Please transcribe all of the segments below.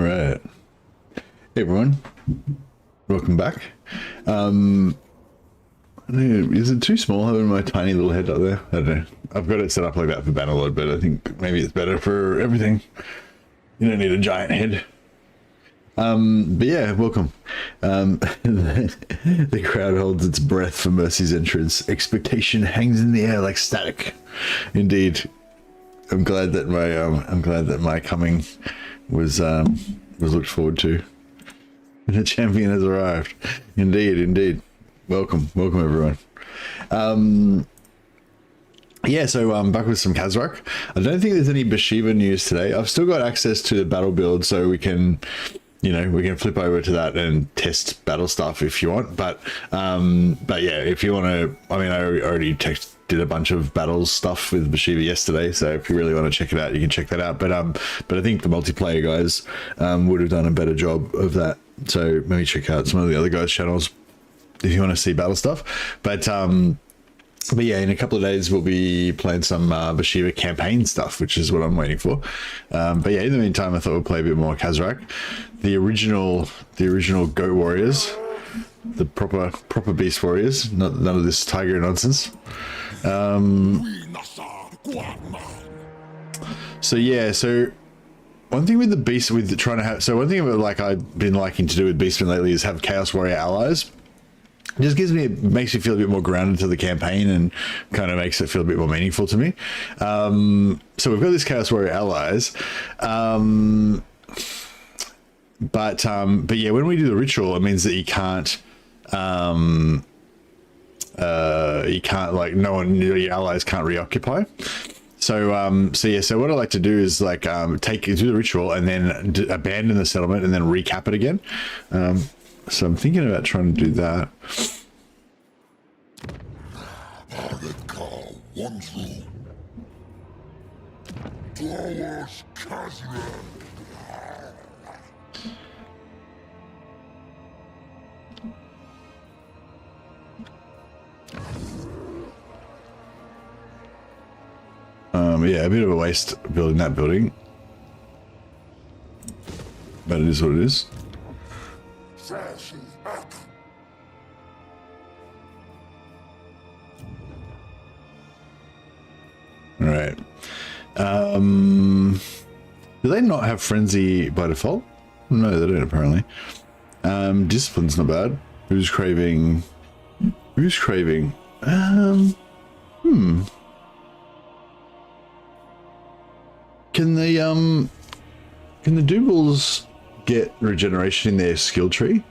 right. Hey everyone, welcome back. Is it too small having my tiny little head up there? I don't know. I've got it set up like that for Bannerlord, but I think maybe it's better for everything. You don't need a giant head. But yeah, welcome. The crowd holds its breath for Mercy's entrance. Expectation hangs in the air like static. Indeed. I'm glad that my coming was looked forward to. The champion has arrived. Indeed, indeed. Welcome everyone. Yeah, so back with some Khazrak. I don't think there's any Bathsheba news today. I've still got access to the battle build, so we can, you know, we can flip over to that and test battle stuff if you want. But yeah, if you want to, I mean, I already did a bunch of battles stuff with Bathsheba yesterday, so if you really want to check it out, you can check that out. But I think the multiplayer guys would have done a better job of that. So maybe check out some of the other guys' channels if you want to see battle stuff. But yeah, in a couple of days we'll be playing some Bathsheba campaign stuff, which is what I'm waiting for. But yeah, in the meantime, I thought we'll play a bit more Khazrak, the original Goat Warriors, the proper Beast Warriors, none of this tiger nonsense. So yeah, so one thing with the Beast, with trying to have, so one thing about, like, I've been liking to do with Beastmen lately is have Chaos Warrior allies. It just makes me feel a bit more grounded to the campaign and kind of makes it feel a bit more meaningful to me. So we've got this Chaos Warrior allies, but yeah, when we do the ritual, it means that you can't like, no one, your allies can't reoccupy. So yeah, so what I like to do is like do the ritual and then abandon the settlement and then recap it again. So I'm thinking about trying to do that. Yeah, a bit of a waste building that building, but it is what it is. All right. Do they not have frenzy by default? No, they don't apparently. Discipline's not bad. Who's craving? Can the Doubles get regeneration in their skill tree?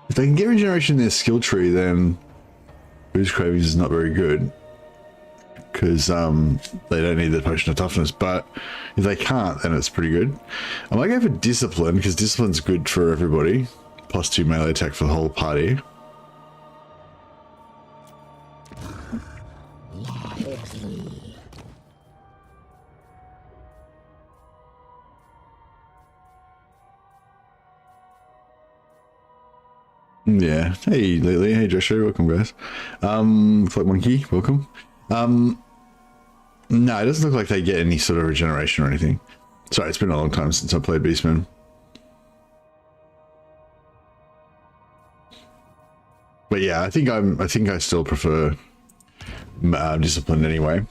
If they can get regeneration in their skill tree, then Boost Cravings is not very good, because they don't need the potion of toughness. But if they can't, then it's pretty good. I might go for Discipline, because Discipline's good for everybody. +2 melee attack for the whole party. Yeah. Hey Lily, hey Joshua, welcome guys. Flight Monkey, welcome. No, it doesn't look like they get any sort of regeneration or anything. Sorry, it's been a long time since I played Beastmen. But yeah, I think I still prefer Discipline anyway.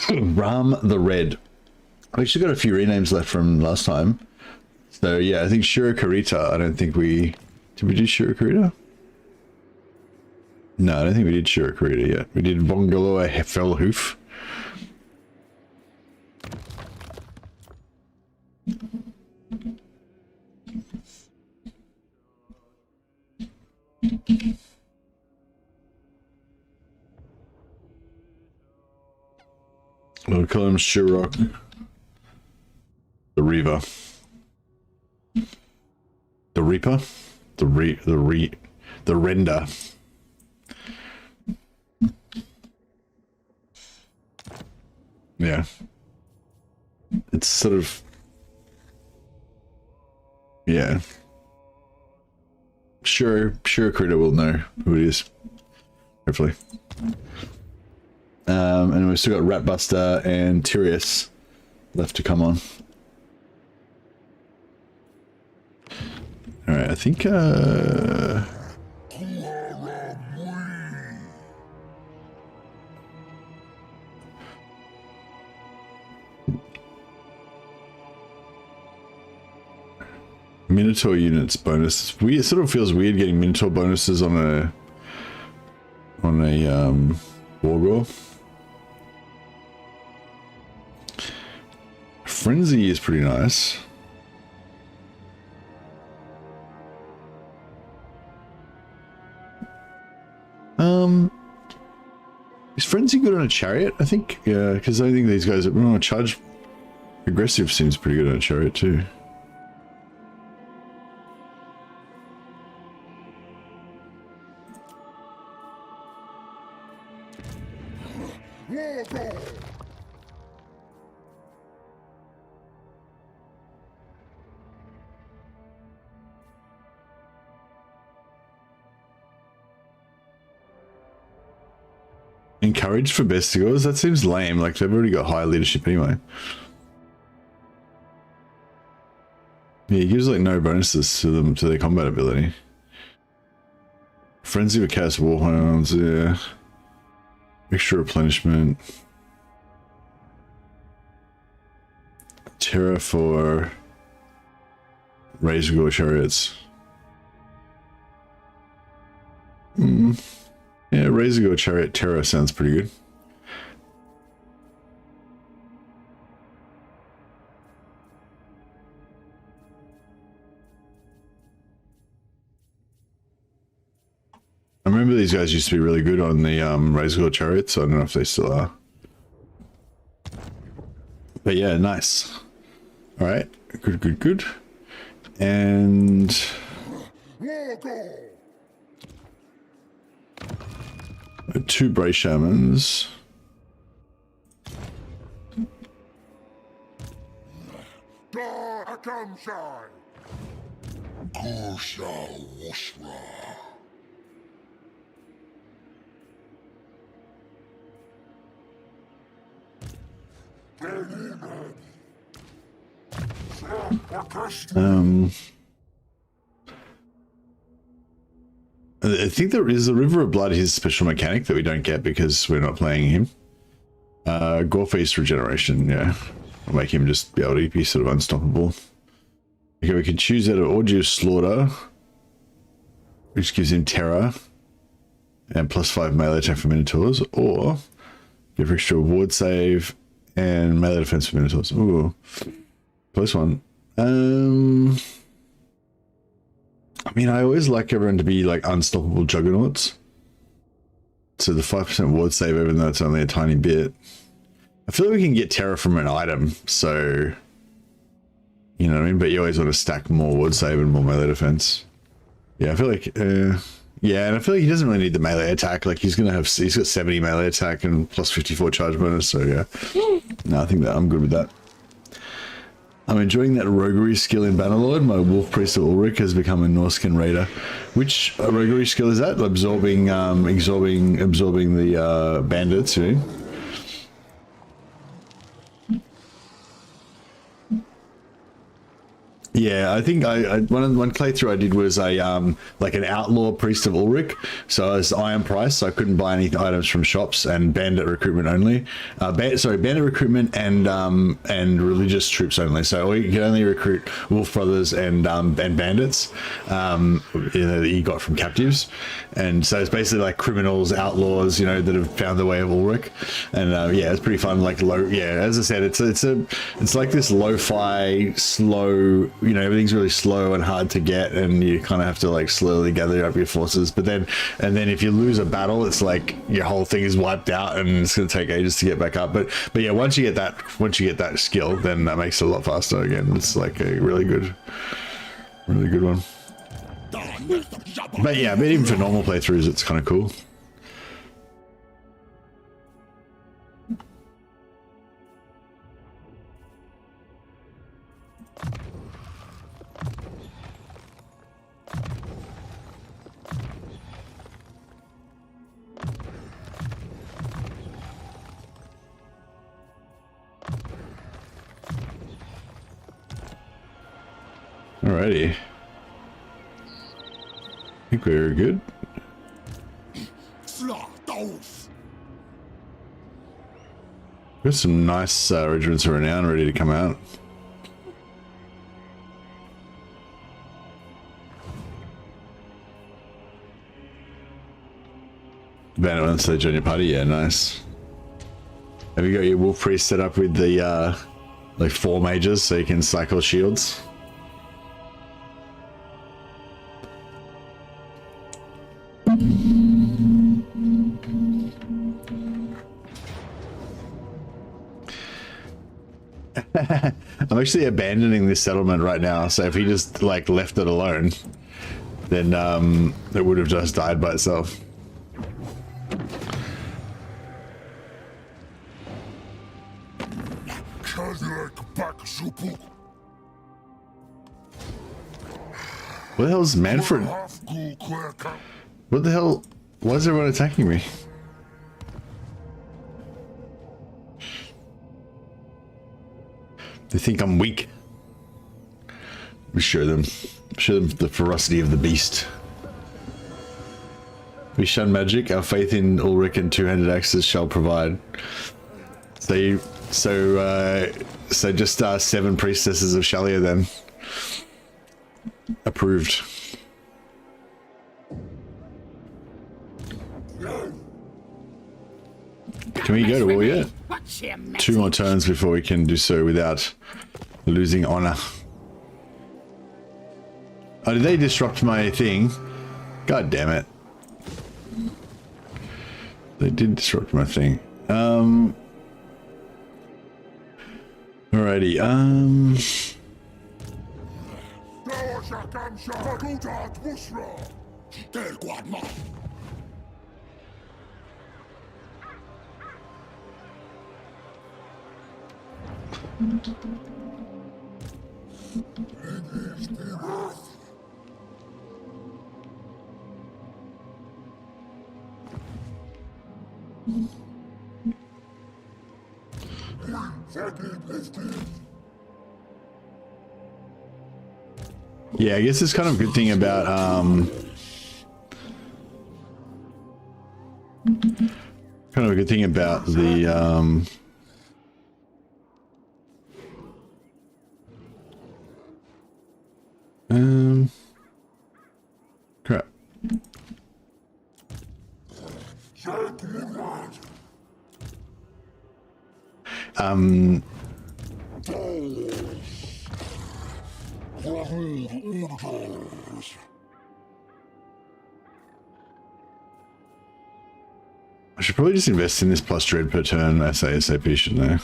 Ram the Red. I've actually got a few renames left from last time. So yeah, I think Shurakarita, I don't think did we do Shurakarita? No, I don't think we did Shurakarita yet. We did Vongaloa Fellhoof. We'll call him Shurok the Reaver. The Reaper? The Render. Yeah. It's sort of... Yeah. Sure Critter will know who it is. Hopefully. And we've still got Ratbuster and Tyrius left to come on. All right, I think Minotaur units bonus. It sort of feels weird getting Minotaur bonuses on a Wargore. Frenzy is pretty nice. Is Frenzy good on a chariot? I think, yeah, because I think these guys charge aggressive seems pretty good on a chariot too. Encouraged for bestigors? That seems lame. Like, they've already got high leadership anyway. Yeah, he gives like no bonuses to them, to their combat ability. Frenzy with Chaos Warhounds, yeah. Extra replenishment. Terror for Razorgore chariots. Yeah, Razorgore chariot terror sounds pretty good. I remember these guys used to be really good on the Razorgore chariots. So I don't know if they still are. But yeah, nice. All right, good. And two Bray Shamans. I think there is the River of Blood, his special mechanic that we don't get because we're not playing him. Gore Feast Regeneration, yeah. I'll make him just be able to be sort of unstoppable. Okay, we can choose out of Orgy of Slaughter, which gives him Terror and +5 melee attack for Minotaurs, or give extra ward save and melee defense for Minotaurs. Ooh, close one. I mean, I always like everyone to be like unstoppable juggernauts. So the 5% ward save, even though it's only a tiny bit. I feel like we can get terror from an item, so you know what I mean. But you always want to stack more ward save and more melee defense. Yeah, I feel like, yeah, and I feel like he doesn't really need the melee attack. Like he's got 70 melee attack and +54 charge bonus. So yeah, no, I think that I'm good with that. I'm enjoying that roguery skill in Bannerlord. My Wolf Priest of Ulrich has become a Norskin Raider. Which roguery skill is that? Absorbing the bandits, yeah? Yeah, I think one playthrough I did was a like an outlaw priest of Ulrich. So I was iron price, so I couldn't buy any items from shops, and bandit recruitment only. Bandit recruitment and religious troops only. So you can only recruit Wolf Brothers and bandits, that you got from captives. And so it's basically like criminals, outlaws, that have found the way of Ulrich. And yeah, it's pretty fun. Like as I said, it's like this lo-fi, slow. Everything's really slow and hard to get, and you kind of have to like slowly gather up your forces. But then if you lose a battle, it's like your whole thing is wiped out, and it's going to take ages to get back up. But yeah, once you get that skill, then that makes it a lot faster again. It's like a really good one. But yeah, even for normal playthroughs, it's kind of cool. Alrighty. I think we're good. Got some nice regiments of renown ready to come out. Bandit on stage on your party, yeah, nice. Have you got your wolf priest set up with the like 4 mages so you can cycle shields? I'm actually abandoning this settlement right now, so if he just like left it alone, then it would have just died by itself. What the hell's Manfred? What the hell? Why is everyone attacking me? They think I'm weak. We show them the ferocity of the beast. We shun magic. Our faith in Ulrich and two-handed axes shall provide. So just 7 priestesses of Shalia then. Approved. Can we go to war yet? 2 more turns before we can do so without losing honor. Oh, did they disrupt my thing? God damn it. They did disrupt my thing. Alrighty, yeah, I guess it's kind of a good thing about the crap. I should probably just invest in this plus dread per turn ASAP, shouldn't I?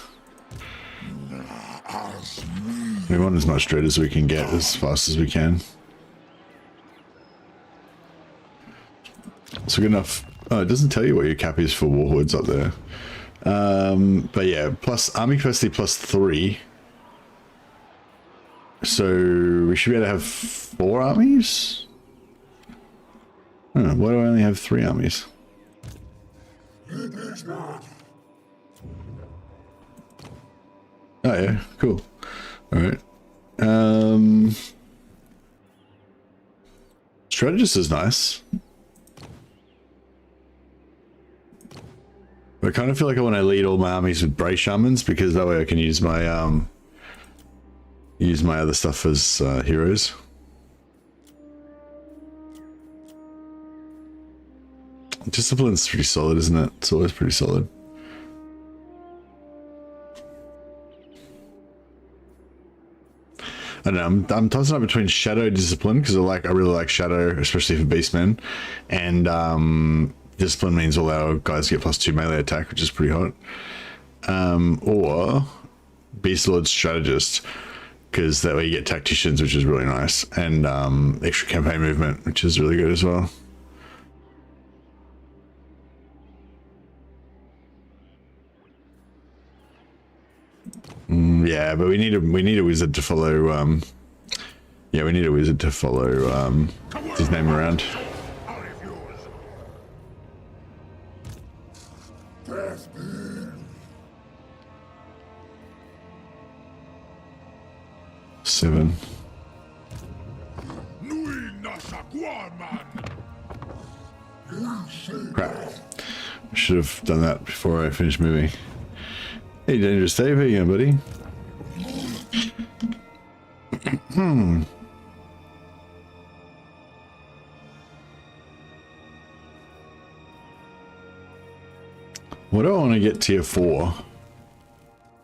We want as much dread as we can get as fast as we can. So good enough. Oh, it doesn't tell you what your cap is for warhordes up there. But yeah, plus army capacity plus 3. So we should be able to have 4 armies? I don't know, why do I only have 3 armies? Oh yeah, cool. Alright. Strategist is nice. But I kind of feel like I want to lead all my armies with Bray Shamans, because that way I can use my other stuff as heroes. Discipline's pretty solid, isn't it? It's always pretty solid. I don't know, I'm tossing up between Shadow Discipline, because I really like Shadow, especially for Beastmen, and Discipline means all our guys get plus 2 melee attack, which is pretty hot. Or Beast Lord Strategist, because that way you get Tacticians, which is really nice, and extra campaign movement, which is really good as well. Yeah, but we need a wizard to follow. Yeah, we need a wizard to follow his name around. Seven. Crap. I should have done that before I finished moving. Hey, Dangerous Dave, how you going, buddy? What do I want to get tier 4?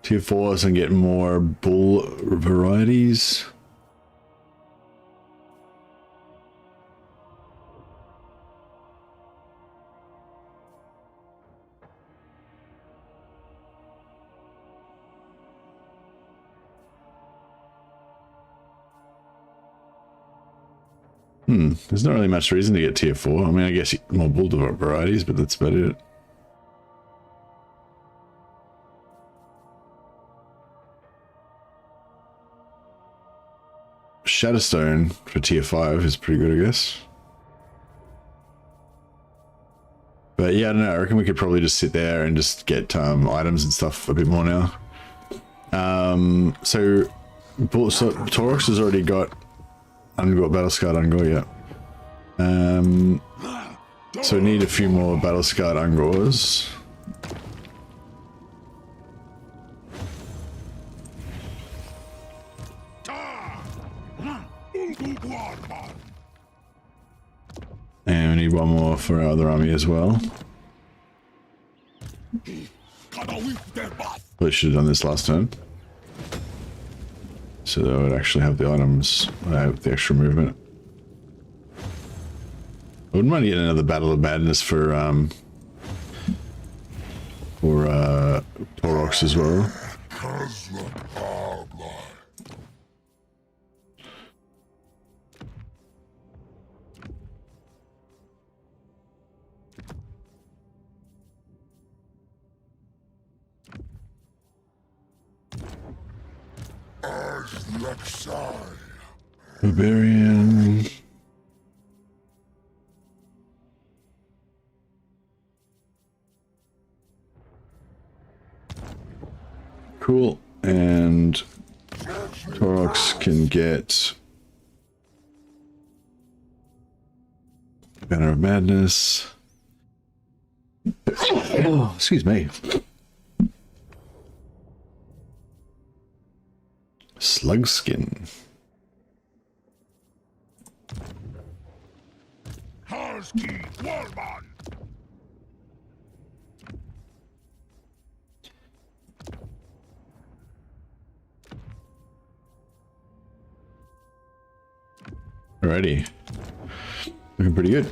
Tier 4s and get more bull varieties. There's not really much reason to get tier 4. I mean, I guess more bull varieties, but that's about it. Shadowstone for tier 5 is pretty good, I guess. But yeah, I don't know. I reckon we could probably just sit there and just get items and stuff a bit more now. So Torox has already got Battle-Scarred Ungor, yeah. So we need a few more Battle-Scarred Ungors. And we need one more for our other army as well. But should have done this last turn. So that I would actually have the items, the extra movement. I wouldn't mind getting another Battle of Madness for Torox as well. Barbarian. Cool. And Torox can get Banner of Madness. Oh, excuse me. Slug Skin. Alrighty. Looking pretty good.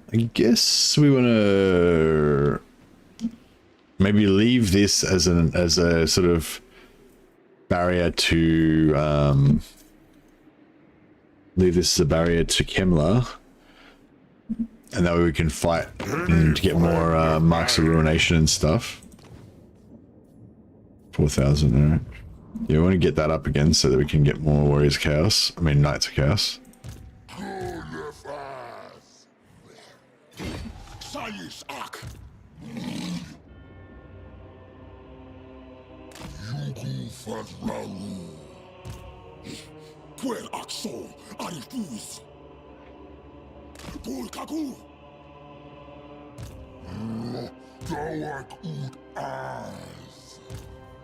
I guess we want to maybe leave this as a sort of barrier to leave this as a barrier to Kemla, and that way we can fight and to get more marks of ruination and stuff. 4,000, alright. Yeah, we want to get that up again so that we can get more Warriors Chaos. I mean, Knights of Chaos.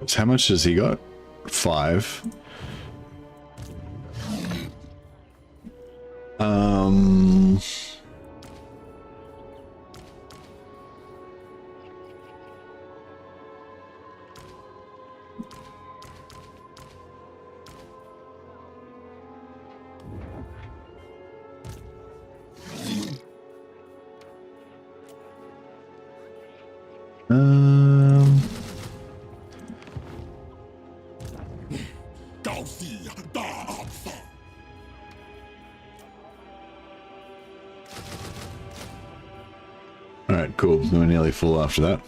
So how much has he got? 5. Alright, cool. We're nearly full after that.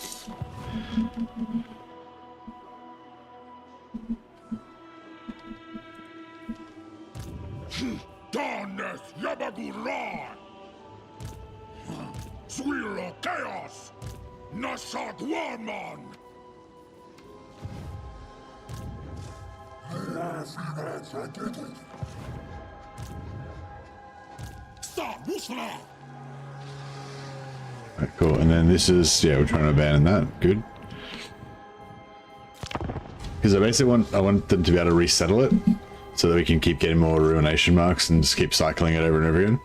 Alright, cool. And then this is, yeah, we're trying to abandon that. Good. Because I basically I want them to be able to resettle it so that we can keep getting more ruination marks and just keep cycling it over and over again.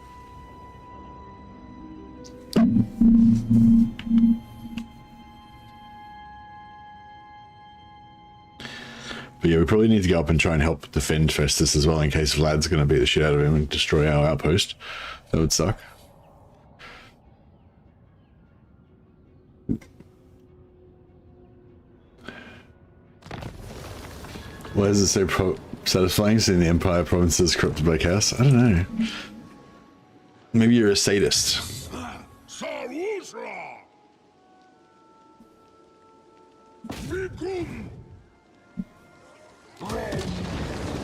But yeah, we probably need to go up and try and help defend Festus as well in case Vlad's going to beat the shit out of him and destroy our outpost. That would suck. Why is it so satisfying seeing the Empire provinces corrupted by chaos? I don't know. Maybe you're a sadist.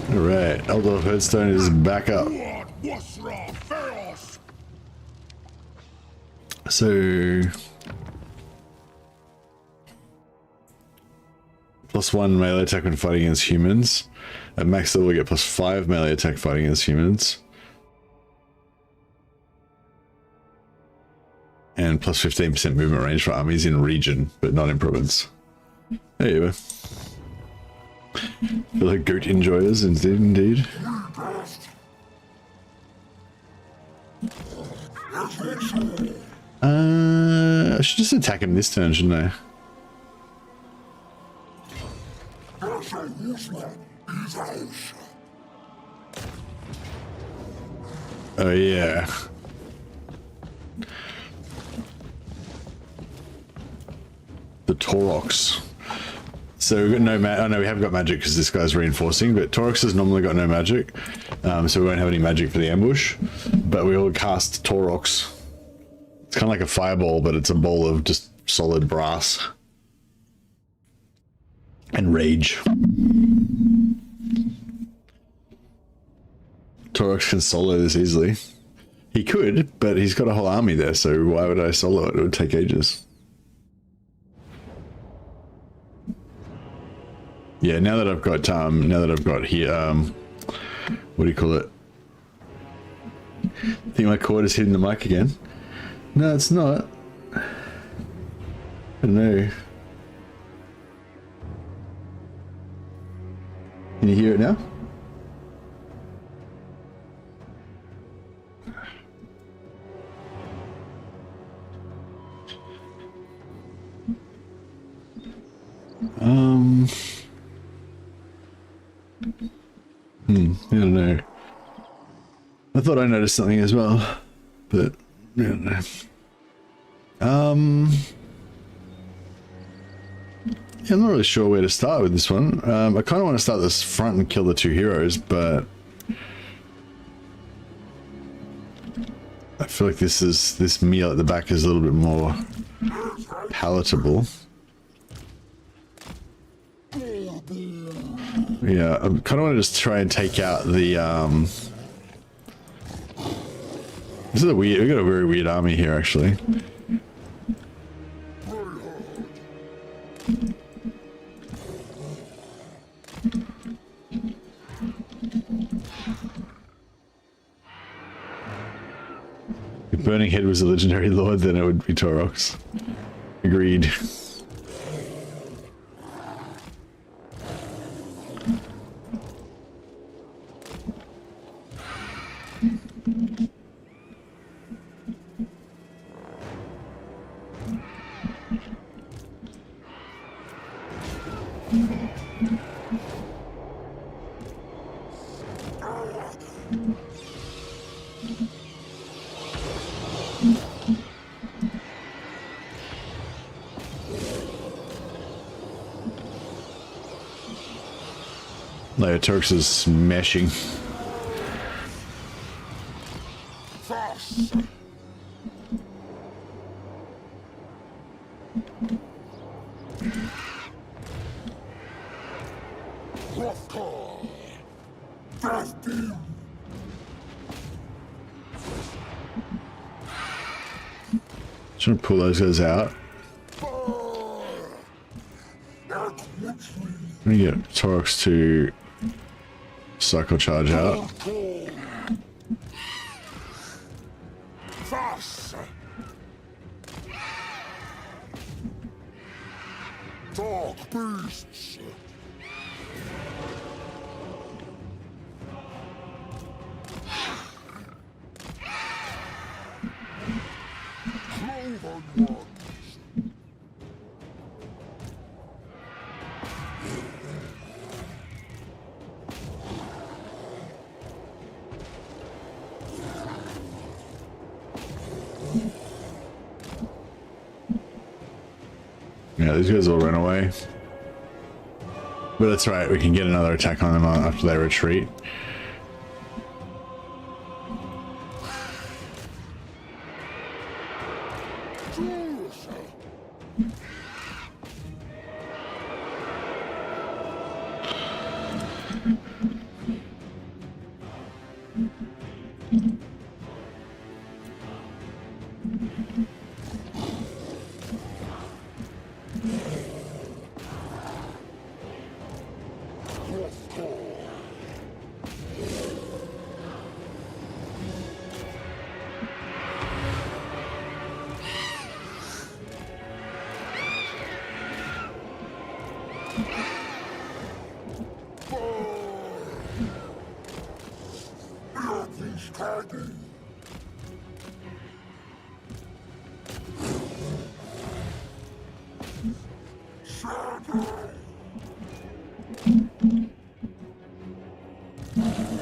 Alright, Eldorf Headstone is back up. So... +1 melee attack when fighting against humans. At max level we get +5 melee attack fighting against humans. And +15% movement range for armies in region, but not in province. There you go. Feel like goat enjoyers, indeed. I should just attack him this turn, shouldn't I? Oh yeah. The Taurox. So we've got no oh no, we have got magic because this guy's reinforcing, but Taurox has normally got no magic. So we won't have any magic for the ambush. But we will cast Taurox. It's kind of like a fireball, but it's a ball of just solid brass. And rage. Taurox can solo this easily. He could, but he's got a whole army there, so why would I solo it? It would take ages. Yeah, now that I've got here, what do you call it? I think my cord is hitting the mic again. No, it's not. I don't know. Can you hear it now? I don't know. I thought I noticed something as well, but I don't know. Yeah, I'm not really sure where to start with this one. I kind of want to start this front and kill the two heroes, but I feel like this meal at the back is a little bit more palatable. Yeah, I kind of want to just try and take out the this is a weird, we got a very weird army here actually. If Burning Head was a legendary lord, then it would be Taurox. Agreed. No, Turks is smashing. Trying to pull those guys out. Let me get Taurox to cycle charge out. Dark beasts. Cloven ones. Yeah, these guys will run away. But that's right, we can get another attack on them after they retreat.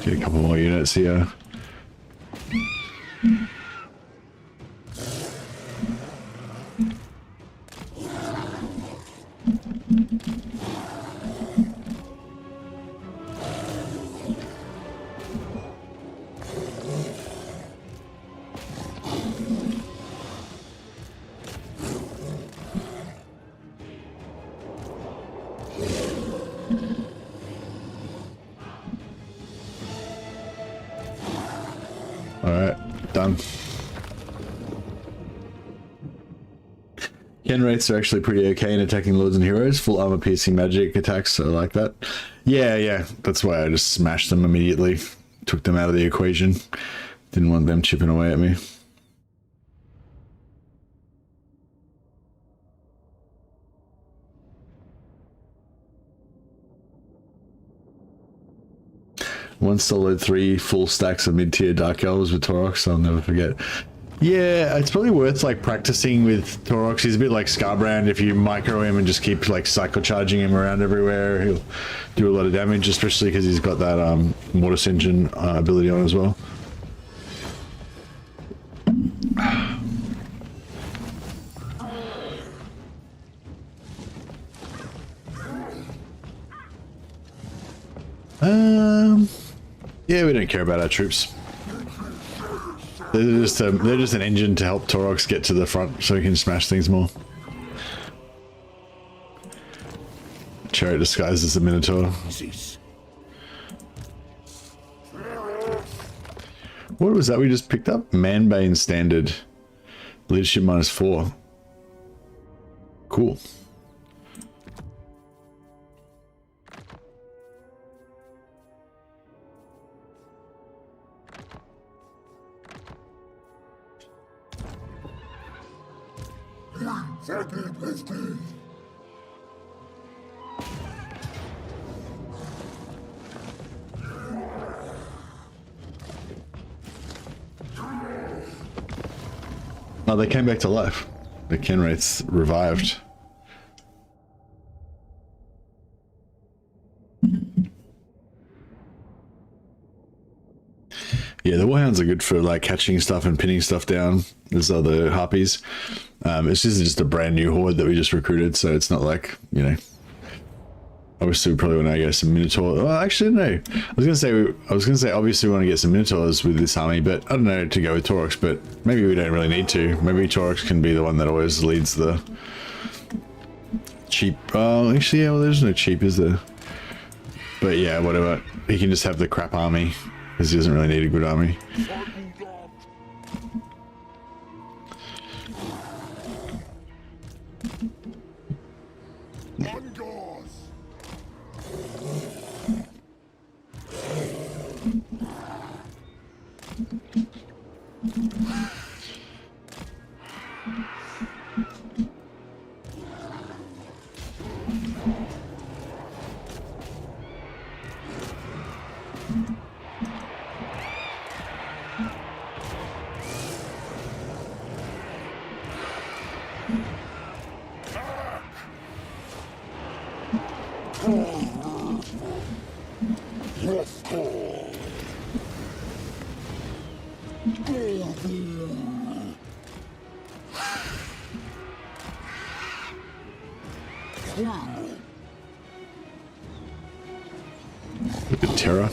Get a couple more units here. Alright, done. Ken rates are actually pretty okay in attacking lords and heroes. Full armor piercing magic attacks, I like that. Yeah, that's why I just smashed them immediately. Took them out of the equation. Didn't want them chipping away at me. Once soloed 3 full stacks of mid-tier Dark Elves with Taurox, I'll never forget. Yeah, it's probably worth like practicing with Taurox. He's a bit like Scarbrand. If you micro him and just keep like cycle charging him around everywhere, he'll do a lot of damage, especially because he's got that Mortis Engine ability on as well. Yeah, we don't care about our troops. They're just an engine to help Taurox get to the front so he can smash things more. Chariot disguised as a Minotaur. What was that we just picked up? Manbane Standard. Leadership -4. Cool. Oh, they came back to life. The Ken rates revived. Yeah, the Warhounds are good for like catching stuff and pinning stuff down. There's other Harpies. It's just a brand new horde that we just recruited, so it's not like, you know. Obviously, we probably want to get some Minotaur. Well, actually, no. I was gonna say obviously we want to get some Minotaurs with this army, but I don't know to go with Taurox. But maybe we don't really need to. Maybe Taurox can be the one that always leads the cheap. Oh, actually, yeah. Well, there's no cheap, is there? But yeah, whatever. He can just have the crap army because he doesn't really need a good army. Look at Terra.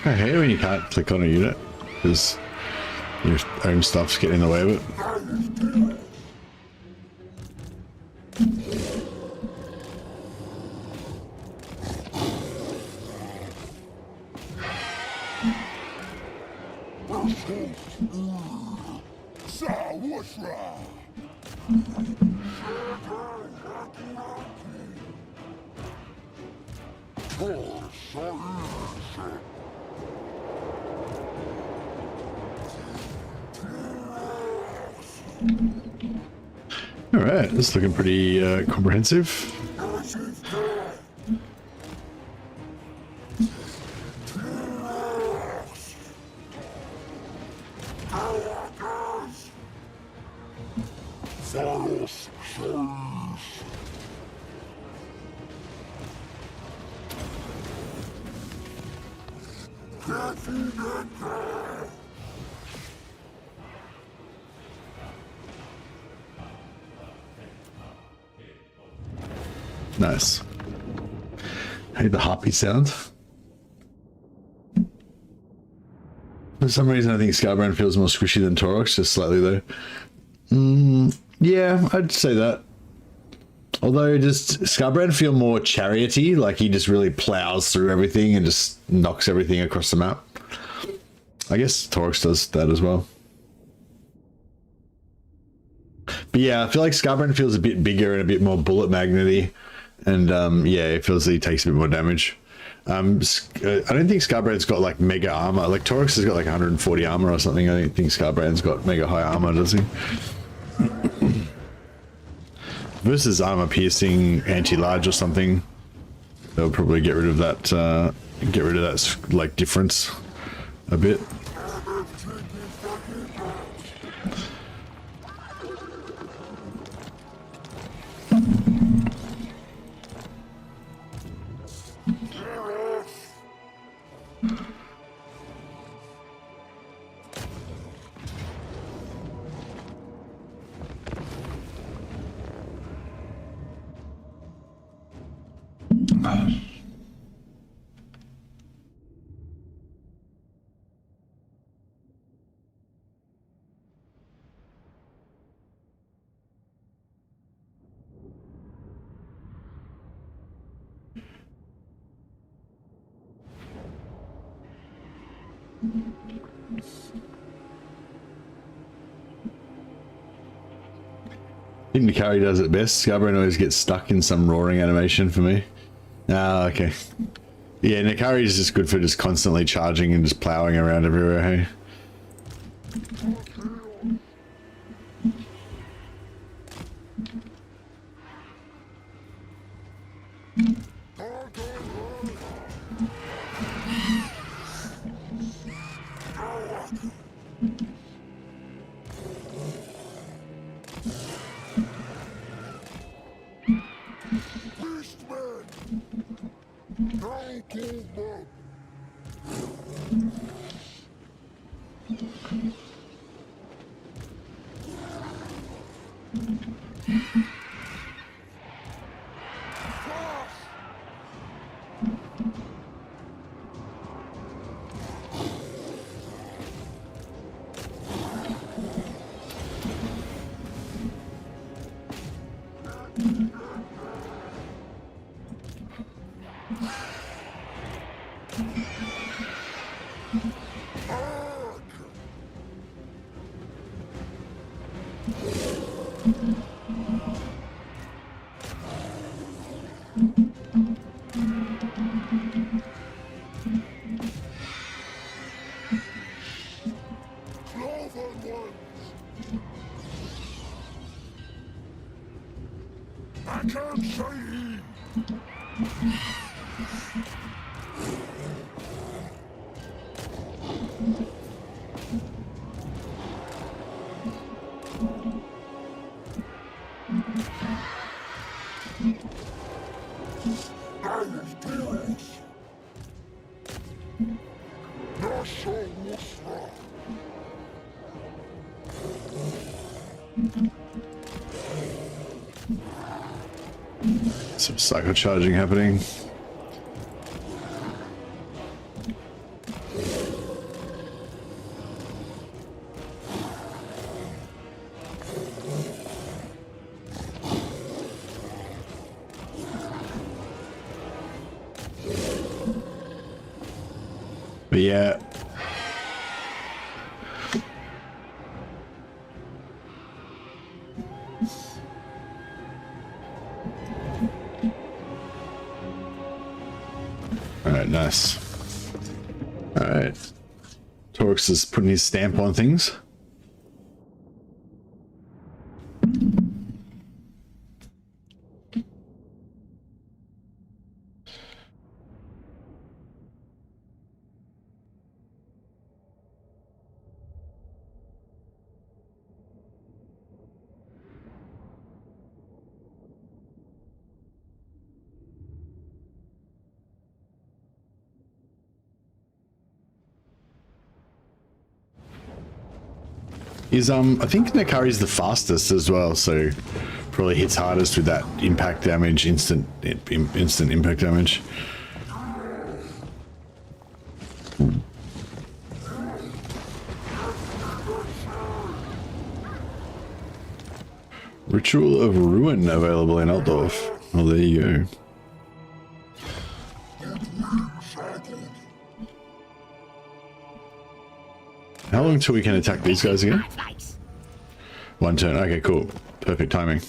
I hate it when you can't click on a unit because your own stuff's getting in the way of it. All right, this is looking pretty comprehensive. Nice. I hate the hoppy sound. For some reason, I think Scarbrand feels more squishy than Taurox, just slightly though. Yeah, I'd say that. Although, just Scarbrand feel more chariot-y, like he just really plows through everything and just knocks everything across the map. I guess Taurox does that as well. But yeah, I feel like Scarbrand feels a bit bigger and a bit more bullet magnet-y. And yeah, it feels like he takes a bit more damage. I don't think Scarbrand's got like mega armor. Like Taurox has got like 140 armor or something. I don't think Scarbrand's got mega high armor, does he? Versus armor piercing anti-large or something. They'll probably get rid of that. Get rid of that like difference a bit. I think Nikari does it best. Scarbrand always gets stuck in some roaring animation for me. Ah, okay. Yeah, Nikari is just good for just constantly charging and just plowing around everywhere, hey? can't say. Some cycle charging happening. But yeah. Alright, nice. Alright. Torx is putting his stamp on things. Is I think Nakari's the fastest as well, so probably hits hardest with that impact damage, instant impact damage. Ritual of Ruin available in Altdorf. Oh, there you go. How long till we can attack these guys again? One turn. Okay, cool. Perfect timing.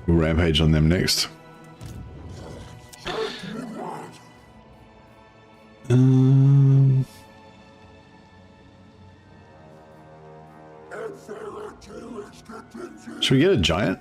We'll rampage on them next. Should we get a giant?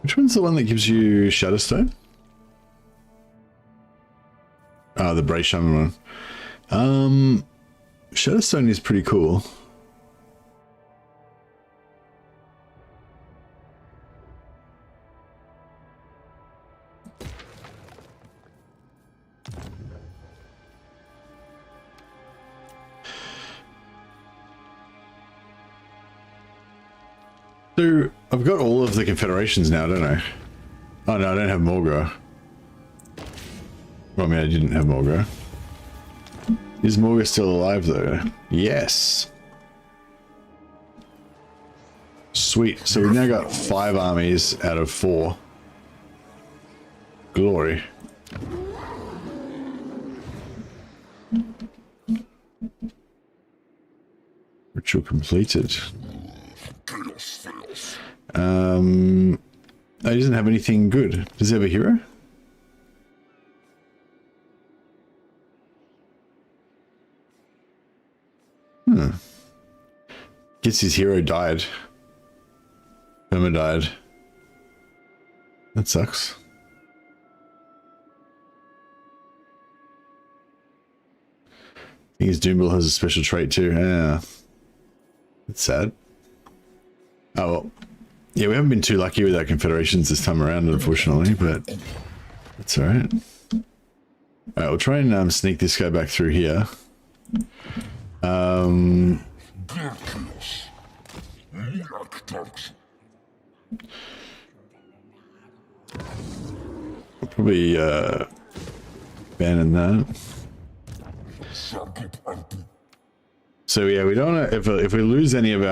Which one's the one that gives you Shadowstone? Oh, the Bray Shaman one. Shadowstone is pretty cool. So, I've got all of the confederations now, don't I? Oh no, I don't have Morgra. Well, I mean, I didn't have Morgra. Is Morga still alive though? Yes. Sweet. So we've now got 5 armies out of 4. Glory. Ritual completed. He doesn't have anything good. Does he have a hero? Guess his hero died. Perma died. That sucks. I think his Doombill has a special trait too. Yeah. That's sad. Oh well. Yeah, we haven't been too lucky with our confederations this time around, unfortunately, but that's alright. Alright, we'll try and sneak this guy back through here. We'll probably abandon that. So yeah, we don't want to, if we lose any of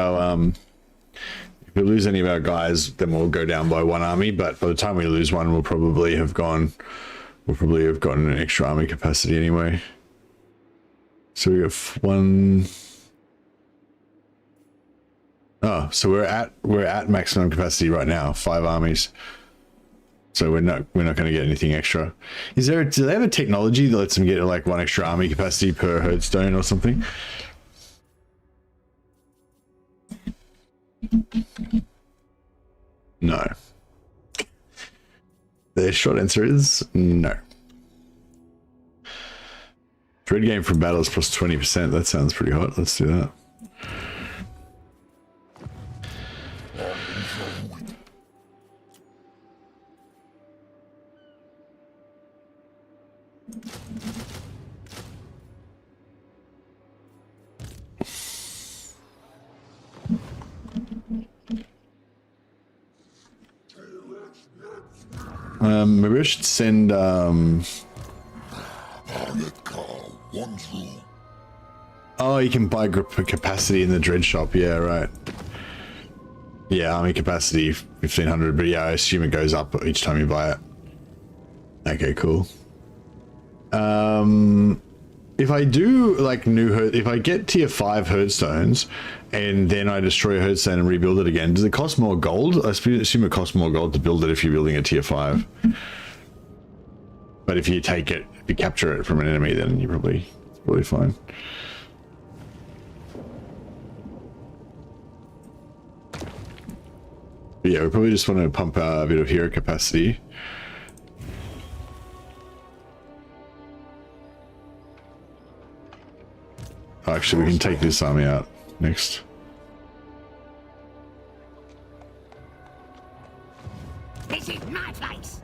our guys, then we'll go down by 1 army, but by the time we lose one, we'll probably have gotten an extra army capacity anyway. So we have one. Oh, so we're at maximum capacity right now. 5 armies. So we're not going to get anything extra. Do they have a technology that lets them get like 1 extra army capacity per herdstone or something? No. The short answer is no. Dread game from battles plus 20%. That sounds pretty hot. Let's do that. Maybe I should send oh, you can buy capacity in the dread shop. Yeah, right. Yeah, army capacity 1500, but yeah, I assume it goes up each time you buy it. Okay, cool. If I do like if I get tier 5 herdstones and then I destroy a herdstone and rebuild it again, does it cost more gold? I assume it costs more gold to build it if you're building a tier 5. But if you take it, if you capture it from an enemy, then you're probably fine. But yeah, we probably just want to pump a bit of hero capacity. Oh, actually, we can take this army out next. This is my place.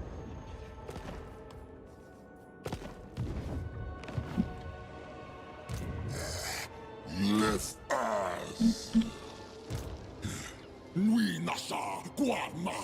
Let us. We nasa guarman.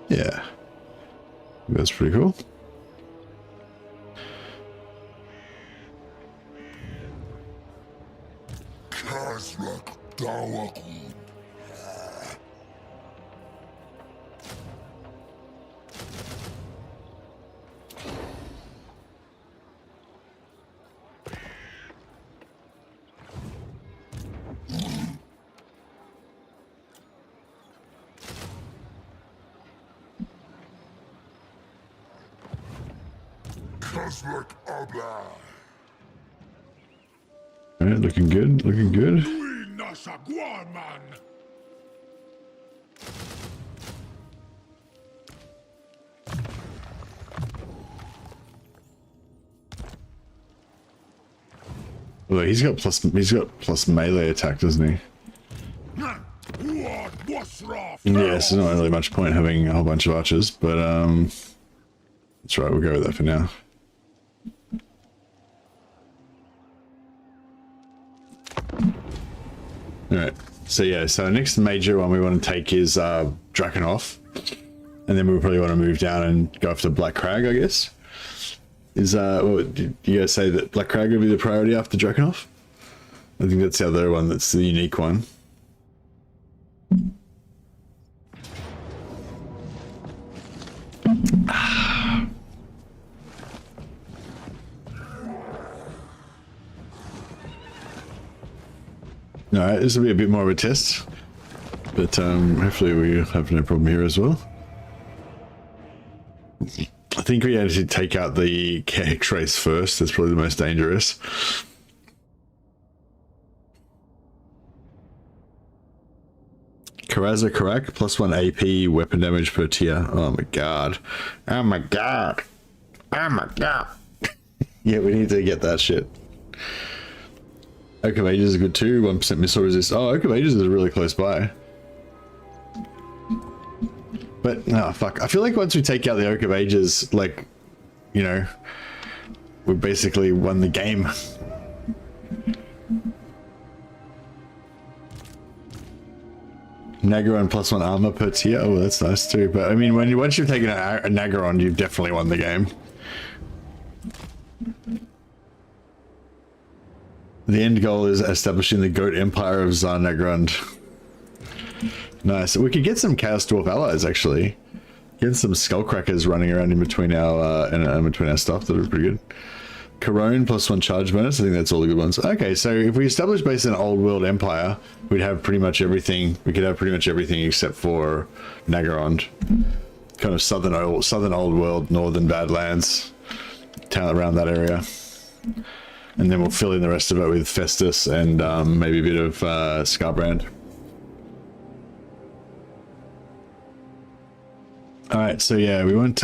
Yeah, that's pretty cool. Khazrak Dawakun. Khazrak Abla. All right, looking good, looking good. We nasa guarman. Well, he's got plus melee attack, doesn't he? Yes, there's not really much point having a whole bunch of archers, but that's right, we'll go with that for now. Alright, so yeah, so next major one we want to take is Drakenhof, and then we'll probably want to move down and go after Black Crag, I guess. Is did you guys say that Black Crag would be the priority after Drakenhof? I think that's the other one that's the unique one. Alright, this will be a bit more of a test, but hopefully we have no problem here as well. I think we had to take out the Hex race first. That's probably the most dangerous. Khazrak, plus 1 AP weapon damage per tier. Oh my god. Oh my god. Oh my god. Yeah, we need to get that shit. Oak of Ages is good too. 1% missile resist. Oh, Oak of Ages is really close by. But no, fuck. I feel like once we take out the Oak of Ages, like, you know, we basically won the game. Nagaron +1 armor per tier. Oh, that's nice too. But I mean, once you've taken a Nagaron, you've definitely won the game. The end goal is establishing the Goat Empire of Zarnagrund. Nice. We could get some Chaos Dwarf allies actually. Get some Skullcrackers running around in between our stuff. That would be pretty good. Corone +1 charge bonus. I think that's all the good ones. Okay, so if we establish base in an old world empire, we'd have pretty much everything. We could have pretty much everything except for Nagaron. Kind of southern old world, northern Badlands, town around that area. And then we'll fill in the rest of it with Festus and maybe a bit of Scarbrand. Alright, so yeah, we went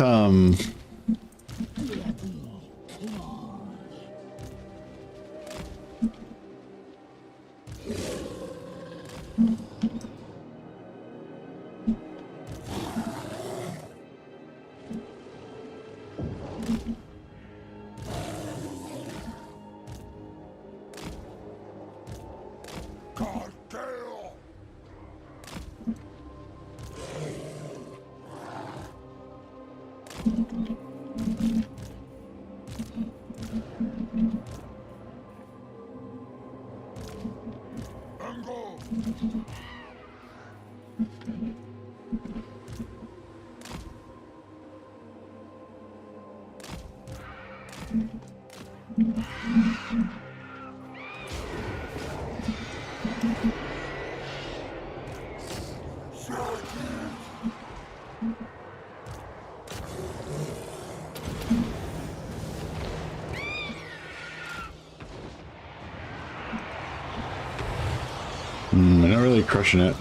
we're not really crushing it.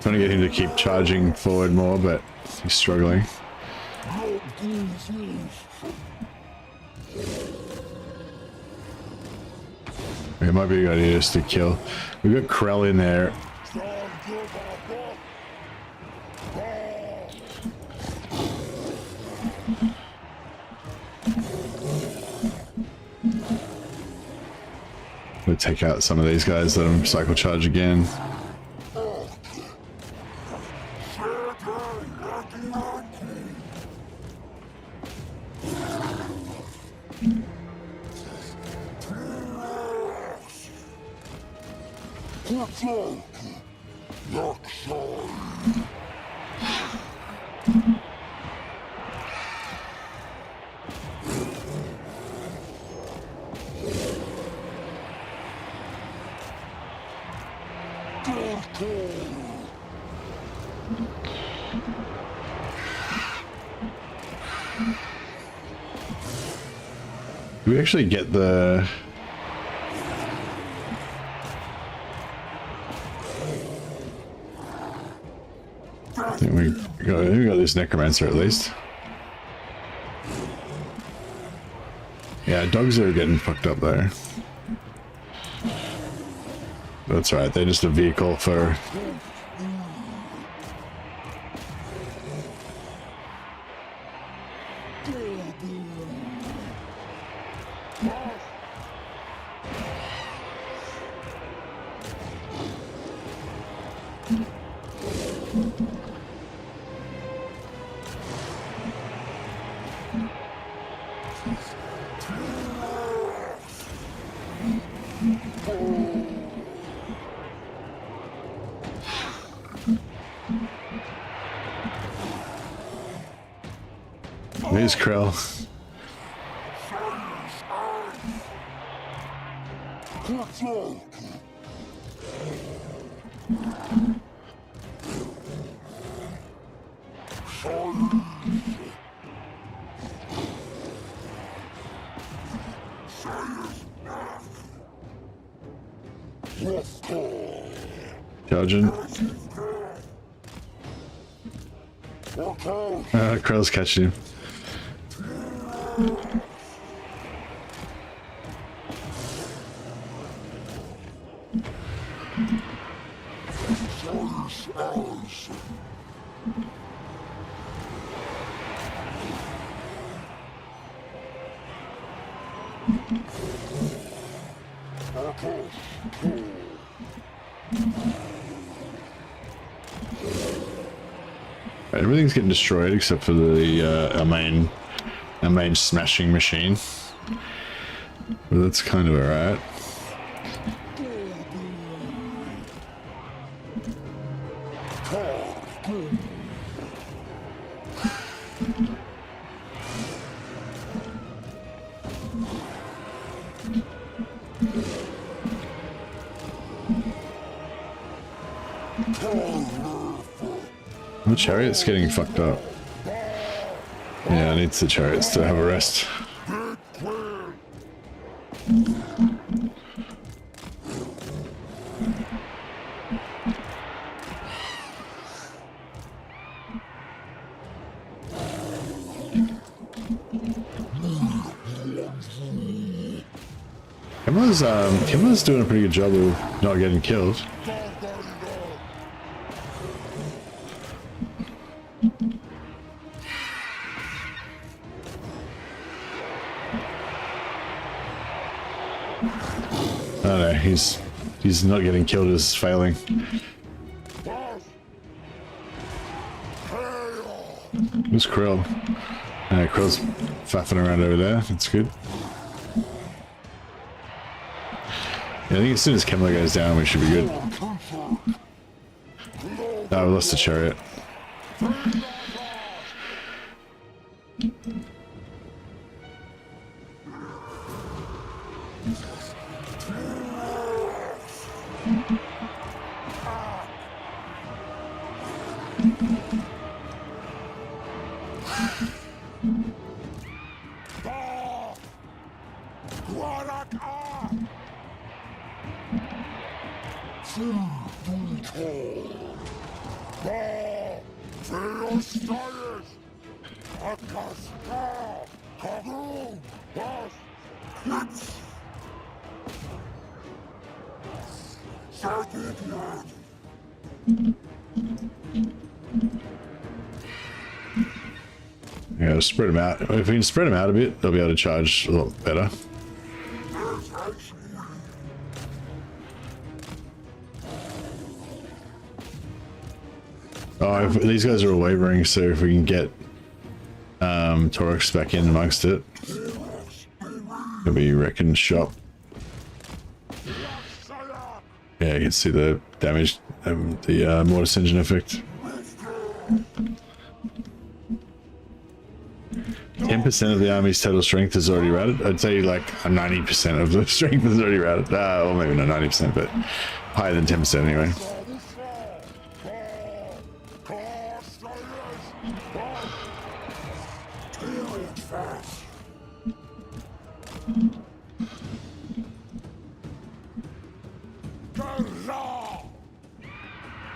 Trying to get him to keep charging forward more, but he's struggling. It might be a good idea just to kill. We've got Krell in there. We'll take out some of these guys, let them cycle charge again. Do we actually get the... I think we got this Necromancer at least. Yeah, dogs are getting fucked up there. That's right, they're just a vehicle for... There's Krell. Charging. Krell's catching him. Everything's getting destroyed except for the our main smashing machine. But that's kind of alright. The chariot's getting fucked up. Yeah, it needs the chariots to have a rest. Kimmer's doing a pretty good job of not getting killed. Oh no, he's not getting killed, is failing. Who's Krell? Krell's faffing around over there, that's good. Yeah, I think as soon as Kemmler goes down, we should be good. Oh, we lost the chariot. Yeah, spread them out. If we can spread them out a bit, they'll be able to charge a lot better. Oh, these guys are all wavering, so if we can get Torx back in amongst it, it'll be wrecking shop. Yeah, you can see the damage, the mortis engine effect. 10% of the army's total strength is already routed. I'd say like 90% of the strength is already routed. Or maybe not 90%, but higher than 10% anyway.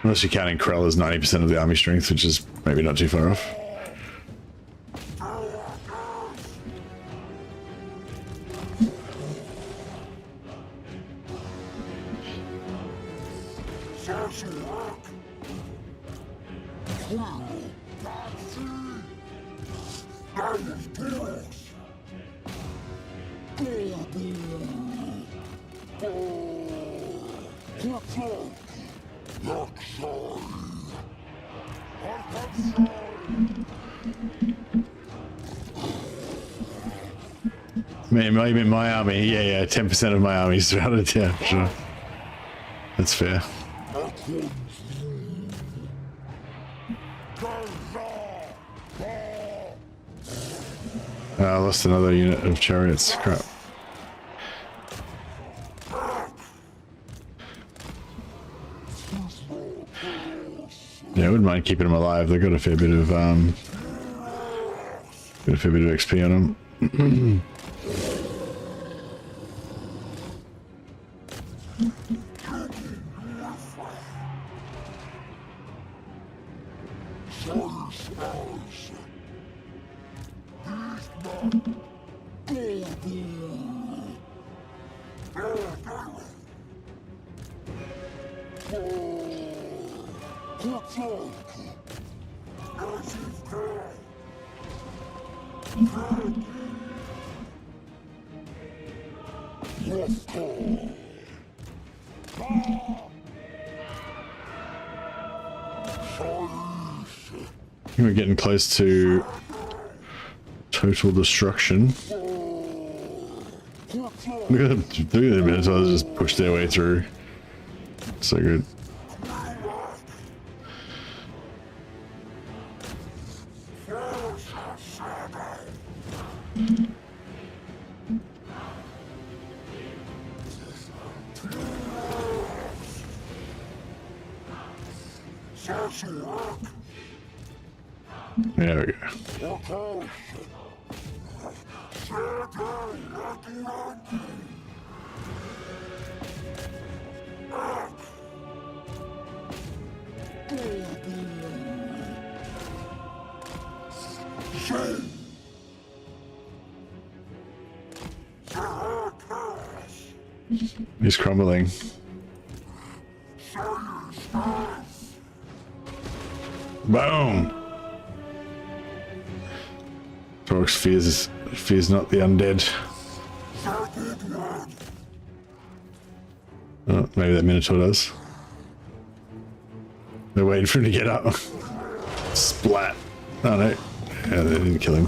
Unless you're counting Krell as 90% of the army strength, which is maybe not too far off. Maybe my army, yeah, 10% of my army's routed, yeah, sure. That's fair. I lost another unit of chariots, crap. Yeah, I wouldn't mind keeping them alive, they've got a fair bit of Got a fair bit of XP on him. We're getting close to total destruction. Look at the Minotaurs just push their way through. So good. There we go. He's crumbling. Boom! Torx fears not the undead. Oh, maybe that Minotaur does. They're waiting for him to get up. Splat. Oh no. Yeah, they didn't kill him.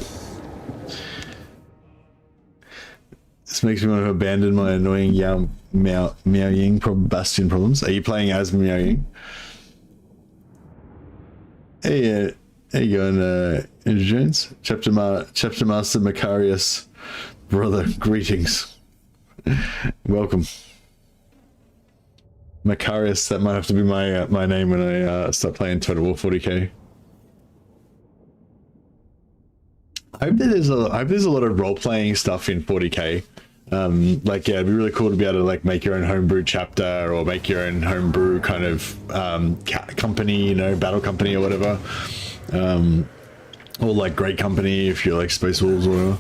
This makes me want to abandon my annoying Miao Ying Bastion problems. Are you playing as Miao Ying? Hey, how you going, Andrew Jones? Chapter Master Macarius, brother, greetings. Welcome. Macarius, that might have to be my name when I start playing Total War 40k. I hope there's a lot of role-playing stuff in 40k. Like, yeah, it'd be really cool to be able to like make your own homebrew chapter or make your own homebrew kind of company, you know, battle company or whatever. Or like great company if you're like Space Wolves or whatever.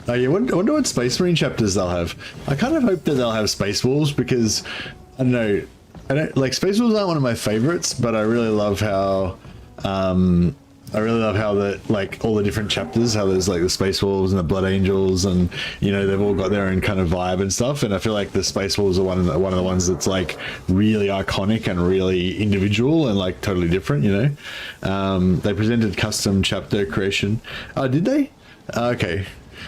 Oh yeah, I wonder what Space Marine chapters they'll have. I kind of hope that they'll have Space Wolves because I don't know, like Space Wolves aren't one of my favorites, but I really love how that like all the different chapters, how there's like the Space Wolves and the Blood Angels, and you know they've all got their own kind of vibe and stuff. And I feel like the Space Wolves are one of the ones that's like really iconic and really individual and like totally different. You know, they presented custom chapter creation. Oh, did they? Okay,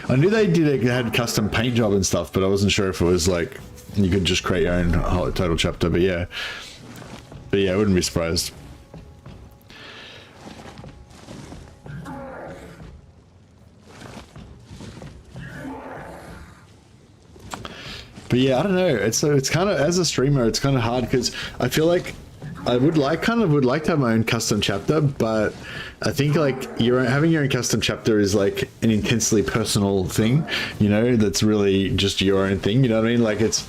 I knew they had custom paint job and stuff, but I wasn't sure if it was like you could just create your own total chapter. But yeah, I wouldn't be surprised. But yeah, I don't know. It's kind of, as a streamer, it's kind of hard because I feel like I would like to have my own custom chapter, but I think like having your own custom chapter is like an intensely personal thing, you know, that's really just your own thing. You know what I mean? Like it's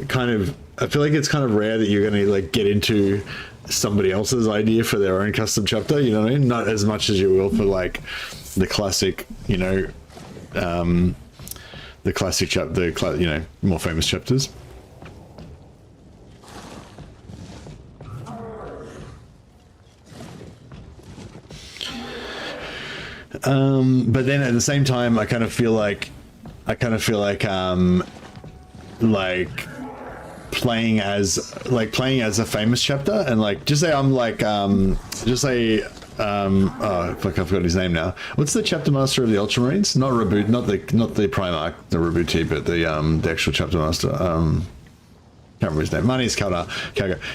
kind of, I feel like it's kind of rare that you're going to like get into somebody else's idea for their own custom chapter. You know what I mean? Not as much as you will for like the classic, you know, the classic chapter, you know, more famous chapters. But then at the same time, I kind of feel like playing as a famous chapter, and like just say I'm like oh fuck, I forgot his name now. What's the chapter master of the Ultramarines? Not Reboot, not the Primarch, the Rebootee, but the actual chapter master. Can't remember his name. Marnius Calgar.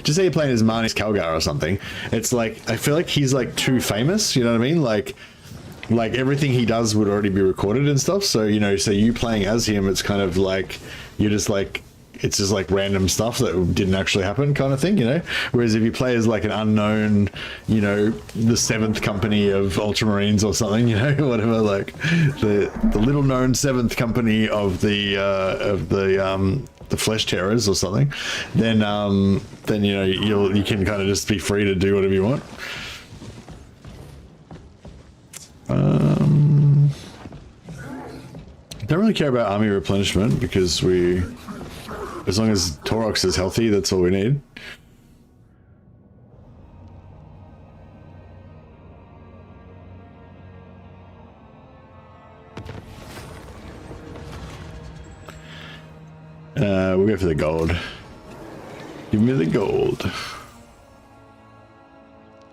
Just say you're playing as Marnius Calgar or something. It's like I feel like he's like too famous. You know what I mean? Like everything he does would already be recorded and stuff. So you know, so you playing as him, it's kind of like you're just like it's just like random stuff that didn't actually happen kind of thing, you know. Whereas if you play as like an unknown, you know, the 7th company of Ultramarines or something, you know, whatever, like the little known 7th company of the Flesh Terrors or something, then you know, you can kind of just be free to do whatever you want. Don't really care about army replenishment because as long as Taurox is healthy, that's all we need. We'll go for the gold. Give me the gold.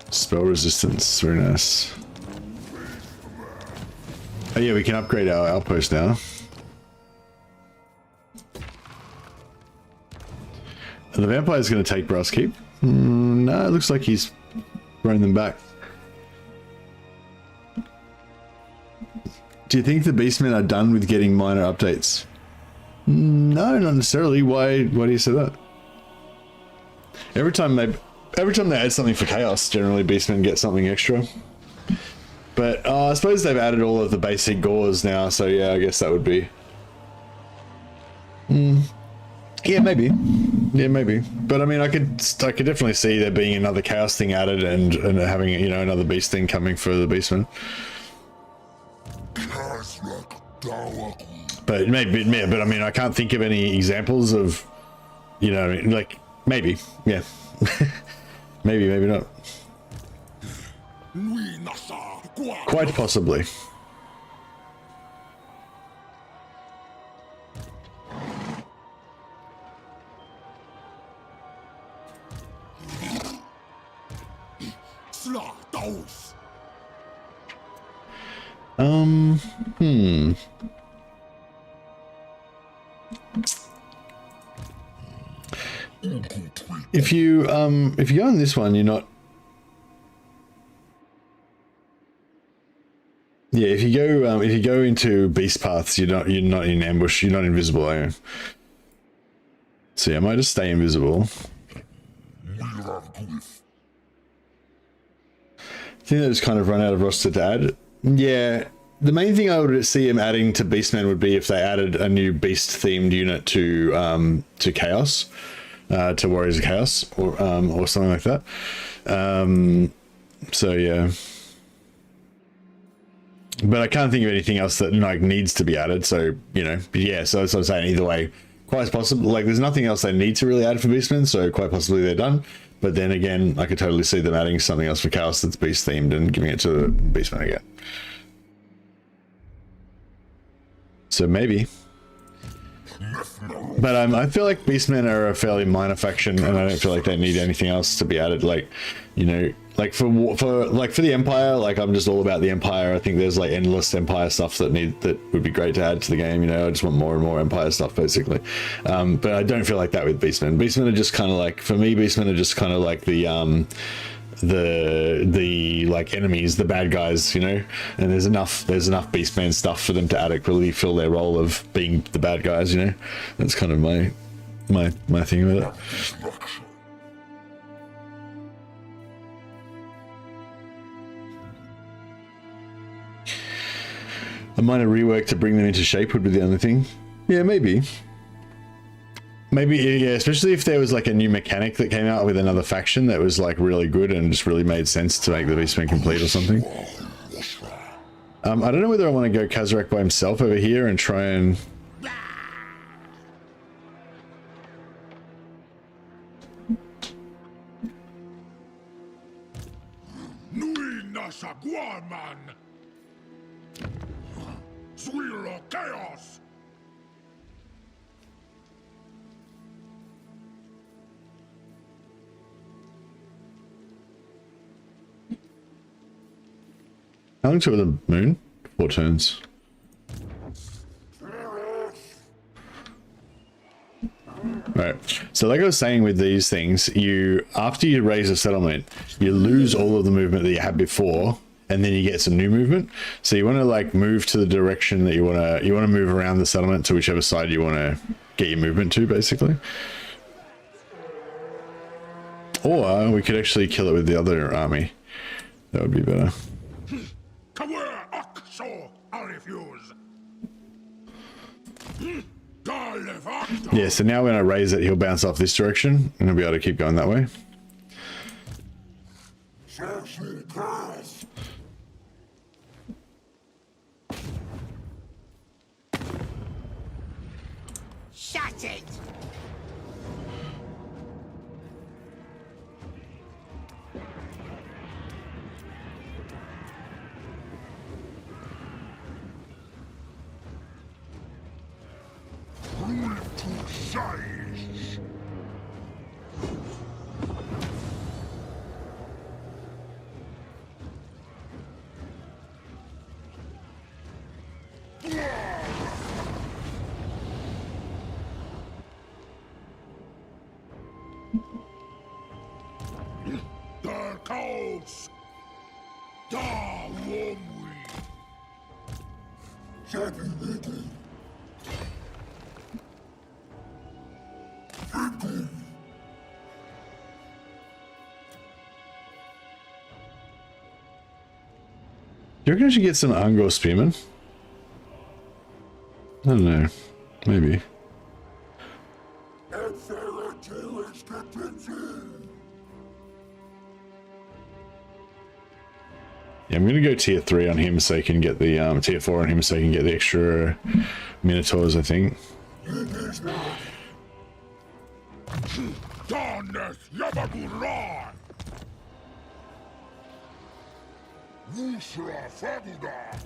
Spell resistance, very nice. Oh yeah, we can upgrade our outpost now. The vampire's going to take Brass Keep. No, it looks like he's thrown them back. Do you think the beastmen are done with getting minor updates? No, not necessarily. Why do you say that? Every time they add something for chaos, generally beastmen get something extra. But I suppose they've added all of the basic gores now, so yeah, I guess that would be. Yeah, maybe. Yeah, maybe. But I mean, I could definitely see there being another chaos thing added and having, you know, another beast thing coming for the beastmen. But maybe, yeah. But I mean, I can't think of any examples of, you know, like maybe, yeah, maybe not. Quite possibly. If you go on this one, you're not. Yeah, if you go into beast paths, you're not in ambush. You're not invisible, are you? So yeah, I might just stay invisible. I think they've just kind of run out of roster to add. Yeah, the main thing I would see him adding to Beastmen would be if they added a new beast-themed unit to Chaos, to Warriors of Chaos, or something like that. So yeah. But I can't think of anything else that like needs to be added. So, you know, yeah, so that's what I'm saying. Either way, quite possible. Like, there's nothing else they need to really add for Beastmen, so quite possibly they're done. But then again, I could totally see them adding something else for Chaos that's beast themed and giving it to the Beastmen again. So maybe. But I feel like Beastmen are a fairly minor faction, and I don't feel like they need anything else to be added. Like, you know, like for the Empire, like I'm just all about the Empire. I think there's like endless Empire stuff that would be great to add to the game. You know, I just want more and more Empire stuff basically. But I don't feel like that with Beastmen. Beastmen are just kind of like, for me, Beastmen are just kind of like the like enemies, the bad guys, you know. And there's enough Beastman stuff for them to adequately fill their role of being the bad guys, you know. That's kind of my thing with it. A minor rework to bring them into shape would be the only thing. Yeah, maybe. Maybe, yeah, especially if there was like a new mechanic that came out with another faction that was like really good and just really made sense to make the Beastman complete or something. I don't know whether I want to go Khazrak by himself over here and try and... Chaos! How long to the moon? 4 turns. Right. So like I was saying with these things, after you raise a settlement, you lose all of the movement that you had before, and then you get some new movement. So you want to like move to the direction that you want to move around the settlement to whichever side you want to get your movement to, basically. Or we could actually kill it with the other army. That would be better. Yeah, so now when I raise it, he'll bounce off this direction, and he'll be able to keep going that way. Shut it! Rule to size. The cows. Da womwi. You reckon I should get some Angor Spearmen? I don't know. Maybe. Yeah, I'm gonna go tier 3 on him so he can get the tier 4 on him so he can get the extra Minotaurs, I think. Darkness Yabagurai. Wusra Fabudas.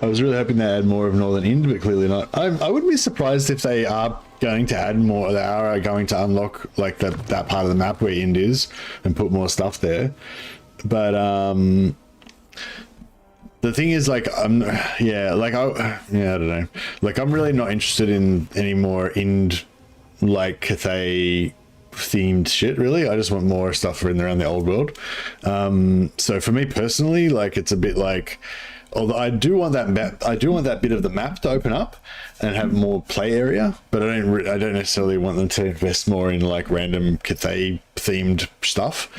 I was really hoping they add more of Northern Ind, but clearly not. I wouldn't be surprised if they are going to add more. They are going to unlock like that part of the map where Ind is and put more stuff there. But the thing is, like, I don't know. Like, I'm really not interested in any more Ind like Cathay themed shit, really. I just want more stuff in around the old world. So for me personally, like, it's a bit like, although I do want that map, I do want that bit of the map to open up and have more play area, but I don't necessarily want them to invest more in like random Cathay themed stuff.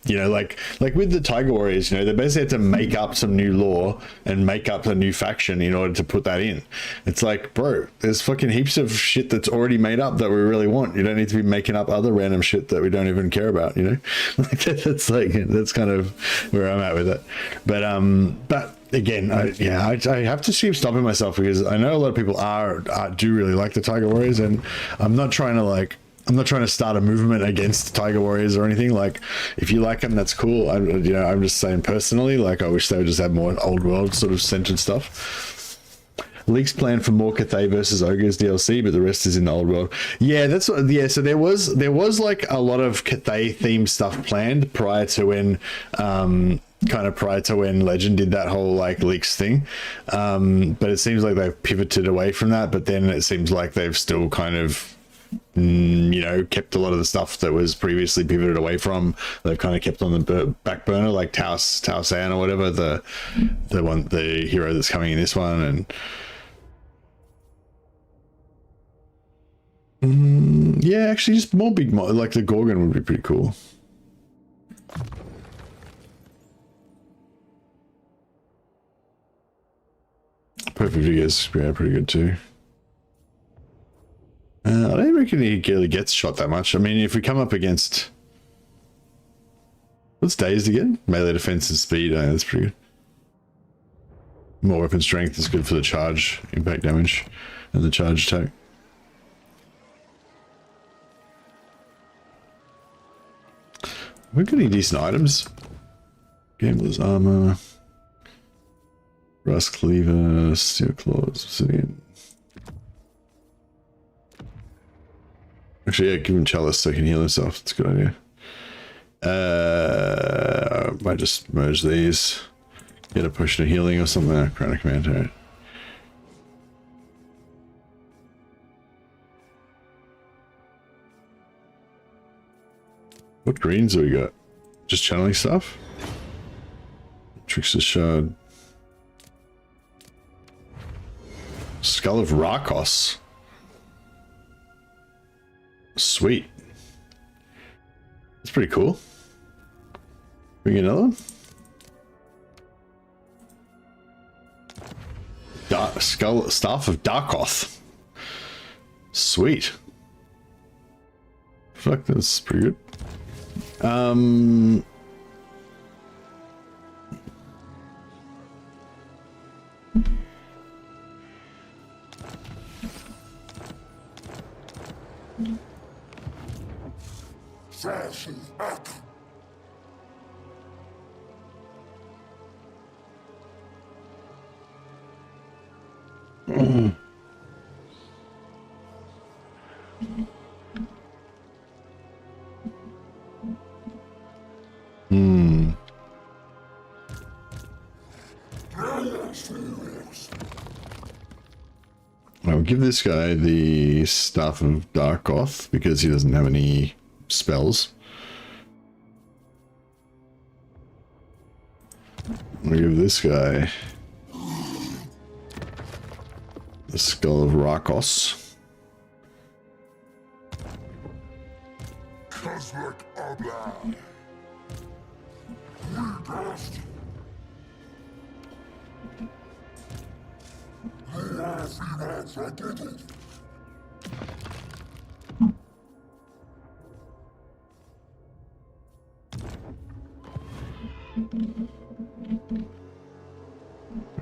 You know, like with the Tiger Warriors, you know, they basically had to make up some new lore and make up a new faction in order to put that in. It's like, bro, there's fucking heaps of shit that's already made up that we really want. You don't need to be making up other random shit that we don't even care about, you know? Like that's kind of where I'm at with it. But again, I have to keep stopping myself because I know a lot of people do really like the Tiger Warriors, and I'm not trying to start a movement against Tiger Warriors or anything. Like, if you like them, that's cool. I'm just saying personally, like, I wish they would just have more old world sort of centered stuff. Leaks planned for more Cathay versus Ogres DLC, but the rest is in the old world. Yeah, that's what. Yeah, so there was like a lot of Cathay themed stuff planned prior to when Legend did that whole like leaks thing. But it seems like they've pivoted away from that. But then it seems like they've still kind of, you know, kept a lot of the stuff that was previously pivoted away from. They've kind of kept on the back burner, like Tao San or whatever, the hero that's coming in this one. And yeah, actually, just more big like the Gorgon would be pretty cool. Perfect figures, yeah, pretty good too. I don't reckon he really gets shot that much. I mean, if we come up against... What's dazed again? Melee defense and speed. Oh, that's pretty good. More weapon strength is good for the charge impact damage and the charge attack. We've got any decent items. Gambler's armor. Rust cleaver. Steel claws. Obsidian. Actually, yeah, give him Chalice so he can heal himself. That's a good idea. Might just merge these. Get a push to healing or something. Chrono command. All right. What greens do we got? Just channeling stuff? Trickster Shard. Skull of Rakos. Sweet. That's pretty cool. We get another one? Staff of Darkoth. Sweet. Fuck, that's pretty good. I'll give this guy the Staff of Darkoth because he doesn't have any spells. I'll give this guy the Skull of Rakos. Khazrak Abla. We dust. Last events I did it.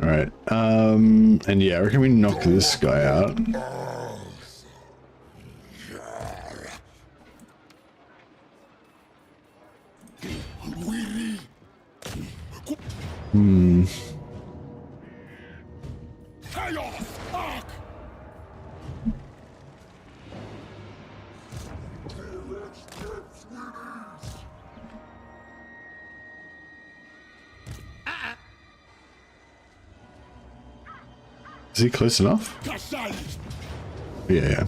All right. And yeah, I reckon we knock this guy out. Is he close enough? Yeah.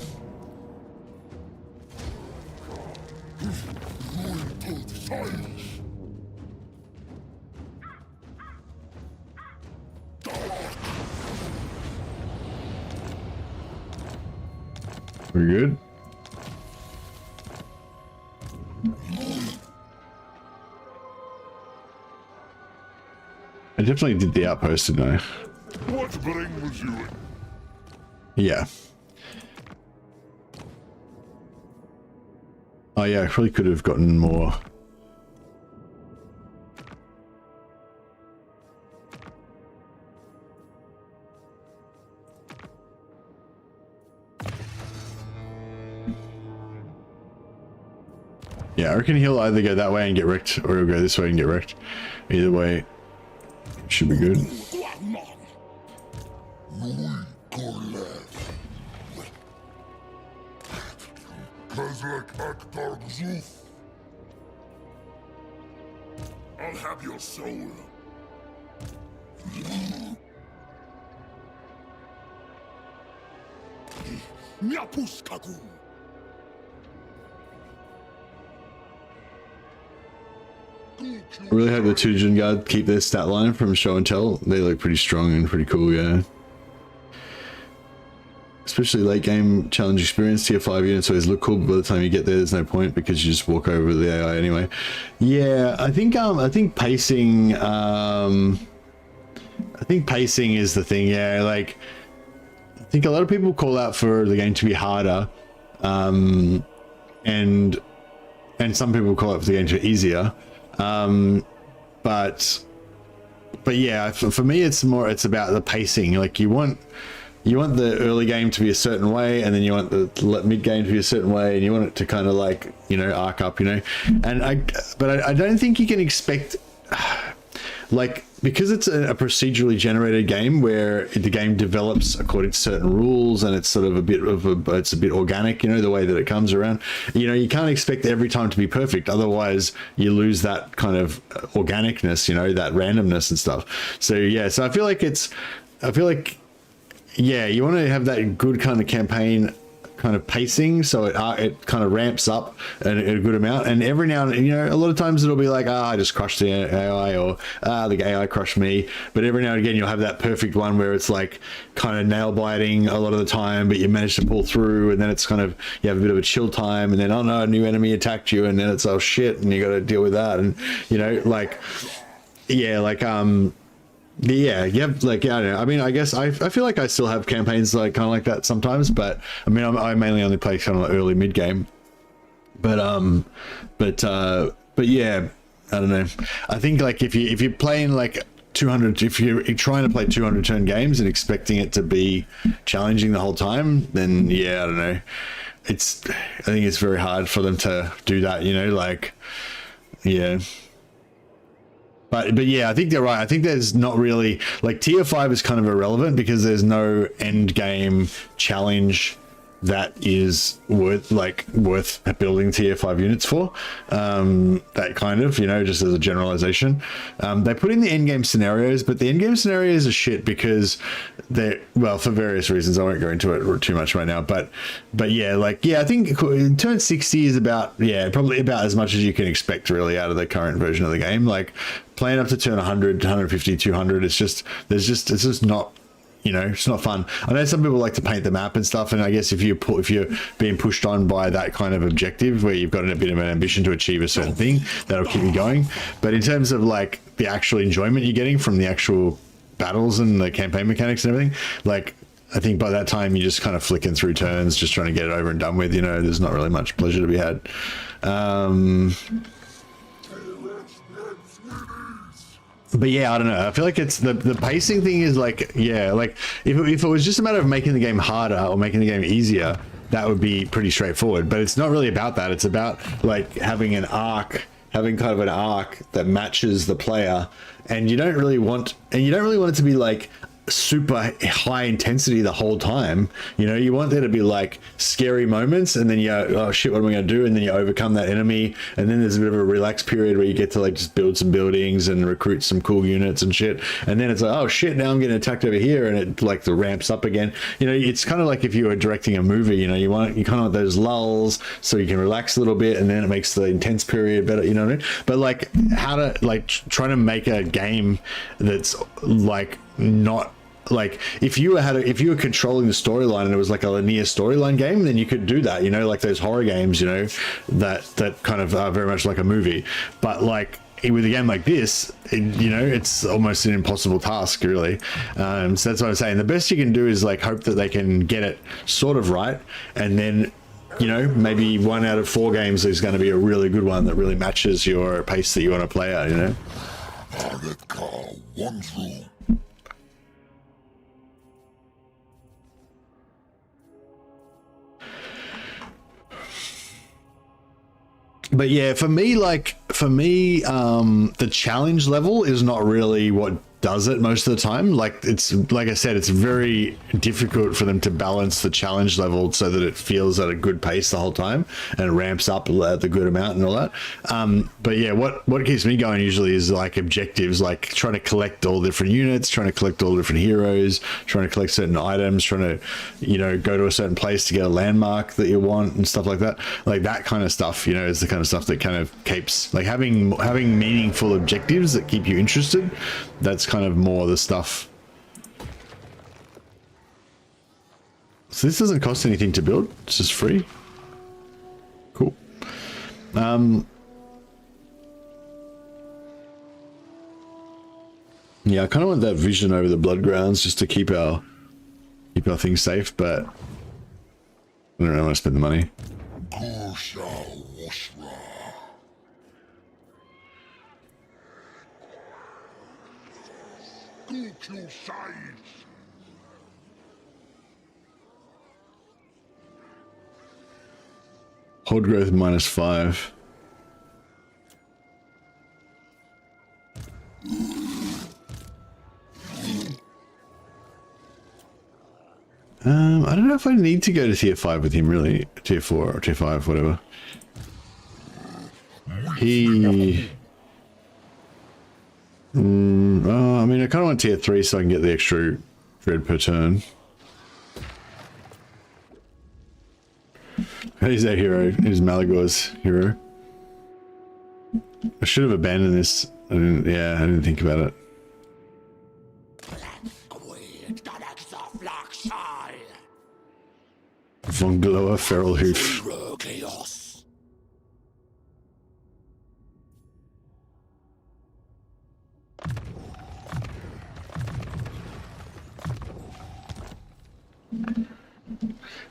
We're good. I definitely did the outpost, didn't I? What bring was you in? Yeah. Oh yeah, I probably could have gotten more. Yeah, I reckon he'll either go that way and get wrecked, or he'll go this way and get wrecked. Either way, should be good. I'll have your soul. Nyapuskaku. I really hope the Tujin Guard keep their stat line from show and tell. They look pretty strong and pretty cool, yeah. Especially late game challenge experience, tier 5 units always look cool, but by the time you get there, there's no point because you just walk over the AI anyway. Yeah, I think pacing, pacing is the thing, yeah. Like, I think a lot of people call out for the game to be harder, and some people call out for the game to be easier. But yeah, for me, it's about the pacing. Like you want the early game to be a certain way, and then you want the mid game to be a certain way, and you want it to kind of like, you know, arc up, you know. And I don't think you can expect. like, because it's a procedurally generated game where the game develops according to certain rules, and it's sort of it's a bit organic, you know, the way that it comes around. You know, you can't expect every time to be perfect, otherwise you lose that kind of organicness, you know, that randomness and stuff. So yeah, so I feel like yeah, you want to have that good kind of campaign kind of pacing, so it kind of ramps up a good amount. And every now and, you know, a lot of times it'll be like, I just crushed the AI, or the AI crushed me. But every now and again you'll have that perfect one where it's like kind of nail biting a lot of the time, but you manage to pull through, and then it's kind of, you have a bit of a chill time, and then, oh no, a new enemy attacked you, and then it's, oh shit, and you got to deal with that. And you know, like, yeah, like yeah, like, I don't know. I mean, I guess I feel like I still have campaigns like kind of like that sometimes, but I mean, I mainly only play kind of early mid game. But yeah, I don't know. I think like if you're playing like 200, if you're trying to play 200 turn games and expecting it to be challenging the whole time, then yeah, I don't know. I think it's very hard for them to do that, you know, like, yeah. But yeah, I think they're right. I think there's not really, like, tier 5 is kind of irrelevant because there's no end game challenge that is worth building tier 5 units for. That kind of, you know, just as a generalization. They put in the end game scenarios, but the end game scenarios are shit because they're, well, for various reasons. I won't go into it too much right now, but yeah, like, yeah, I think turn 60 is about, yeah, probably about as much as you can expect really out of the current version of the game. Like, playing up to turn 100, 150, 200, it's just not, you know, it's not fun. I know some people like to paint the map and stuff, and I guess if you're being pushed on by that kind of objective where you've got a bit of an ambition to achieve a certain thing, that'll keep you going. But in terms of like the actual enjoyment you're getting from the actual battles and the campaign mechanics and everything, like, I think by that time you're just kind of flicking through turns, just trying to get it over and done with. You know, there's not really much pleasure to be had. But yeah, I don't know. I feel like it's the pacing thing is like, yeah, like if it was just a matter of making the game harder or making the game easier, that would be pretty straightforward. But it's not really about that. It's about like having kind of an arc that matches the player, and you don't really want it to be like super high intensity the whole time. You know, you want there to be like scary moments, and then you go, oh shit, what am I going to do? And then you overcome that enemy, and then there's a bit of a relaxed period where you get to like just build some buildings and recruit some cool units and shit, and then it's like, oh shit, now I'm getting attacked over here, and it like the ramps up again. You know, it's kind of like if you were directing a movie, you know, you kind of want those lulls so you can relax a little bit, and then it makes the intense period better, you know what I mean? But like, how to like trying to make a game that's like not like, if you were controlling the storyline and it was like a linear storyline game, then you could do that, you know, like those horror games, you know, that kind of are very much like a movie. But like with a game like this, you know, it's almost an impossible task, really. So that's what I'm saying. The best you can do is like hope that they can get it sort of right, and then, you know, maybe 1 out of 4 games is going to be a really good one that really matches your pace that you want to play at, you know. One's rule. But yeah, for me, the challenge level is not really what does it most of the time. Like, it's like I said, it's very difficult for them to balance the challenge level so that it feels at a good pace the whole time and ramps up at the good amount and all that. But yeah, what keeps me going usually is like objectives, like trying to collect all different units, trying to collect all different heroes, trying to collect certain items, trying to, you know, go to a certain place to get a landmark that you want and stuff like that. Like that kind of stuff, you know, is the kind of stuff that kind of keeps, like, having meaningful objectives that keep you interested. That's kind of more the stuff. So this doesn't cost anything to build, it's just free. Cool. Yeah, I kind of want that vision over the blood grounds just to keep our things safe, but I don't know, I want to spend the money. Hold growth -5. I don't know if I need to go to tier 5 with him, really. Tier 4 or tier 5, whatever. He... I mean, I kind of want tier 3 so I can get the extra dread per turn. He's our hero. He's Malagor's hero. I should have abandoned this. I didn't think about it. Vongloa Feral Hoof.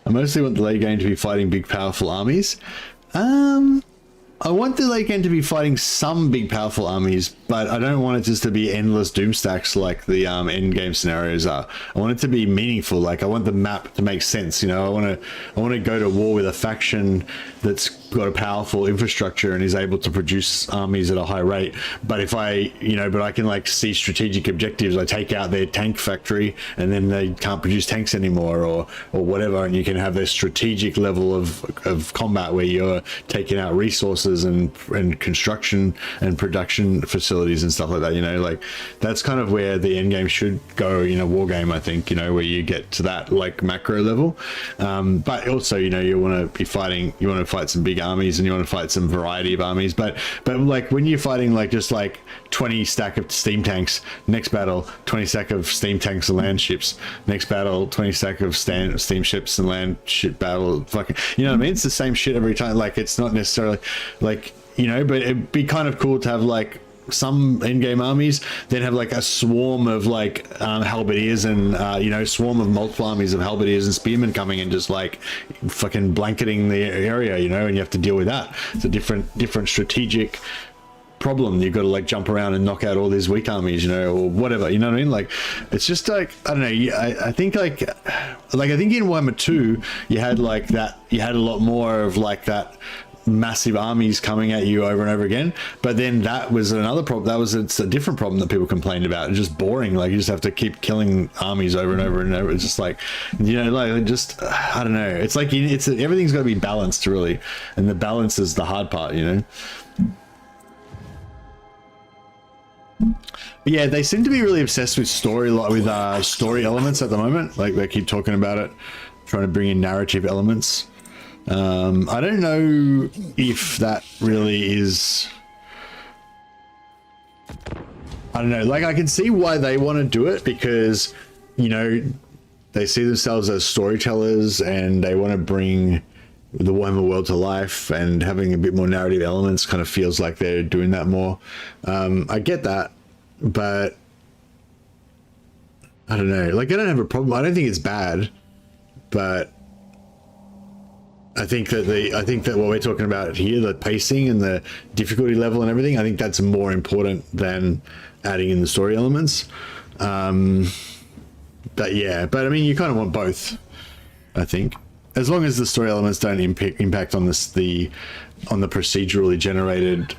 I mostly want the late game to be fighting big powerful armies. I want the late game to be fighting some big powerful armies, but I don't want it just to be endless doom stacks like the end game scenarios are. I want it to be meaningful. Like I want the map to make sense. You know, I want to go to war with a faction that's got a powerful infrastructure and is able to produce armies at a high rate. But if I can like see strategic objectives. I take out their tank factory and then they can't produce tanks anymore or whatever. And you can have this strategic level of combat where you're taking out resources and construction and production facilities and stuff like that. You know, like that's kind of where the end game should go in a war game, I think, you know, where you get to that like macro level. But also, you know, you want to be fighting, you want to fight some big armies and you want to fight some variety of armies. But like when you're fighting like just like 20 stack of steam tanks, next battle 20 stack of steam tanks and land ships, next battle 20 stack of steam ships and land ship battle, fucking, you know what I mean? It's the same shit every time. Like it's not necessarily like, you know, but it'd be kind of cool to have like some in-game armies then have like a swarm of like halberdiers and you know, swarm of multiple armies of halberdiers and spearmen coming and just like fucking blanketing the area, you know, and you have to deal with that. It's a different strategic problem. You've got to like jump around and knock out all these weak armies, you know, or whatever, you know what I mean? Like it's just like, I don't know, I think like I think in Warhammer 2 you had like that, you had a lot more of like that massive armies coming at you over and over again, but then that was another problem. It's a different problem that people complained about. It's just boring. Like you just have to keep killing armies over and over and over. It's just like, you know, like just I don't know. It's like everything's got to be balanced really, and the balance is the hard part, you know. But yeah, they seem to be really obsessed with story elements at the moment. Like they keep talking about it, trying to bring in narrative elements. I don't know if that really is, I don't know, like I can see why they want to do it because, you know, they see themselves as storytellers and they want to bring the Warhammer world to life, and having a bit more narrative elements kind of feels like they're doing that more. I get that, but I don't know, like I don't have a problem. I don't think it's bad, but I think that what we're talking about here, the pacing and the difficulty level and everything, I think that's more important than adding in the story elements. But yeah, but I mean, you kind of want both, I think, as long as the story elements don't impact on the procedurally generated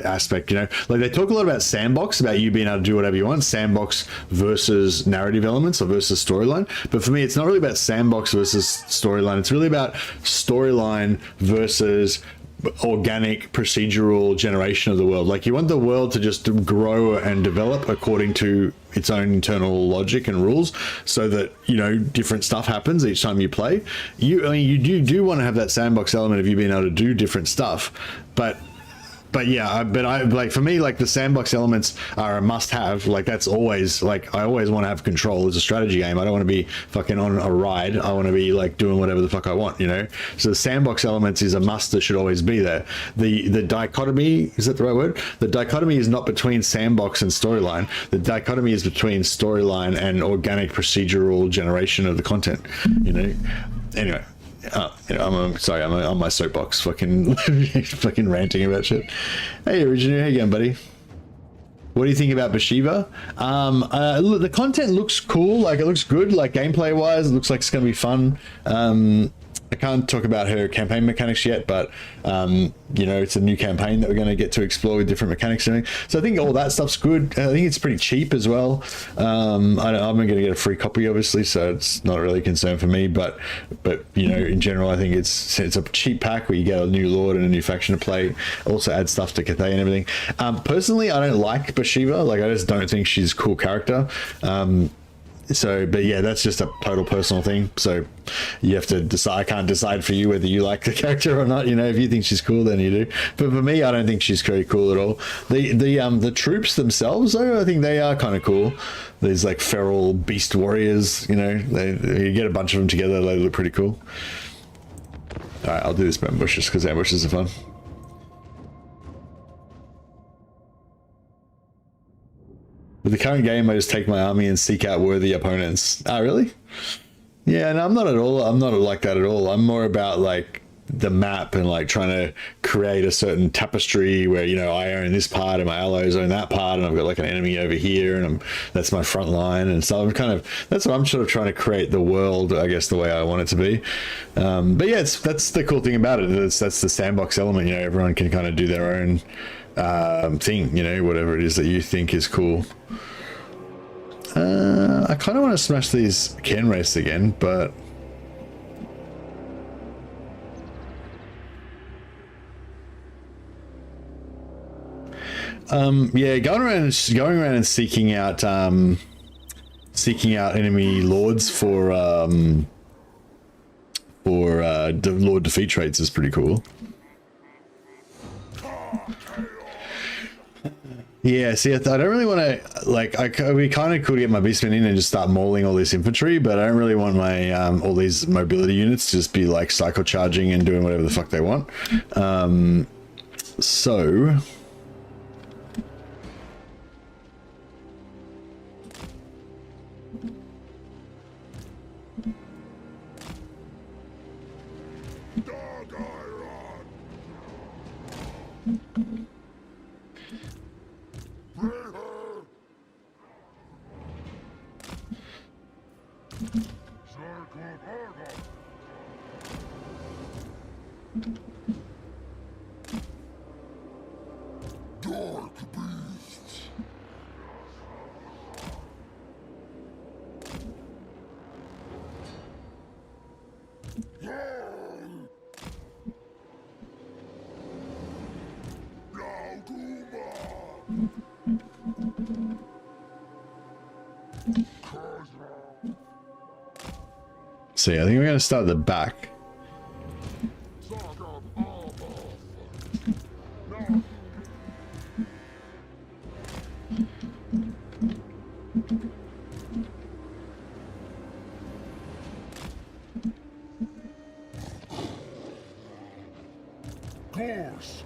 aspect, you know. Like they talk a lot about sandbox, about you being able to do whatever you want, sandbox versus narrative elements or versus storyline. But for me, it's not really about sandbox versus storyline. It's really about storyline versus organic procedural generation of the world. Like you want the world to just grow and develop according to its own internal logic and rules, so that, you know, different stuff happens each time you play. You do want to have that sandbox element of you being able to do different stuff, but yeah, but I like, for me, like the sandbox elements are a must-have. Like that's always, like I always want to have control. It's a strategy game. I don't want to be fucking on a ride. I want to be like doing whatever the fuck I want, you know. So the sandbox elements is a must that should always be there. The dichotomy, is that the right word? The dichotomy is not between sandbox and storyline. The dichotomy is between storyline and organic procedural generation of the content, you know. Anyway. You know, I'm sorry, I'm on my soapbox fucking ranting about shit. Hey Original, how you going, buddy? What do you think about Bathsheba? Look, the content looks cool, like it looks good, like gameplay wise, it looks like it's gonna be fun. I can't talk about her campaign mechanics yet, but you know, it's a new campaign that we're going to get to explore with different mechanics and everything. So I think all that stuff's good. I think it's pretty cheap as well. I'm going to get a free copy, obviously, so it's not really a concern for me. But you know, in general, I think it's a cheap pack where you get a new lord and a new faction to play. Also add stuff to Cathay and everything. Personally, I don't like Bathsheba. Like, I just don't think she's a cool character. So, but yeah, that's just a total personal thing. So you have to decide. I can't decide for you whether you like the character or not. You know, if you think she's cool, then you do. But for me, I don't think she's very cool at all. The troops themselves, though, I think they are kind of cool. There's like feral beast warriors. You know, you get a bunch of them together. They look pretty cool. All right, I'll do this ambushes because ambushes are fun. With the current game, I just take my army and seek out worthy opponents. Ah, really? Yeah, no, I'm not at all. I'm not like that at all. I'm more about like the map and like trying to create a certain tapestry where, you know, I own this part and my allies own that part, and I've got like an enemy over here, and that's my front line. And so I'm that's what I'm sort of trying to create the world, I guess, the way I want it to be. But yeah, that's the cool thing about it. That's the sandbox element. You know, everyone can kind of do their own thing, you know, whatever it is that you think is cool. I kind of want to smash these can race again, but yeah, going around and seeking out enemy lords for lord defeat traits is pretty cool. Yeah, see, I don't really want to, like, it'd be kind of cool to get my beastmen in and just start mauling all this infantry, but I don't really want my, all these mobility units to just be, like, cycle charging and doing whatever the fuck they want. So... Dark beasts. See, I think we're going to start at the back. Course.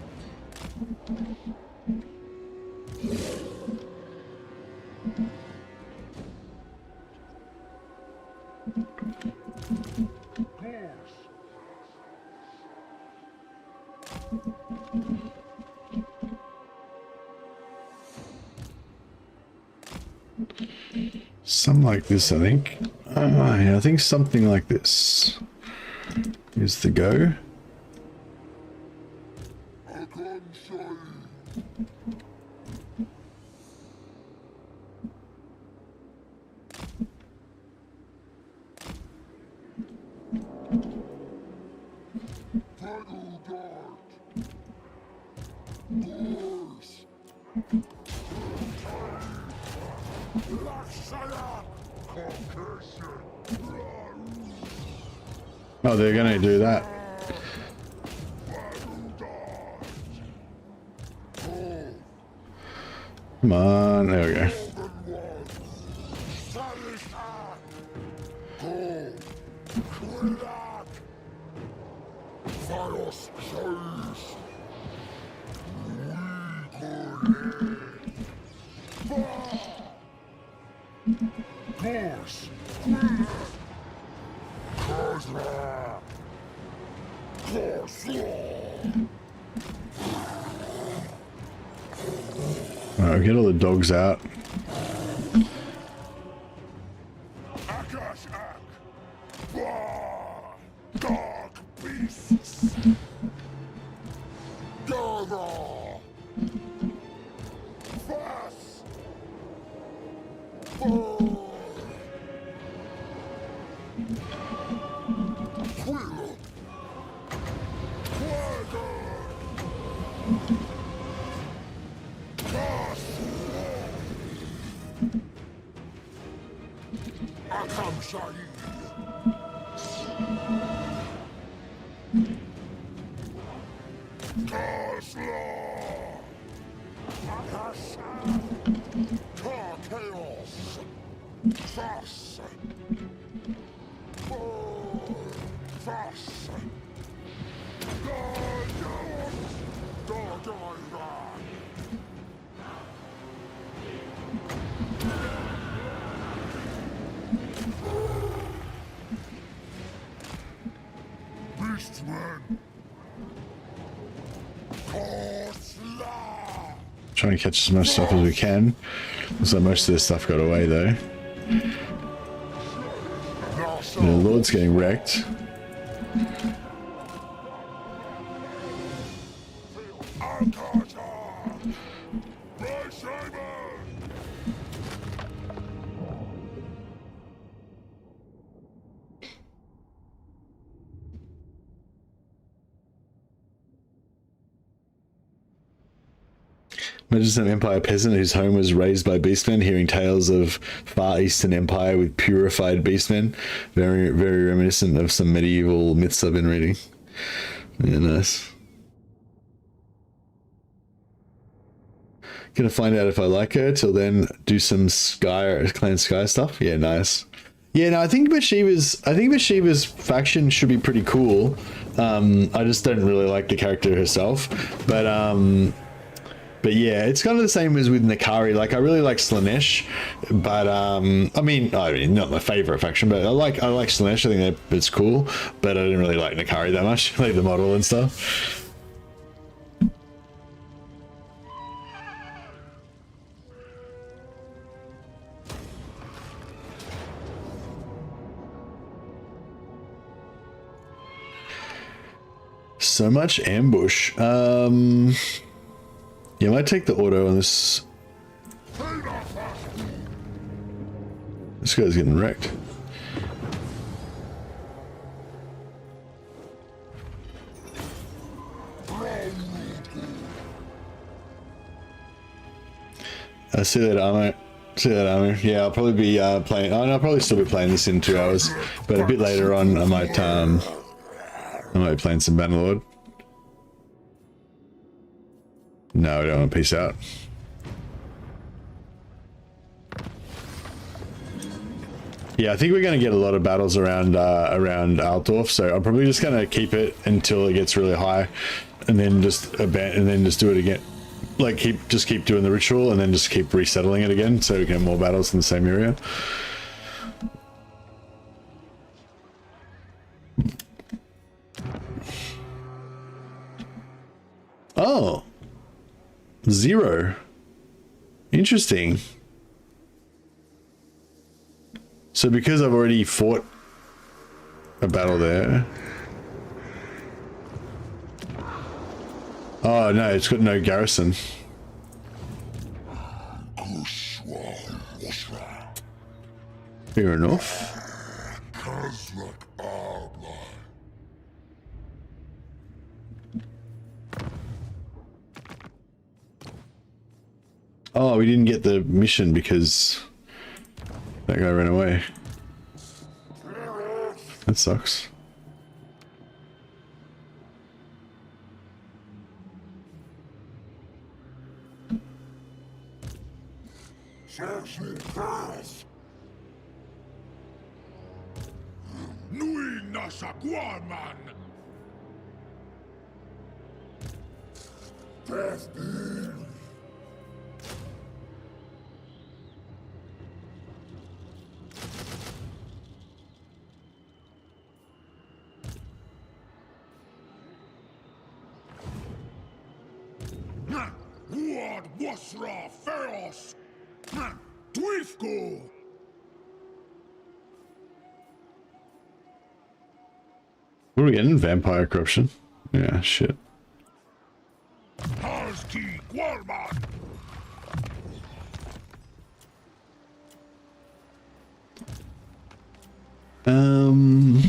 Something like this, I think. Yeah, I think something like this is the go. Oh, they're gonna do that. Come on, there we go. Course. Khazrak. Alright, get all the dogs out. Akash Ak. Dark Trying to catch as much stuff as we can. Looks like most of this stuff got away though. The Lord's getting wrecked. Imagine some Empire peasant whose home was raised by beastmen, hearing tales of Far Eastern Empire with purified beastmen. Very, very reminiscent of some medieval myths I've been reading. Yeah, nice. Gonna find out if I like her. Till then, do some Clan Sky stuff. Yeah, nice. Yeah, no, I think Bathsheba's faction should be pretty cool. I just don't really like the character herself, but yeah, it's kind of the same as with Nakari. Like, I really like Slanesh, but I mean, not my favorite faction, but I like Slanesh. I think it's cool, but I didn't really like Nakari that much, like the model and stuff. So much ambush. Yeah, I might take the auto on this. This guy's getting wrecked. I see that armor. Yeah, I'll probably be playing. Oh, no, I'll probably still be playing this in 2 hours, but a bit later on, I might be playing some Bannerlord. No, I don't want to peace out. Yeah, I think we're going to get a lot of battles around Altdorf, so I'm probably just going to keep it until it gets really high, and then just do it again. Like just keep doing the ritual, and then just keep resettling it again, so we can have more battles in the same area. Oh. 0. Interesting. So because I've already fought a battle there. Oh no, it's got no garrison. Fair enough. Oh, we didn't get the mission because that guy ran away. That sucks. What are we getting? Vampire corruption? Yeah, shit. Um.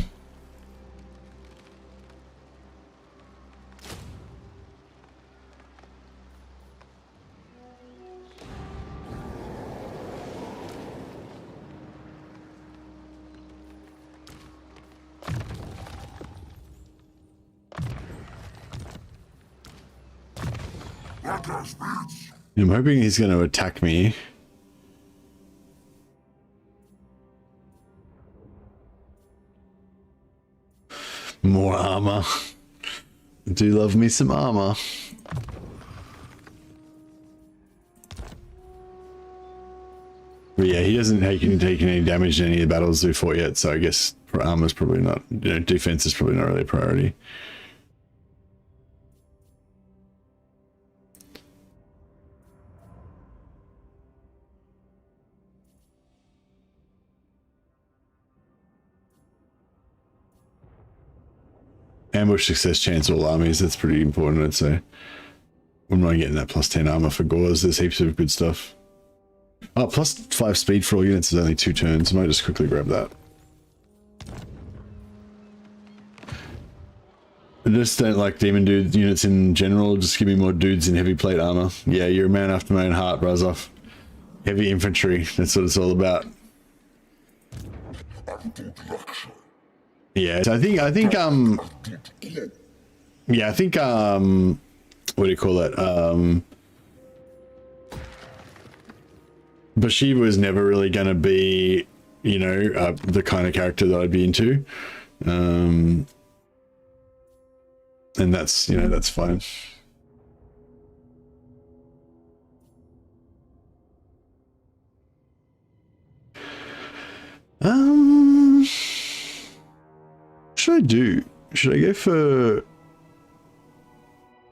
That has beats. I'm hoping he's going to attack me. More armor. I do love me some armor. But yeah, he hasn't taken any damage in any of the battles we fought yet, so I guess for armor's probably not, you know, defense is probably not really a priority. Ambush success chance all armies, that's pretty important, I'd say. Wouldn't mind getting that plus 10 armor for Gores, there's heaps of good stuff. Oh, plus 5 speed for all units is only 2 turns, I might just quickly grab that. I just don't like demon dude units in general, just give me more dudes in heavy plate armor. Yeah, you're a man after my own heart, Brazov. Heavy infantry, that's what it's all about. Yeah, so I think what do you call it? Bathsheba was never really going to be, you know, the kind of character that I'd be into. And that's, you know, that's fine. What should I do? Should I go for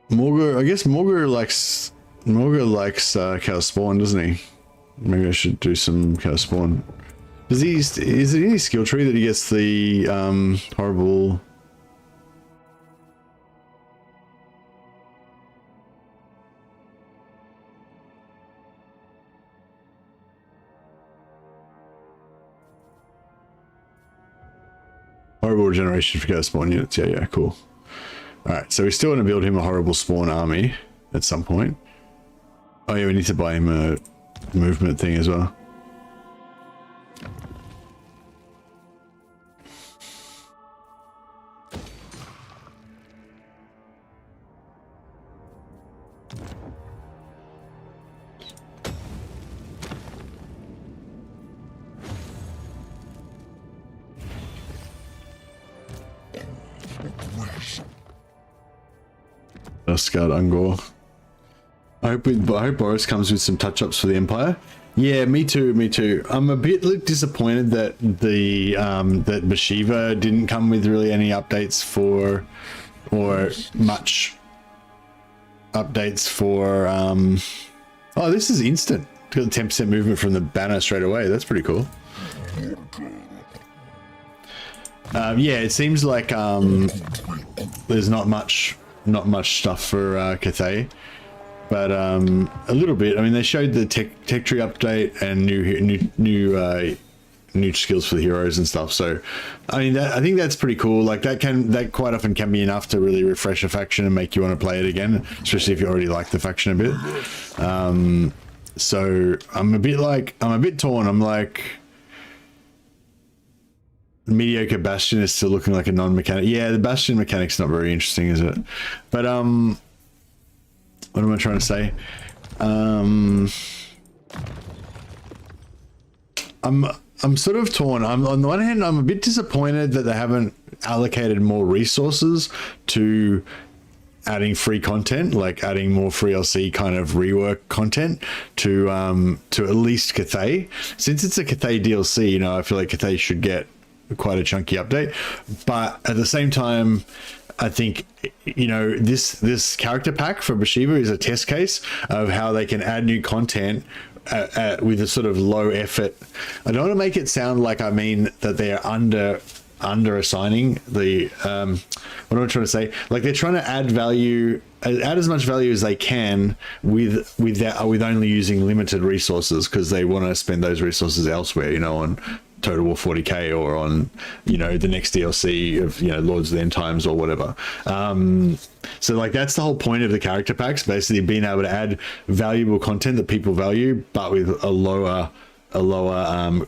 Morgor? I guess Morgor likes Chaos Spawn, doesn't he? Maybe I should do some Chaos Spawn. Is it any skill tree that he gets the horrible? Horrible regeneration for Chaos Spawn units. Yeah, cool. Alright, so we still want to build him a horrible spawn army at some point. Oh yeah, we need to buy him a movement thing as well. Scout Ungor. I hope Boris comes with some touch-ups for the Empire. Yeah, me too. I'm a bit disappointed that the that Bathsheba didn't come with really any updates for, or much updates for. Oh, this is instant. Got 10% movement from the banner straight away. That's pretty cool. Yeah, it seems like there's not much stuff for Cathay, but a little bit. I mean, they showed the tech tree update and new skills for the heroes and stuff. So, I mean, I think that's pretty cool. Like that quite often can be enough to really refresh a faction and make you want to play it again, especially if you already like the faction a bit. So I'm a bit torn. I'm like, mediocre Bastion is still looking like a non-mechanic. Yeah, the Bastion mechanic's not very interesting, is it? But what am I trying to say? I'm sort of torn. On the one hand, I'm a bit disappointed that they haven't allocated more resources to adding free content, like adding more free LC kind of rework content to at least Cathay. Since it's a Cathay DLC, you know, I feel like Cathay should get quite a chunky update, but at the same time, I think, you know, this character pack for Bathsheba is a test case of how they can add new content with a sort of low effort. I don't want to make it sound like I mean that they're under assigning the what am I trying to say? Like they're trying to add value, add as much value as they can with only using limited resources, because they want to spend those resources elsewhere, you know, on Total War 40k or on, you know, the next DLC of, you know, Lords of the End Times or whatever. So like that's the whole point of the character packs, basically being able to add valuable content that people value, but with a lower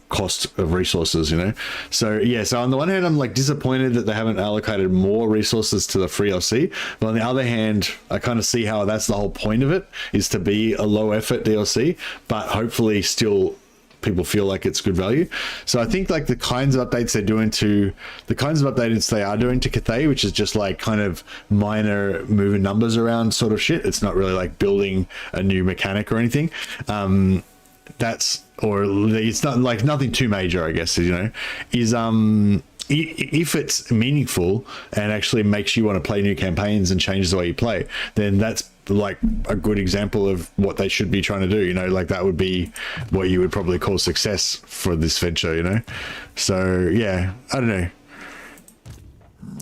cost of resources, you know. So yeah, so on the one hand I'm like disappointed that they haven't allocated more resources to the free DLC, but on the other hand I kind of see how that's the whole point of it, is to be a low effort DLC, but hopefully still people feel like it's good value. So I think like the kinds of updates they are doing to Cathay, which is just like kind of minor moving numbers around sort of shit, it's not really like building a new mechanic or anything, it's not like nothing too major, I guess, you know, is if it's meaningful and actually makes you want to play new campaigns and changes the way you play, then that's like a good example of what they should be trying to do, you know, like that would be what you would probably call success for this venture, you know. So yeah, I don't know,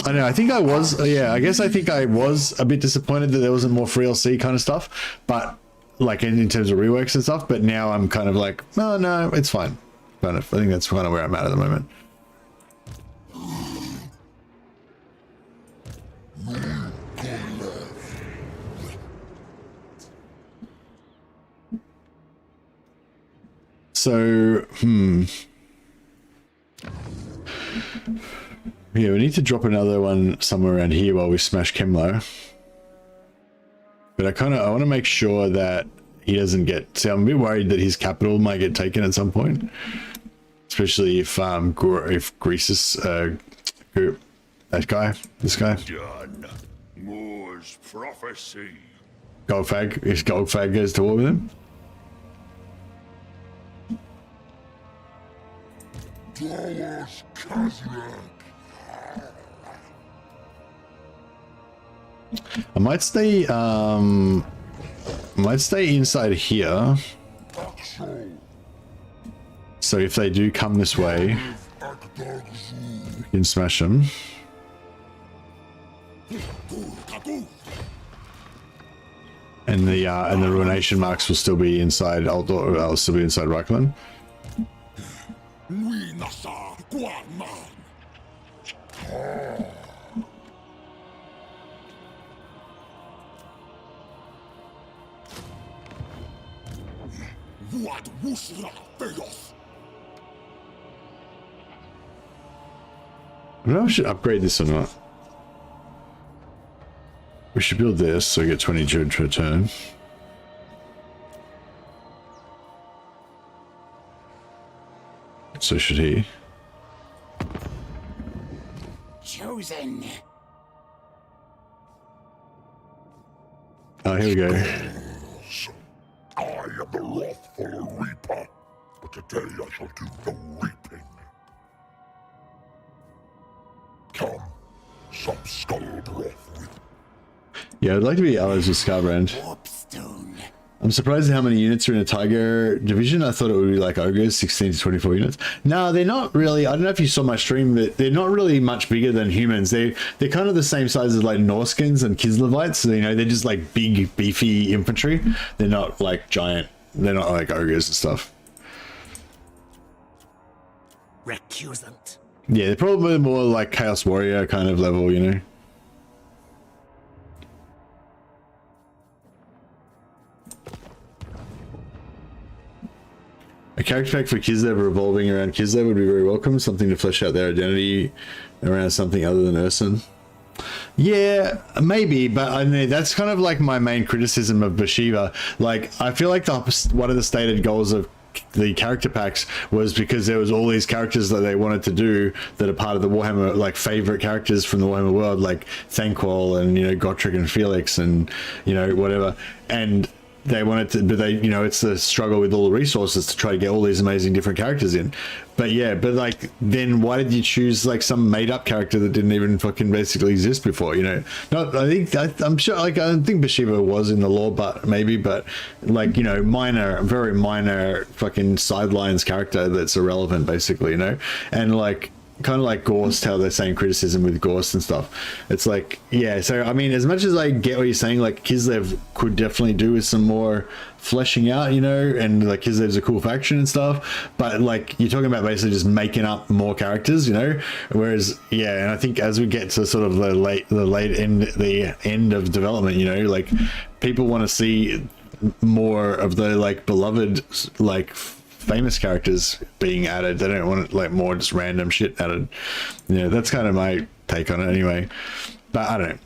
I think I was I think I was a bit disappointed that there wasn't more free LC kind of stuff, but like in terms of reworks and stuff, but now I'm kind of like, no, it's fine. Kind of, I think that's kind of where I'm at the moment. So, yeah, we need to drop another one somewhere around here while we smash Kemlo. But I want to make sure that he doesn't get... See, I'm a bit worried that his capital might get taken at some point. Especially if Greasus... this guy. Done. Moore's prophecy. If Goldfag goes to war with him. Towards Khazrak. I might stay inside here. So if they do come this way, we can smash them. And the ruination marks will still be inside Aldor, I'll still be inside Reichland. I don't know if I should upgrade this or not. We should build this so we get 20 June per turn. So should he. Chosen. Oh, here we go. I am the wrathful reaper, but today I shall do the reaping. Come, some skull broth with. Yeah, I'd like to be allies with Scarbrand. Warpstone. I'm surprised at how many units are in a Tiger division. I thought it would be like Ogres, 16 to 24 units. No, they're not really. I don't know if you saw my stream, but they're not really much bigger than humans. They're kind of the same size as like Norskins and Kislevites. So, you know, they're just like big, beefy infantry. They're not like giant. They're not like Ogres and stuff. Recusant. Yeah, they're probably more like Chaos Warrior kind of level, you know. A character pack for Kislev revolving around Kislev would be very welcome. Something to flesh out their identity around something other than Urson. Yeah, maybe, but I mean, that's kind of like my main criticism of Bathsheba. Like, I feel like one of the stated goals of the character packs was because there was all these characters that they wanted to do that are part of the Warhammer, like favorite characters from the Warhammer world, like Thanquol and, you know, Gotrek and Felix and, you know, whatever. And they wanted to, but they, you know, it's the struggle with all the resources to try to get all these amazing different characters in. But yeah, but like, then why did you choose like some made up character that didn't even fucking basically exist before, you know? Not, I'm sure, like, I don't think Bathsheba was in the lore, but maybe, but like, you know, very minor fucking sidelines character that's irrelevant basically, you know? And like, kind of like Gorst, how they're saying criticism with Gorst and stuff. It's like, yeah, so I mean, as much as I get what you're saying, like Kislev could definitely do with some more fleshing out, you know, and like Kislev's a cool faction and stuff, but like you're talking about basically just making up more characters, you know, whereas yeah, and I think as we get to sort of the end of development, you know, like people want to see more of the like beloved like famous characters being added. They don't want like more just random shit added. Yeah, that's kind of my take on it anyway. But I don't know.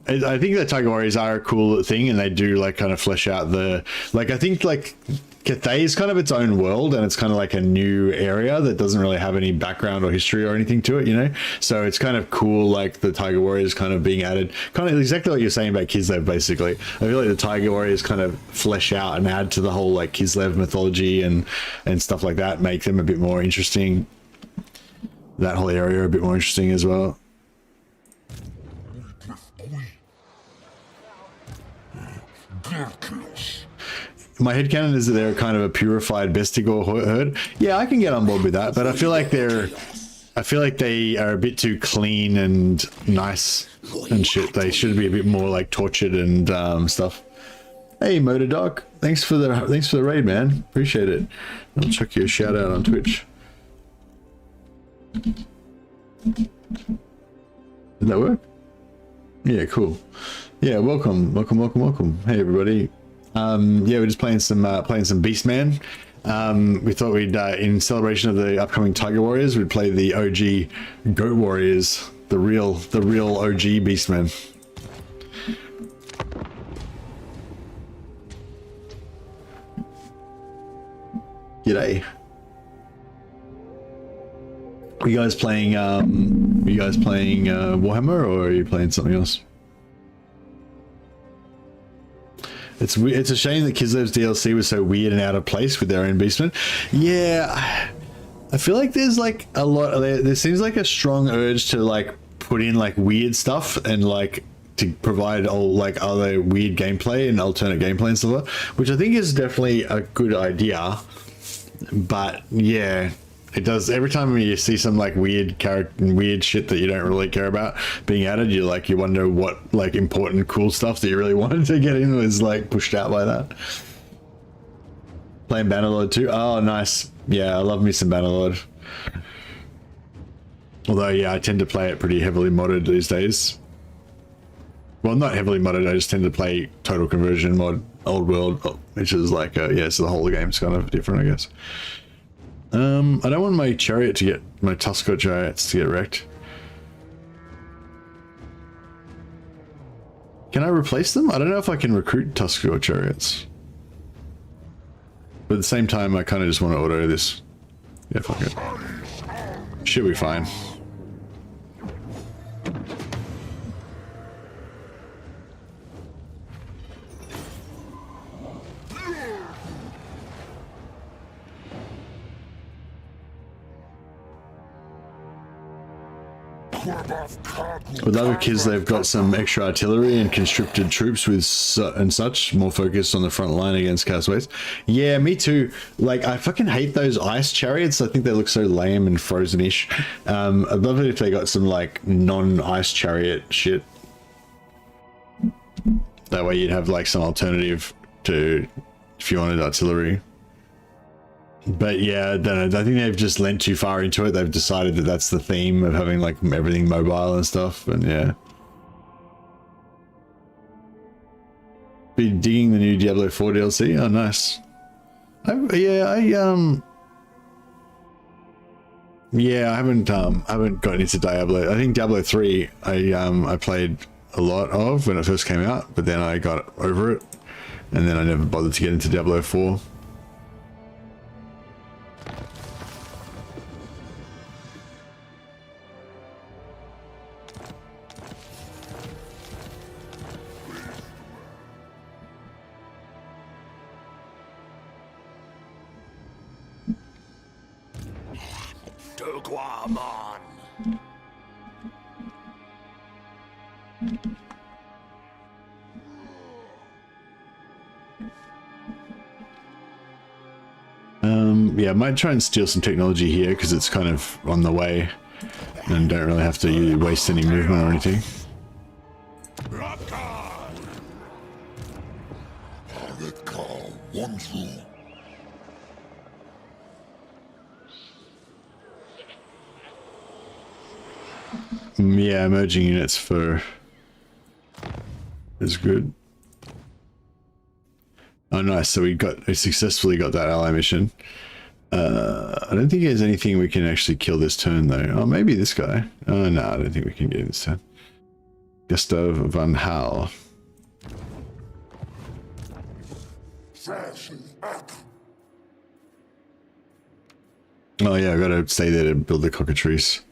I think the Tiger Warriors are a cool thing, and they do like kind of flesh out the like. I think like Cathay is kind of its own world, and it's kind of like a new area that doesn't really have any background or history or anything to it, you know. So it's kind of cool, like the Tiger Warriors kind of being added, kind of exactly what you're saying about Kislev. Basically, I feel like the Tiger Warriors kind of flesh out and add to the whole like Kislev mythology and stuff like that, make them a bit more interesting. That whole area a bit more interesting as well. My headcanon is that they're kind of a purified Bestigor herd. Yeah, I can get on board with that, but I feel like they are a bit too clean and nice and shit. They should be a bit more like tortured and stuff. Hey, Motor Doc, thanks for the raid, man. Appreciate it. I'll chuck you a shout out on Twitch. Did that work? Yeah, cool. Yeah, welcome. Hey, everybody. Yeah, we're just playing some Beastman. We thought we'd, in celebration of the upcoming Tiger Warriors, we'd play the OG Goat Warriors, the real OG Beastman. G'day. Are you guys playing Warhammer, or are you playing something else? It's a shame that Kislev's DLC was so weird and out of place with their own Beastman. Yeah, I feel like there's like a lot. There seems like a strong urge to like put in like weird stuff and like to provide all like other weird gameplay and alternate gameplay and stuff, which I think is definitely a good idea. But yeah, it does. Every time you see some like weird character and weird shit that you don't really care about being added, you wonder what like important cool stuff that you really wanted to get in was like pushed out by that. Playing Bannerlord too. Oh, nice. Yeah, I love me some Bannerlord. Although yeah, I tend to play it pretty heavily modded these days. Well, not heavily modded. I just tend to play Total Conversion mod, Old World, which is like yeah, so the whole game's kind of different, I guess. I don't want my chariot to get, my Tusker chariots to get wrecked. Can I replace them? I don't know if I can recruit Tusker chariots. But at the same time, I kind of just want to auto this. Yeah, fuck it. Should be fine. With other kids, they've got some extra artillery and conscripted troops with such, more focused on the front line against Castaways. Yeah, me too. Like, I fucking hate those ice chariots. I think they look so lame and frozen-ish. I'd love it if they got some, like, non-ice chariot shit. That way you'd have, like, some alternative to, if you wanted artillery. But yeah, I don't know. I think they've just lent too far into it. They've decided that that's the theme of having like everything mobile and stuff. And yeah, be digging the new Diablo 4 DLC. Oh, nice. I haven't gotten into Diablo. I think Diablo 3 I played a lot of when it first came out, but then I got over it, and then I never bothered to get into Diablo 4. Yeah, I might try and steal some technology here because it's kind of on the way. and don't really have to waste any movement or anything. Yeah, merging units for is good. Oh, nice. So we successfully got that ally mission. I don't think there's anything we can actually kill this turn though. Oh, maybe this guy. Oh no, I don't think we can get him this turn. Gustav van Hal. Oh yeah, I gotta stay there to build the cockatrice.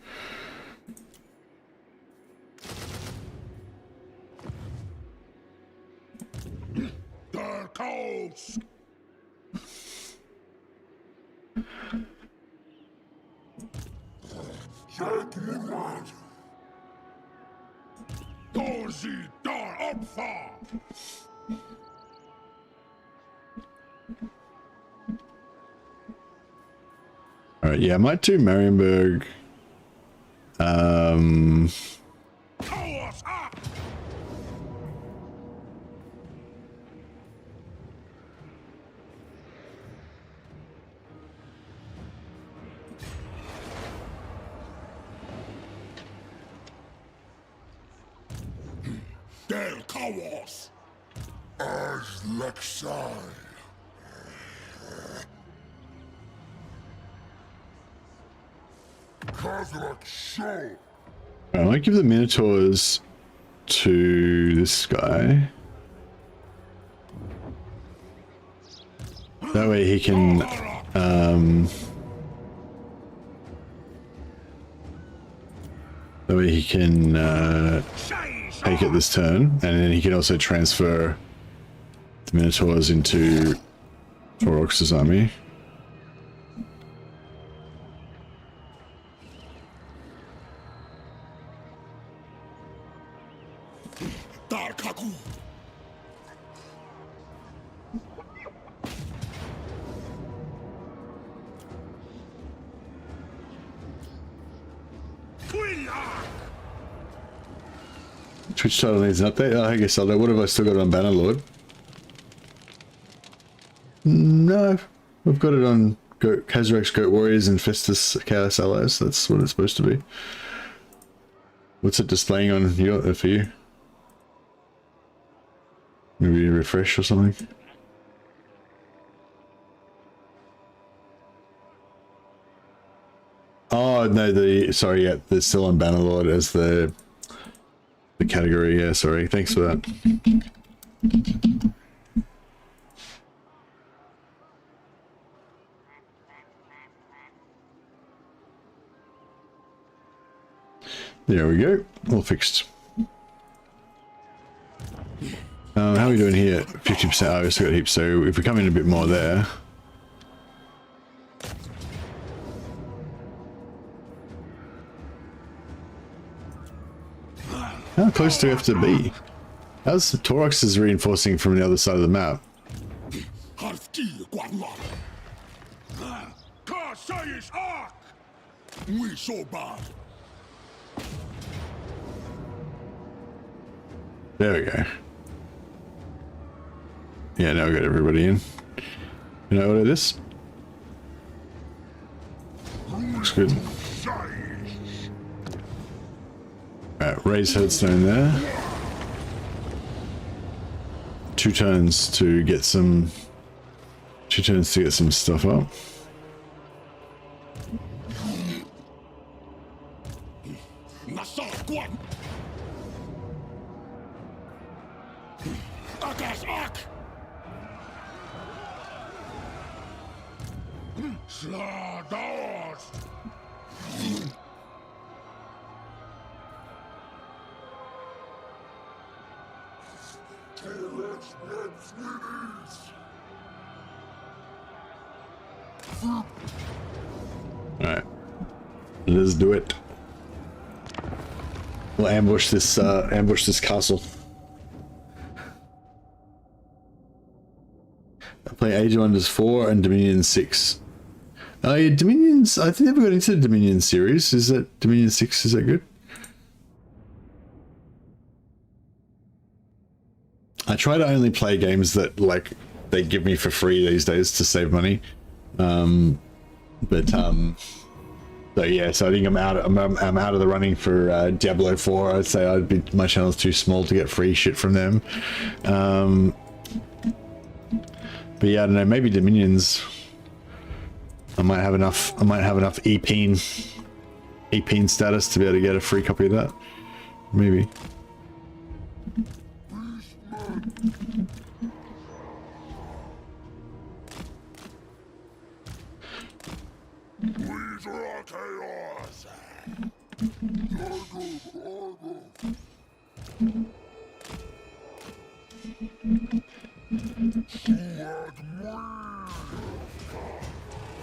Alright, yeah, I might do Marienburg. Del Kawas as Lexai. Khazrak show. I might give the Minotaurs to this guy. That way he can take it this turn, and then he can also transfer the Minotaurs into Torox's army. Twitch title needs an update. Oh, I guess I'll do. What have I still got on Bannerlord? No, I've got it on Khazrak's GoatWarriors and Festus Chaos Allies. That's what it's supposed to be. What's it displaying on your for you? Maybe refresh or something. Oh no, sorry, yeah, they're still on Bannerlord as the category. Yeah, sorry. Thanks for that. There we go. All fixed. How are we doing here? 50%. Oh, we still got heaps. So if we come in a bit more there. How close do we have to be? How's Torox is reinforcing from the other side of the map? There we go. Yeah, now we got everybody in. Can I order this? Looks good. Alright, raise headstone there. 2 turns to get some. 2 turns to get some stuff up. Alright. Let's do it. We'll ambush this castle. I play Age of Wonders 4 and Dominion 6. Oh, yeah, Dominions. I think I never got into the Dominion series. Is that Dominion 6? Is that good? I try to only play games that like they give me for free these days to save money. So yeah, so I think I'm out of the running for Diablo 4. I'd say my channel's too small to get free shit from them. But yeah, I don't know, maybe Dominions. I might have enough EPeen status to be able to get a free copy of that. Maybe.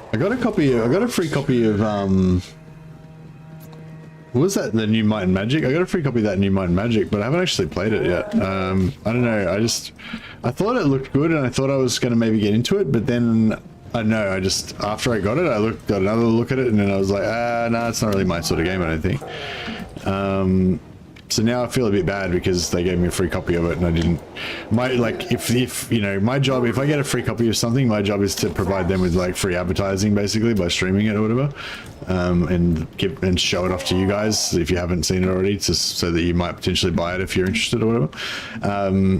I got a free copy of what was that, the new Might and Magic? I got a free copy of that new Might and Magic, but I haven't actually played it yet. I don't know, I thought it looked good and I thought I was going to maybe get into it, but then I don't know, after I got it, got another look at it, and then I was like, no, it's not really my sort of game, I don't think. So now I feel a bit bad because they gave me a free copy of it and I didn't. If you know, my job, if I get a free copy of something, my job is to provide them with like free advertising basically by streaming it or whatever, and show it off to you guys if you haven't seen it already, so that you might potentially buy it if you're interested or whatever.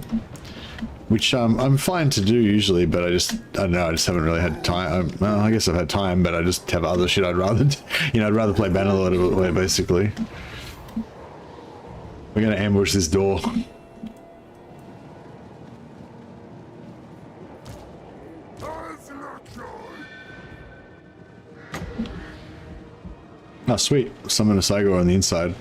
Which I'm fine to do usually, but I don't know, I just haven't really had time. Well, I guess I've had time, but I just have other shit I'd rather play Bannerlord basically. We're gonna ambush this door. Oh, sweet. Summon a Cygor on the inside.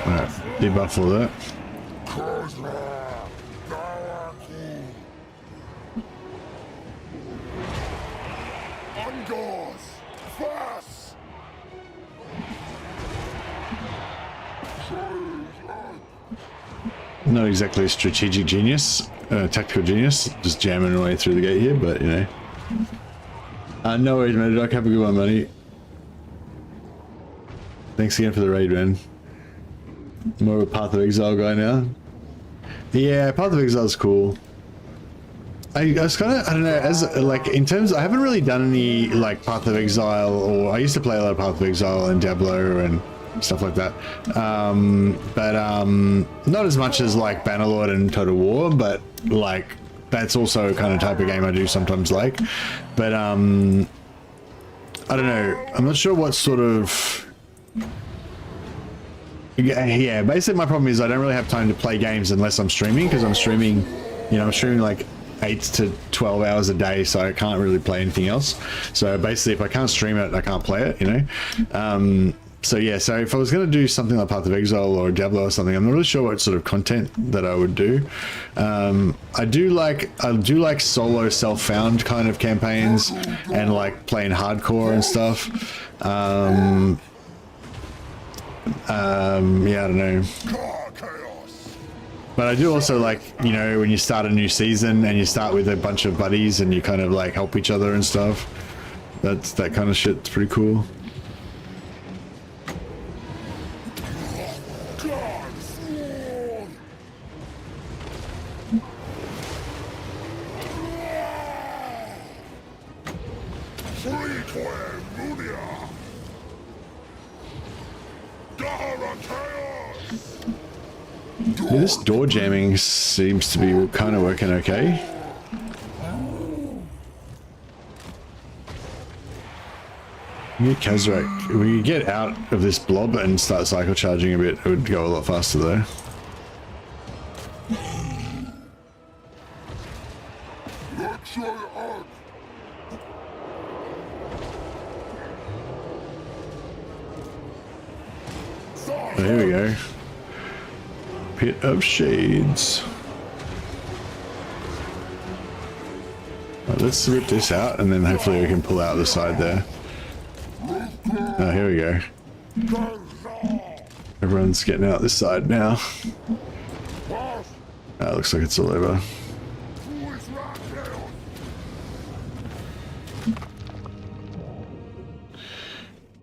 Alright, debuff all that. Not exactly a strategic genius, tactical genius, just jamming away through the gate here, but you know. No worries, man. Doc, have a good one, buddy. Thanks again for the raid, man. More of a Path of Exile guy now. Yeah, Path of Exile is cool. I was kind of, I don't know, as like in terms, I haven't really done any like Path of Exile, or I used to play a lot of Path of Exile and Diablo and stuff like that, but not as much as like Bannerlord and Total War, but like that's also a kind of type of game I do sometimes like. But I don't know, I'm not sure what sort of, yeah, basically my problem is I don't really have time to play games unless I'm streaming, because I'm streaming, you know, I'm streaming like 8 to 12 hours a day, so I can't really play anything else. So basically if I can't stream it, I can't play it, you know. So yeah, so if I was going to do something like Path of Exile or Diablo or something, I'm not really sure what sort of content that I would do. I do like solo self-found kind of campaigns and like playing hardcore and stuff. Yeah, I don't know. But I do also like, you know, when you start a new season and you start with a bunch of buddies and you kind of like help each other and stuff. That kind of shit's pretty cool. Yeah, this door jamming seems to be kind of working okay. Get Khazrak. If we could get out of this blob and start cycle charging a bit, it would go a lot faster though. Oh, here we go. Pit of Shades. Right, let's rip this out and then hopefully we can pull out the side there. Oh, here we go. Everyone's getting out this side now. Oh, looks like it's all over.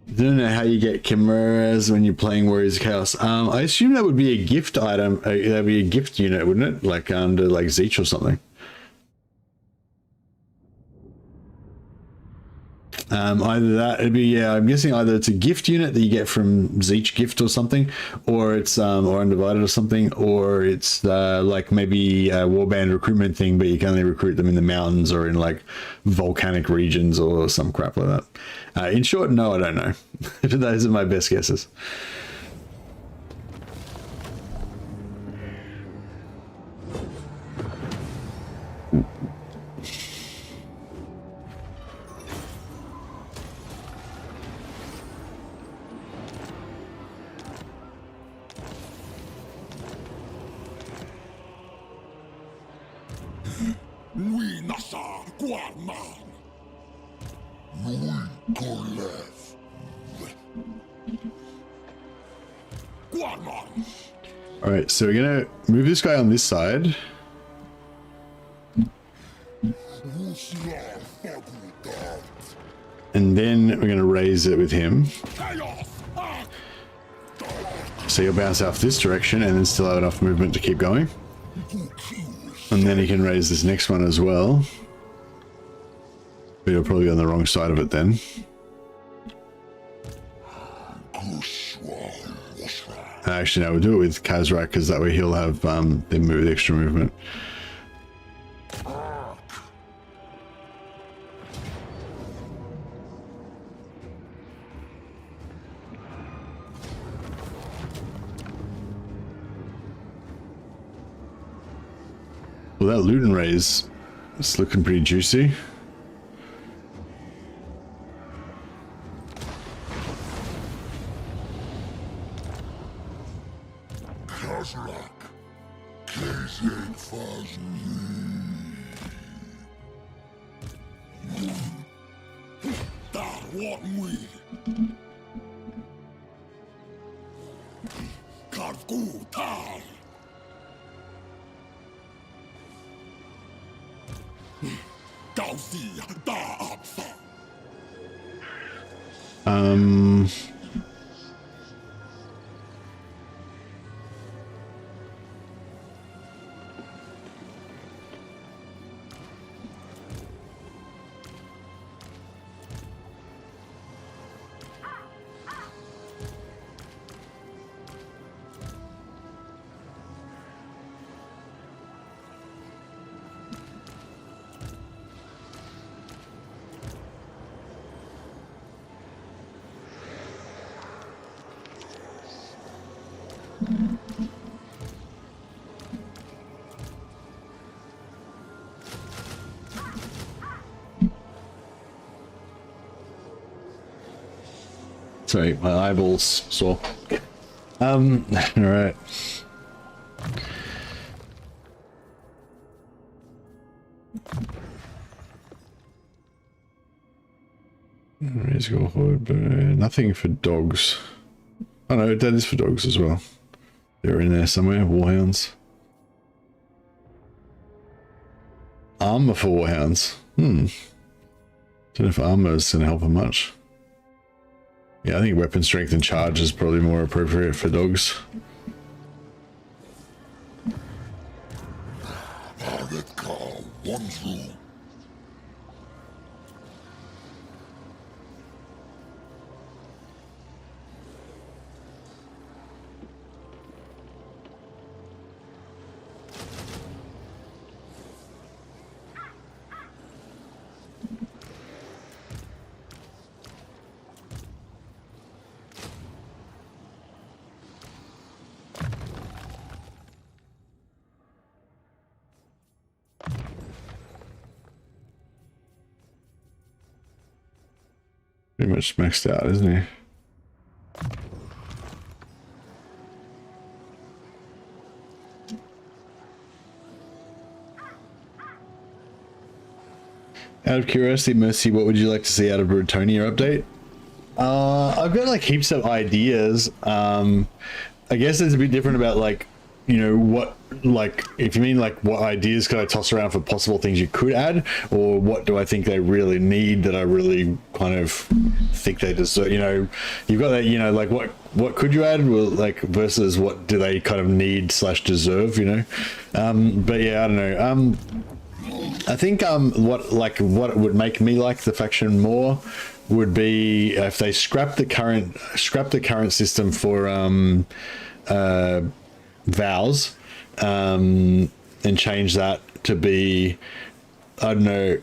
I don't know how you get chimeras when you're playing Warriors of Chaos. I assume that would be a gift item. That'd be a gift unit, wouldn't it? Like under like Zeech or something. Either that, it'd be, yeah, I'm guessing either it's a gift unit that you get from Zeech Gift or something, or it's or Undivided or something, or it's like maybe a warband recruitment thing, but you can only recruit them in the mountains or in like volcanic regions or some crap like that. In short, no, I don't know. Those are my best guesses. We nasa Guarman. We Golev. Guarman. All right, so we're gonna move this guy on this side. And then we're going to raise it with him. So he'll bounce off this direction and then still have enough movement to keep going. And then he can raise this next one as well. But he'll probably be on the wrong side of it then. Actually, no, we'll do it with Khazrak because that way he'll have the extra movement. Well, that loot and raise is looking pretty juicy. Khazrak. Khazrak That what we. Kargu Tal. Sorry, my eyeballs sore. All right. Let's go forward, but nothing for dogs. Oh no, that is for dogs as well. They're in there somewhere. Warhounds. Armor for warhounds. Don't know if armor is going to help them much. Yeah, I think weapon strength and charge is probably more appropriate for dogs. Pretty much maxed out, isn't he? Out of curiosity, Mercy, what would you like to see out of Britonia update? I've got like heaps of ideas. I guess it's a bit different about like, you know, what, like, if you mean like what ideas could I toss around for possible things you could add, or what do I think they really need that I really kind of think they deserve, you know, you've got that, you know, like what could you add, well, like, versus what do they kind of need / deserve, you know? But yeah, I don't know. I think what would make me like the faction more would be if they scrap the current system for vows, and change that to be, I don't know,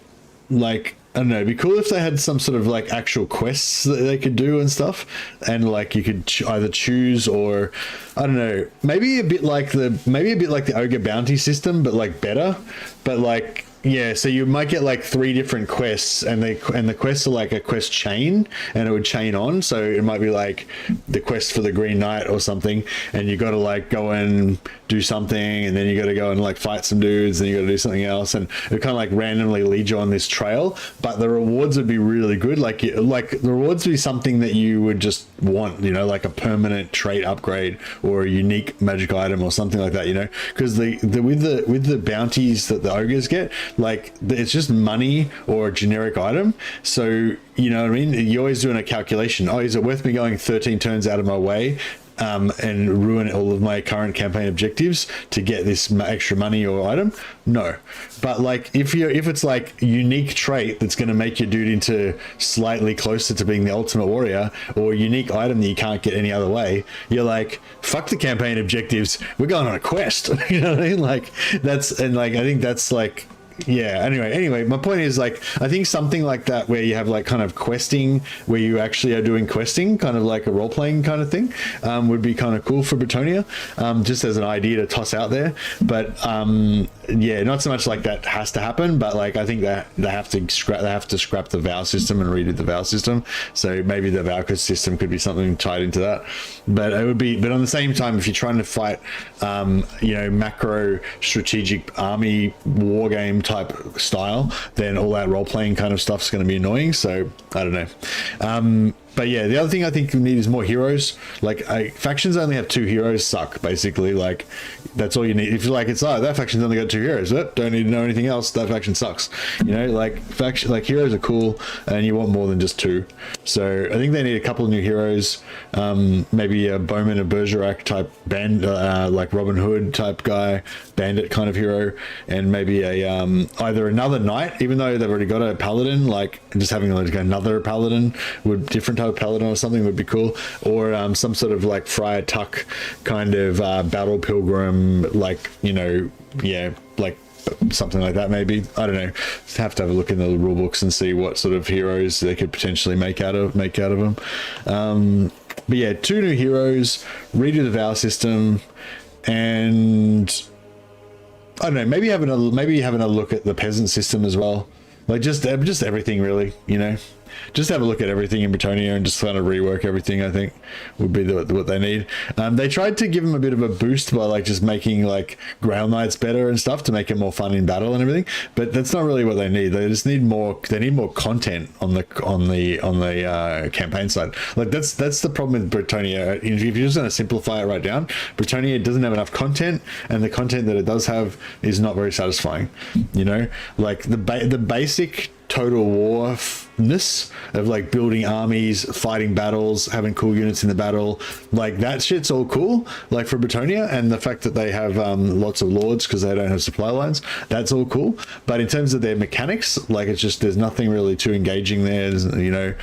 like, I don't know, it'd be cool if they had some sort of like actual quests that they could do and stuff, and like you could either choose, or I don't know, maybe a bit like the ogre bounty system, but like better, but like, yeah, so you might get like 3 different quests, and the quests are like a quest chain, and it would chain on. So it might be like the quest for the Green Knight or something, and you got to like go and do something, and then you got to go and like fight some dudes, and you got to do something else, and it kind of like randomly lead you on this trail. But the rewards would be really good. Like the rewards would be something that you would just want, you know, like a permanent trait upgrade or a unique magic item or something like that, you know, because with the bounties that the ogres get, like it's just money or a generic item. So you know what I mean, you're always doing a calculation. Oh, is it worth me going 13 turns out of my way and ruin all of my current campaign objectives to get this extra money or item? No. But like if it's like unique trait that's going to make your dude into slightly closer to being the ultimate warrior, or a unique item that you can't get any other way, you're like, fuck the campaign objectives, we're going on a quest. You know what I mean? Like that's, and like I think that's like, yeah, anyway, my point is, like, I think something like that where you have like kind of questing, where you actually are doing questing, kind of like a role-playing kind of thing, would be kind of cool for Britonia, just as an idea to toss out there. But yeah, not so much like that has to happen, but like I think that they have to scrap the vow system and redo the vow system. So maybe the vow system could be something tied into that. But it would be, but on the same time, if you're trying to fight you know, macro strategic army war game type style, then all that role-playing kind of stuff is going to be annoying. So I don't know. But yeah, the other thing I think we need is more heroes. Like factions only have 2 heroes suck, basically. Like that's all you need. If you're like, it's that faction's only got 2 heroes, don't need to know anything else, that faction sucks. You know, like heroes are cool, and you want more than just 2. So I think they need a couple of new heroes, maybe a Bowman, a Bergerac type band, like Robin Hood type guy, bandit kind of hero, and maybe a either another knight, even though they've already got a paladin, like just having like another paladin would, different type of paladin or something would be cool, or some sort of like Friar Tuck kind of battle pilgrim, like, you know, yeah, like something like that maybe. I don't know, have to have a look in the rule books and see what sort of heroes they could potentially make out of them. But yeah, 2 new heroes, redo the vow system, and I don't know, maybe having a look at the peasant system as well. Like just everything really, you know, just have a look at everything in Britonia and just kind of rework everything, I think would be what they need. They tried to give them a bit of a boost by like just making like Grail Knights better and stuff to make it more fun in battle and everything, but that's not really what they need. They just need more, they need more content on the campaign side. Like that's the problem with Britonia. If you're just going to simplify it right down, Britonia doesn't have enough content, and the content that it does have is not very satisfying. You know, like the basic total warness of like building armies, fighting battles, having cool units in the battle, like that shit's all cool, like for Britonia, and the fact that they have lots of lords because they don't have supply lines, that's all cool. But in terms of their mechanics, like it's just, there's nothing really too engaging there. You know,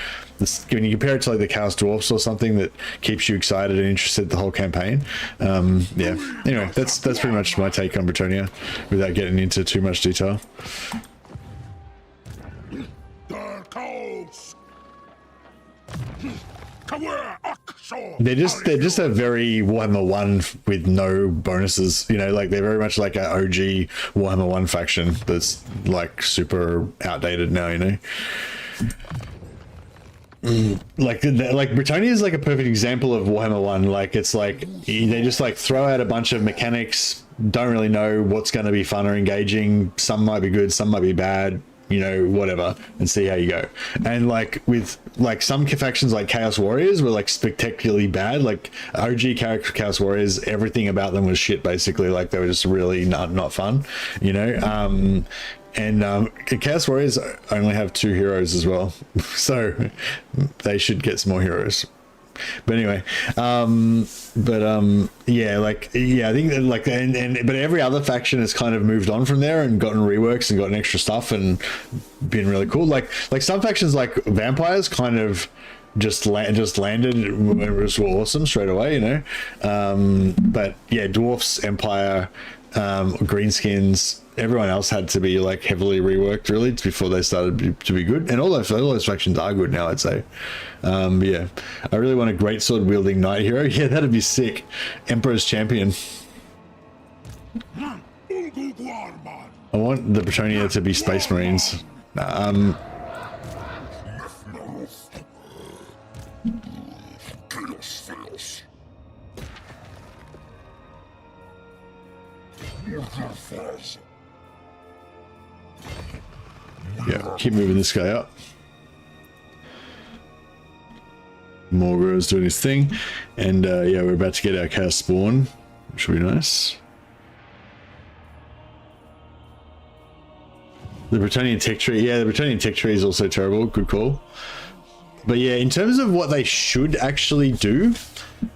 when you compare it to like the Chaos Dwarfs or something that keeps you excited and interested the whole campaign. Yeah, anyway, that's pretty much my take on Britonia without getting into too much detail. They're just a very Warhammer 1 with no bonuses, you know, like they're very much like a OG Warhammer 1 faction that's like super outdated now, you know. like Britannia is like a perfect example of Warhammer 1. Like it's like they just like throw out a bunch of mechanics, don't really know what's going to be fun or engaging. Some might be good, some might be bad, you know, whatever, and see how you go. And like with like some factions like Chaos Warriors were like spectacularly bad. Like OG character Chaos Warriors, everything about them was shit basically. Like they were just really not fun, you know. And Chaos Warriors only have 2 heroes as well, so they should get some more heroes. But anyway, yeah, like, yeah, I think that like, but every other faction has kind of moved on from there and gotten reworks and gotten extra stuff and been really cool. Like some factions like Vampires kind of just landed and it was awesome straight away, you know. But yeah, Dwarfs, Empire, Greenskins, everyone else had to be like heavily reworked really before they started to be good, and all those factions are good now, I'd say. Yeah, I really want a great sword wielding knight hero. Yeah, that'd be sick. Emperor's Champion. I want the Bretonia to be Space Marines. Yeah, keep moving this guy up. Morgo's doing his thing, and yeah, we're about to get our Chaos Spawn, which will be nice. The Bretonian Tech Tree, yeah, the Bretonian Tech Tree is also terrible. Good call. But yeah, in terms of what they should actually do,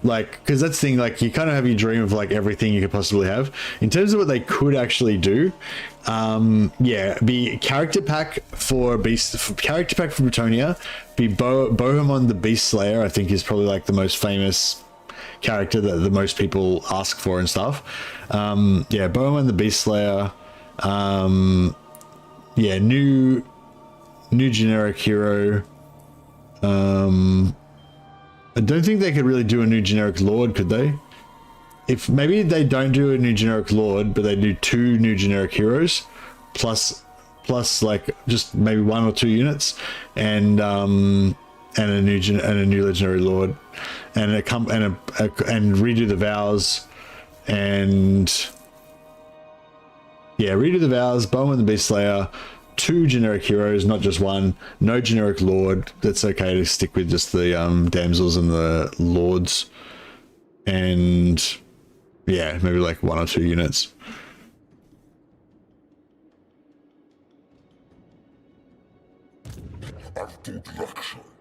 like, because that's the thing, like, you kind of have your dream of like everything you could possibly have. In terms of what they could actually do, yeah, be character pack for character pack for Bretonia, be Bohemond the Beast Slayer. I think is probably like the most famous character that the most people ask for and stuff. Yeah, Bohemond the Beast Slayer. Yeah, new generic hero. I don't think they could really do a new generic lord, could they? If maybe they don't do a new generic lord, but they do 2 new generic heroes, plus like just maybe 1 or 2 units, and a new legendary lord, and and redo the vows, and yeah, redo the vows. Bowman the Beast Slayer. 2 generic heroes, not just 1. No generic lord. That's okay to stick with just the damsels and the lords, and yeah, maybe like 1 or 2 units.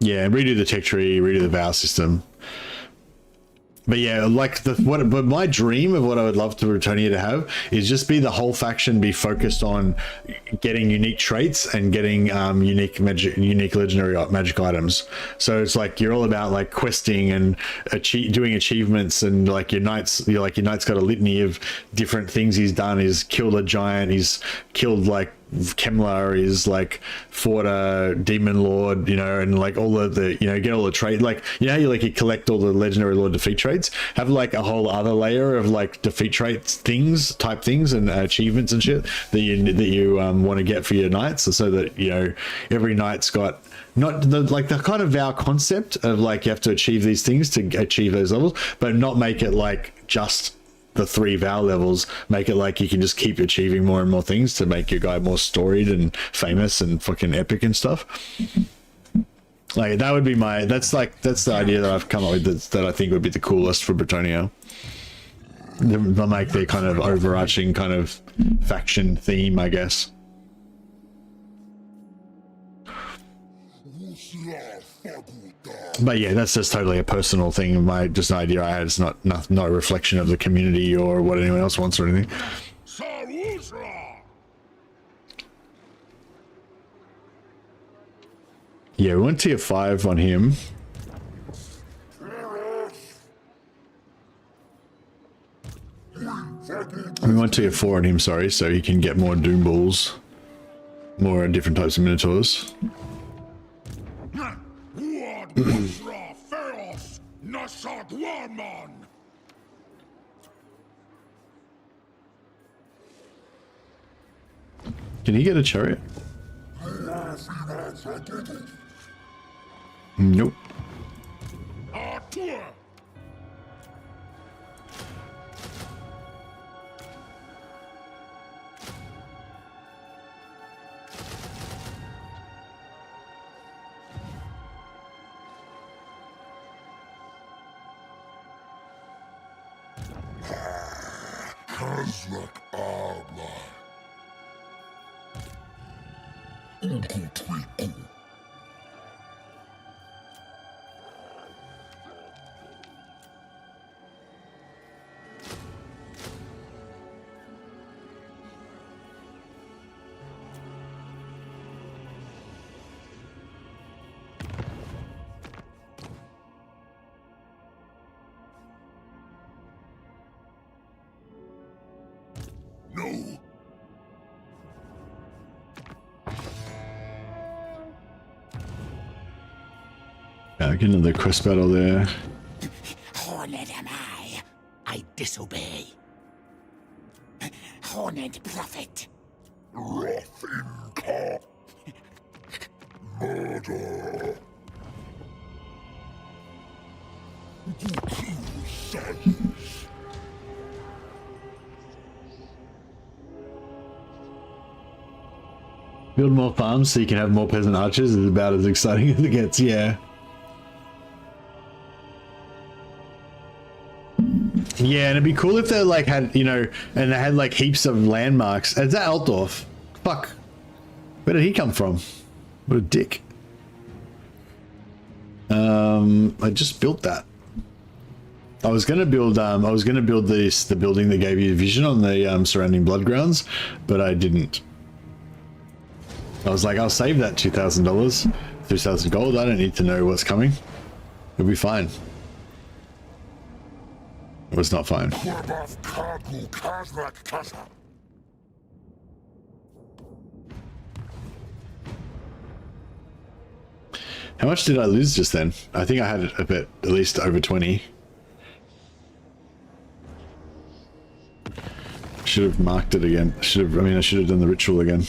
Yeah, redo the tech tree, redo the vow system. But yeah, like but my dream of what I would love to Bretonia to have is just be the whole faction be focused on getting unique traits and getting unique legendary magic items. So it's like you're all about like questing and doing achievements, and like your knight's got a litany of different things he's done. He's killed a giant, he's killed like Kemlar, is like fought a demon lord, you know, and like all of the, you know, get all the trait, like, you know, you collect all the legendary lord defeat traits, have like a whole other layer of like defeat traits type things and achievements and shit that you want to get for your knights, so that, you know, every knight's got not the kind of vow concept of like you have to achieve these things to achieve those levels, but not make it like just the 3 vow levels. Make it like you can just keep achieving more and more things to make your guy more storied and famous and fucking epic and stuff. Like that would be that's the idea that I've come up with, that I think would be the coolest for Bretonia. They'll make their kind of overarching kind of faction theme, I guess. But yeah, that's just totally a personal thing of just an idea I had. It's not a reflection of the community or what anyone else wants or anything. Yeah, we went tier 5 on him. We went tier 4 on him, sorry, so he can get more Doom Balls, more different types of Minotaurs. Can he get a chariot? Nope. Arthur! Khazrak Arma. Uku Twiku. No. Yeah, get another quest battle there. Horned am I disobey. Horned prophet. Wrath incarnate. Murder. Uku silence. Build more farms so you can have more peasant archers is about as exciting as it gets, yeah. Yeah, and it'd be cool if they like had, you know, and they had like heaps of landmarks. Is that Altdorf? Fuck. Where did he come from? What a dick. I just built that. I was gonna build the building that gave you vision on the surrounding blood grounds, but I didn't. I was like, I'll save that $2,000, 2,000 gold. I don't need to know what's coming. It'll be fine. It was not fine. Korbath Kagu Khazrak Kasa. How much did I lose just then? I think I had a bit, at least over 20. Should have marked it again. I should have done the ritual again.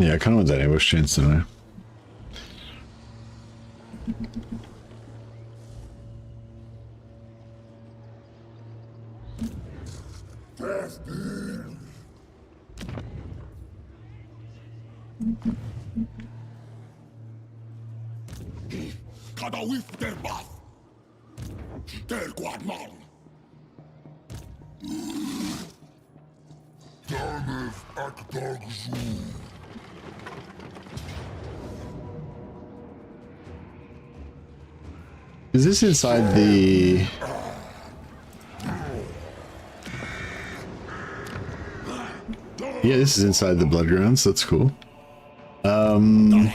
Yeah, I kind of want that ambush chance to know. Kada wif der bath. Der guadman. Danev akdagzu. Is this inside the... Yeah, this is inside the blood grounds. That's cool. No,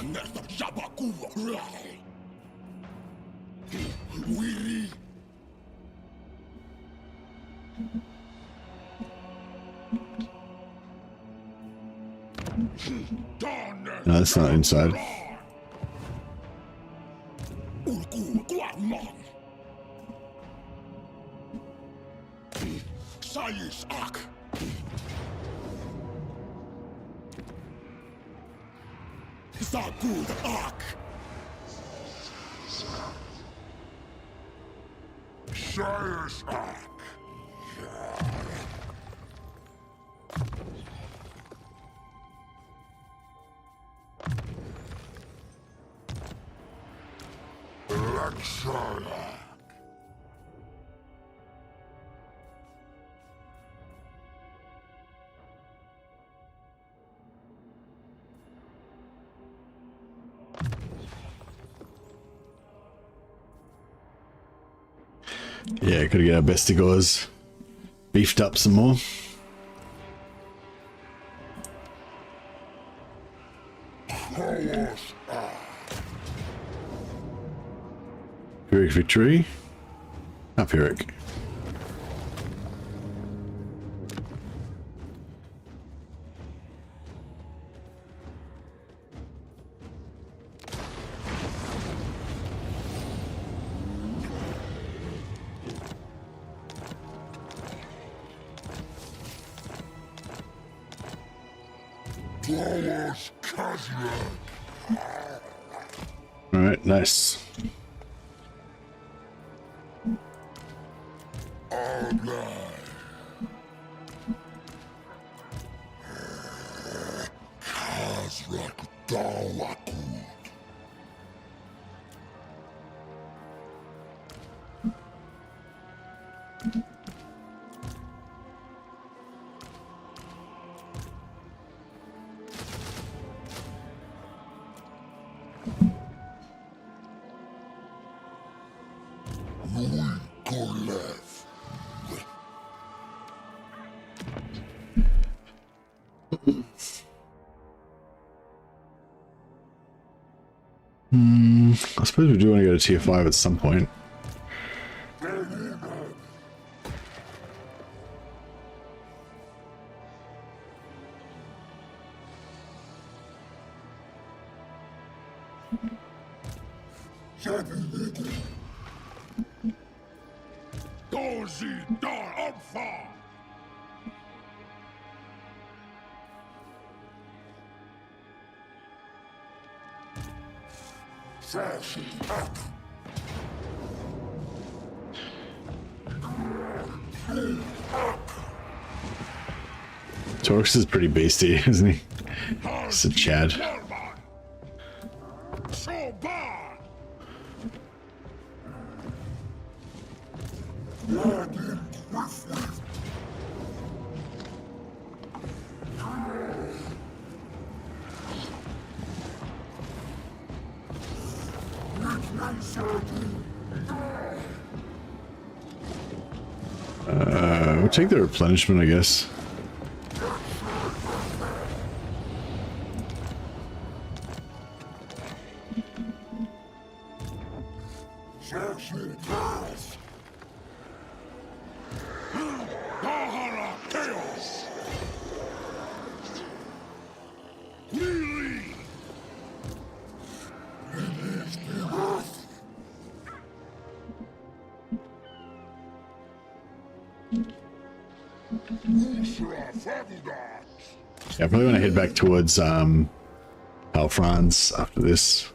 that's not inside. Yeah, gotta get our bestigors beefed up some more. Pyrrhic victory. Not Pyrrhic. Flowers, Khazrak. All right, nice. Khazrak Dalakud. Louis Golev. I suppose we do want to go to tier 5 at some point. Dozi Dar Opfa. Sashi Ak. Torx is pretty beasty, isn't he? He's a Chad. Sobar. We'll take the replenishment, I guess. Chaos. Lily. Yeah, I probably want to head back towards Alfrans after this.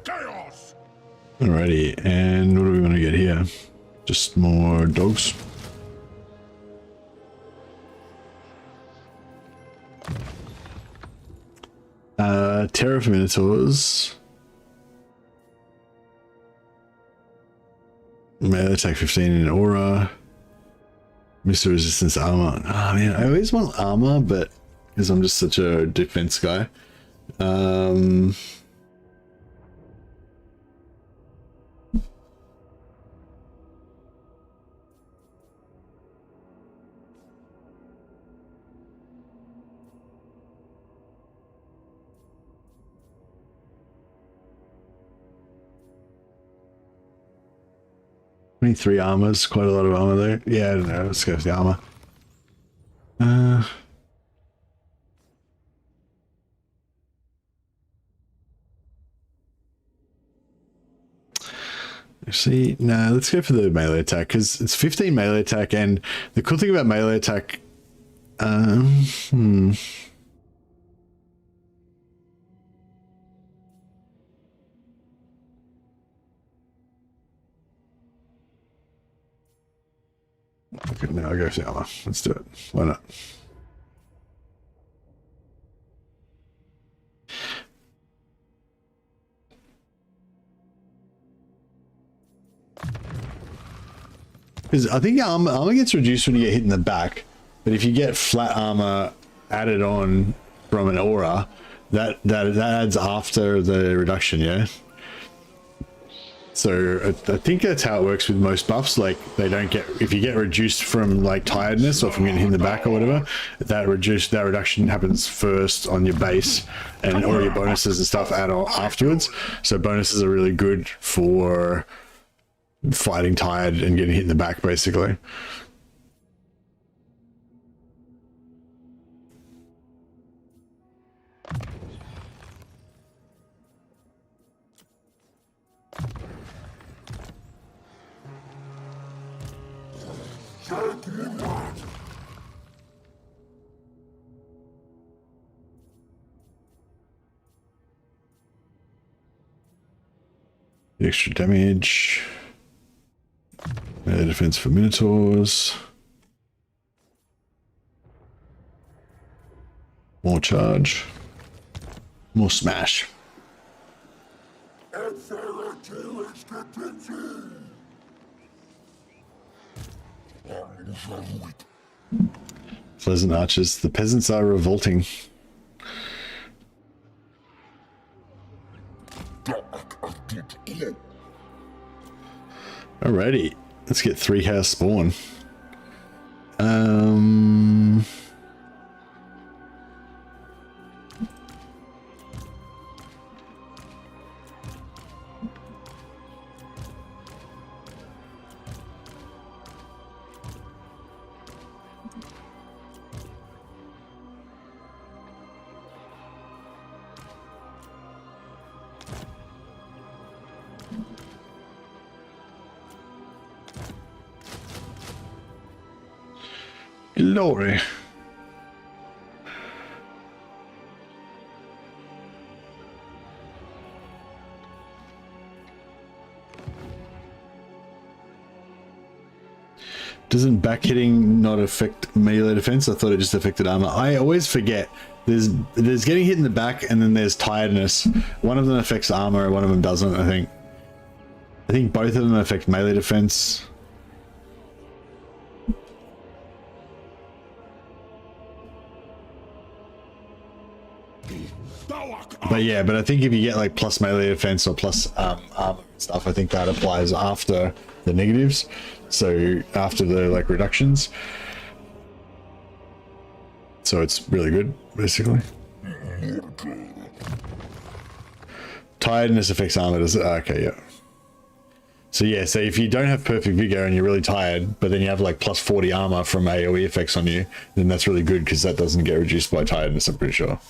Chaos. Alrighty, and what do we want to get here? Just more dogs. Terror for Minotaurs. Melee attack 15 in aura. Mr. Resistance armor. Oh man, I always want armor, but because I'm just such a defense guy. Three armors, quite a lot of armor there. Yeah, I don't know. Let's go with the armor. Actually, no, let's go for the melee attack because it's 15 melee attack, and the cool thing about melee attack, Okay, no, I'll go for the armor. Let's do it. Why not? Because I think armor gets reduced when you get hit in the back, but if you get flat armor added on from an aura, that adds after the reduction, yeah. So I think that's how it works with most buffs. Like they don't get, if you get reduced from like tiredness or from getting hit in the back or whatever, that reduction happens first on your base, and all your bonuses and stuff add on afterwards. So bonuses are really good for fighting tired and getting hit in the back, basically. Extra damage. Melee defense for Minotaurs. More charge. More smash. Pleasant archers. The peasants are revolting. Alrighty, let's get 3 house spawn. Glory. Doesn't back hitting not affect melee defense? I thought it just affected armor. I always forget. There's getting hit in the back, and then there's tiredness. One of them affects armor, one of them doesn't, I think. I think both of them affect melee defense. But yeah, but I think if you get like plus melee defense or plus armor and stuff, I think that applies after the negatives. So after the like reductions. So it's really good, basically. Tiredness affects armor, does it? Okay, yeah. So yeah, so if you don't have perfect vigor and you're really tired, but then you have like plus 40 armor from AoE effects on you, then that's really good because that doesn't get reduced by tiredness, I'm pretty sure.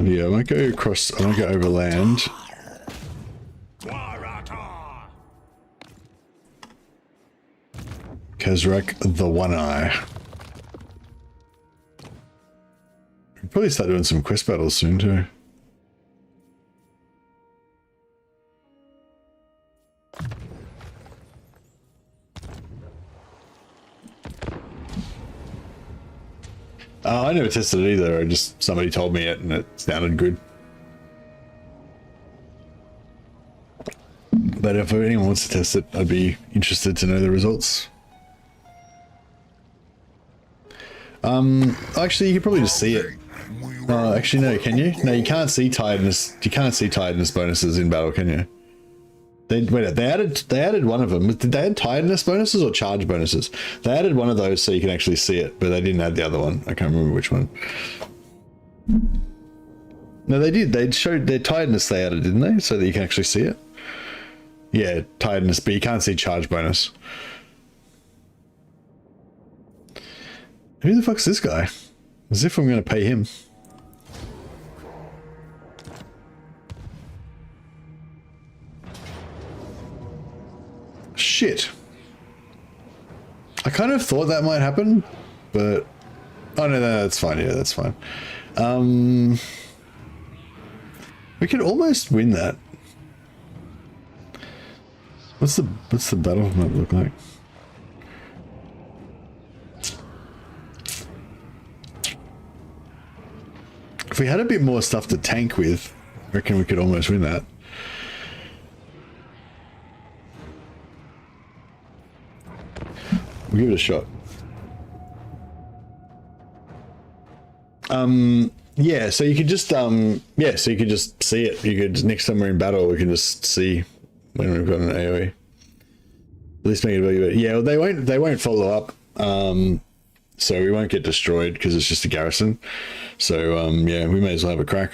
Yeah, I might go across, I might go over land. Khazrak the One Eye. We'll probably start doing some quest battles soon too. I never tested it either. I just, somebody told me it and it sounded good. But if anyone wants to test it, I'd be interested to know the results. Actually, you can probably just see it. Actually, no, can you? No, you can't see tiredness. You can't see tiredness bonuses in battle, can you? They added one of them. Did they add tiredness bonuses or charge bonuses? They added one of those so you can actually see it, but they didn't add the other one. I can't remember which one. No, they did. They showed their tiredness they added, didn't they? So that you can actually see it. Yeah, tiredness, but you can't see charge bonus. Who the fuck's this guy? As if I'm going to pay him. Shit. I kind of thought that might happen, but... Oh, no, that's fine. Yeah, that's fine. We could almost win that. What's the battle map look like? If we had a bit more stuff to tank with, I reckon we could almost win that. We'll give it a shot. Yeah, so you could just yeah, so you could just see it. You could, next time we're in battle, we can just see when we've got an AoE. At least make it really good. Yeah, well, they won't follow up. So we won't get destroyed because it's just a garrison. So yeah, we may as well have a crack.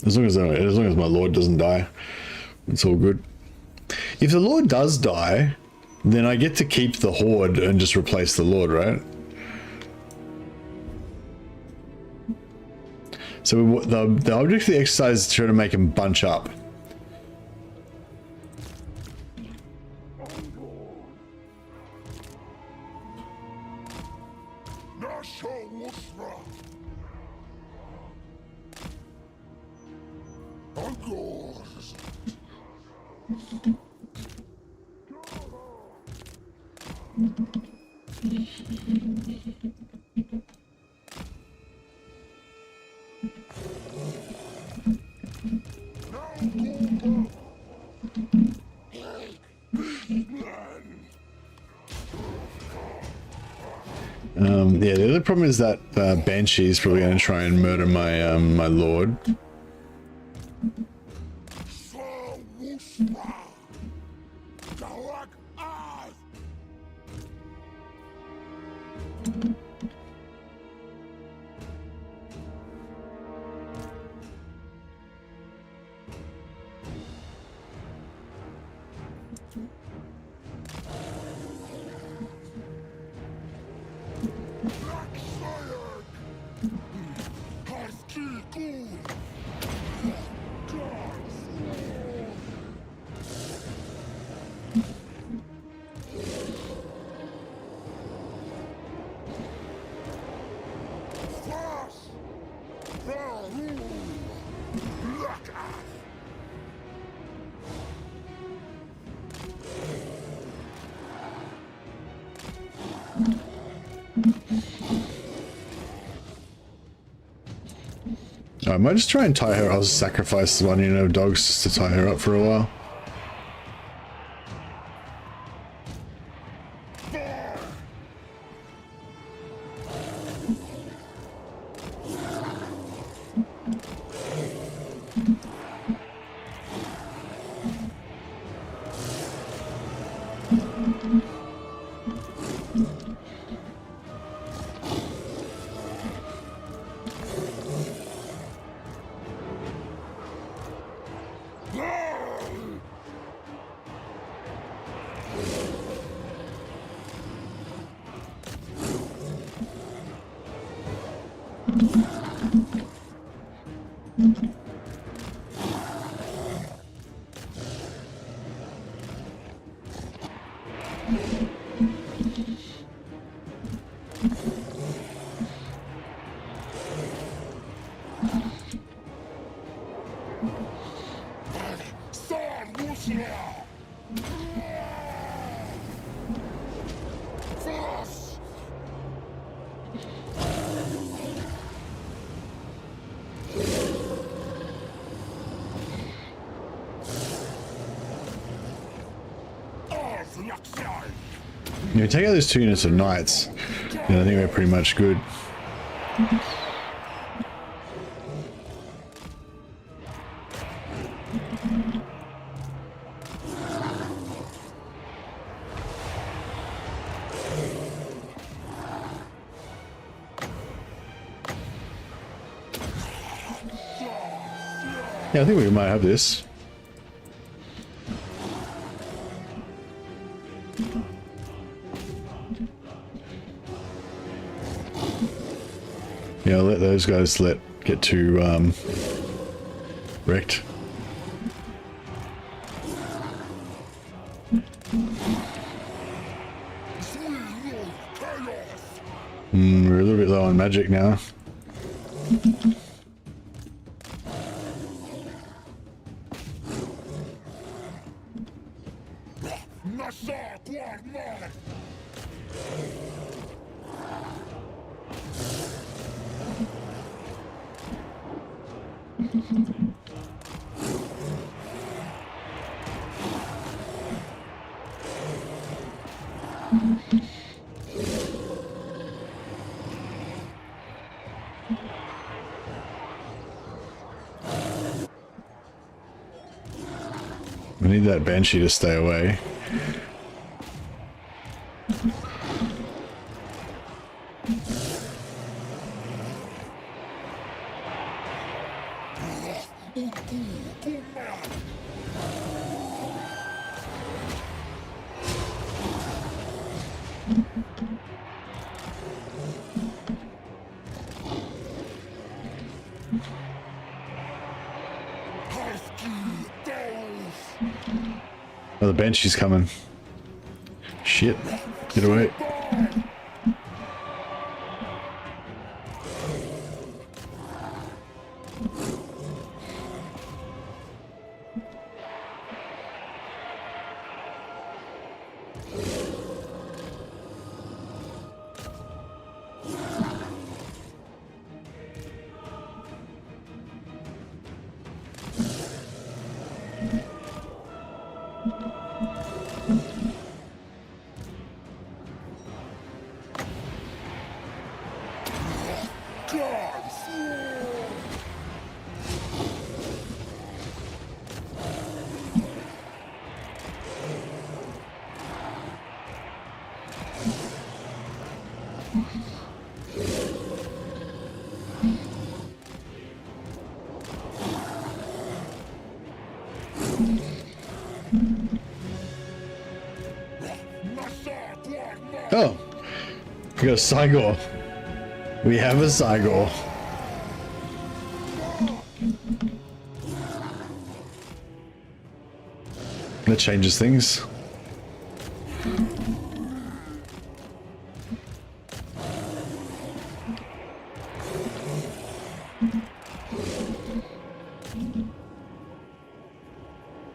As long as my lord doesn't die, it's all good. If the lord does die, then I get to keep the horde and just replace the lord, right? So the object of the exercise is to try to make him bunch up. Yeah, the other problem is that Banshee is probably going to try and murder my my lord. I might just try and tie her. I'll sacrifice one unit of dogs just to tie her up for a while. You know, take out those 2 units of knights, and I think we're pretty much good. Yeah, I think we might have this. Yeah, I'll let those guys get too wrecked. We're a little bit low on magic now. I need that banshee to stay away. Oh, the banshee's coming. Shit. Get away. Oh, we got a Cygor. We have a Cygor. That changes things.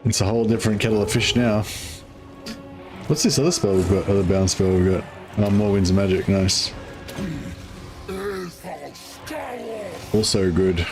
It's a whole different kettle of fish now. What's this other spell we've got? Other bound spell we've got? Oh, more winds of magic. Nice. Also good.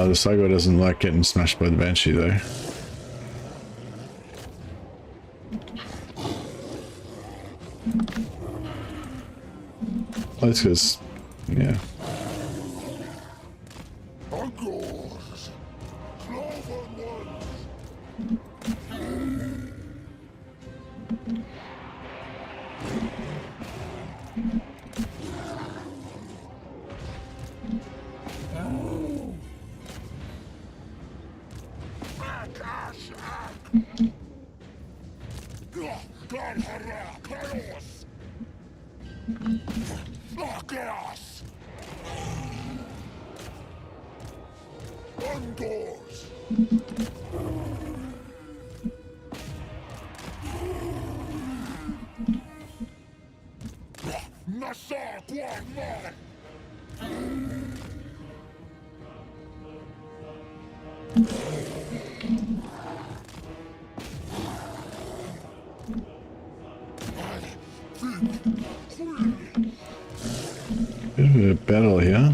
The Cygor doesn't like getting smashed by the Banshee though. Oh, this goes, yeah. Bit of a battle here.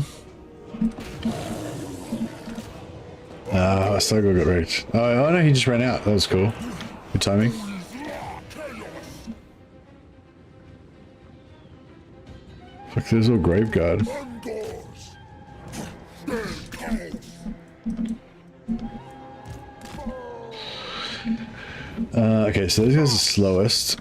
Cygor got wrecked. Oh no, he just ran out. That was cool. Good timing. Fuck, there's all Graveguard. Okay, so these guys are slowest.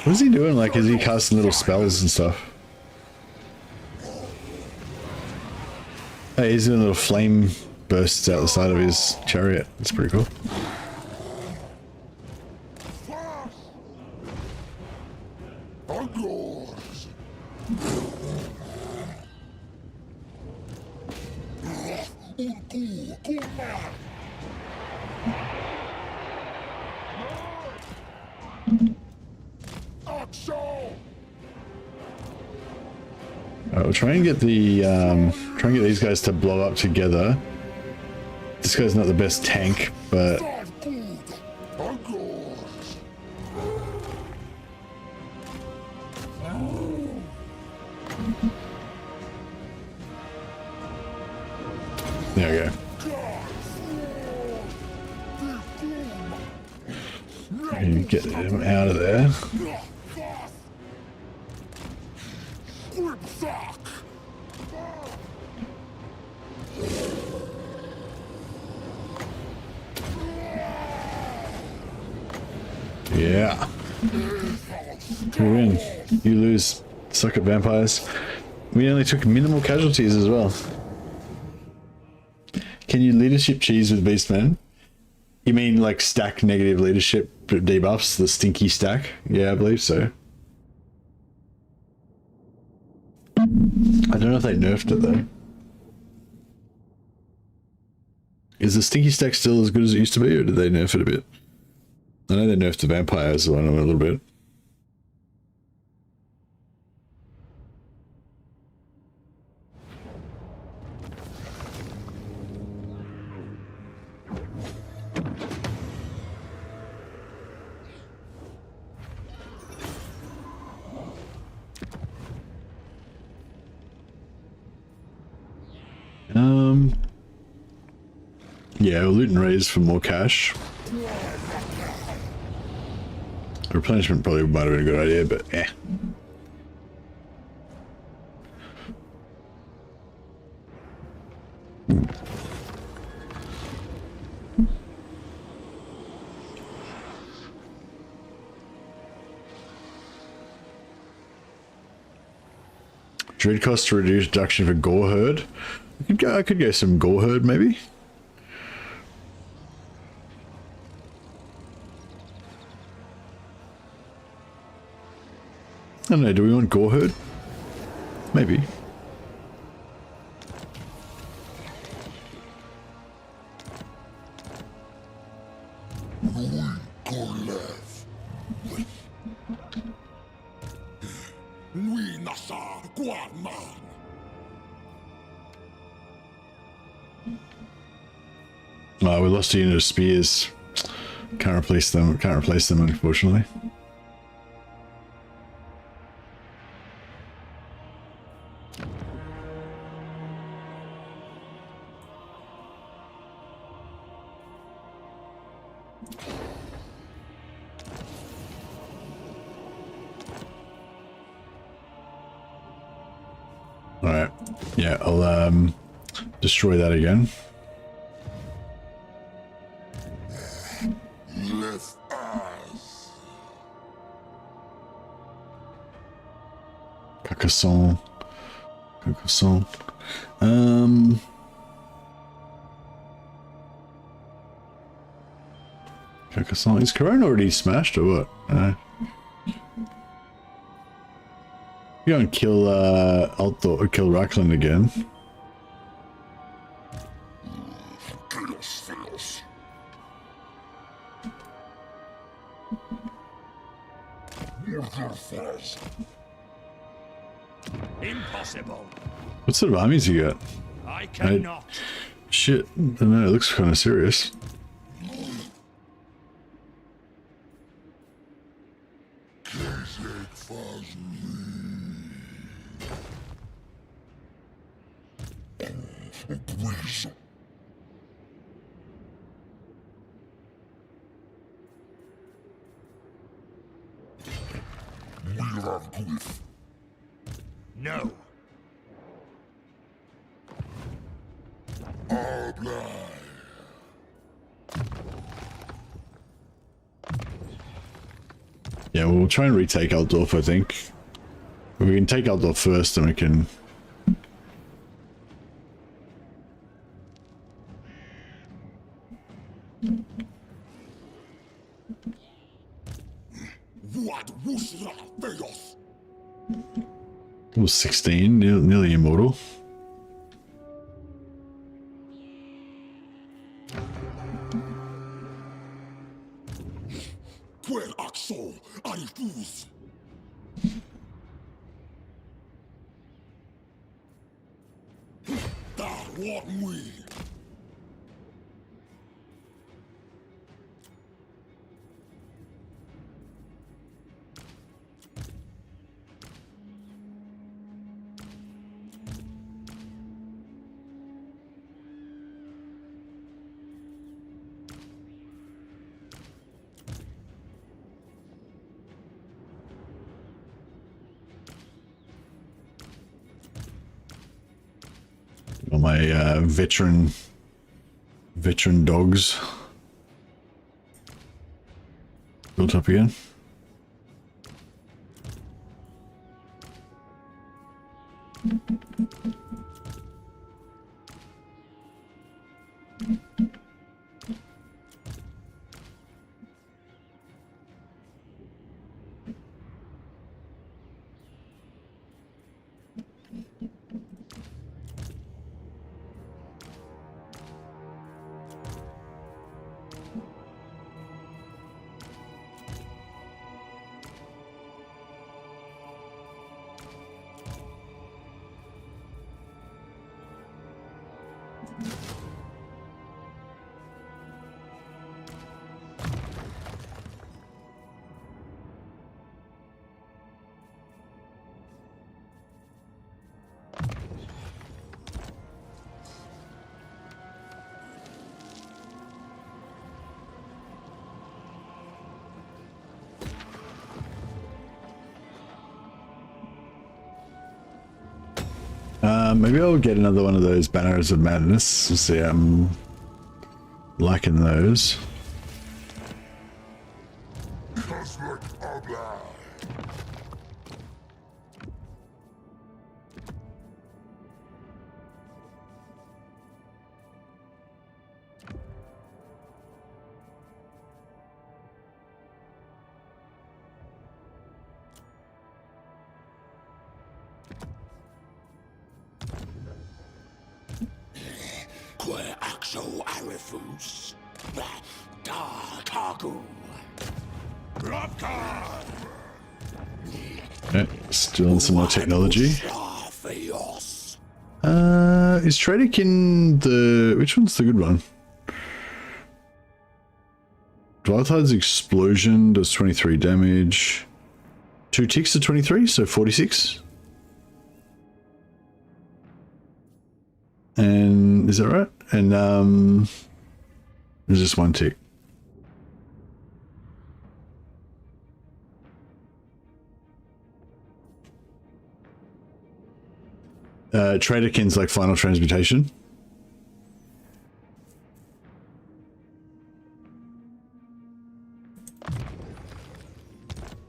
What is he doing? Like, is he casting little spells and stuff? Hey, he's doing little flame bursts out the side of his chariot. That's pretty cool. Alright, we'll try and get the try and get these guys to blow up together. This guy's not the best tank, but there we go. And get him out of there. Yeah. You win. You lose. Suck at vampires. We only took minimal casualties as well. Can you leadership cheese with Beastmen? You mean like stack negative leadership debuffs, the stinky stack? Yeah, I believe so. I don't know if they nerfed it though. Is the stinky stack still as good as it used to be, or did they nerf it a bit? I know they nerfed the vampires one a little bit. Yeah, we'll loot and raise for more cash. Replenishment probably might have been a good idea, but eh. Dread cost to reduce reduction for Gore Herd. I could go some Gore Herd maybe. I don't know, do we want Gore Herd? Maybe. Oh, we lost a unit of spears. Can't replace them. Can't replace them, unfortunately. All right. Yeah, I'll destroy that again. Carcassonne. Carcassonne. Carcassonne. Is Corona already smashed or what? Go and kill Altthor or kill Rackland again. Impossible. What sort of armies you got? I cannot. Shit, I don't know, it looks kind of serious. No. Yeah, we'll try and retake Altdorf, I think. If we can take Altdorf first, then we can... It was 16, nearly immortal. All my veteran dogs built up again. Maybe I'll get another one of those Banners of Madness. We'll see, I'm liking those. Khazrak Abla. Okay, still some more technology. Is Traderkin the... which one's the good one? Dwyltide's Explosion does 23 damage. 2 ticks to 23, so 46. And is that right? And there's just 1 tick. Traderkin's like final transmutation.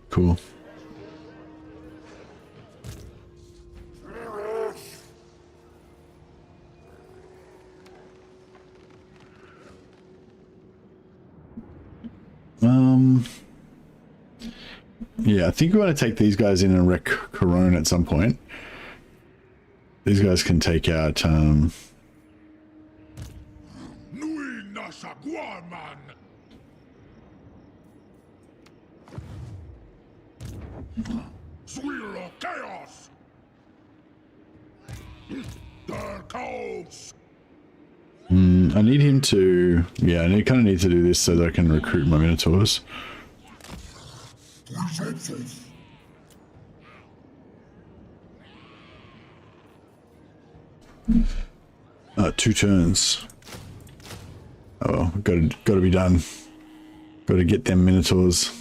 Cool. Yeah, I think we want to take these guys in and wreck Corone at some point. These guys can take out, Chaos. I need him to, yeah, I kind of need to do this so that I can recruit my Minotaurs. 2 turns. Oh, gotta be done. Gotta get them Minotaurs.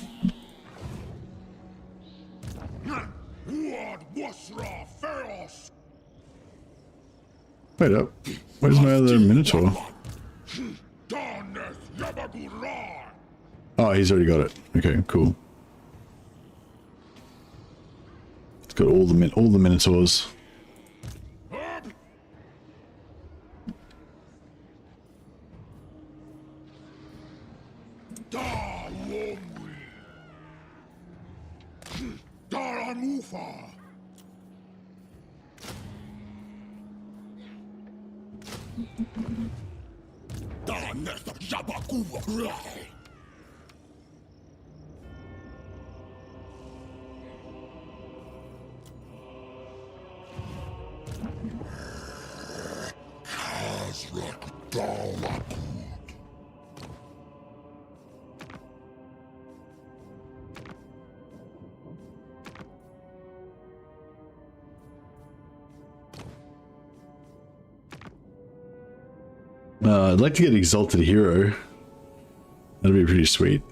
Wait up. Where's my other Minotaur? Oh, he's already got it. Okay, cool. got all the minotaurs. Khazrak Dalakud. I'd like to get Exalted Hero. That'd be pretty sweet.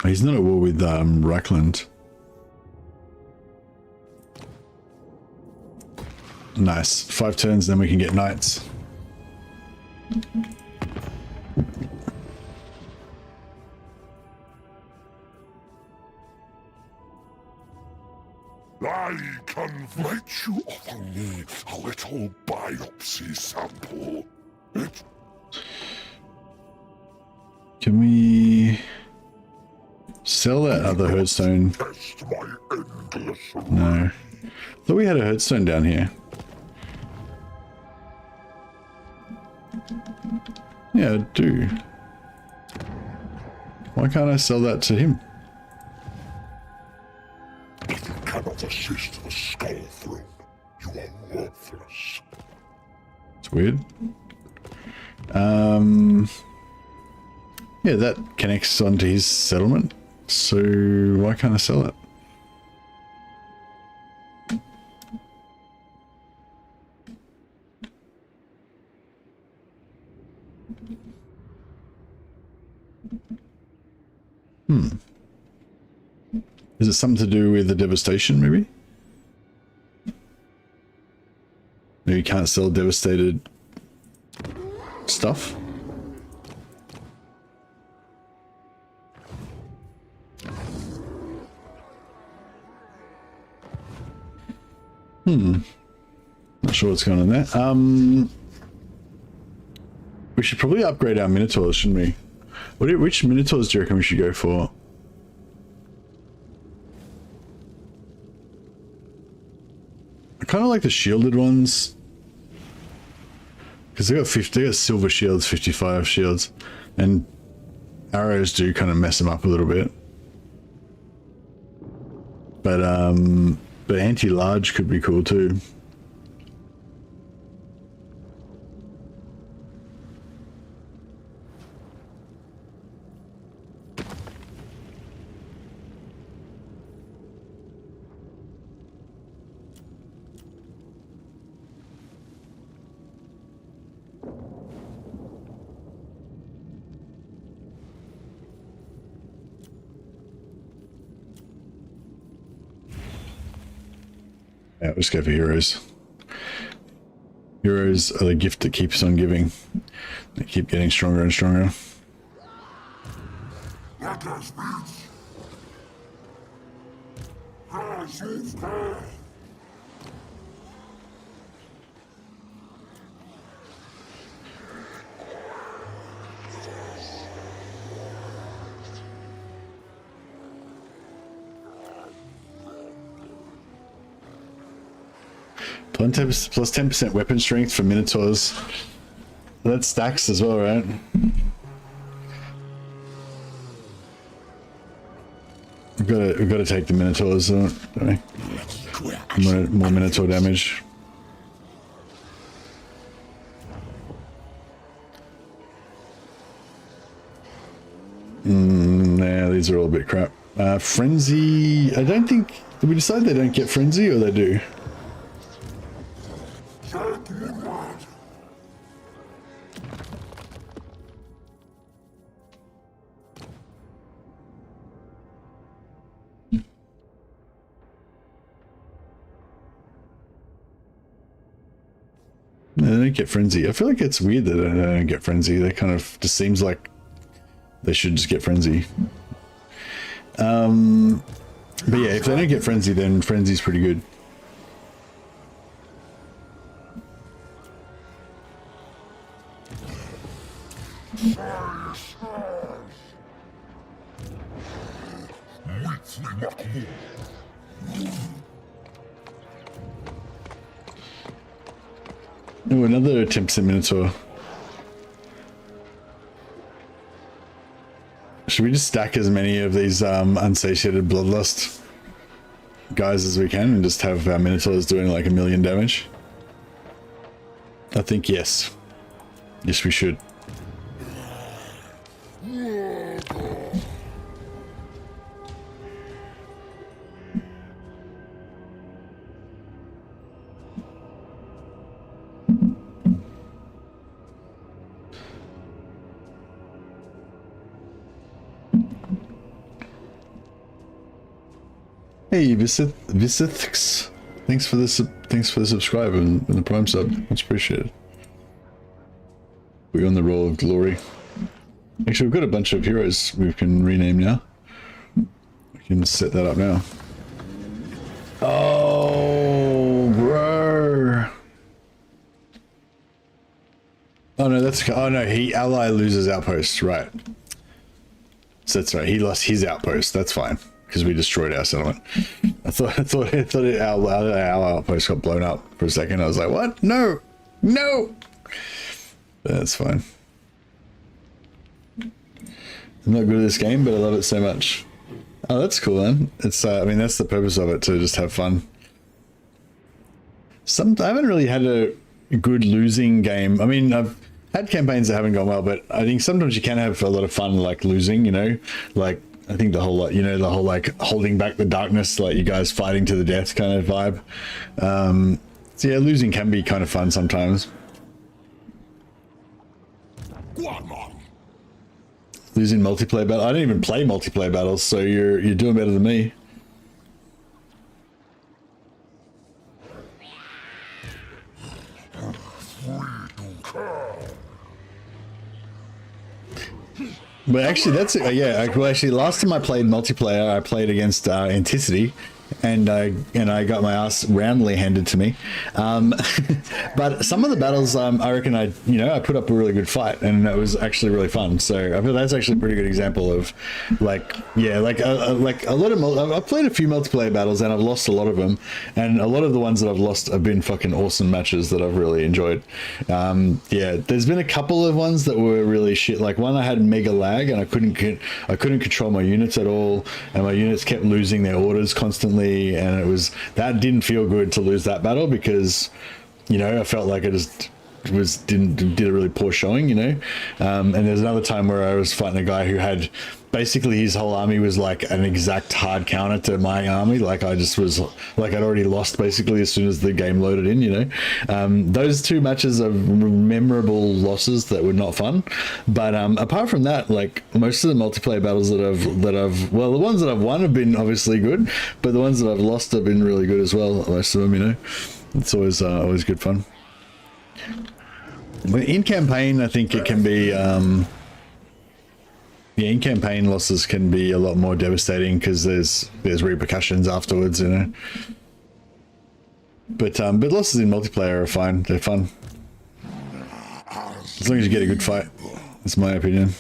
Oh, he's not at war with Reichland. Nice. 5 turns, then we can get knights. I convert you offer me a little biopsy sample. It Can we sell that other herdstone? test my endless No. Thought we had a herdstone down here. Yeah, I do. Why can't I sell that to him? If you cannot assist the Skull Throne, you are worthless. It's weird. Yeah, that connects onto his settlement. So why can't I sell it? Is it something to do with the devastation, maybe? Maybe you can't sell devastated stuff? Not sure what's going on there. We should probably upgrade our Minotaurs, shouldn't we? Which Minotaurs do you reckon we should go for? I kind of like the shielded ones. Because they got silver shields, 55 shields. And arrows do kind of mess them up a little bit. But anti-large could be cool too. Yeah, let's go for heroes. Heroes are the gift that keeps on giving. They keep getting stronger and stronger. Let us meet. Khazrak. Plus 10% weapon strength for Minotaurs. That stacks as well, right? We've got to take the Minotaurs, don't we? More Minotaur damage. Nah, these are all a bit crap. Frenzy. I don't think. Did we decide they don't get Frenzy, or they do? No, they don't get frenzy. I feel like it's weird that they don't get frenzy. They kind of just seems like they should just get frenzy. But yeah, if they don't get frenzy, then frenzy's pretty good. Oh, another attempt at Minotaur. Should we just stack as many of these unsatiated bloodlust guys as we can and just have our Minotaurs doing like 1,000,000 damage? I think yes. Yes, we should. Hey, Visithx. Thanks for the subscribe and the prime sub. Much appreciated. We're on the roll of glory. Actually, we've got a bunch of heroes we can rename now. We can set that up now. Oh, bro. Oh no, he ally loses outpost, right? So that's right. He lost his outpost. That's fine. Because we destroyed our settlement. I thought our outpost got blown up for a second. I was like, what? No! No! That's fine. I'm not good at this game, but I love it so much. Oh, that's cool, man. It's, I mean, that's the purpose of it, to just have fun. I haven't really had a good losing game. I mean, I've had campaigns that haven't gone well, but I think sometimes you can have a lot of fun, like losing, you know? Like, I think the whole, like, you know, the whole, like, holding back the darkness, like you guys fighting to the death kind of vibe. So yeah, losing can be kind of fun sometimes. Losing multiplayer battle. I don't even play multiplayer battles, so you're doing better than me. But actually, that's yeah. Well, actually, last time I played multiplayer, I played against Anticity, and I got my ass roundly handed to me. But some of the battles, I reckon I put up a really good fight, and it was actually really fun. So I feel that's actually a pretty good example of, like, yeah, like a lot of I've played a few multiplayer battles, and I've lost a lot of them, and a lot of the ones that I've lost have been fucking awesome matches that I've really enjoyed. Yeah, there's been a couple of ones that were really shit. Like one I had mega lag, and I couldn't control my units at all, and my units kept losing their orders constantly. And that didn't feel good to lose that battle, because, you know, I felt like I just did a really poor showing, you know. And there's another time where I was fighting a guy who had basically his whole army was like an exact hard counter to my army. Like I just was like, I'd already lost basically as soon as the game loaded in, you know. Those two matches are memorable losses that were not fun. But apart from that, like most of the multiplayer battles that I've well, the ones that I've won have been obviously good, but the ones that I've lost have been really good as well. Most of them, you know. It's always good fun. But in campaign, I think it can be yeah, in campaign losses can be a lot more devastating because there's repercussions afterwards, you know. But losses in multiplayer are fine. They're fun as long as you get a good fight. That's my opinion.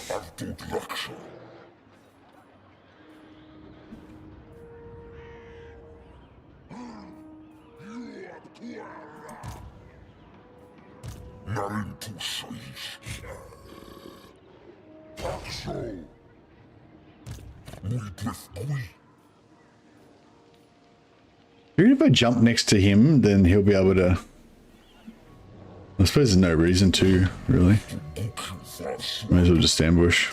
Even if I jump next to him, then he'll be able to. I suppose there's no reason to, really. Might as well just ambush.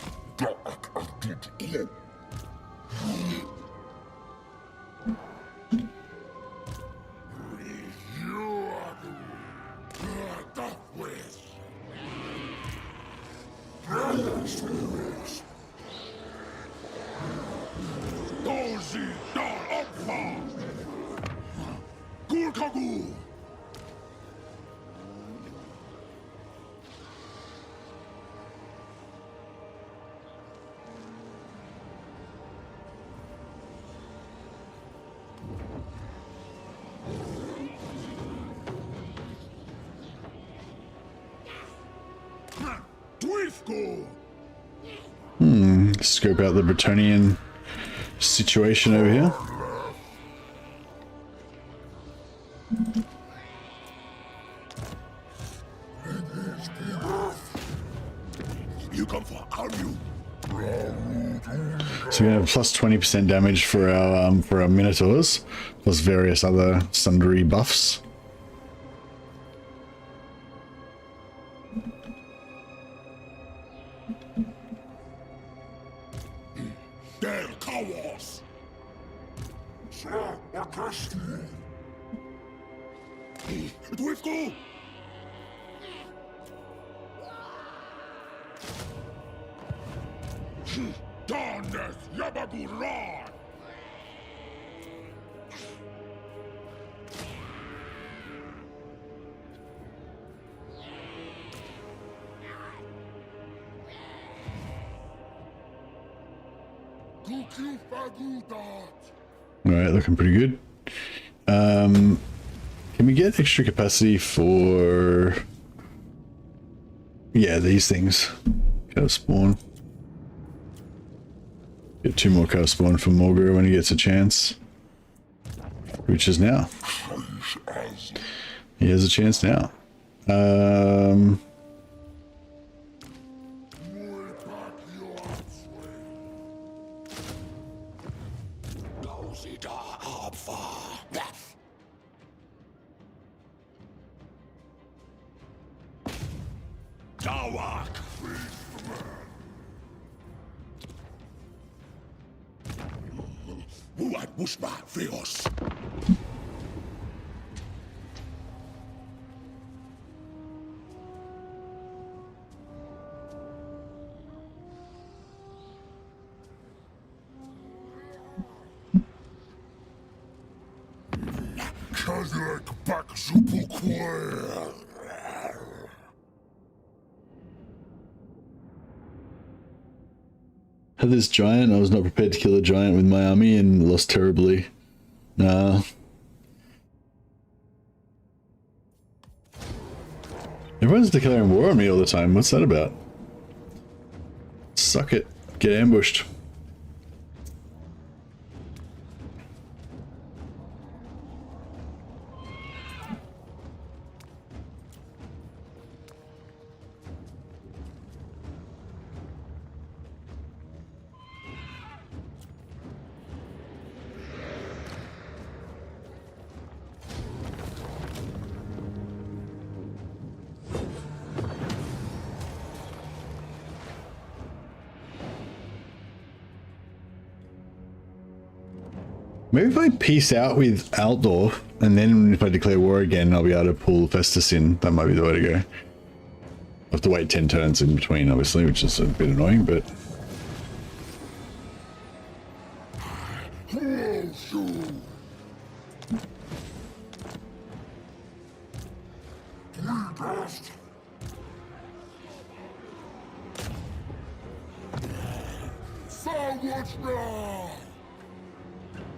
Scope out the Bretonian situation over here. You come for argue. So we have plus 20% damage for our Minotaurs, plus various other sundry buffs. Del cowards. Sir, Dwifko! Darkness, Yabaguran! Alright, looking pretty good. Can we get extra capacity for... yeah, these things. Curve spawn. Get 2 more curve spawn for Morgro when he gets a chance. Which is now. He has a chance now. Khazrak back Zupukwe. Had this giant, I was not prepared to kill a giant with my army and lost terribly. Nah. Everyone's declaring war on me all the time. What's that about? Suck it. Get ambushed. Maybe if I peace out with Altdorf, and then if I declare war again, I'll be able to pull Festus in. That might be the way to go. I'll have to wait 10 turns in between, obviously, which is a bit annoying, but...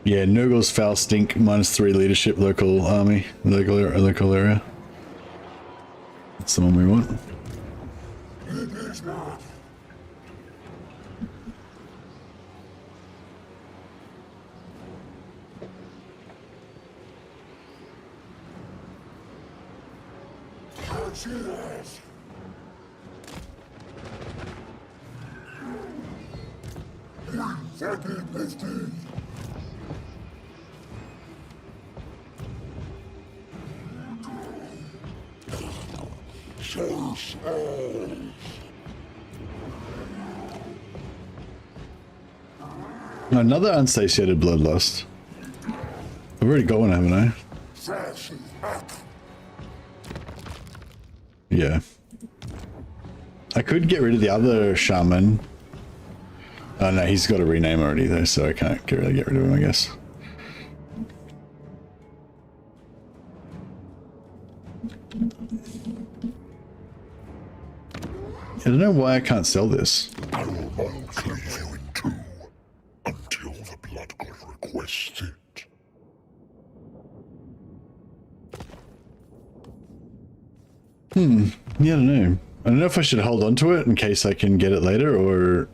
yeah, Nurgle's foul stink, -3 leadership, local army, local area. That's the one we want. Another unsatiated bloodlust. I've already got one, haven't I? Yeah. I could get rid of the other shaman. Oh no, he's got a rename already though, so I can't really get rid of him, I guess. I don't know why I can't sell this. I will not cleave you in two until the blood god requests it. Yeah, I don't know. I don't know if I should hold on to it in case I can get it later, or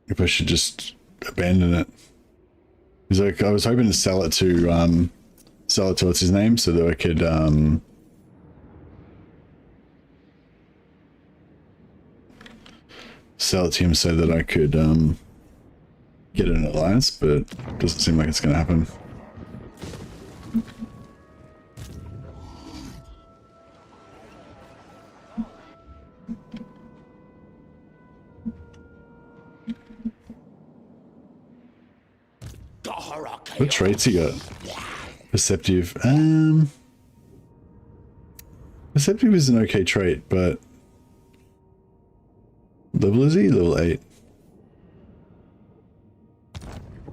if I should just abandon it. Because like, I was hoping to sell it to what's his name, so that I could sell it to him so that I could get an alliance, but it doesn't seem like it's going to happen. What traits he got? Perceptive. Perceptive is an okay trait, but level is he? Level 8.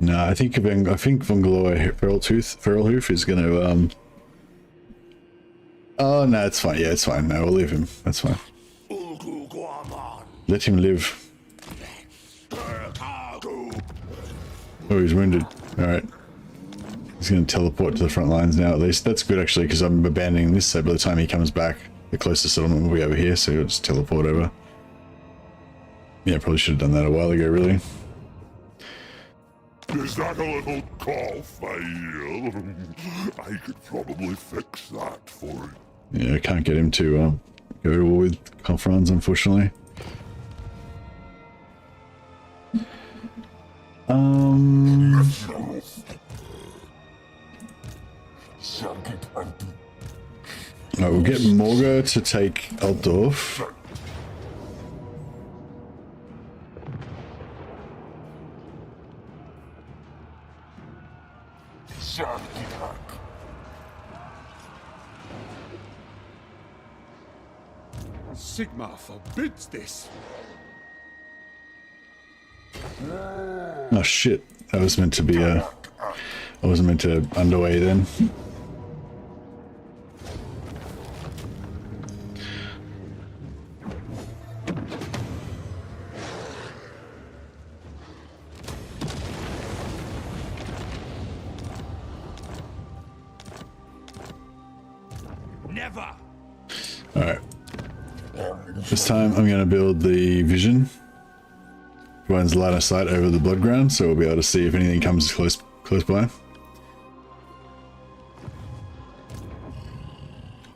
No, I think Vongaloy Feral Hoof is gonna oh no, it's fine. Yeah, it's fine. No, we'll leave him. That's fine. Let him live. Oh, he's wounded. Alright. He's going to teleport to the front lines now, at least. That's good, actually, because I'm abandoning this, so by the time he comes back, the closest settlement will be over here, so he'll just teleport over. Yeah, probably should have done that a while ago, really. Is that a little cough I hear? I could probably fix that for you. Yeah, I can't get him to go to war with cough runs, unfortunately. Alright, we'll get Morga to take Altdorf. Sigma forbids this. Oh shit, that was meant to be I wasn't meant to underway then. Never. Alright. This time I'm gonna build the vision. Provides line of sight over the blood ground, so we'll be able to see if anything comes close by.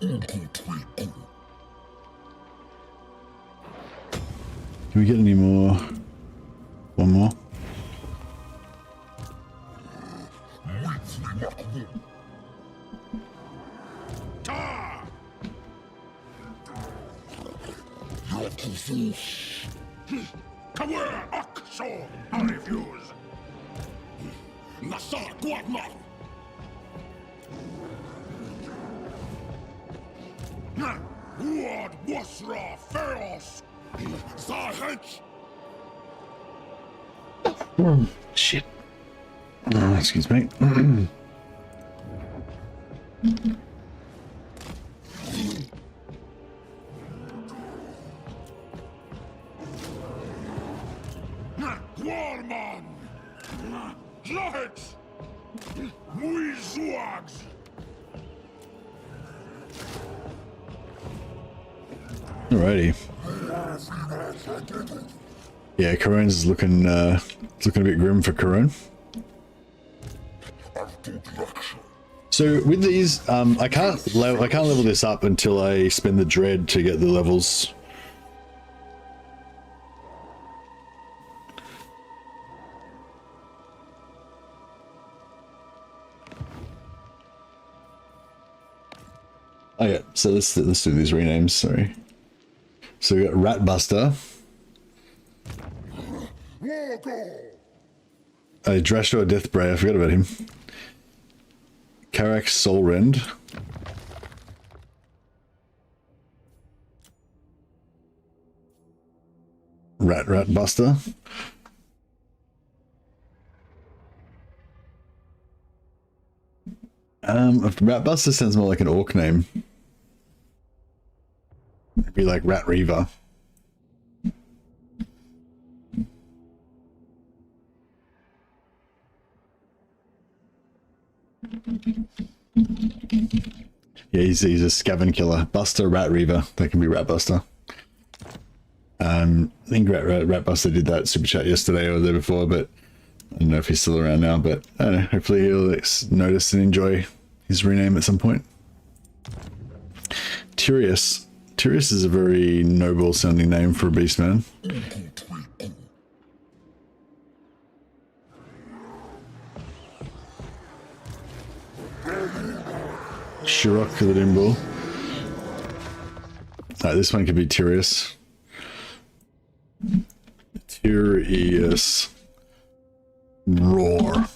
Can we get any more? One more? I refuse. Nasar Guadman. Ward Wasra Feros. Zahench. Shit. Oh, excuse me. Warman. Zahench. Muizuags. Alrighty. Yeah, Karone's looking it's looking a bit grim for Karone. So with these, I can't level this up until I spend the dread to get the levels. Oh yeah, so let's do these renames. Sorry. So we got Ratbuster. Drashor Deathbray, I forgot about him. Karak Soulrend. Ratbuster. Ratbuster sounds more like an orc name. It'd be like Rat Reaver. Yeah, he's a scaven killer. Buster, Rat Reaver. That can be Rat Buster. I think Ratbuster did that super chat yesterday or the day before, but I don't know if he's still around now. But I don't know. Hopefully he'll notice and enjoy his rename at some point. Tyrius. Tyrius is a very noble sounding name for a beastman. Shirok the Dimble. This one could be Tyrius. Tyrius Roar.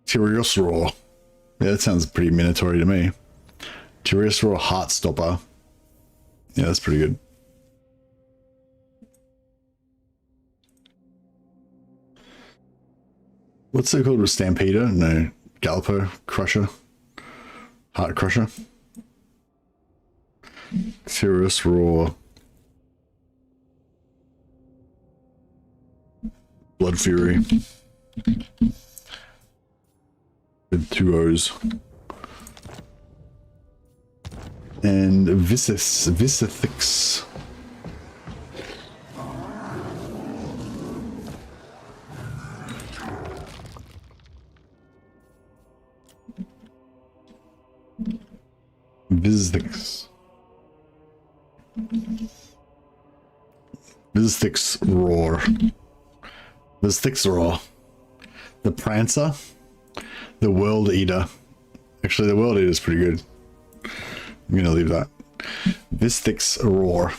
Tyrius Roar. Yeah, that sounds pretty Minotaur to me. Tyrius Roar Heartstopper. Yeah, that's pretty good. What's it called? Stampeder? No. Galloper? Crusher? Heart Crusher? Tyrius Roar. Blood Fury. With 2 O's. And Visithix. Visithix. Visithix Roar. Visithix Roar. The Prancer. The World Eater. Actually, the World Eater is pretty good. I'm gonna leave that. Visithix Roar.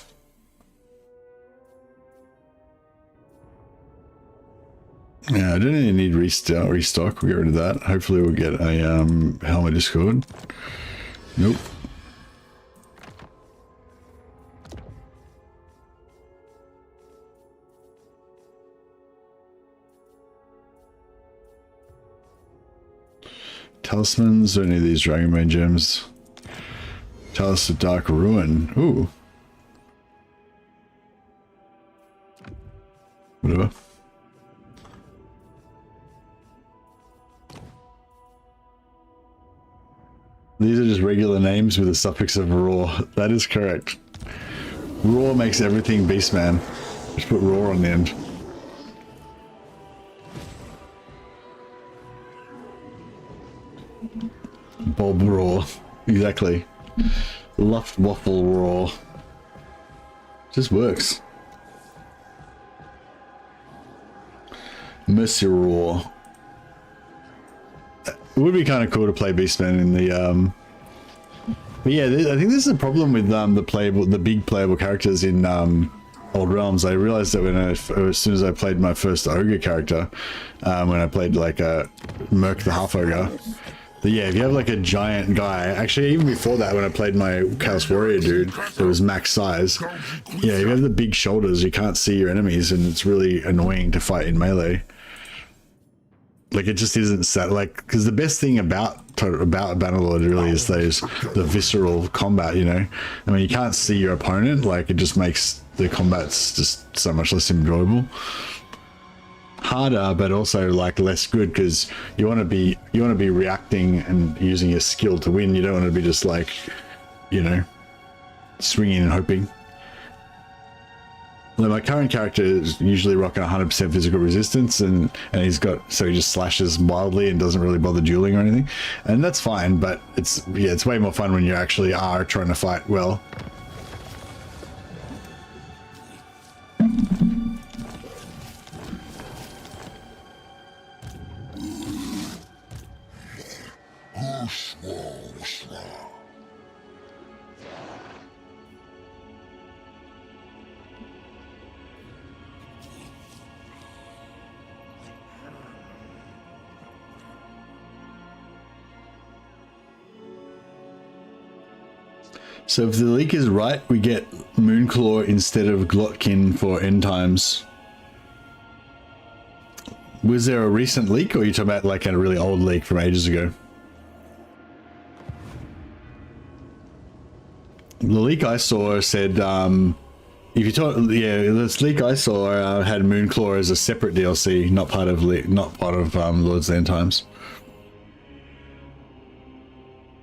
Yeah, I don't really need restock. We'll get rid of that. Hopefully we'll get a helmet Discord. Nope. Talismans, or any of these Dragonbane gems. Chalice of Dark Ruin. Ooh. Whatever. These are just regular names with a suffix of raw. That is correct. Raw makes everything Beastman. Just put raw on the end. Bob Raw. Exactly. Luftwaffle Raw. Just works. Mercy Raw. It would be kind of cool to play Beastman in the but yeah, I think this is a problem with the big playable characters in Old Realms. I realized that as soon as I played my first ogre character, when I played like a Merc the Half Ogre. But yeah, if you have like a giant guy, actually even before that when I played my Chaos Warrior dude, it was max size. Yeah, if you have the big shoulders, you can't see your enemies and it's really annoying to fight in melee. Like it just isn't set like, because the best thing about Bannerlord really is the visceral combat, you know? I mean, you can't see your opponent, like it just makes the combats just so much less enjoyable. Harder, but also like less good because you want to be reacting and using your skill to win. You don't want to be just like, you know, swinging and hoping. Like my current character is usually rocking 100% physical resistance, and he's got, so he just slashes wildly and doesn't really bother dueling or anything, and that's fine. But it's way more fun when you actually are trying to fight well. So if the leak is right, we get Moonclaw instead of Glotkin for end times. Was there a recent leak, or are you talking about like a really old leak from ages ago? The leak I saw said, if you talk, yeah, this leak I saw had Moonclaw as a separate DLC, not part of Lord's End Times.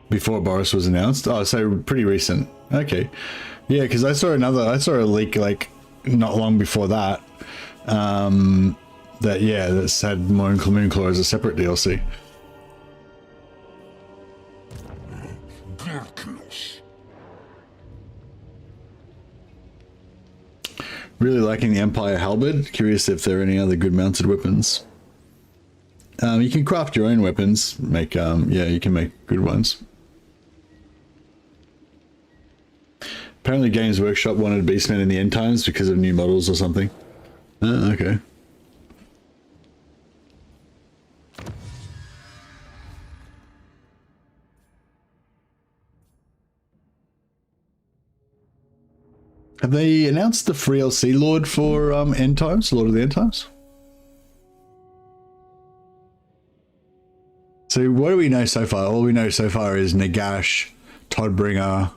Before Boris was announced. Oh, so pretty recent. Okay. Yeah, because I saw a leak like not long before that. That's had Moonclaw as a separate DLC. Really liking the Empire Halberd. Curious if there are any other good mounted weapons. You can craft your own weapons. Make you can make good ones. Apparently Games Workshop wanted Beastmen in the end times because of new models or something. Okay. Have they announced the free LC Lord for End Times, Lord of the End Times? So what do we know so far? All we know so far is Nagash, Toddbringer,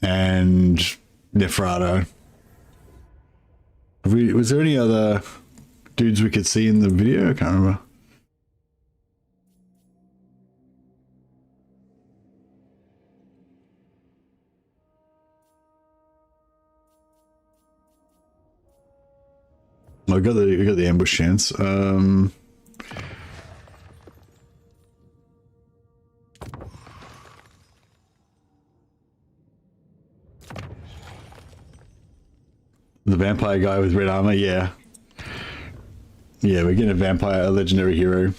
and Neferata. Was there any other dudes we could see in the video? I can't remember. I got the ambush chance. The vampire guy with red armor, yeah. Yeah, we're getting a vampire, a legendary hero.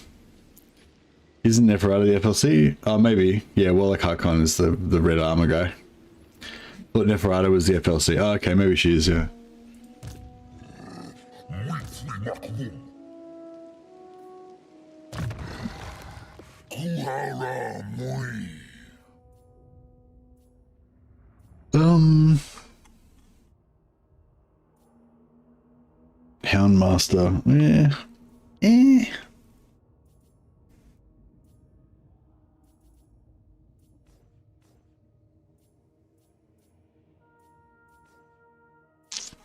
Isn't Neferata the FLC? Oh, maybe. Yeah, Warlock Harkon is the red armor guy. Thought Neferata was the FLC. Oh, okay, maybe she is, yeah. Houndmaster.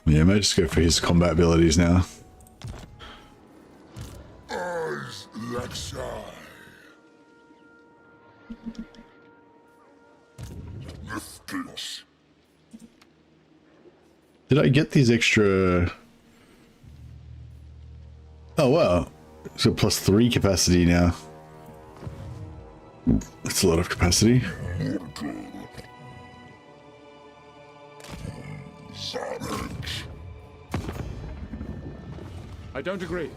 Yeah, I might just go for his combat abilities now. Eyes Lexi. Leftius. Did I get these extra? Oh wow, so +3 capacity now. That's a lot of capacity. I don't agree.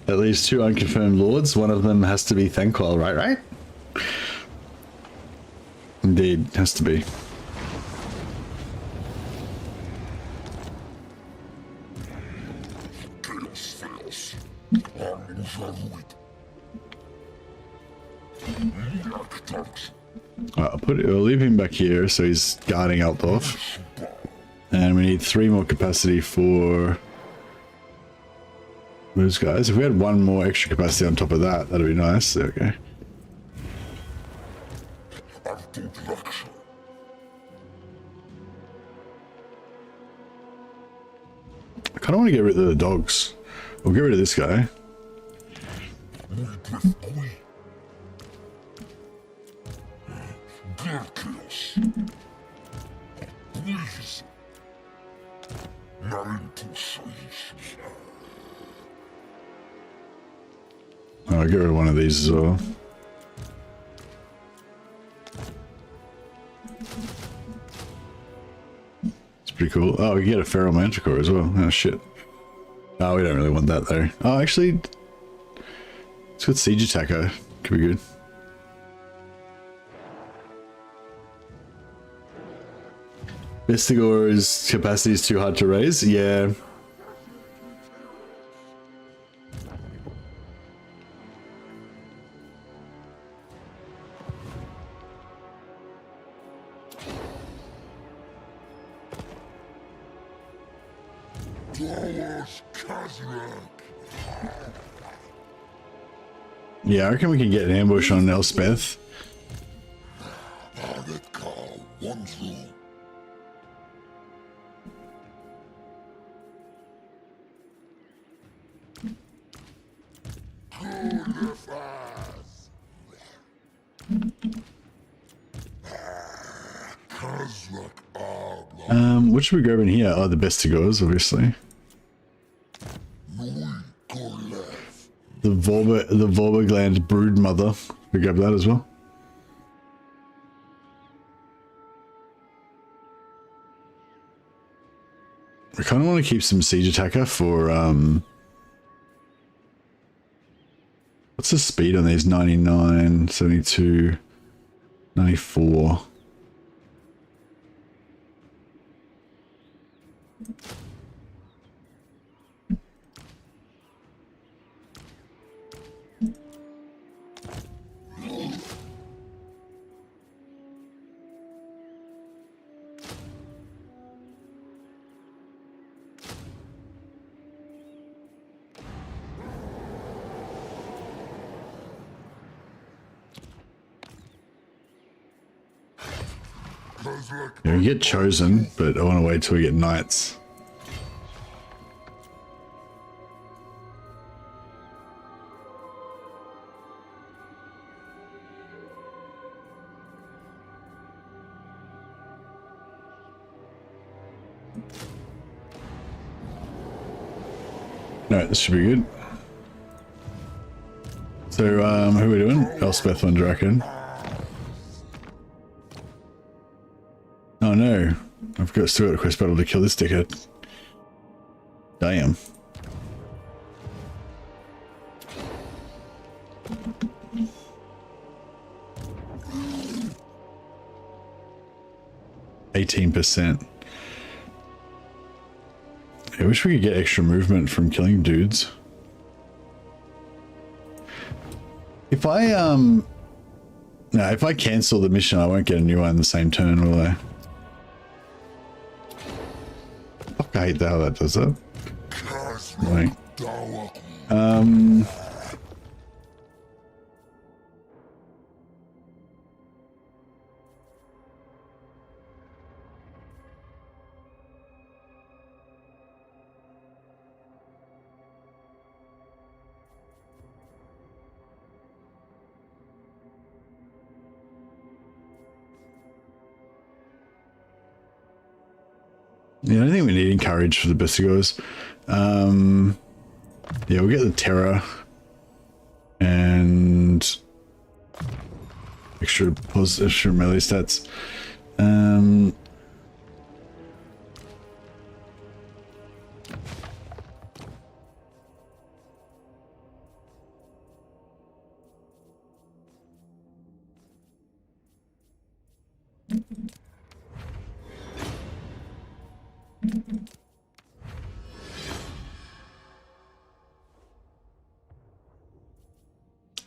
At least 2 unconfirmed lords. One of them has to be Thanquol, right? Indeed, has to be. We'll leave him back here so he's guarding Altdorf. And we need 3 more capacity for those guys. If we had 1 more extra capacity on top of that, that'd be nice. There we go. I kind of want to get rid of the dogs. We'll get rid of this guy. Oh, I'll get rid of one of these as well. It's pretty cool. Oh, we get a feral manticore as well. Oh shit. Oh, we don't really want that though. Oh, actually, it's got siege attacker. Could be good. Vestigor's capacity is too hard to raise. Yeah. Yeah, I reckon we can get an ambush on Elspeth. What should we grab in here? Oh, the best to goes, obviously. The vulva gland brood mother. We grab that as well. I kind of want to keep some siege attacker for what's the speed on these? 99, 72, 94. Yeah, we get chosen, but I want to wait till we get knights. No, this should be good. So, who are we doing? Elspeth and Draken. Oh no, still got a quest battle to kill this dickhead. Damn. %. I wish we could get extra movement from killing dudes. If I if I cancel the mission, I won't get a new one in the same turn, will I? Fuck, I hate how that does that. Right. Yeah, I don't think we need encourage for the Bestigos. Yeah, we'll get the Terror and extra melee stats.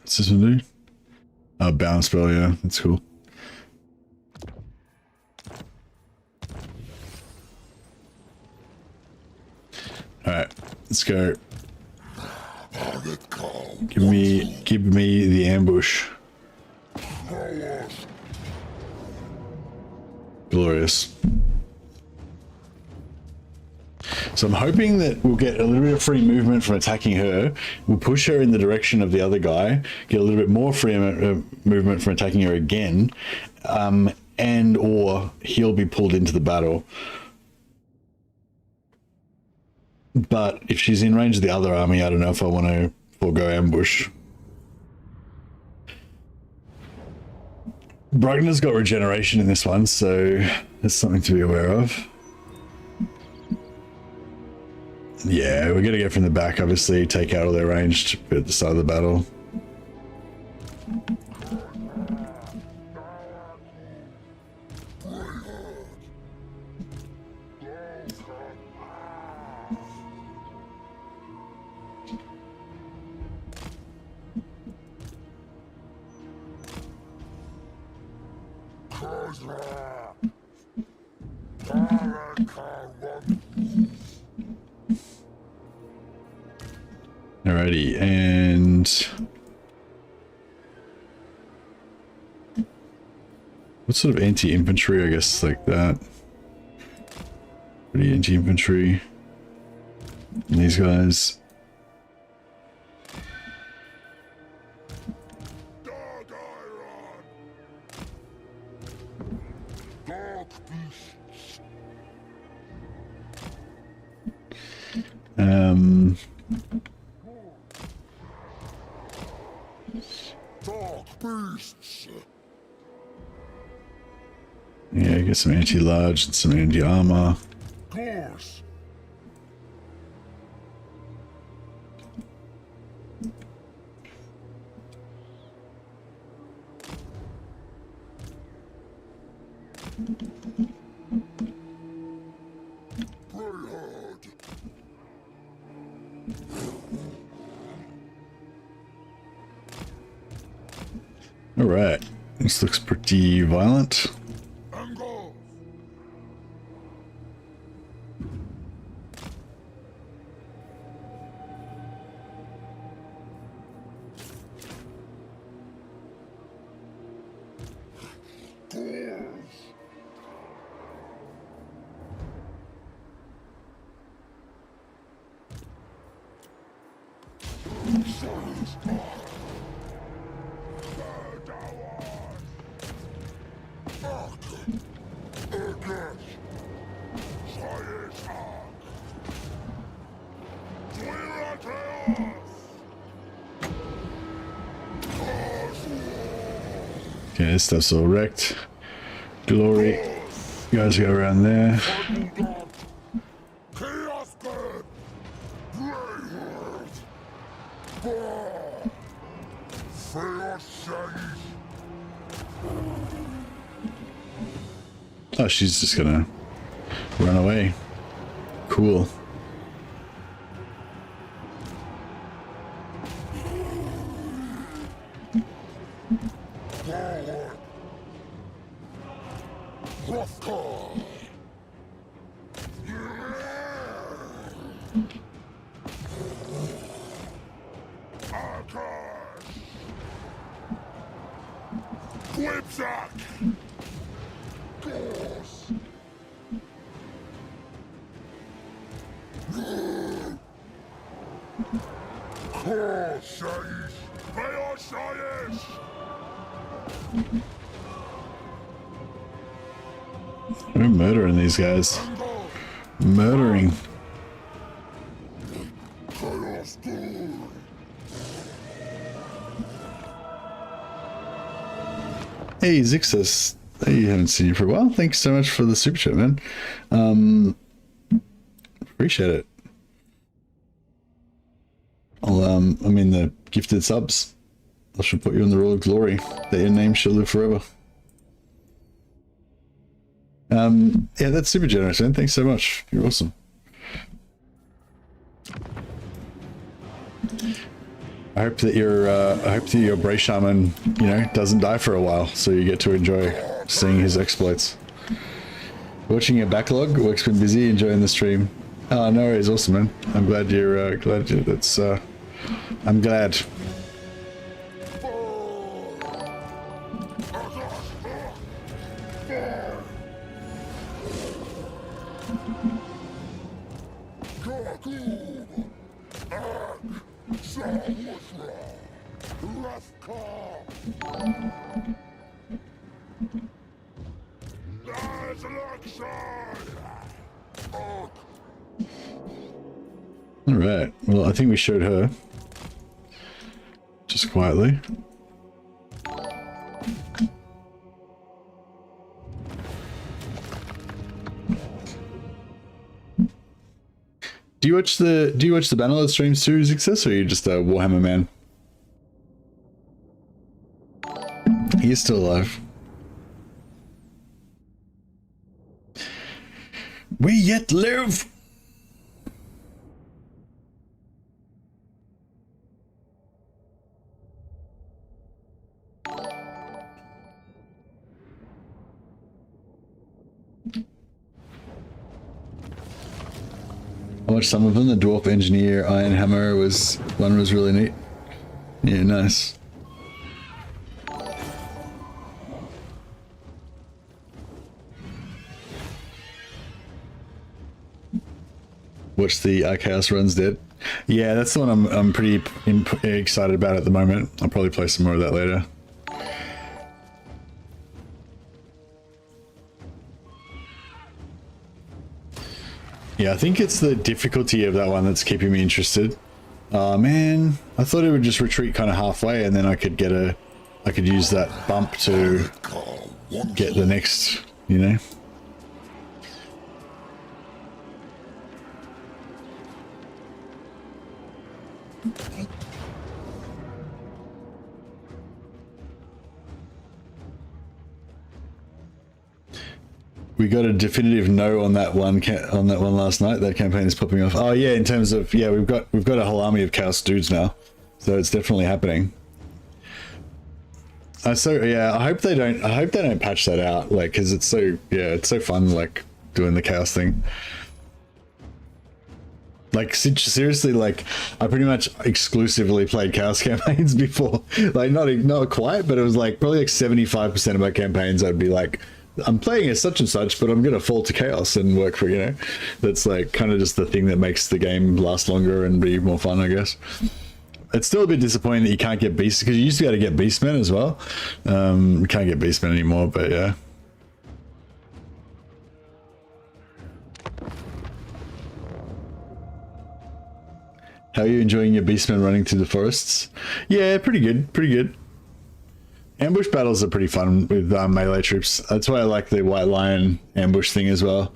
What's this one do? Oh, balance spell, yeah, that's cool. Alright, let's go. Give me the ambush. Glorious. So I'm hoping that we'll get a little bit of free movement from attacking her. We'll push her in the direction of the other guy, get a little bit more free movement from attacking her again, and or he'll be pulled into the battle. But if she's in range of the other army, I don't know if I want to forego ambush. Brugner's got regeneration in this one, so there's something to be aware of. Yeah, we're gonna go from the back, obviously, take out all their ranged at the start of the battle. Alrighty, and what sort of anti-infantry? I guess like that. Pretty anti-infantry. And these guys. Dark beasts. Yeah, get some anti-large and some anti-armor. Course. Pray hard. All right, this looks pretty violent. And go. Okay, this stuff's all wrecked. Glory. You guys go around there. Chaos God. Greyhound. Fair sight. Oh, she's just gonna run away. Cool. Whipsack. Goss. Corsairs. Beosairs. We're murdering these guys. Murdering. Chaos God. Hey, Zixus. Hey, haven't seen you for a while. Thanks so much for the super chat, man. Appreciate it. I mean the gifted subs. I shall put you in the Royal Glory, that your name shall live forever. Yeah, that's super generous, man. Thanks so much. You're awesome. I hope that your Bray Shaman, you know, doesn't die for a while, so you get to enjoy seeing his exploits. Watching your backlog, work's been busy, enjoying the stream. Oh, no worries, awesome, man. I'm glad you're that's I'm glad. All right. Well, I think we showed her. Just quietly. Do you watch the Bannerlord streams too, Zixus, or are you just a Warhammer man? He is still alive. We yet live! I watched some of them. The Dwarf Engineer Iron Hammer was really neat. Yeah, nice. Watch the Chaos Runs Dead. Yeah, that's the one I'm pretty excited about at the moment. I'll probably play some more of that later. Yeah, I think it's the difficulty of that one that's keeping me interested. Man, I thought it would just retreat kind of halfway and then I could use that bump to get the next, you know. We got a definitive no on that one last night. That campaign is popping off. Oh yeah, in terms of we've got a whole army of chaos dudes now, so it's definitely happening. So yeah, I hope they don't patch that out, like, because it's so fun, like doing the chaos thing. Like seriously, like I pretty much exclusively played chaos campaigns before. Like not quite, but it was like probably like 75% of my campaigns I'd be like, I'm playing as such and such, but I'm gonna fall to chaos and work for, you know. That's like kind of just the thing that makes the game last longer and be more fun, I guess. It's still a bit disappointing that you can't get beasts, because you used to be able to get beastmen as well. You can't get beastmen anymore, but yeah. How are you enjoying your beastmen running through the forests? Yeah, pretty good, pretty good. Ambush battles are pretty fun with melee troops. That's why I like the White Lion ambush thing as well.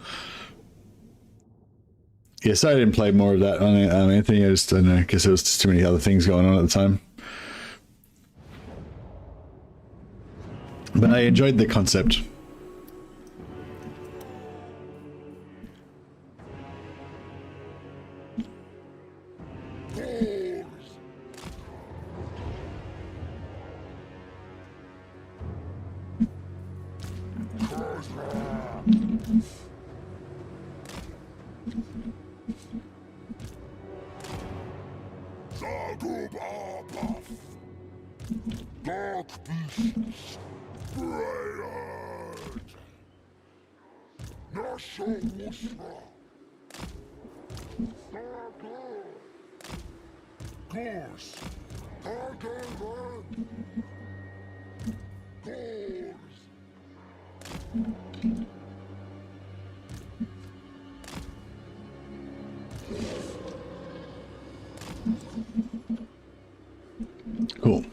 Yeah, sorry I didn't play more of that on Anthony. I don't know, because there was just too many other things going on at the time. But I enjoyed the concept. Dark beasts, Brayard, Nasha Wusra, Gorse, Argavan, Gorse. Cool.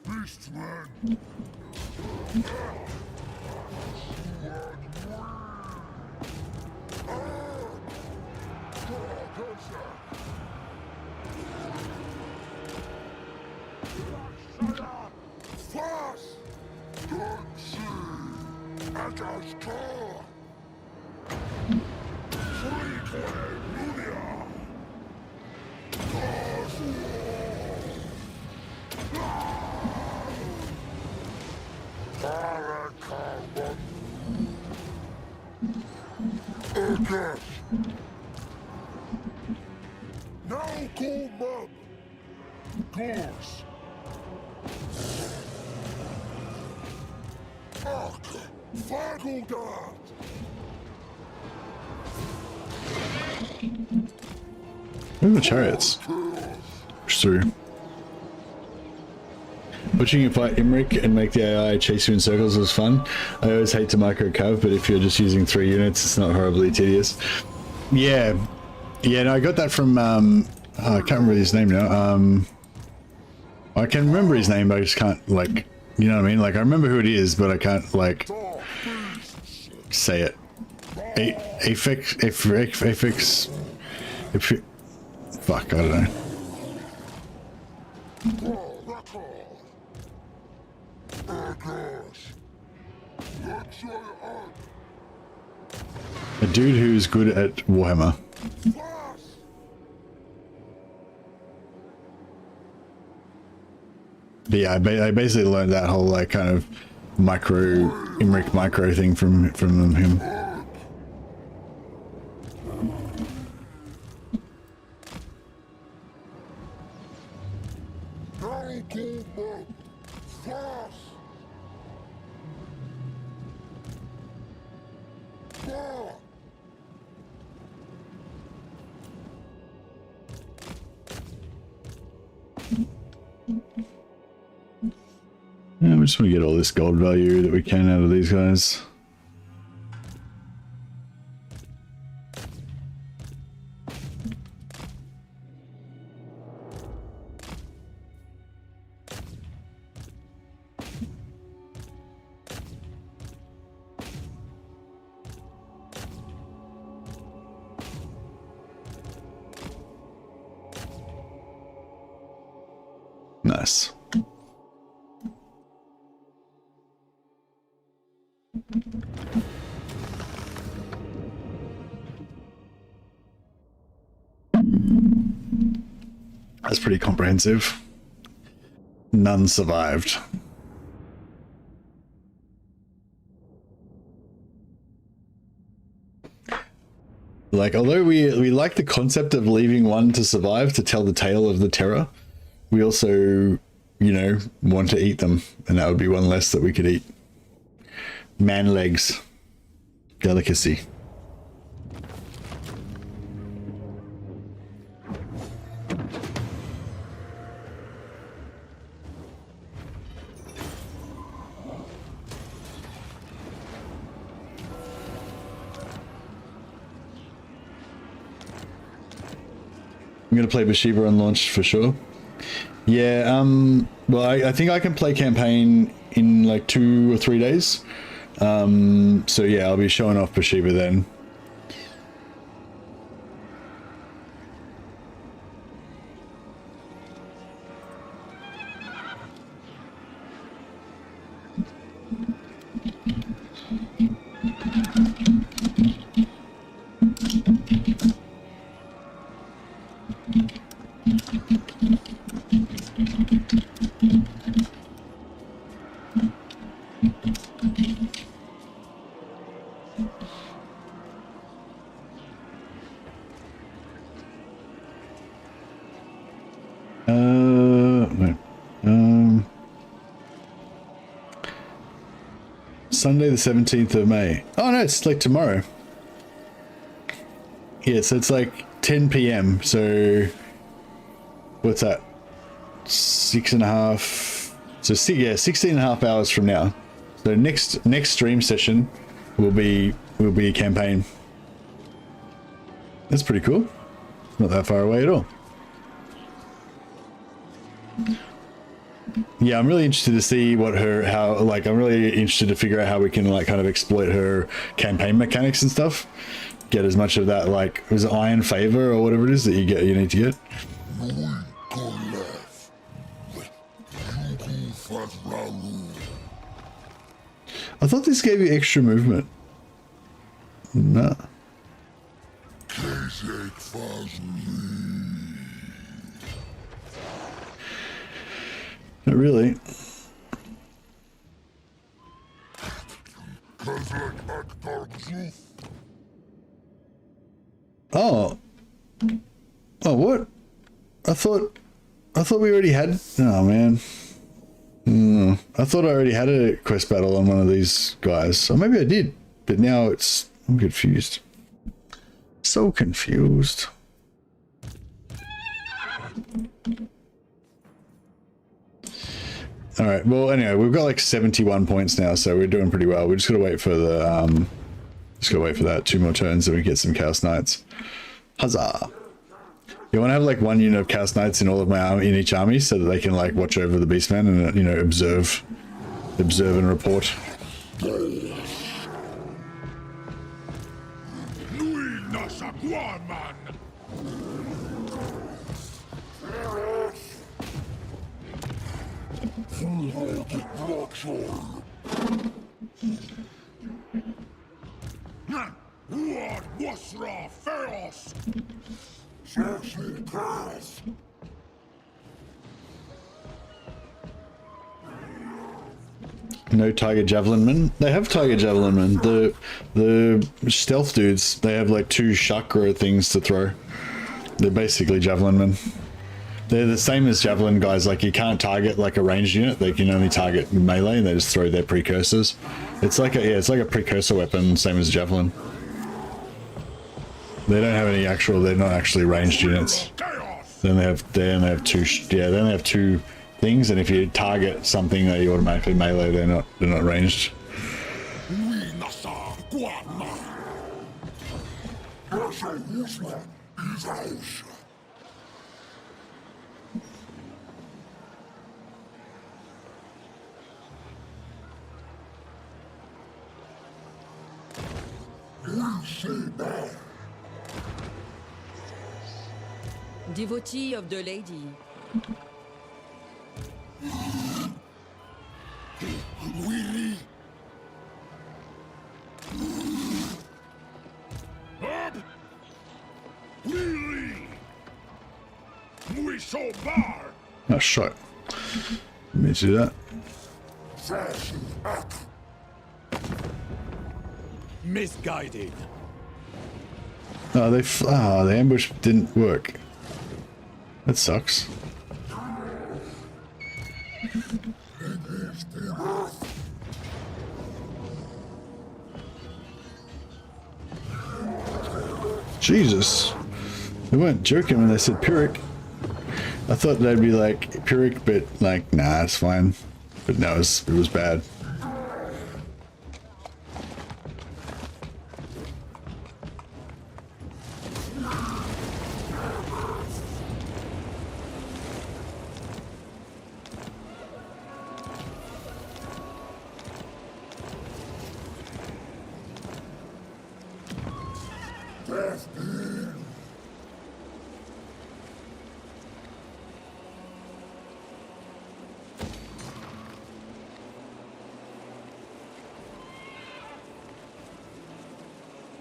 Beastman. Fast. Now go mub. Course. Ark. Fagogard. Where are the chariots? Push through. Watching you fight Imric and make the AI chase you in circles was fun. I always hate to micro cav, but if you're just using 3 units, it's not horribly tedious. Yeah. Yeah, no, I got that from, I can't remember his name now. I can remember his name, but I just can't, like, you know what I mean? Like, I remember who it is, but I can't, like, say it. Fuck, I don't know. A dude who's good at Warhammer. But yeah, I basically learned that whole, like, kind of Imric micro thing from him. Yeah, we just want to get all this gold value that we can out of these guys. Nice. That's pretty comprehensive. None survived. Like, although we like the concept of leaving one to survive to tell the tale of the terror, we also, you know, want to eat them, and that would be one less that we could eat. Man legs. Delicacy. I'm gonna play Bathsheba on launch for sure. Yeah, well, I think I can play campaign in like 2 or 3 days. So yeah, I'll be showing off Bathsheba then. Sunday the 17th of May. Oh no, it's like tomorrow. Yeah, so it's like 10 p.m. So what's that? 6.5. So 16.5 hours from now. So next stream session will be a campaign. That's pretty cool. Not that far away at all. Yeah, I'm really interested to see I'm really interested to figure out how we can like kind of exploit her campaign mechanics and stuff. Get as much of that, like, was it iron favor or whatever it is that you need to get? I thought this gave you extra movement. Nah. Not really. Oh. Oh, what? I thought we already had... Oh, man. I thought I already had a quest battle on one of these guys. Or maybe I did. But now I'm confused. So confused. All right. Well, anyway, we've got like 71 points now, so we're doing pretty well. We just gotta wait for the that 2 more turns so we get some Chaos Knights. Huzzah! You want to have like 1 unit of Chaos Knights in all of my army, in each army, so that they can like watch over the Beastmen and you know observe and report. No Tiger Javelin Men. They have Tiger Javelin Men. The stealth dudes, they have like 2 chakra things to throw. They're basically Javelin Men. They're the same as Javelin guys. Like, you can't target like a ranged unit. They can only target melee, and they just throw their precursors. It's like a precursor weapon, same as Javelin. They don't have any actual. They're not actually ranged units. Then they have 2. Yeah, then they have 2 things, and if you target something, they automatically melee. They're not ranged. Devotee of the lady. be so barred. Oh, shit. Let me do that. Misguided. Oh, the ambush didn't work. That sucks. Jesus. They weren't joking when they said Pyrrhic. I thought they'd be like Pyrrhic, but like, nah, it's fine. But no, it was bad.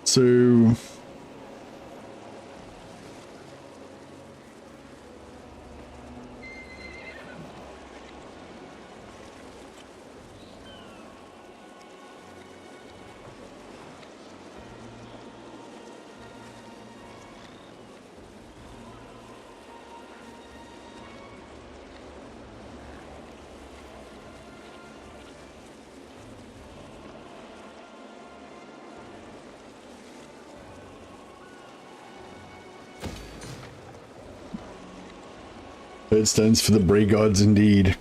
So Birdstones for the Bree gods, indeed.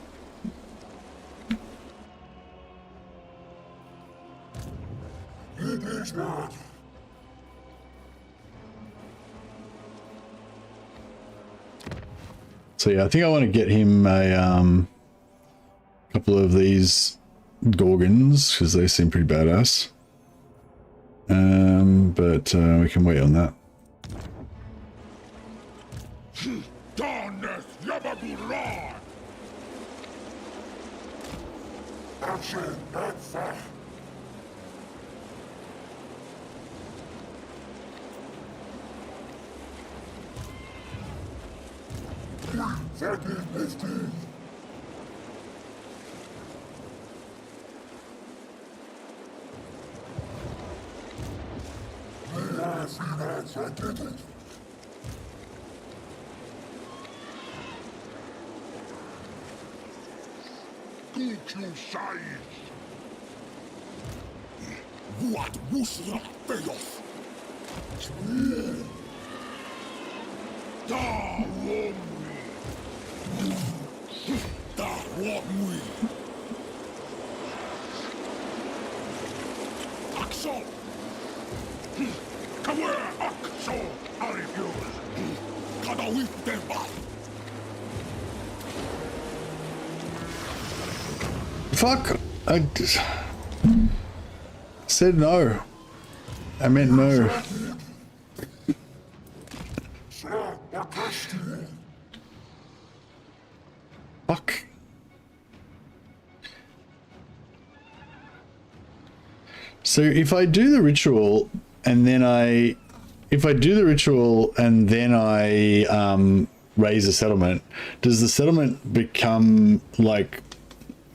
So yeah, I think I want to get him a couple of these Gorgons because they seem pretty badass. But we can wait on that. Darkness, Yabagura! Action, answer. Second mistake. I see that I did it. Good you size! What Musra Theos? Da Womri! Da what we? Axel! Kaware Axel! I refuse! Kadawif Demba. Fuck! I just said no. I meant no. Fuck. So if I do the ritual and then I raise a settlement, does the settlement become like,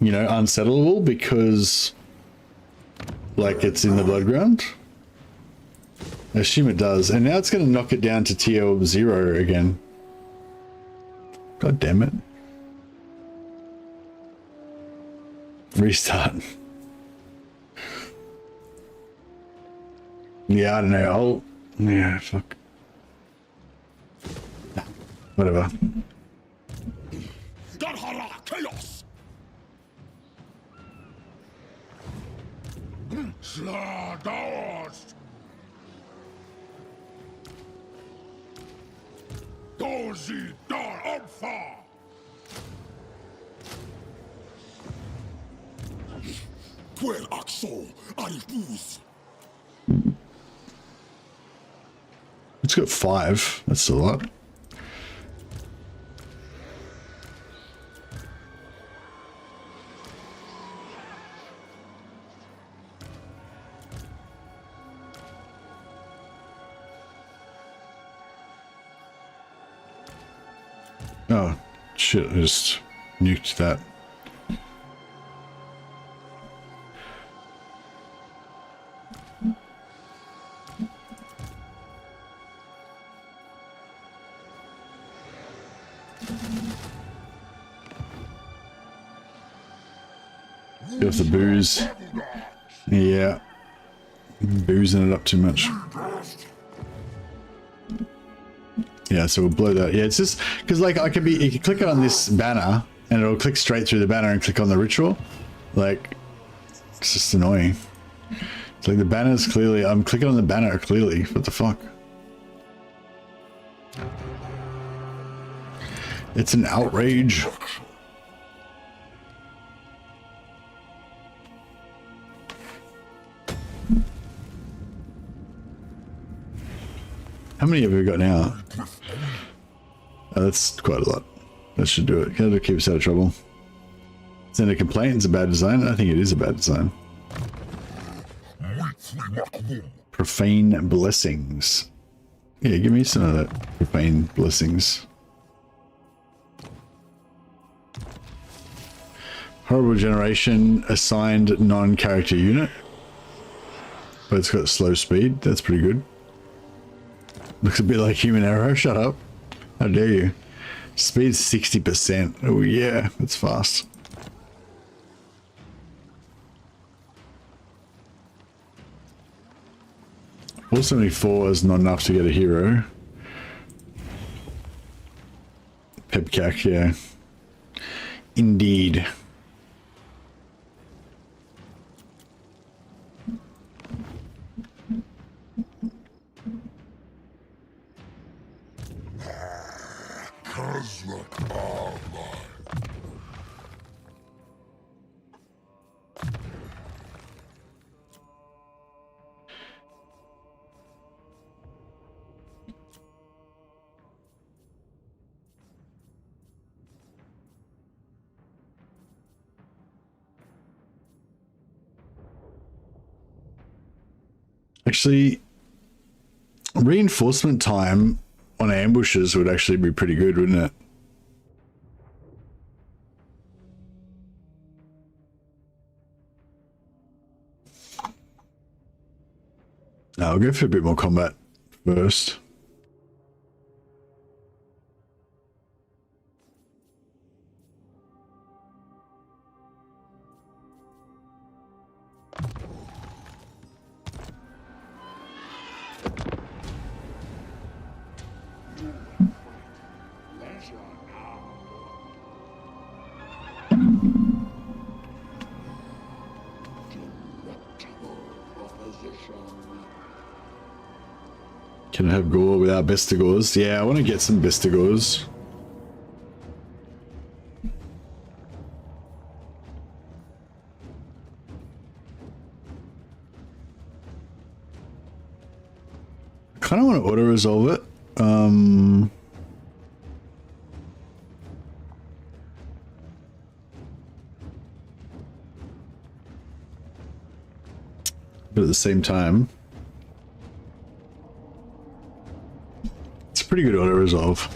you know, unsettleable because like it's in the blood ground? I assume it does. And now it's going to knock it down to tier 0 again. God damn it. Restart. Yeah, I don't know. Yeah, fuck. Whatever. Garhara Chaos. Sladaos! Dozi Dar Alpha! Twel Axo. Arifus. It's got 5. That's a lot. Oh, shit, I just nuked that. Get off the booze. Yeah. Boozing it up too much. Yeah, so we'll blow that. Yeah, it's just because like I could be, you can click on this banner and it'll click straight through the banner and click on the ritual. Like, it's just annoying. It's like the banner's clearly, I'm clicking on the banner clearly. What the fuck? It's an outrage. How many have we got now? Oh, that's quite a lot. That should do it. Can it keep us out of trouble? Send a complaint. It's a bad design. I think it is a bad design. Profane blessings. Yeah, give me some of that profane blessings. Horrible generation assigned non-character unit. But it's got slow speed. That's pretty good. Looks a bit like human arrow. Shut up. How dare you? Speed 60%. Oh yeah, that's fast. $474 is not enough to get a hero. Pepcac, yeah. Indeed. Khazrak ally. Actually, reinforcement time on ambushes would actually be pretty good, wouldn't it? I'll go for a bit more combat first. Can I have gore without bestigors? Yeah, I want to get some bestigors. I kind of want to auto-resolve it. But at the same time, it's a pretty good auto-resolve.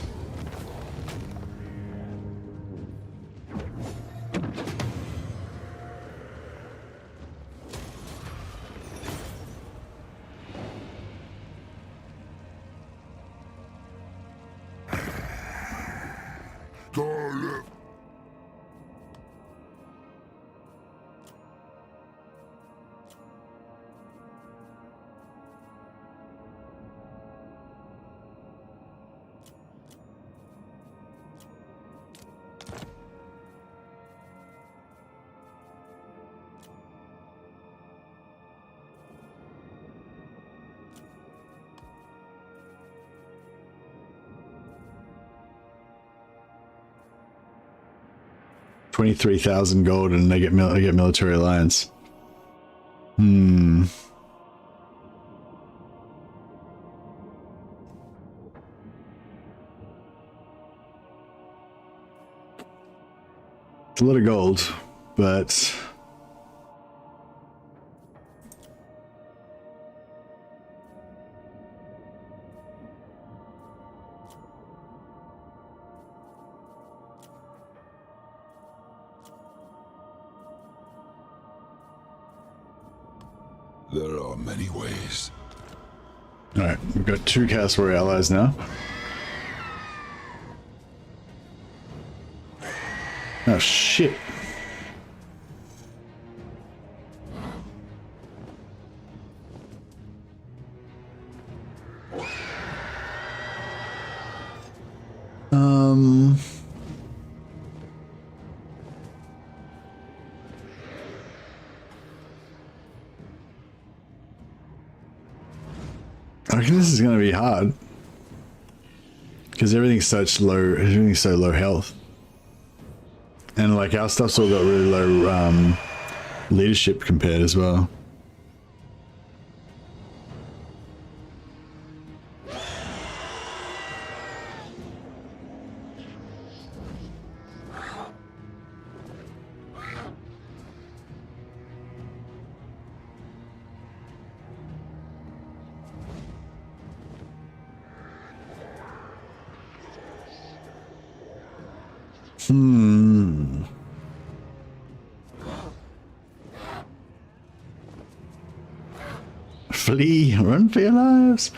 Darling. 23,000 gold and they get military alliance. It's a lot of gold, but There are many ways. Alright, we've got 2 Chaos Warrior allies now. Oh shit. I reckon this is going to be hard because everything's so low health, and like our stuff's all got really low leadership compared as well. Flee, run for your lives.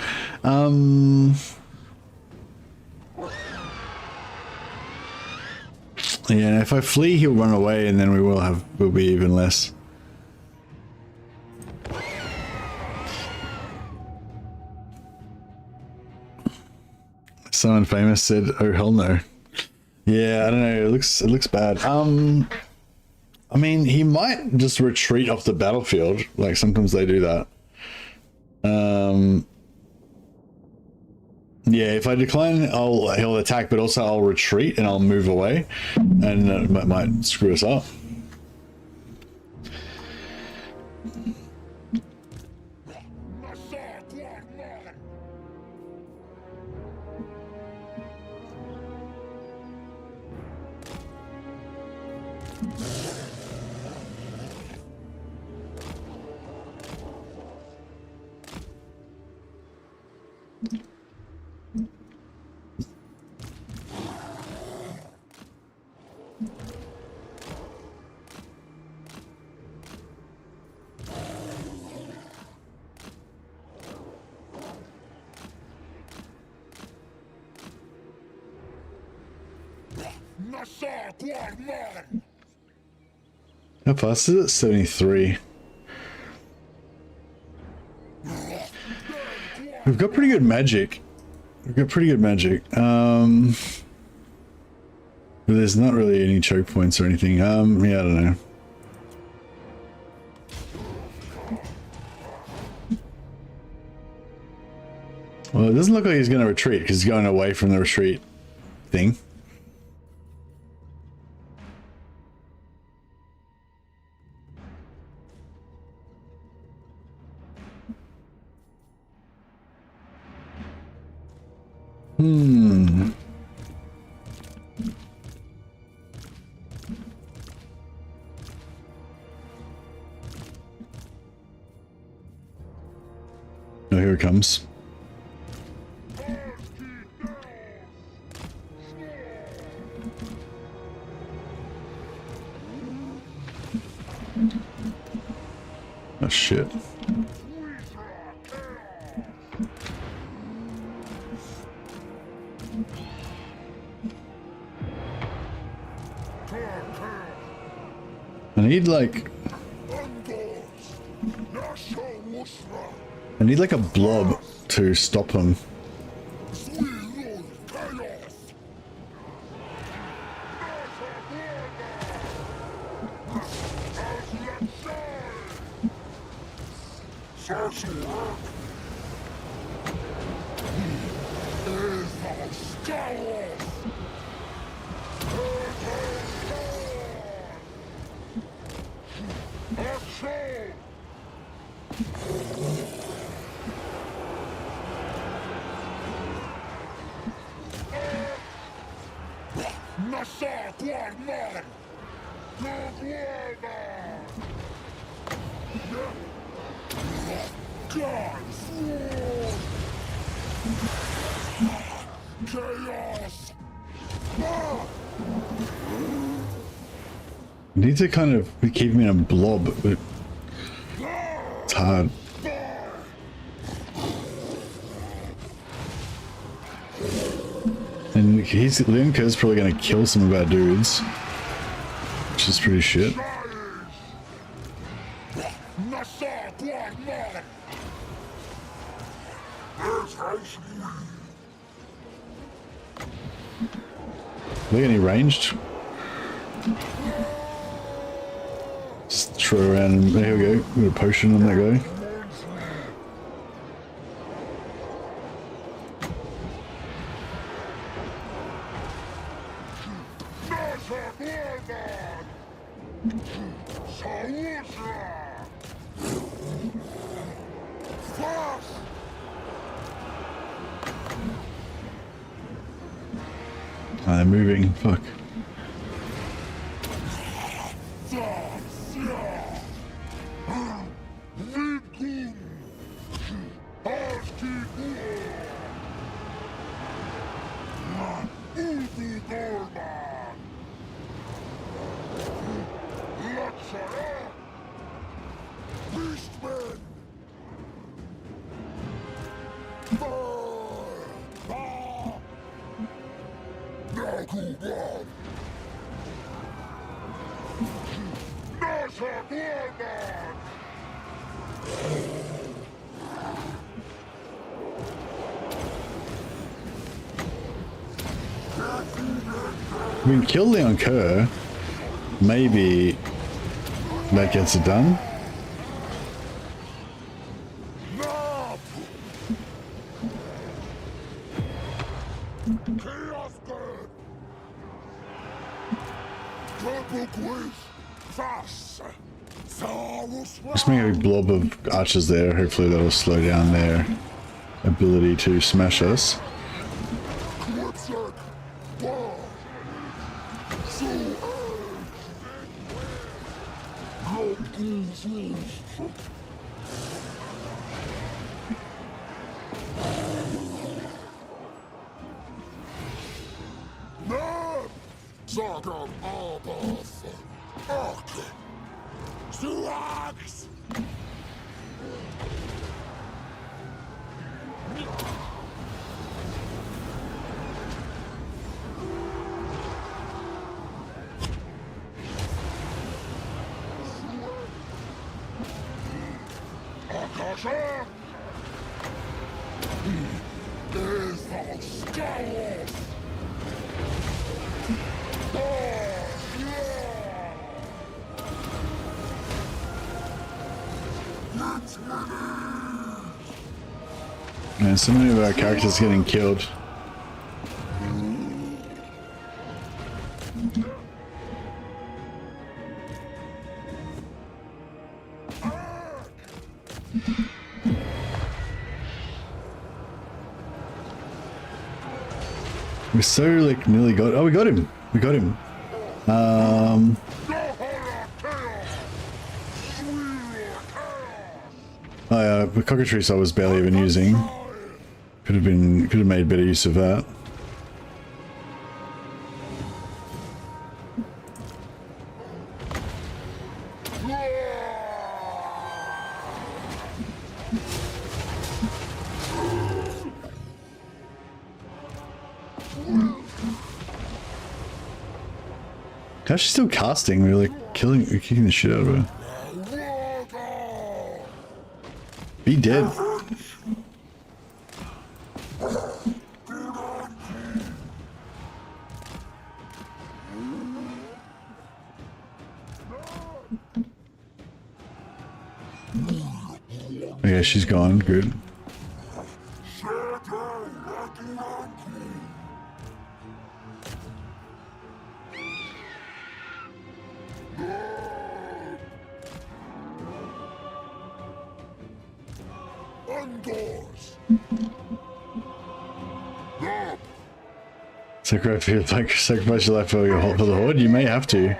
Yeah, if I flee, he'll run away, and then we'll be even less. Someone famous said, "Oh hell no." Yeah, I don't know. It looks bad. I mean, he might just retreat off the battlefield. Like sometimes they do that. Yeah, if I decline, he'll attack, but also I'll retreat and I'll move away, and it might screw us up. How fast is it? 73. We've got pretty good magic. But there's not really any choke points or anything. Yeah, I don't know. Well, it doesn't look like he's going to retreat because he's going away from the retreat thing. Oh, here it comes. Oh shit. I need like a blob to stop him. I need to kind of keep him in a blob, but it's hard. Linka's probably gonna kill some of our dudes, which is pretty shit. Are they any ranged? Just throw around and there we go. Got a potion on that guy. Oh, they're moving. Fuck. We can kill Leon Kerr. Maybe that gets it done. Just make a big blob of archers there. Hopefully that'll slow down their ability to smash us. And so many of our characters getting killed. We so like nearly got. Oh, we got him. We got him. Oh yeah, the cockatrice I was barely even using. Could have made better use of that. How's she still casting? We're like kicking the shit out of her. Be dead. Okay, she's gone. Good. Sacrifice your life for the horde. You may have to.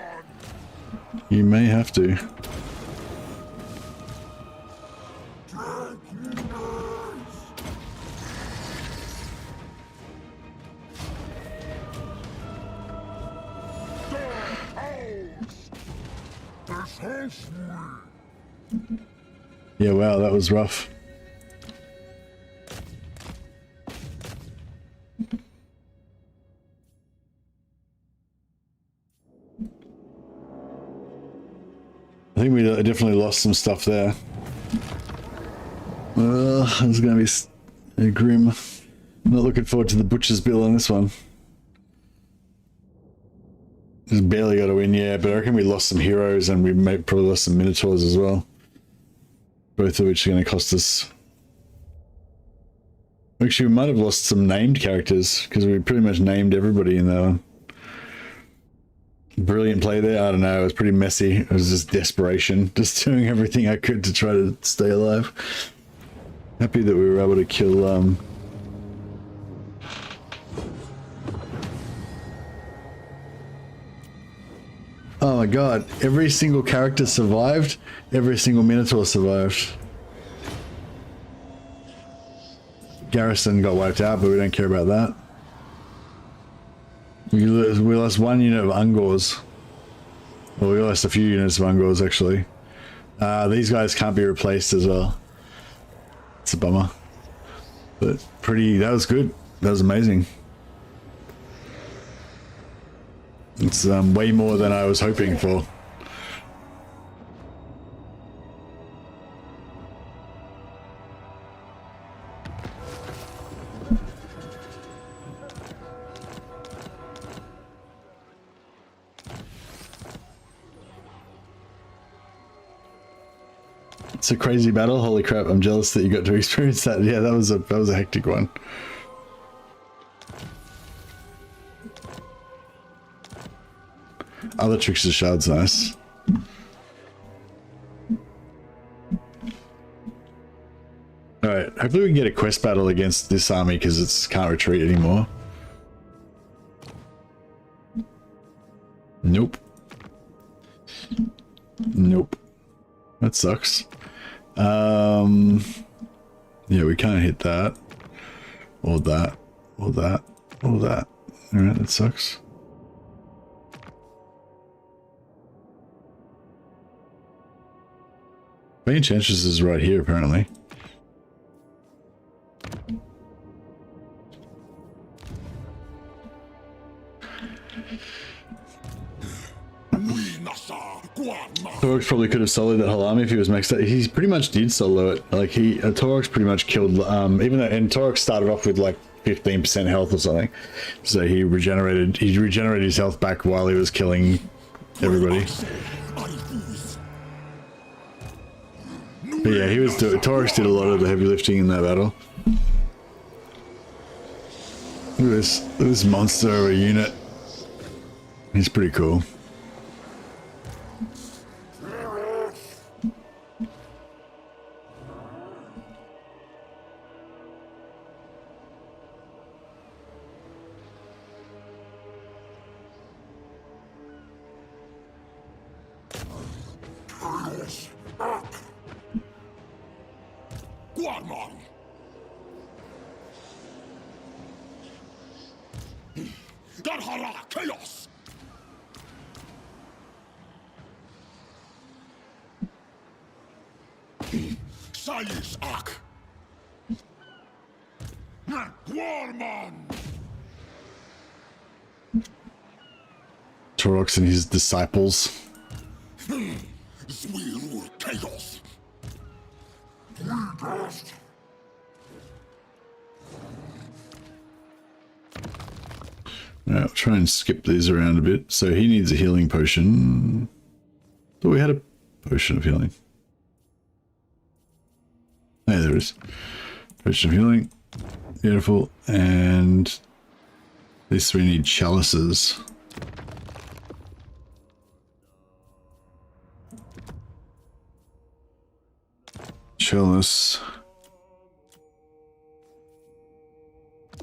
You may have to. Yeah, wow, that was rough. think we definitely lost some stuff there. This is going to be grim. I'm not looking forward to the butcher's bill on this one. Just barely got a win, yeah, but I reckon we lost some heroes and we probably lost some minotaurs as well. Both of which are going to cost us. Actually, we might have lost some named characters because we pretty much named everybody in that one. Brilliant play there. I don't know. It was pretty messy. It was just desperation, just doing everything I could to try to stay alive. Happy that we were able to kill. Oh my god! Every single character survived. Every single minotaur survived. Garrison got wiped out, but we don't care about that. We lost one unit of Ungors. Well, we lost a few units of Ungors, actually. These guys can't be replaced as well. It's a bummer. But that was good. That was amazing. It's way more than I was hoping for. It's a crazy battle. Holy crap! I'm jealous that you got to experience that. Yeah, that was a hectic one. Other Trickster Shard's nice. Alright, hopefully we can get a quest battle against this army because it can't retreat anymore. Nope. Nope. That sucks. Yeah, we can't hit that. Or that. Or that. Or that. Alright, that sucks. Main Enchantress is right here, apparently. Torx probably could have soloed that whole army if he was maxed out. He pretty much did solo it. Like Torx pretty much killed. Even though Torx started off with like 15% health or something, so he regenerated his health back while he was killing everybody. But yeah, Torx did a lot of the heavy lifting in that battle. Look at this monster of a unit. He's pretty cool. Chaos! Sayis Ak! Warman! Torx and his disciples. Zwirur Chaos! Now, I'll try and skip these around a bit. So he needs a healing potion. Thought we had a potion of healing. Hey, there it is. Potion of healing. Beautiful. And these three need chalices. Chalice.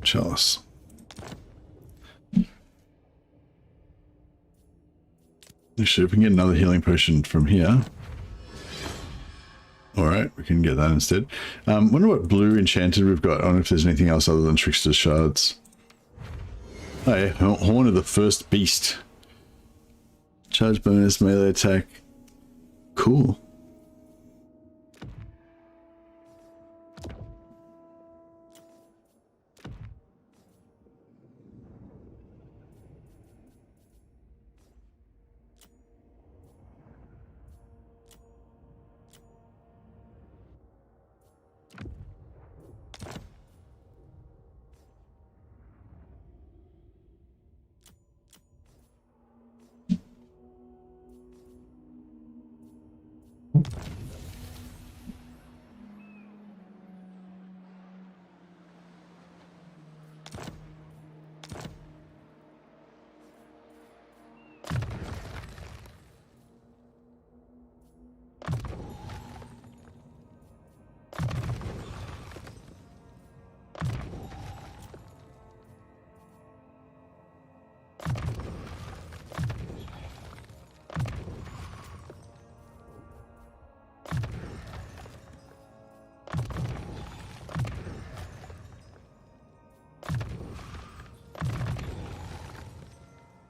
Chalice. Actually, if we can get another healing potion from here. Alright, we can get that instead. Wonder what blue enchanted we've got. I don't know if there's anything else other than Trickster's Shards. Oh yeah, Horn of the First Beast. Charge bonus, melee attack. Cool.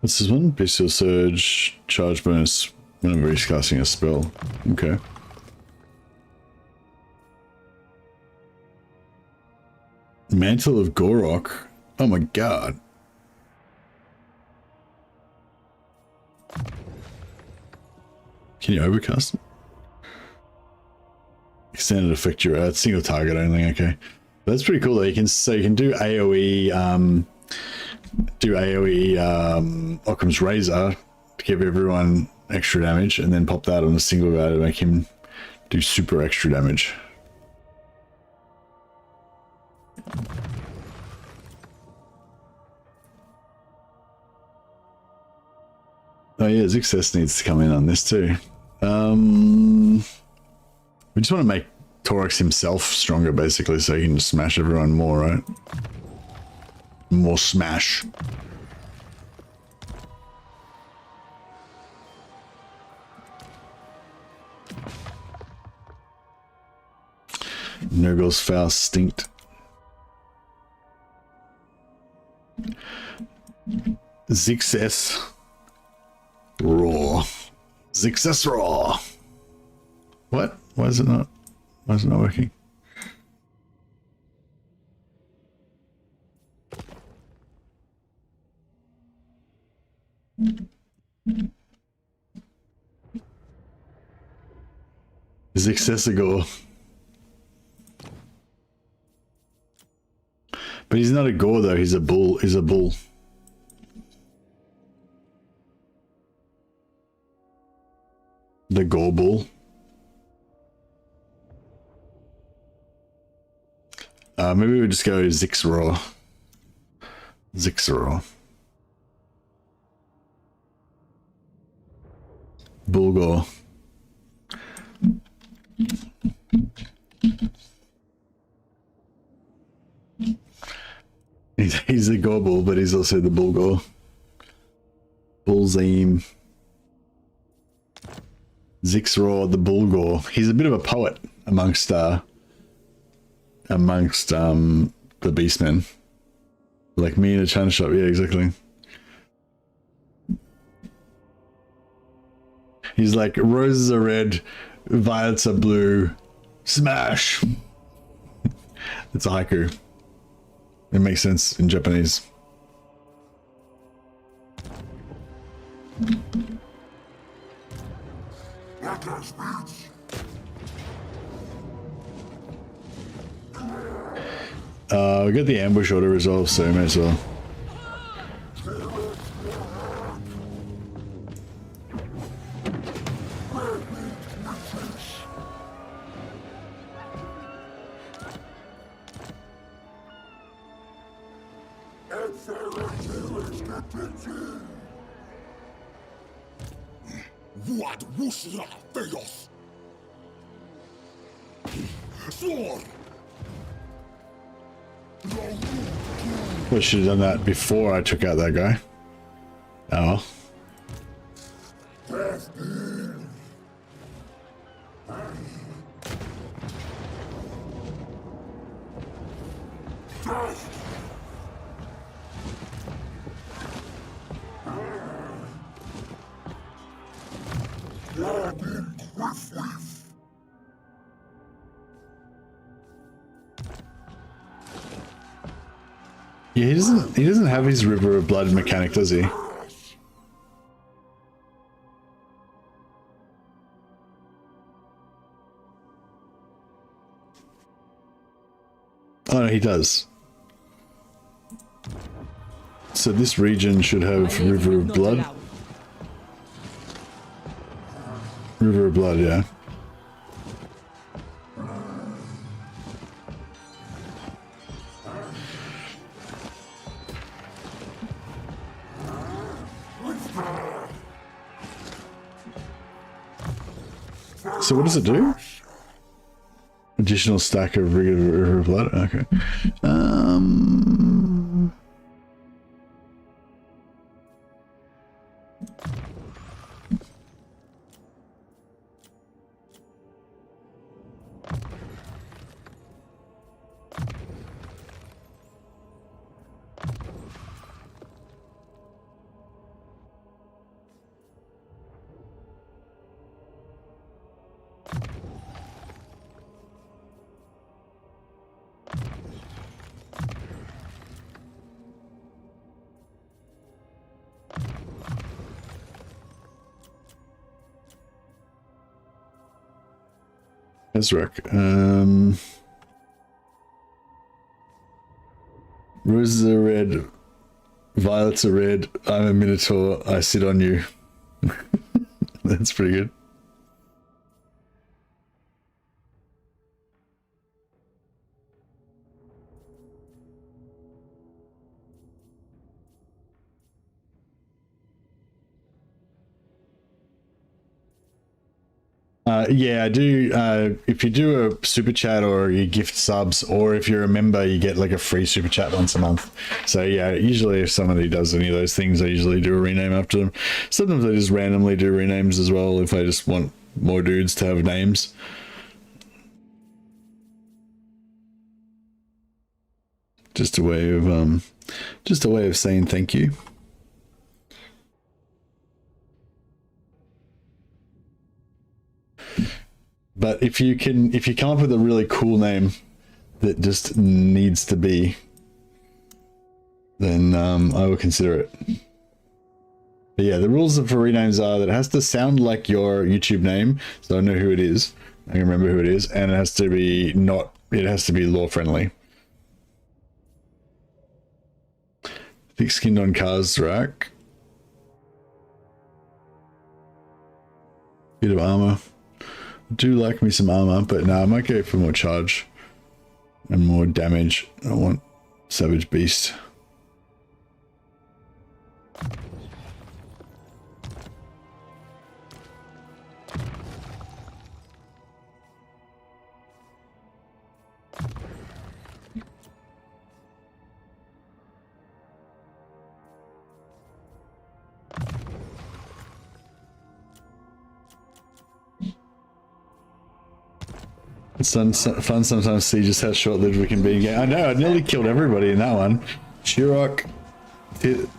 What's this one? Bestial Surge, charge bonus whenever he's casting a spell. Okay. Mantle of Gorok. Oh my god. Can you overcast it? Extended effect you're at, single target only, okay. That's pretty cool though. You can do AoE Occam's Razor to give everyone extra damage and then pop that on a single guy to make him do super extra damage. Oh yeah, Zixes needs to come in on this too. We just want to make Torx himself stronger basically so he can smash everyone more, right? More smash. Nurgle's Faust stinked. Zixes Raw. Zixes Raw. What? Why is it not working? Zixesigo. But he's not a gore though, he's a bull. He's a bull. The gore bull. Maybe we just go Zixraw. Zixraw. Bulgor. He's the Gorbull, but he's also the Bulgor. Bullzime. Zixraw the Bulgor. He's a bit of a poet amongst the beastmen. Like me in a china shop, yeah, exactly. He's like, roses are red, violets are blue, smash. It's a haiku. It makes sense in Japanese. We got the ambush auto resolve, so may as well. What Wusra Theos? Sword! I should have done that before I took out that guy. Oh. Yeah, he doesn't have his River of Blood mechanic, does he? Oh no, he does. So this region should have River of Blood. River of Blood, yeah. So what does it do? Additional stack of River of Blood? Okay. Khazrak. Roses are red, violets are red. I'm a minotaur. I sit on you. That's pretty good. Yeah, I do. If you do a super chat or you gift subs, or if you're a member, you get like a free super chat once a month. So yeah, usually if somebody does any of those things, I usually do a rename after them. Sometimes I just randomly do renames as well if I just want more dudes to have names. Just a way of saying thank you. But if you come up with a really cool name that just needs to be, then I will consider it. But yeah, the rules for renames are that it has to sound like your YouTube name, so I know who it is. I can remember who it is, and it has to be law friendly. Thick skinned on Khazrak. Bit of armor. Do like me some armor, but no, I might go for more charge and more damage. I want Savage Beast. It's fun sometimes to see just how short-lived we can be. I know, I nearly killed everybody in that one. Shirok,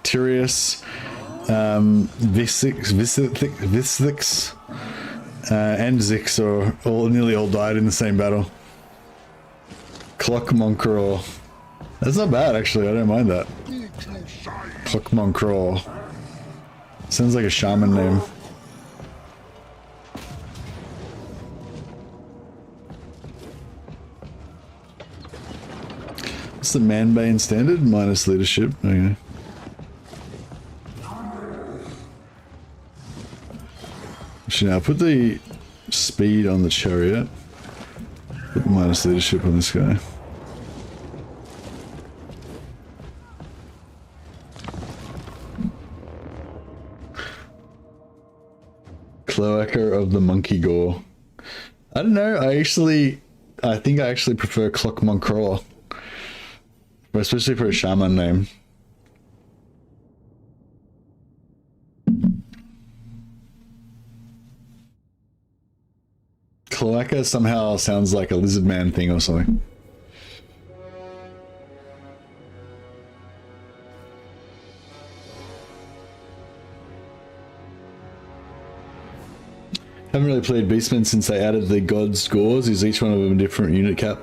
Tyrius, Visix, and Zix are nearly all died in the same battle. Clockmonkraw. That's not bad, actually. I don't mind that. Clockmonkraw. Sounds like a shaman name. What's the Manbane standard? Minus leadership. Okay. Actually, now put the speed on the chariot. Put minus leadership on this guy. Cloaca of the Monkey Gore. I don't know. I think I actually prefer Clockmonkraw. Especially for a shaman name. Cloaca somehow sounds like a lizard man thing or something. Haven't really played Beastmen since they added the God's Gores. Is each one of them a different unit cap?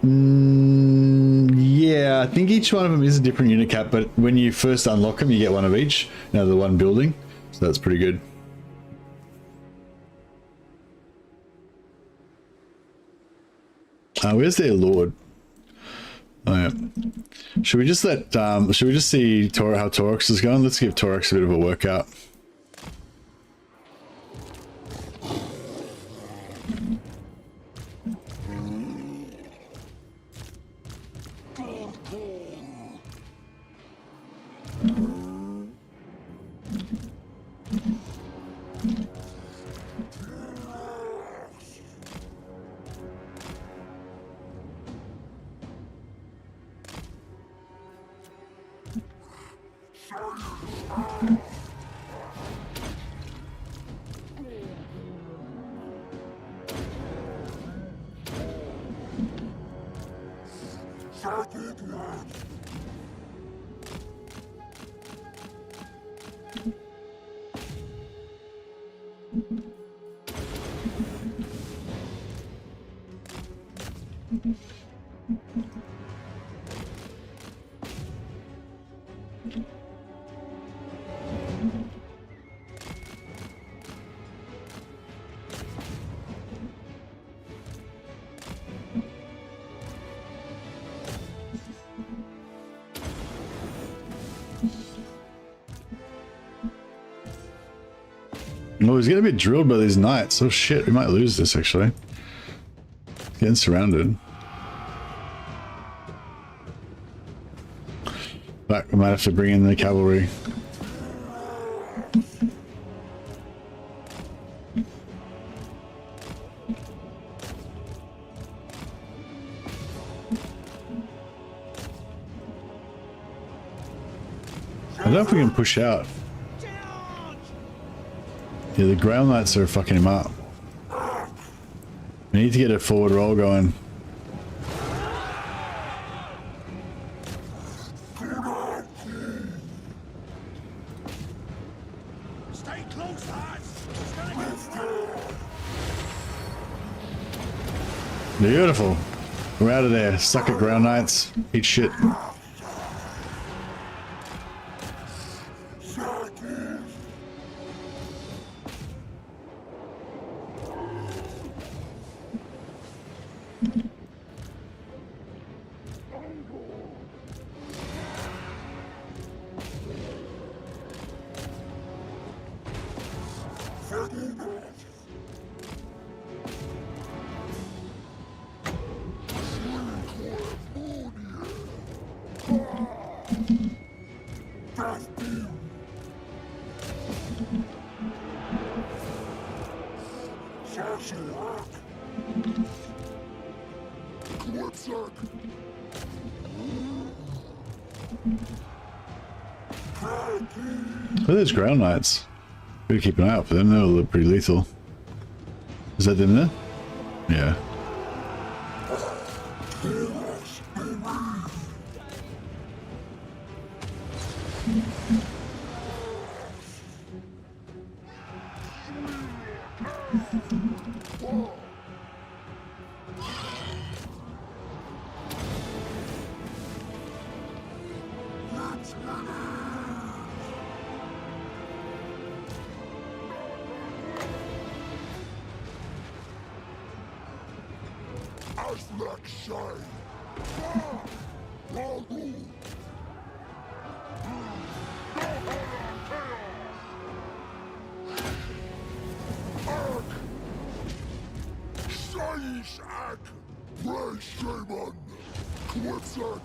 Yeah, I think each one of them is a different unit cap, but when you first unlock them, you get one of each. Now the one building, so that's pretty good. Where's their lord? Oh yeah. Should we just see how Torox is going? Let's give Torox a bit of a workout. Oh, he's gonna be drilled by these knights. Oh shit, we might lose this actually. Getting surrounded. But we might have to bring in the cavalry. I don't know if we can push out. Yeah, the ground knights are fucking him up. We need to get a forward roll going. Stay close, lads. Beautiful. We're out of there. Suck at ground knights. Eat shit. Look at those ground knights. Gotta keep an eye out for them. They'll look pretty lethal. Is that them there? Yeah. Khazrak shine. Shaish Ak, Ray Shaman, Khazrak.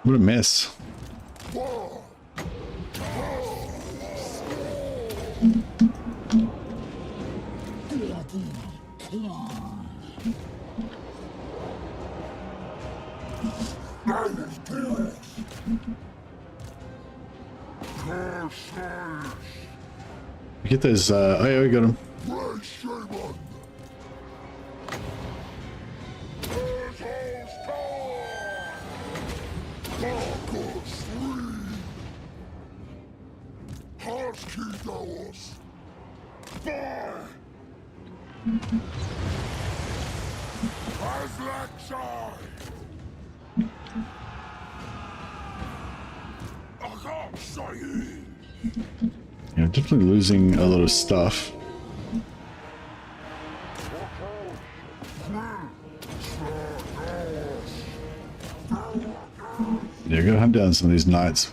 What a mess. Get those, oh yeah, we got him. Yeah, definitely losing a lot of stuff. Yeah, gotta hunt down some of these knights.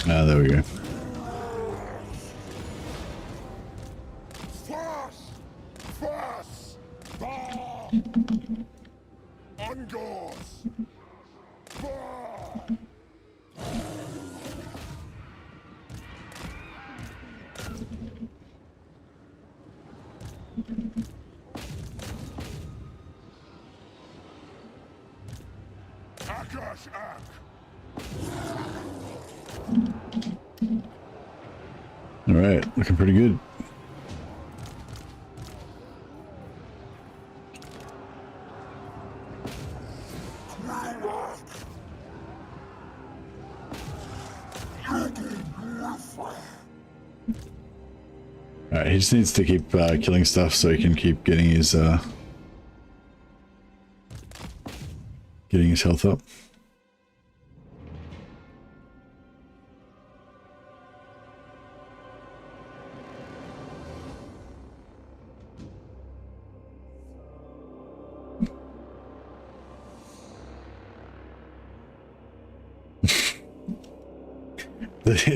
Ah, there we go. All right, looking pretty good. Alright, he just needs to keep killing stuff so he can keep getting his health up.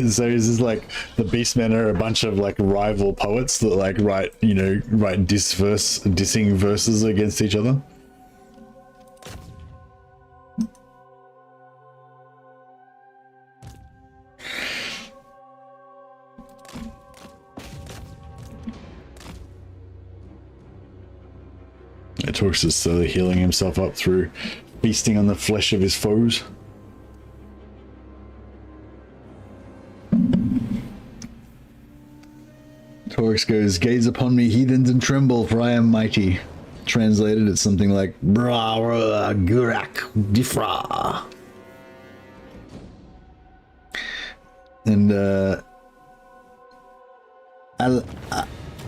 So is this like the Beastmen are a bunch of like rival poets that like write dissing verses against each other? Torx is slowly healing himself up through feasting on the flesh of his foes. Torx goes, "Gaze upon me, heathens, and tremble, for I am mighty." Translated, it's something like Bra Gurak Difra. And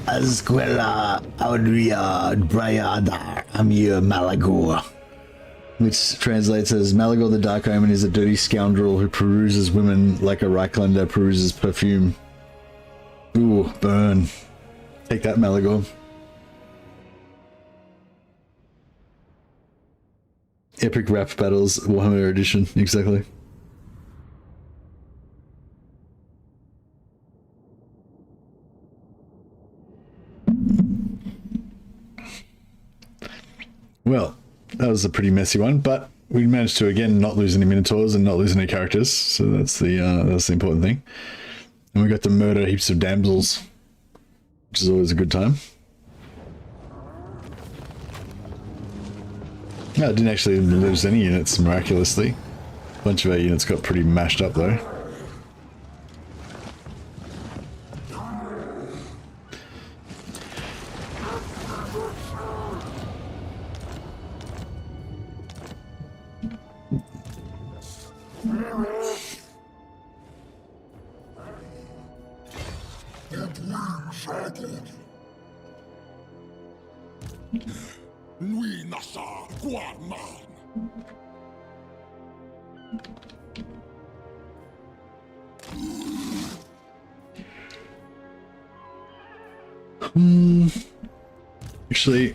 Azquella Audria Bryadar Amir Malagor, which translates as Malagor the Dark Omen is a dirty scoundrel who peruses women like a Reiklander peruses perfume. Ooh, burn. Take that, Malagor. Epic rap battles, Warhammer edition, exactly. Well, that was a pretty messy one, but we managed to again not lose any Minotaurs and not lose any characters, so that's the important thing. And we got to murder heaps of damsels, which is always a good time. No, I didn't actually lose any units miraculously. A bunch of our units got pretty mashed up though. Lui nasa Guarman. Actually,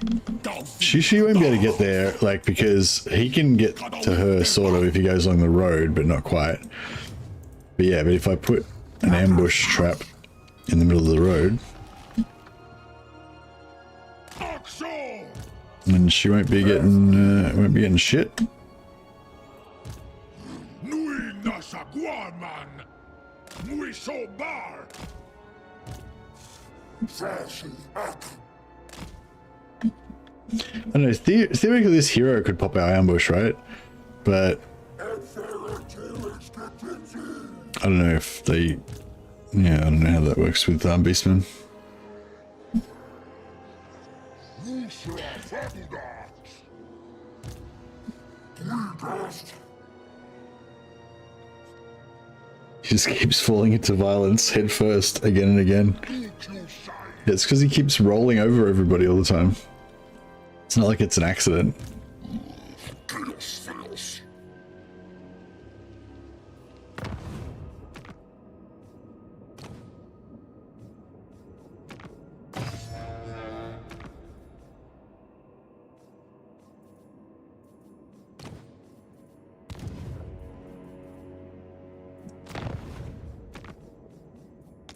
she won't be able to get there, like, because he can get to her sort of if he goes along the road, but not quite. But yeah, but if I put an ambush trap in the middle of the road, and she won't be getting shit. Nui nasa Guarman. Nui so bar. I don't know, theoretically this hero could pop our ambush, right? But I don't know if they... Yeah, I don't know how that works with Beastmen. He just keeps falling into violence head first again and again. It's because he keeps rolling over everybody all the time. It's not like it's an accident.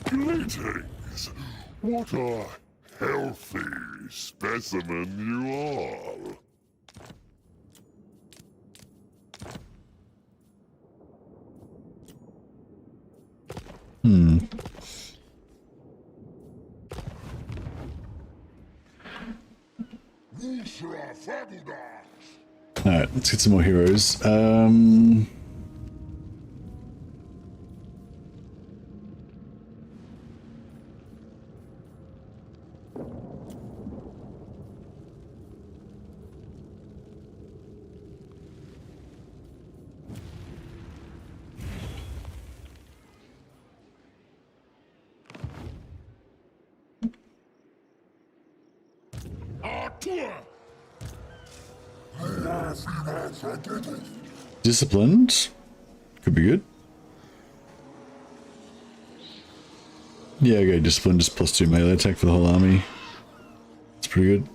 Greetings. What a healthy specimen you are. Alright, let's get some more heroes. Disciplined. Could be good. Yeah, okay, discipline just +2 melee attack for the whole army. It's pretty good.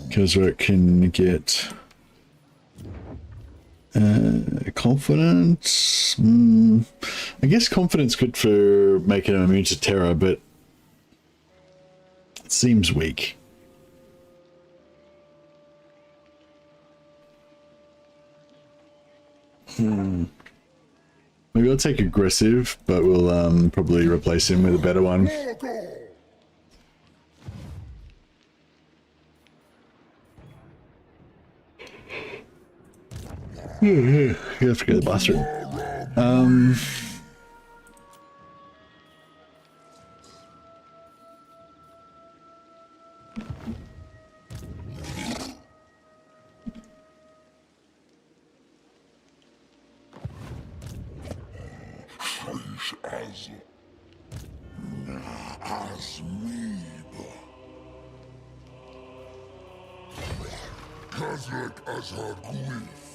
Khazrak can get confidence. I guess confidence good for making him immune to terror, but it seems weak. Maybe I'll take aggressive, but we'll probably replace him with a better one. You have to go to the bathroom. Khazrak as her grief.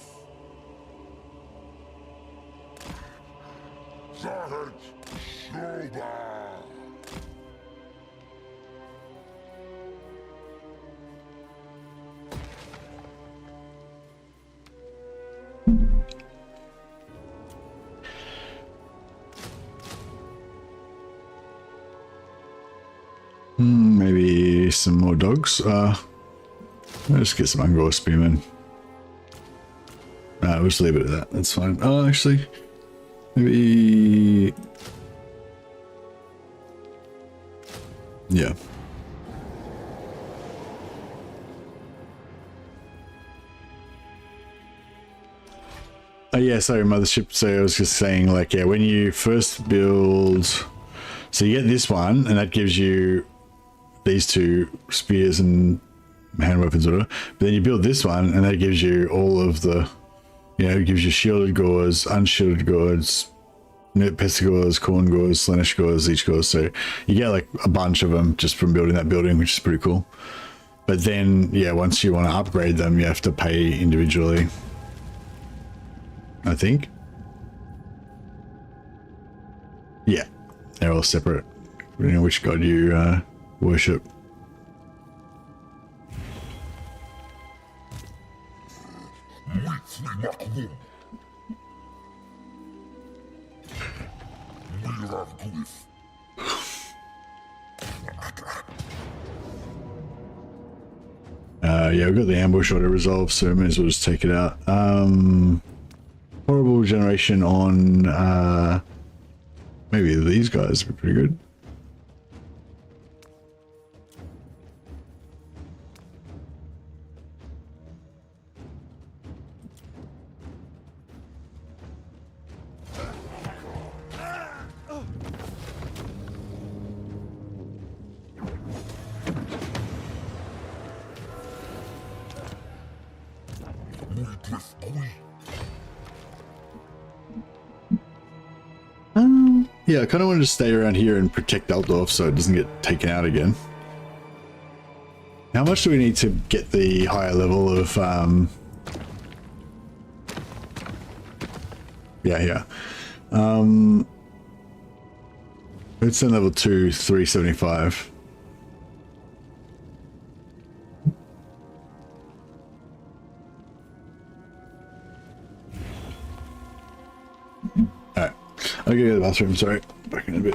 Zahet Shoba. Maybe some more dogs. I'll just get some Angor Spearmen. We'll just leave it at that. That's fine. Oh, actually, maybe. Yeah. Oh, yeah, sorry, Mothership. So I was just saying, like, yeah, when you first build. So you get this one, and that gives you these two spears and hand weapons, whatever. But then you build this one, and that gives you all of the, you know, it gives you shielded gores, unshielded gores, pesty gores, corn gores, slenish gores, leech gores. So you get like a bunch of them just from building that building, which is pretty cool. But then, yeah, once you want to upgrade them, you have to pay individually, I think. Yeah, they're all separate, depending on which god you worship. Yeah, we've got the ambush auto resolve, so may as well just take it out. Horrible generation on maybe these guys would be pretty good. Yeah, I kind of wanted to stay around here and protect Altdorf so it doesn't get taken out again. How much do we need to get the higher level of yeah. It's in level 2, 375. Alright. I'll go to the bathroom, sorry. Back in a bit.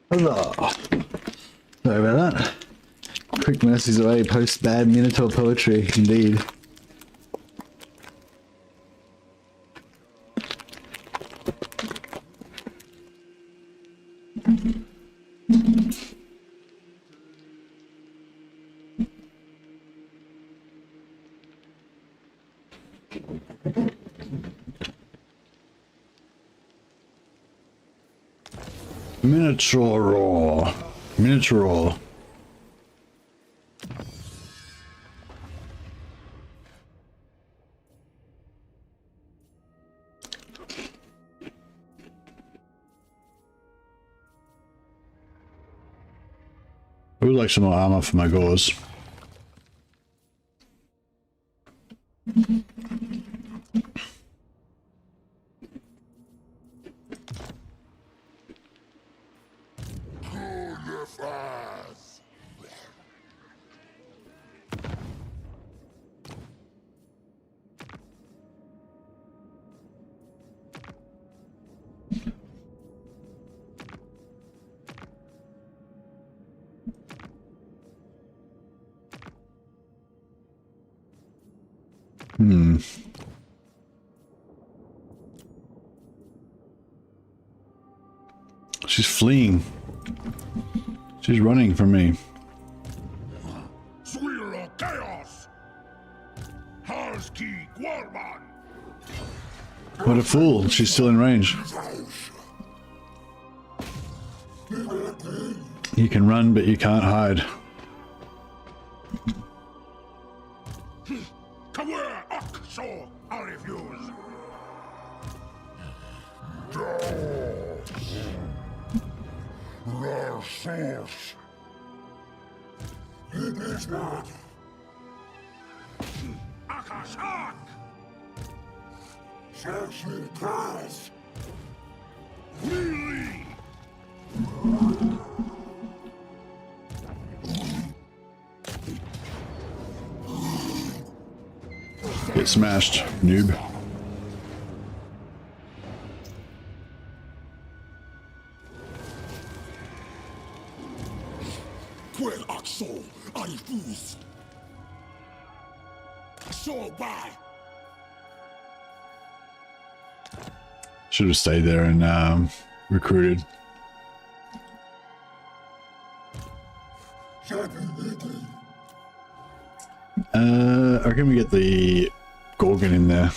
Huzzah. Sorry about that. Quick mercies away, post bad Minotaur poetry, indeed. Minotaur. Minotaur. I would like some more armor for my gauze. She's fleeing. She's running from me. Swirl chaos. Harski Guarman. What a fool. She's still in range. You can run, but you can't hide. Kawer Okso, I refuse. Rare source. It is not. Akashak. Searching prize. Really? Get smashed, noob. Quel Oxo, I refuse. So bye. Should have stayed there and recruited. I reckon we get the Gorgon in there.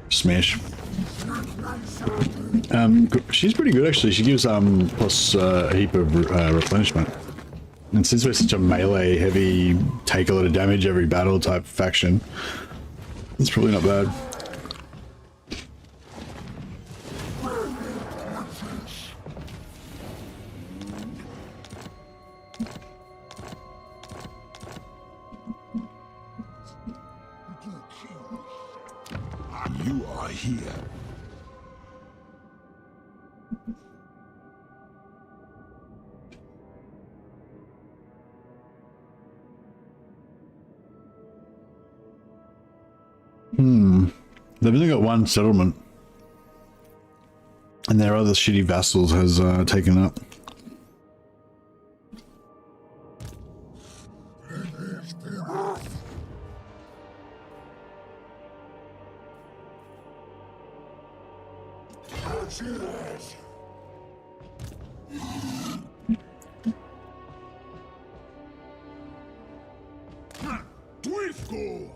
Smash. She's pretty good actually. She gives plus a heap of replenishment. And since we're such a melee heavy, take a lot of damage every battle type faction, it's probably not bad. You are here. They've only got one settlement, and their other shitty vassals has taken up. Twifko.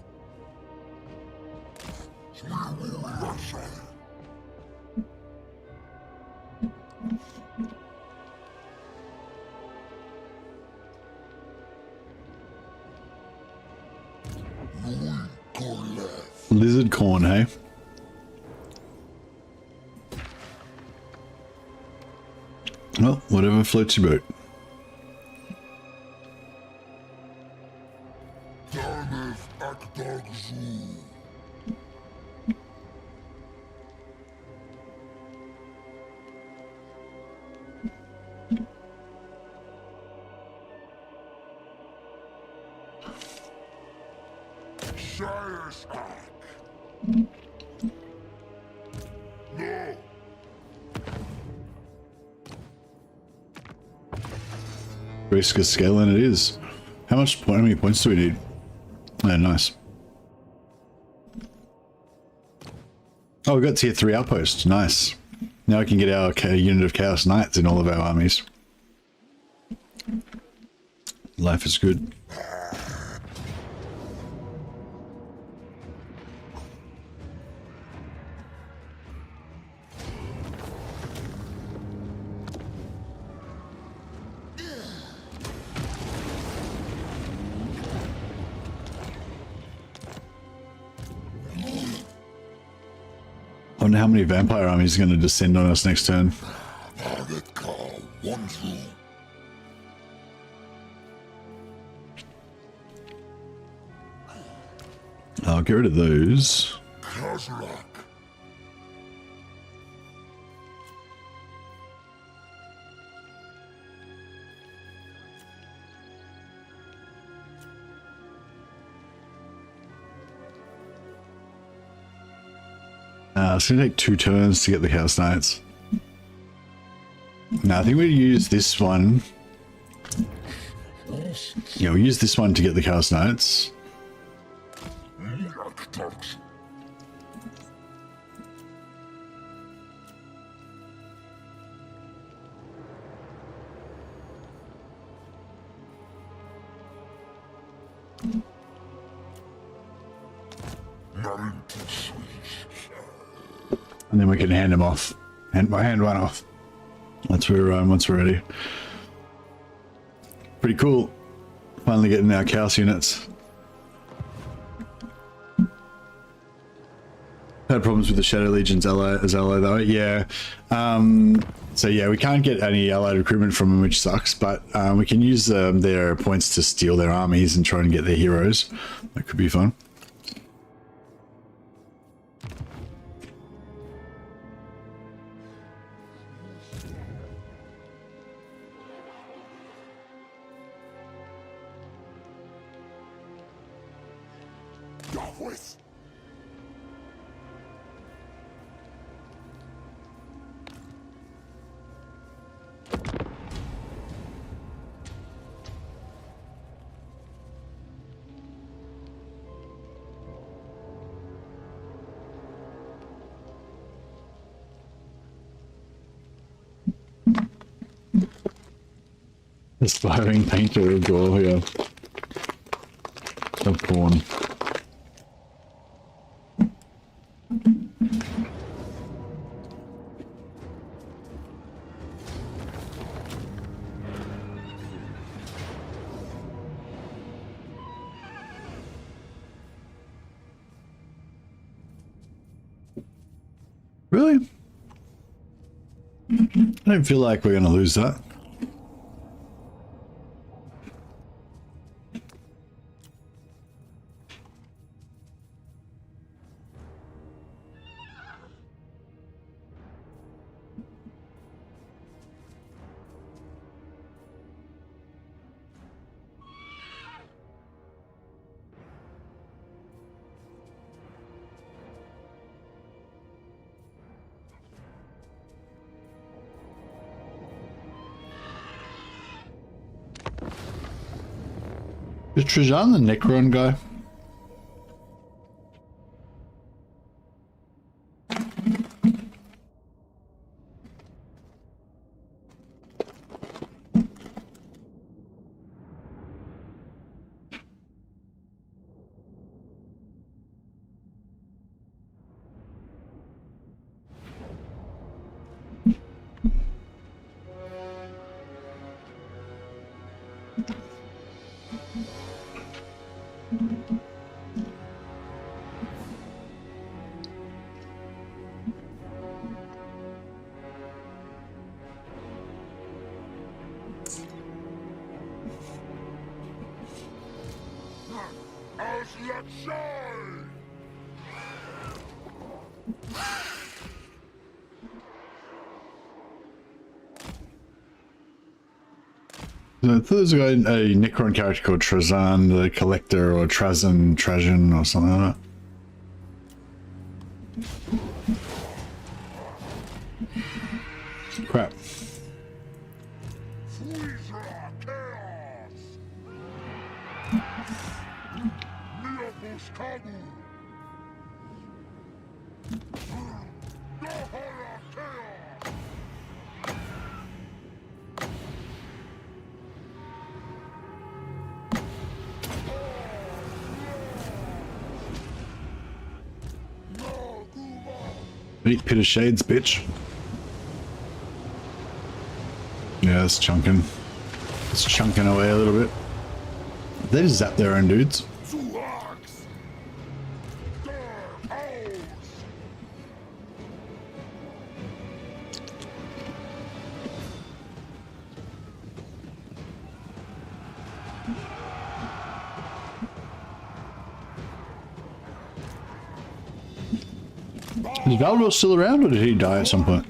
Lizard corn, hey? Well, whatever floats your boat. Khazrak. No. Risk of scaling it is. How many points do we need? Oh, nice. Oh, we got tier 3 outposts. Nice. Now we can get our unit of Chaos Knights in all of our armies. Life is good. I wonder how many vampire armies are going to descend on us next turn. Target call 1-2. I'll get rid of those. Khazrak. It's going to take 2 turns to get the Chaos Knights. No, I think we use this one. Yeah, we'll use this one to get the Chaos Knights. And then we can hand them off. Hand one off. Once we're ready. Pretty cool. Finally getting our Chaos units. Had problems with the Shadow Legion's ally though. Yeah. So yeah, we can't get any allied recruitment from them, which sucks. But we can use their points to steal their armies and try and get their heroes. That could be fun. Aspiring painter of Gore here. Of porn. Really? I don't feel like we're going to lose that. Is Trajan the Necron guy? So I thought there's a guy, a Necron character called Trazan the Collector, or Trajan, or something like that. Crap. Eat pit of shades, bitch. Yeah, it's chunking. It's chunking away a little bit. They just zap their own dudes. Is Valdor still around, or did he die at some point?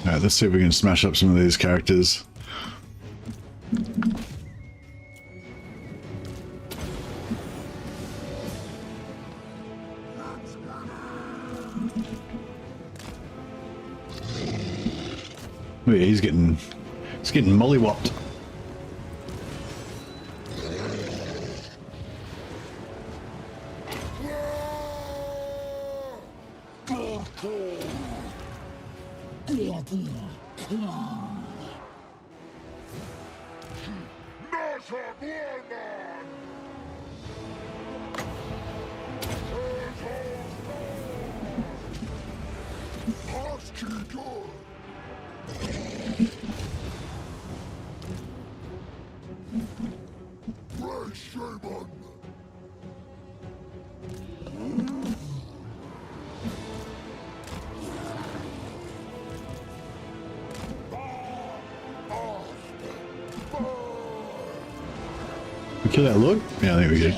Alright, let's see if we can smash up some of these characters. Oh yeah, he's getting mollywopped. Kill that lord? Yeah, I think we did.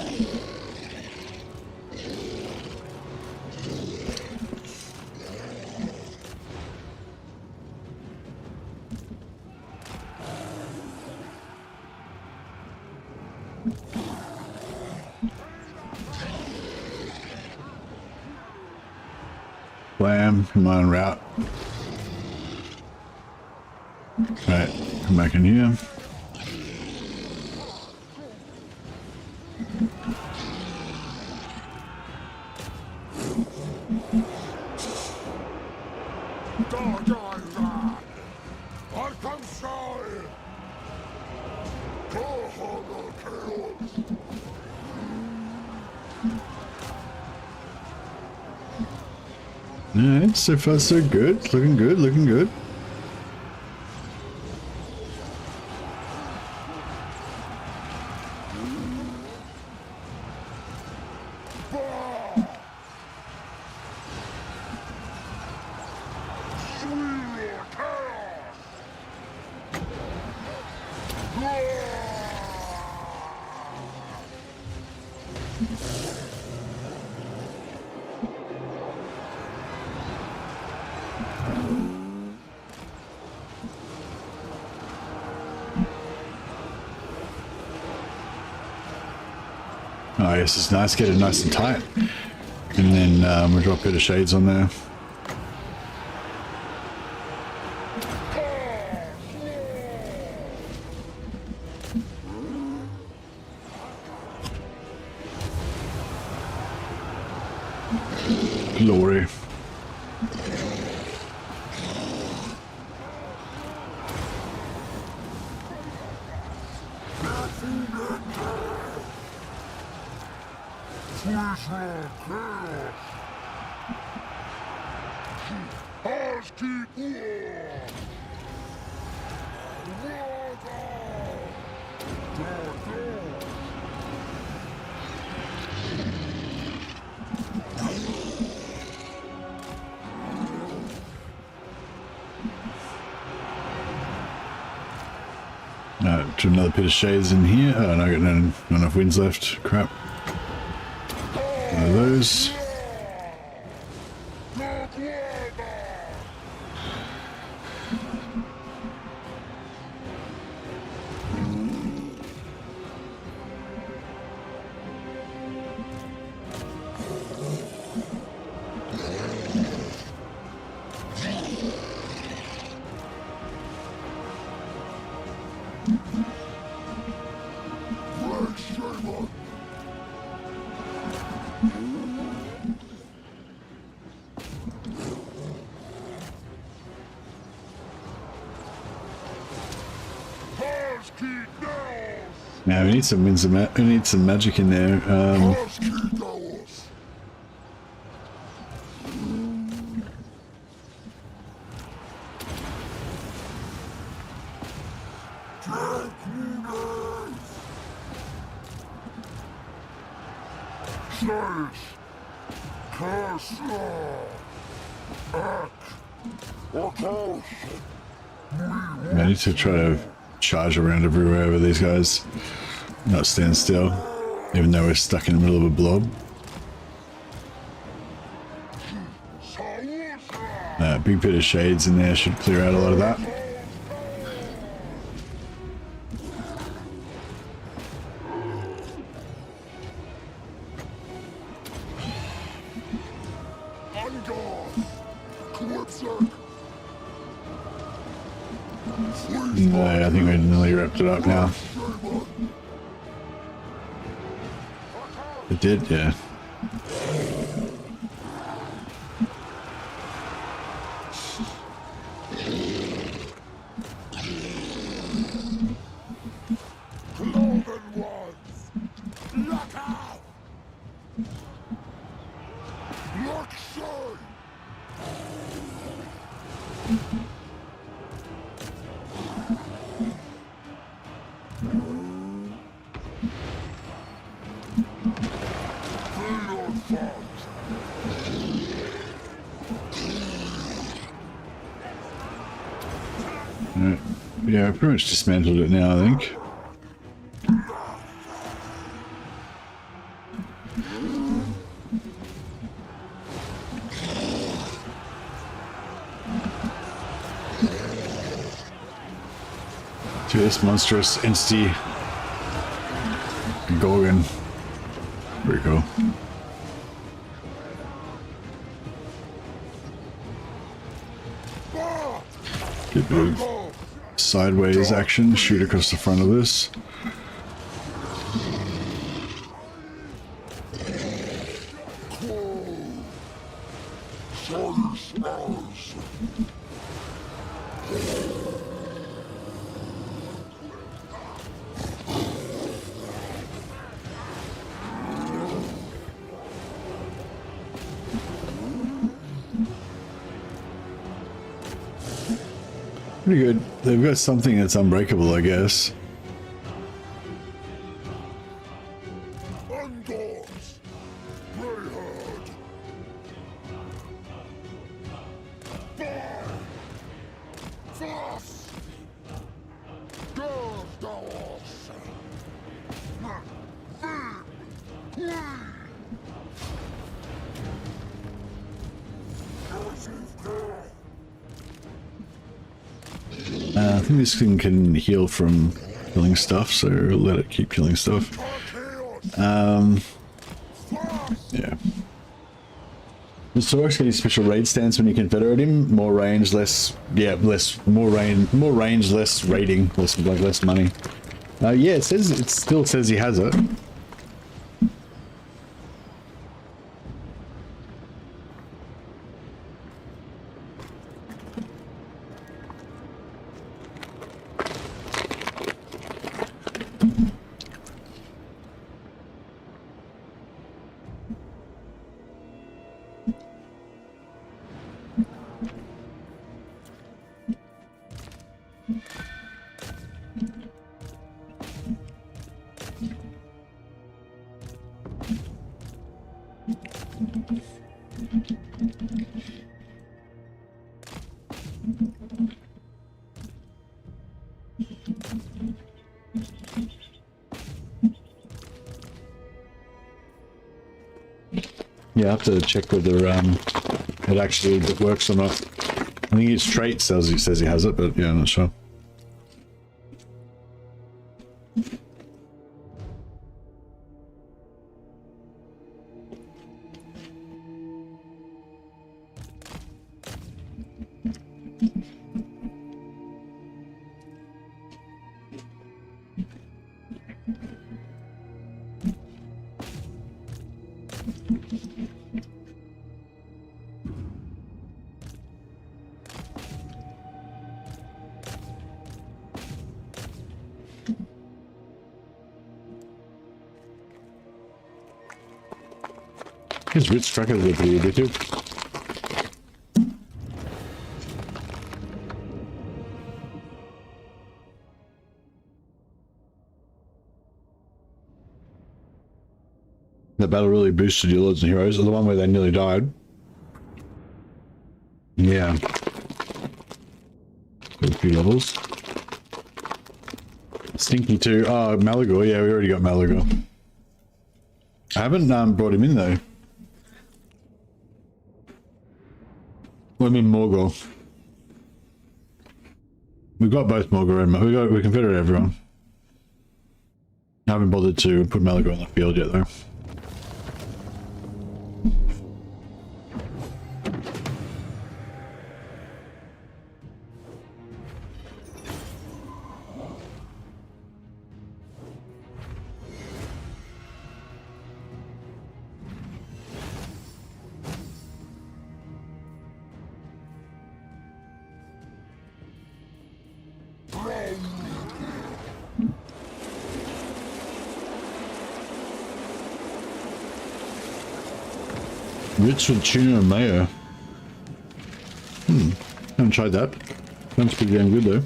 Blam, come on, route. Right, come back in here. Alright, so far so good. Looking good, looking good. Oh yes, it's nice, get it nice and tight. And then we'll drop a bit of shades on there. Glory. To another bit of shades in here. Oh, no, I got not enough winds left. Crap. One of those. Now we need some winds. We need some magic in there. I need to try to charge around everywhere with these guys, not stand still, even though we're stuck in the middle of a blob. Big bit of shades in there should clear out a lot of that. I think we nearly wrapped it up now. It did, yeah. Yeah, I pretty much dismantled it now, I think. To this monstrous entity, Gorgon. Pretty cool. Good move. Sideways action, shoot across the front of this. Pretty good. They've got something that's unbreakable, I guess. I think this thing can heal from killing stuff, so let it keep killing stuff. The Sorok's getting special raid stance when you confederate him. More range, less. Yeah, more range, less raiding, less money. Yeah, it still says he has it. Yeah, I have to check whether it actually works or not. I think his trait says he has it, but yeah, I'm not sure. His rich trackers are pretty addictive. That battle really boosted your lords and heroes. The one where they nearly died. Yeah. Got a few levels. Stinky too. Oh, Malagor. Yeah, we already got Malagor. I haven't brought him in though. Well, I mean Morgul. We've got both Morgul and we confederate everyone. I haven't bothered to put Malagor on the field yet though. Ritz with tuna and mayo. Haven't tried that. Sounds pretty damn good though.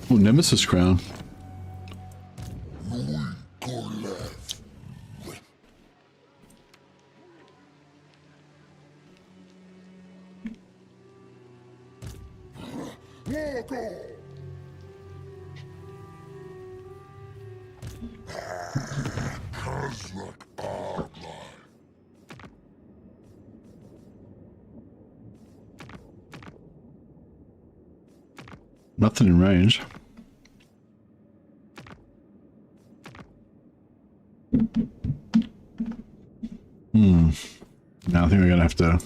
Oh, Nemesis crown. Khazrak are mine. Nothing in range. Now I think we're gonna have to.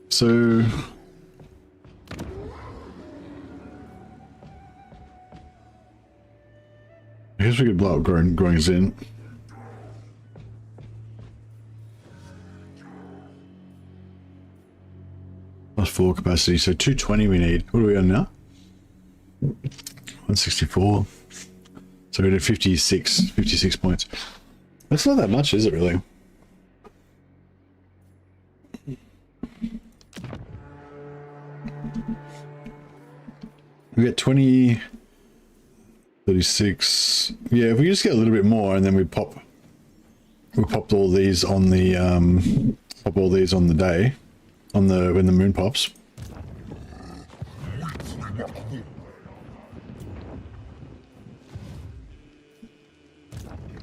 So. I guess we could blow up growing Zen. Plus 4 capacity, so 220 we need. What are we on now? 164. So we did 56 points. That's not that much, is it really? We get 20, 36. Yeah, if we just get a little bit more and then we popped all these on the day, when the moon pops.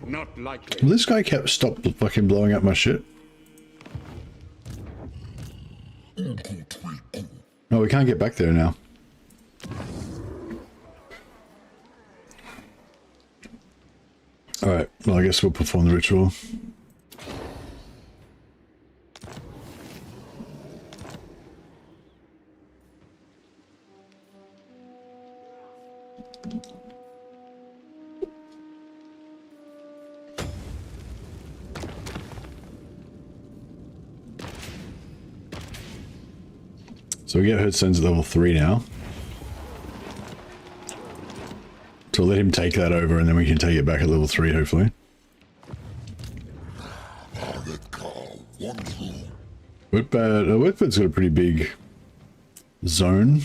Not likely. Well, this guy kept stopped fucking blowing up my shit. Oh, we can't get back there now. Alright, well I guess we'll perform the ritual. So we get Hearthstones at level 3 now. So we'll let him take that over and then we can take it back at level 3 hopefully. Whitbad's got a pretty big zone.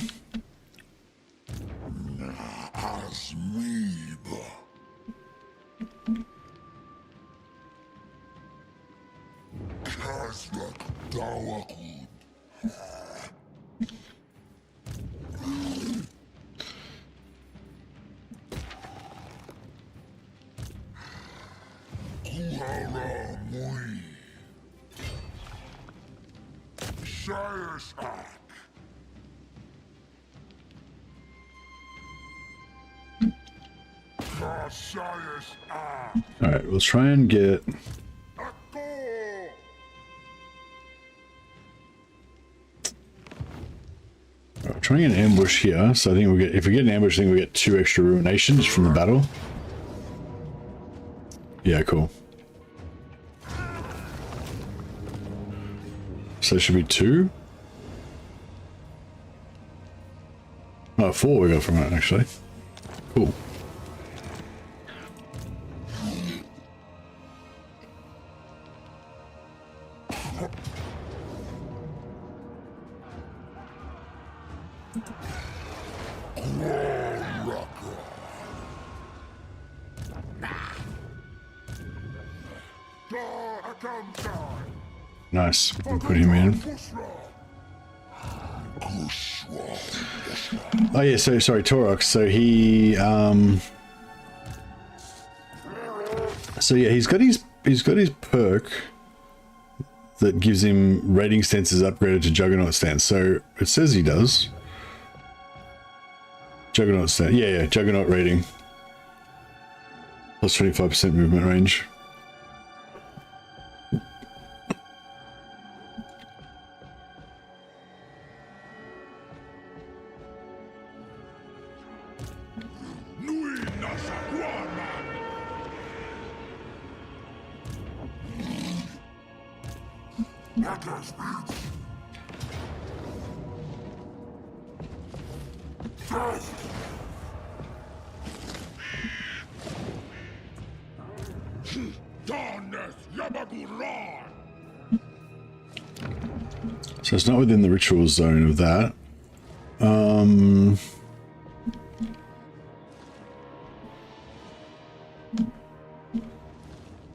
Alright, let's try and get... Alright, trying an ambush here, so I think we'll get, if we get an ambush, I think we'll get 2 extra ruinations from the battle. Yeah, cool. So it should be 2. Oh, 4 we got from it, actually. Cool. Nice. We'll put him in. Oh yeah, so sorry, Torok. So he so yeah, he's got his perk that gives him raiding stances upgraded to Juggernaut stance. So it says he does. Juggernaut stance. Yeah, Juggernaut raiding. Plus 25% movement range. So it's not within the ritual zone of that. I don't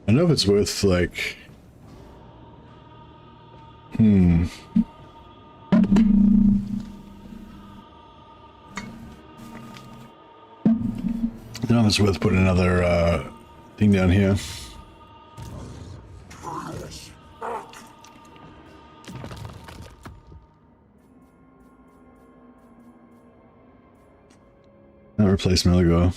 know if it's worth like... I don't know if it's worth putting another thing down here. Not replace Meligor.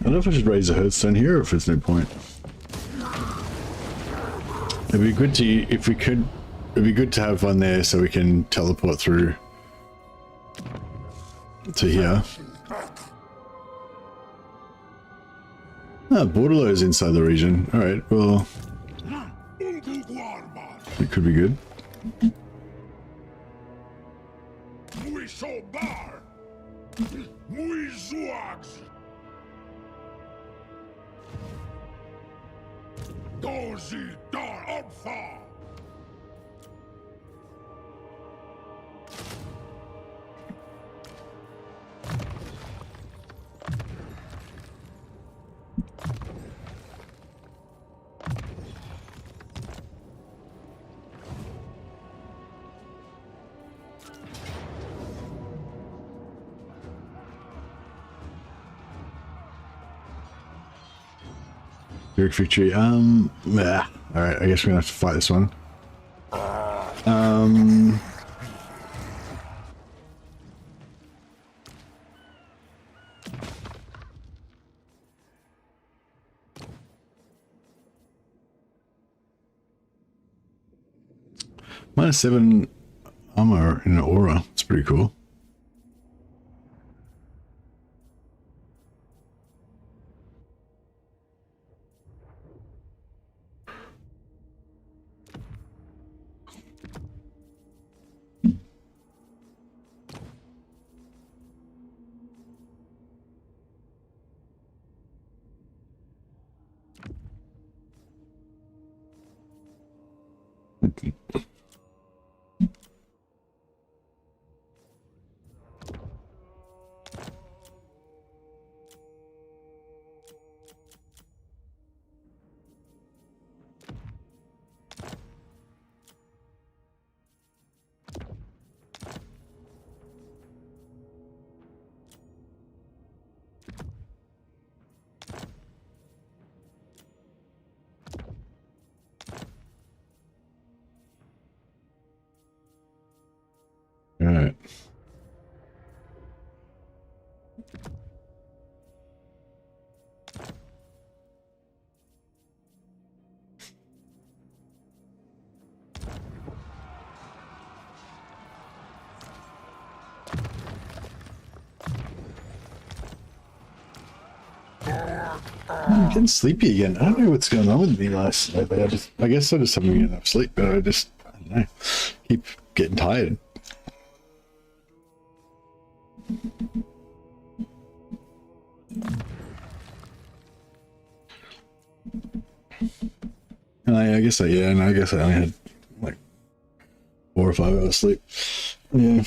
I don't know if I should raise a Hearthstone here or if there's no point. It'd be good to, if we could, it'd be good to have one there so we can teleport through to here. Ah, Bordello is inside the region. Alright, well, it could be good. Pyrrhic victory. Yeah. All right. I guess we're gonna have to fight this one. -7 armor in an aura. It's pretty cool. All right. I'm getting sleepy again. I don't know what's going on with me last night. I guess I just haven't getting enough sleep, but I don't know. Keep getting tired. And I guess I only had like 4 or 5 hours sleep. Yeah.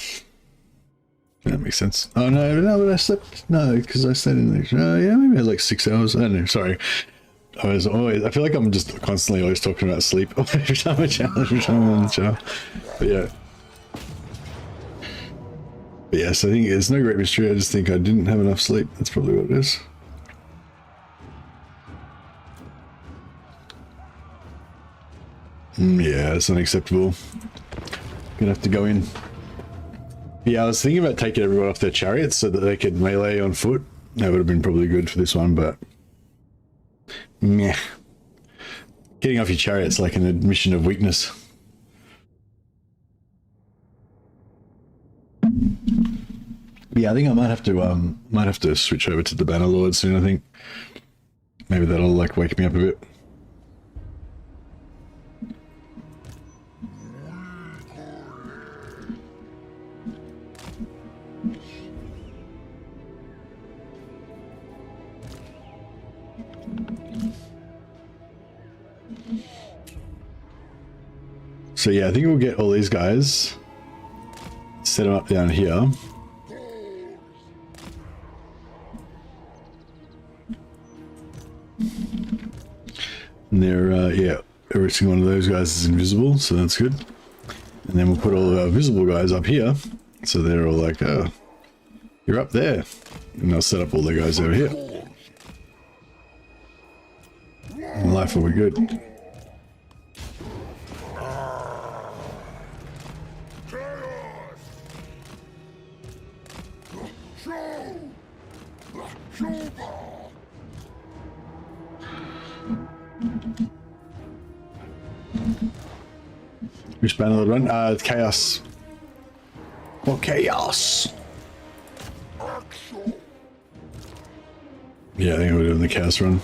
That makes sense. Oh no, but I slept. No, because I stayed in there. Yeah, maybe I had like 6 hours. I don't know. Sorry. I feel like I'm just constantly always talking about sleep every time I chat, every time I'm on the channel. But yeah. But yes, I think it's no great mystery. I just think I didn't have enough sleep. That's probably what it is. Yeah, it's unacceptable. Gonna have to go in. Yeah, I was thinking about taking everyone off their chariots so that they could melee on foot. That would have been probably good for this one, but meh. Getting off your chariot's like an admission of weakness. Yeah, I think I might have to switch over to the Banner Lord soon. I think maybe that'll like wake me up a bit. So yeah, I think we'll get all these guys, set them up down here. And they're, yeah, every single one of those guys is invisible, so that's good. And then we'll put all of our visible guys up here, so they're all like, oh, you're up there. And I'll set up all the guys over here. And life will be good. Which banner would run? Chaos. Or Chaos. Yeah, I think we're doing the Chaos run.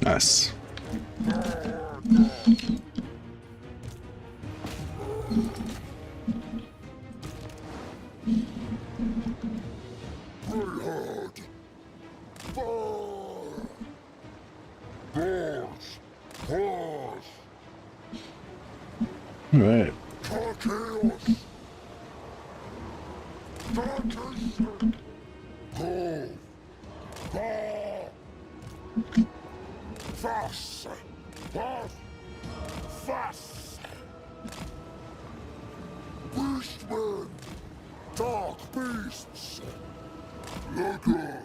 Nice. All right. Beastmen! Dark beasts! Lurker!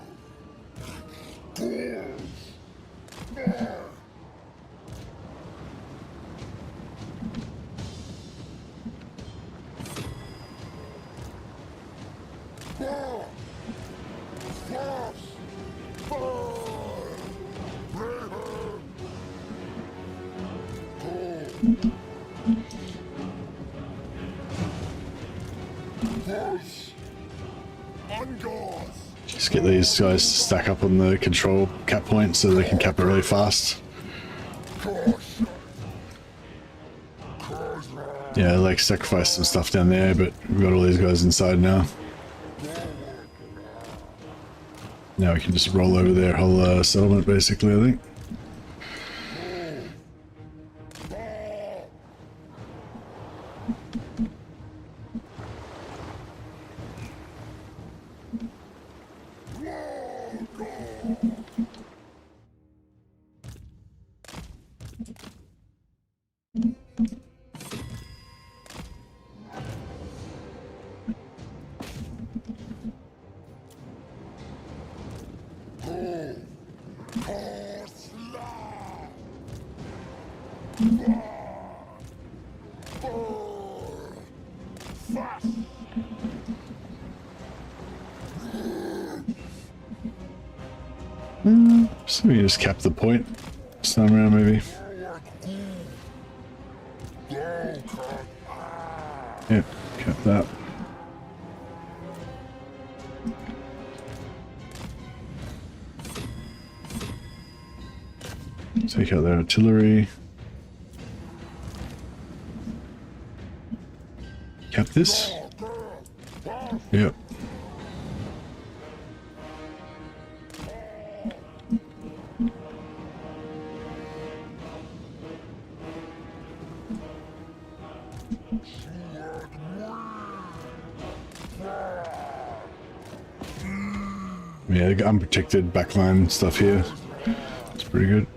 Ghouls! Just get these guys to stack up on the control cap point so they can cap it really fast. Yeah, like sacrifice some stuff down there, but we've got all these guys inside now. Now we can just roll over their whole settlement, basically, I think. So we just cap the point. Stun around maybe. Yep, cap that. Take out their artillery. Cap this. Yep. Yeah, the unprotected backline stuff here. It's pretty good.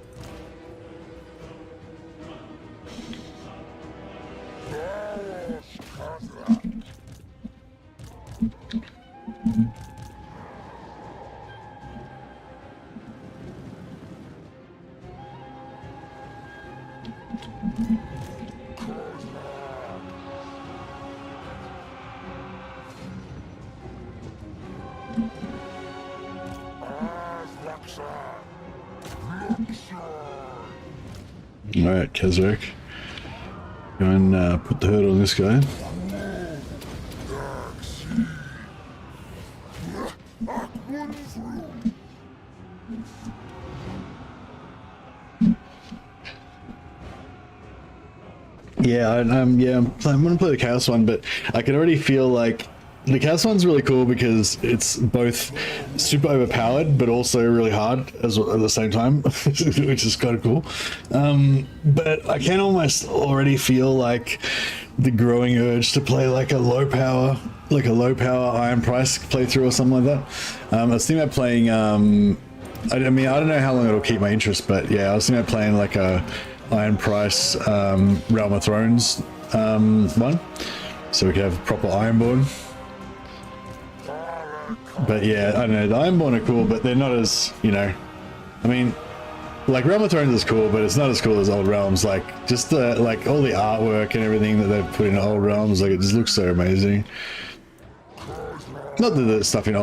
Alright, Khazrak. Go and put the hurt on this guy. Yeah, I'm gonna play the Chaos one, but I can already feel like the Chaos one's really cool because it's both super overpowered but also really hard at the same time, which is kind of cool. But I can almost already feel like the growing urge to play like a low power Iron Price playthrough or something like that. I was thinking about playing. I mean, I don't know how long it'll keep my interest, but yeah, I was thinking about playing like a Iron Price Realm of Thrones one, so we could have proper Ironborn. But yeah, I don't know, the Ironborn are cool, but they're not as, you know, I mean, like Realm of Thrones is cool, but it's not as cool as Old Realms. Like just the, like all the artwork and everything that they've put in Old Realms, like it just looks so amazing. Not that the stuff in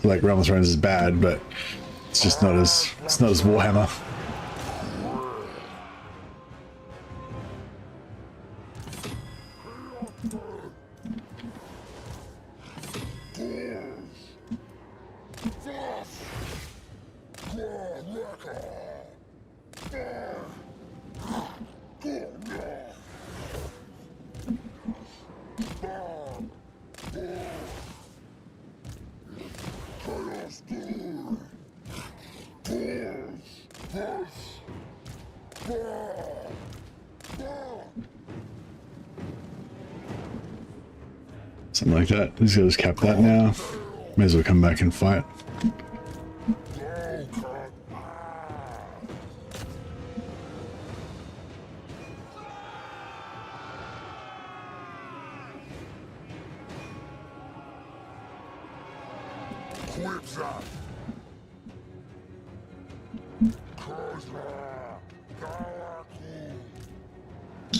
like Realm of Thrones is bad, but it's just not as Warhammer. Something like that. He's got to cap that now. May as well come back and fight.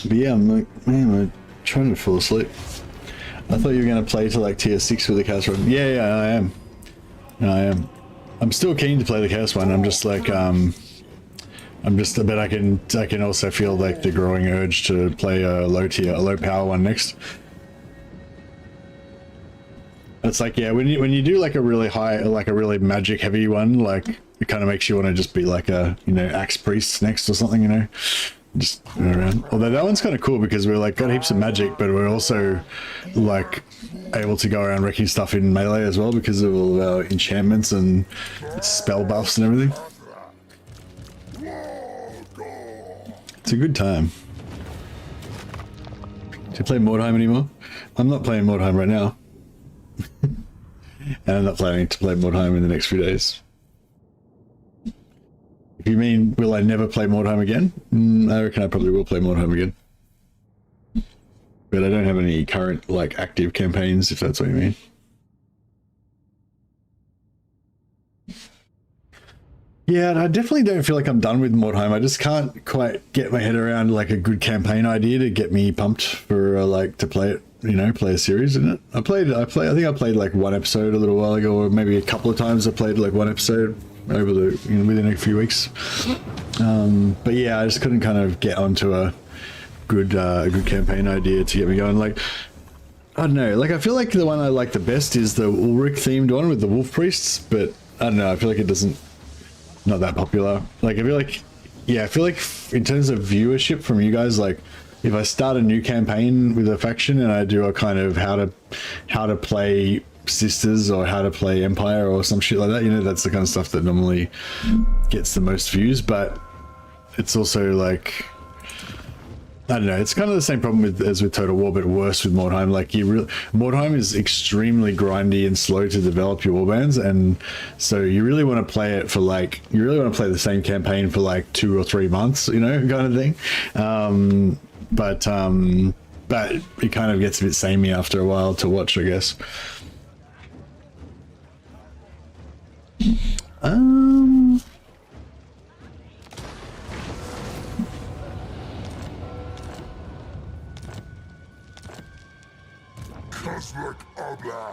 But yeah, I'm like, man, I'm trying to fall asleep. I thought you were going to play to like tier 6 with the Chaos one. Yeah, I am. I am. I'm still keen to play the Chaos one. I'm just like, but I can also feel like the growing urge to play a low power one next. It's like, yeah, when you do like a really high, like a really magic heavy one, like it kind of makes you want to just be like a, you know, axe priest next or something, you know, just around. Although that one's kind of cool because we're like got heaps of magic, but we're also like able to go around wrecking stuff in melee as well because of all of our enchantments and spell buffs and everything. It's a good time. Do you play Mordheim anymore? I'm not playing Mordheim right now. And I'm not planning to play Mordheim in the next few days. If you mean, will I never play Mordheim again? I reckon I probably will play Mordheim again. But I don't have any current, like, active campaigns, if that's what you mean. Yeah, and I definitely don't feel like I'm done with Mordheim. I just can't quite get my head around, like, a good campaign idea to get me pumped for, like, to play it. You know, play a series in it. I think I played like one episode a little while ago, or maybe a couple of times I played like one episode over the, you know, within a few weeks. But yeah, I just couldn't kind of get onto a good campaign idea to get me going. Like, I don't know, like I feel like the one I like the best is the Ulrich themed one with the wolf priests, but I don't know, I feel like it doesn't, not that popular. Like I feel like, yeah, I feel like in terms of viewership from you guys, like if I start a new campaign with a faction and I do a kind of how to play Sisters or how to play Empire or some shit like that, you know, that's the kind of stuff that normally gets the most views. But it's also like, I don't know, it's kind of the same problem as with Total War, but worse with Mordheim. Like Mordheim is extremely grindy and slow to develop your warbands, and so you really want to play it for like, you really want to play the same campaign for like 2 or 3 months, you know, kind of thing. But it kind of gets a bit samey after a while to watch, I guess. Khazrak Abla.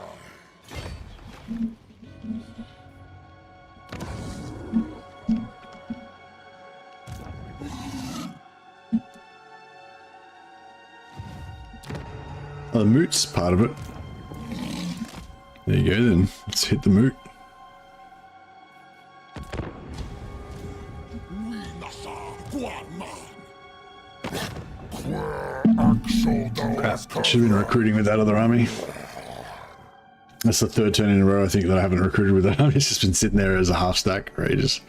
Oh, the moot's part of it. There you go then. Let's hit the moot. Crap, should have been recruiting with that other army. That's the 3rd turn in a row I think that I haven't recruited with that army. It's just been sitting there as a half stack for ages.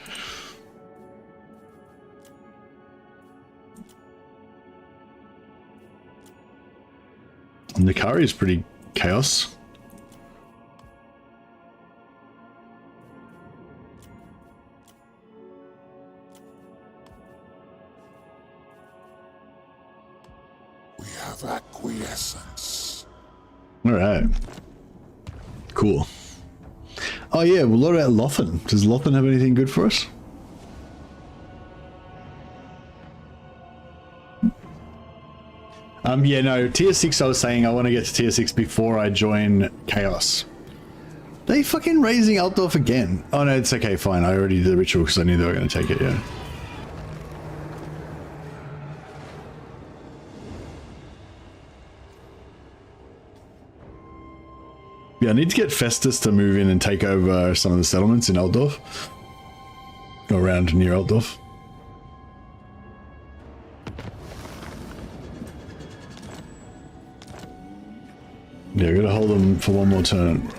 And Nikari is pretty chaos. We have acquiescence. All right. Cool. Oh yeah, well, what about Lothan? Does Lothan have anything good for us? Yeah, no, tier 6 I was saying I want to get to tier 6 before I join Chaos. They fucking raising Altdorf again. Oh no, it's okay, fine. I already did the ritual because I knew they were going to take it, yeah. Yeah, I need to get Festus to move in and take over some of the settlements in Altdorf. Or around near Altdorf. Yeah, gotta hold them for one more turn.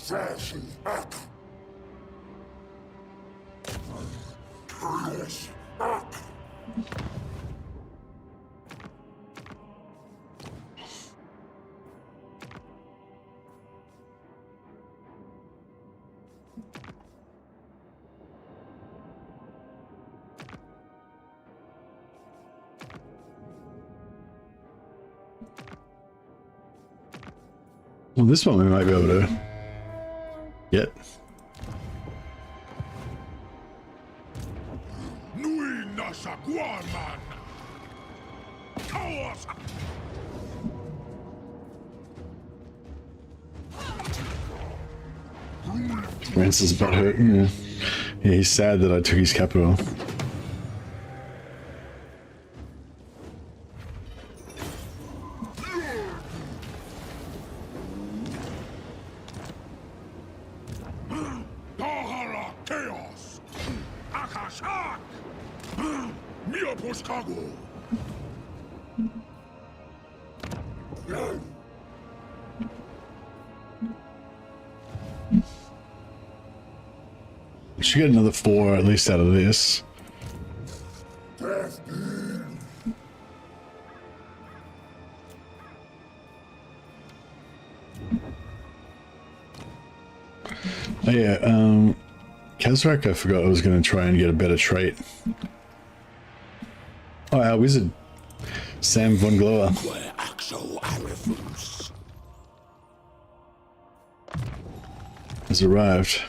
Sassy back. Chaos back. Well, this one we might be able to get. Nui nasa guarman. Chaos. Francis' butt hurt. Yeah. Yeah, he's sad that I took his capital. Tahara chaos. Khazrak. Mia poskago. We should get another 4 at least out of this. Oh yeah, Khazrak, I forgot I was going to try and get a better trait. Oh, our wizard, Sam von Glower, has arrived.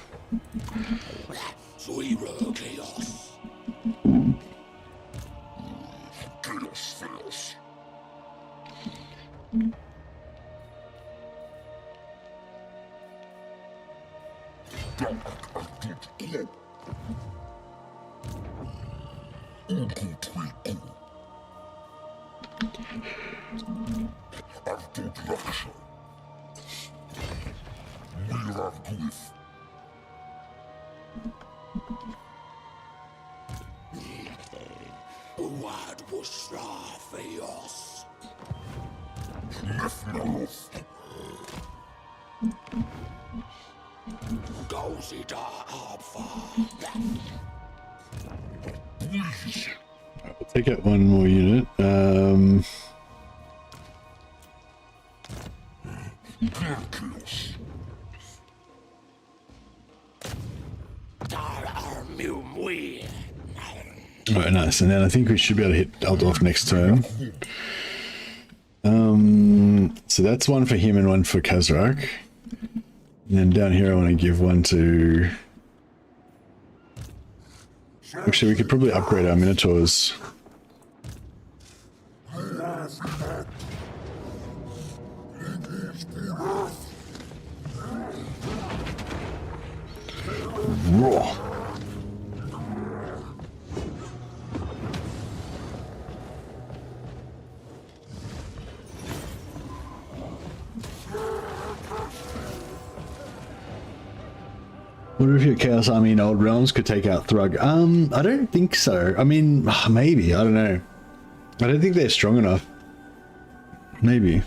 Chaos fails. We'll take out one more unit. Alright, nice. And then I think we should be able to hit Eldorf next turn. So that's one for him and one for Khazrak. And then down here I want to give one to... Actually, we could probably upgrade our Minotaurs. Raw. Wonder if your Chaos Army in Old Realms could take out Thrug. I don't think so. I mean, maybe. I don't know. I don't think they're strong enough. Maybe.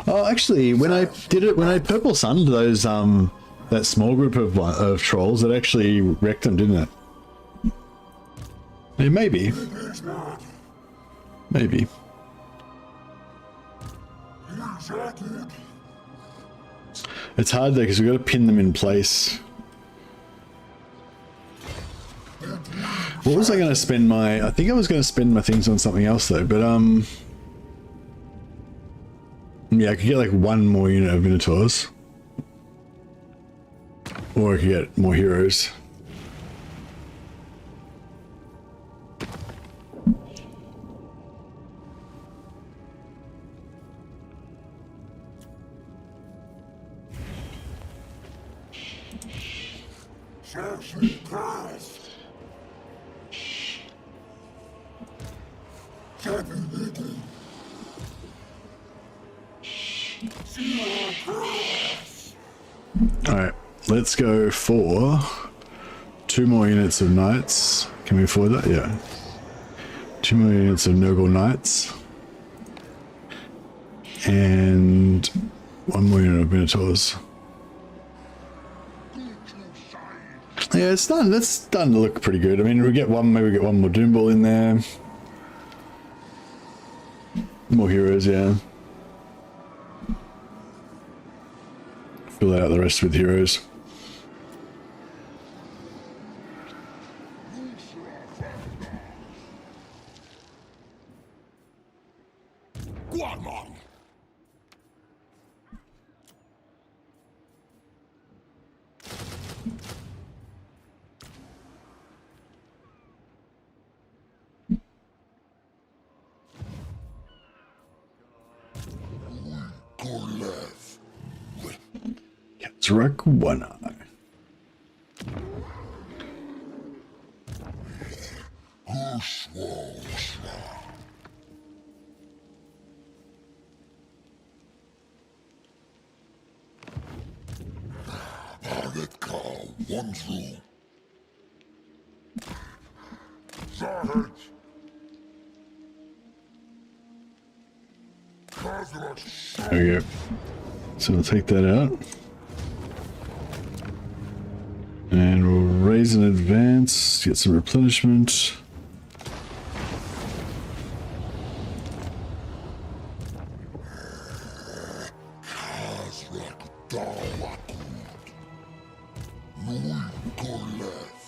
Oh, actually, when I did it, when I Purple Sunned those, that small group of trolls, it actually wrecked them, didn't it? Yeah, maybe. Maybe. It's hard though, because we've got to pin them in place. What was I going to spend my... I think I was going to spend my things on something else though, but yeah, I could get like one more unit of Minotaurs. Or I could get more heroes. Alright, let's go for 2 more units of knights. Can we afford that? Yeah. 2 more units of Nurgle knights. And one more unit of Minotaurs. Yeah, it's done. That's starting to look pretty good. I mean, we get one, maybe we get one more Doom Ball in there. More heroes, yeah. Fill out the rest with heroes. Guarman! Khazrak One Eye. One through. Zahid! Khazrak! There we go. So we'll take that out. And we'll raise and advance, get some replenishment. Khazrak Dawakud. Nui Goleth.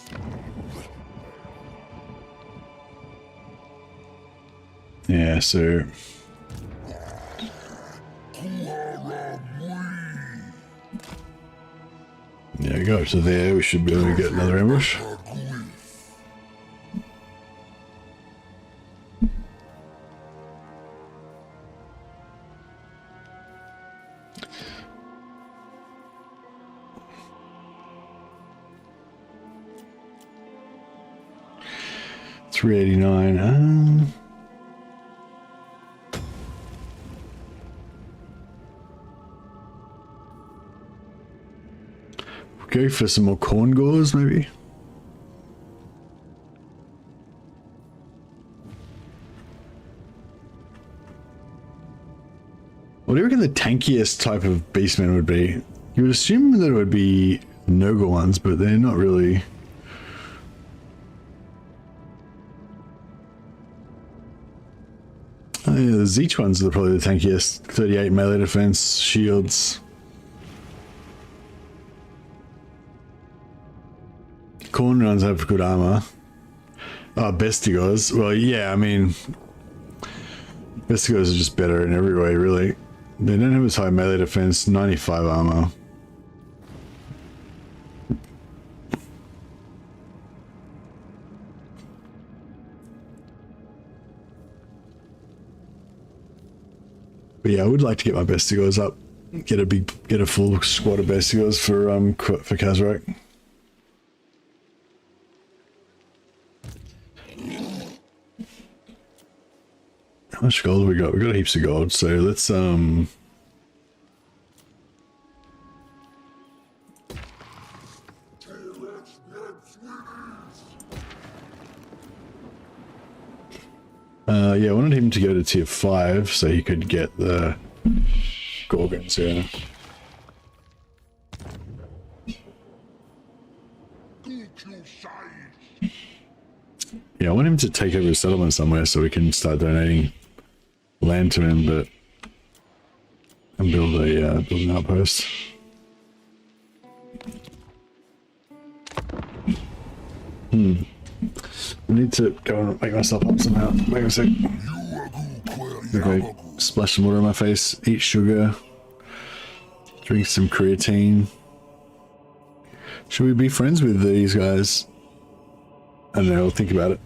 Yeah, so there we go. So there we should be able to get another ambush. $389. Go for some more corn gores, maybe. What do you reckon the tankiest type of beastmen would be? You would assume that it would be Nurgle ones, but they're not really. Oh yeah, the Zeech ones are probably the tankiest. 38 melee defense, shields. Corn runs have good armor. Oh, Bestigors. Well, yeah, I mean, Bestigors are just better in every way, really. They don't have as high melee defense, 95 armor. But yeah, I would like to get my Bestigors up. Get a full squad of Bestigors for Khazrak. How much gold have we got? We got heaps of gold, so let's yeah, I wanted him to go to tier 5 so he could get the Gorgons, yeah. Yeah, I want him to take over a settlement somewhere so we can start donating land to him, but and build an outpost. I need to go and make myself up somehow. Wait a sec. Okay, splash some water on my face, eat sugar, drink some creatine. Should we be friends with these guys? I don't know, I'll think about it.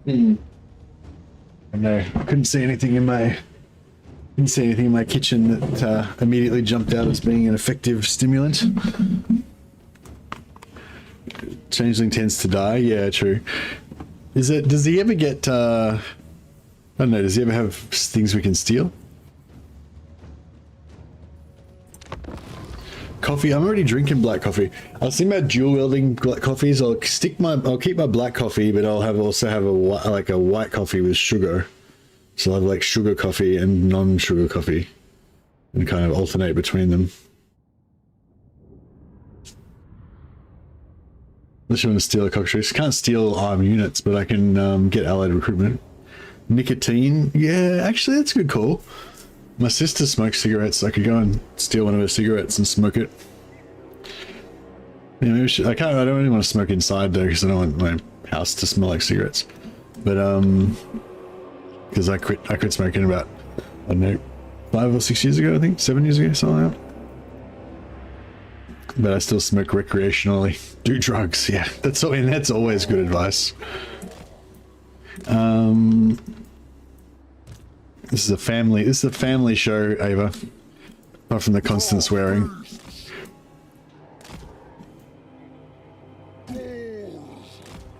No, I couldn't see anything in my kitchen that immediately jumped out as being an effective stimulant. Changeling tends to die. Yeah, true. Does he ever get I don't know, does he ever have things we can steal? Coffee. I'm already drinking black coffee. I was thinking about dual wielding black coffees. I'll keep my black coffee, but I'll also have a white coffee with sugar. So I'll have like sugar coffee and non-sugar coffee, and kind of alternate between them. Unless you want to steal a cockatrice. Can't steal arm units, but I can get allied recruitment. Nicotine. Yeah, actually that's a good call. My sister smokes cigarettes. I could go and steal one of her cigarettes and smoke it. Yeah, maybe I don't really want to smoke inside though, because I don't want my house to smell like cigarettes. But because I quit smoking about, I don't know, 5 or 6 years ago, I think 7 years ago, something like that. But I still smoke recreationally. Do drugs, yeah. That's always good advice. This is a family show, Ava. Apart from the constant swearing.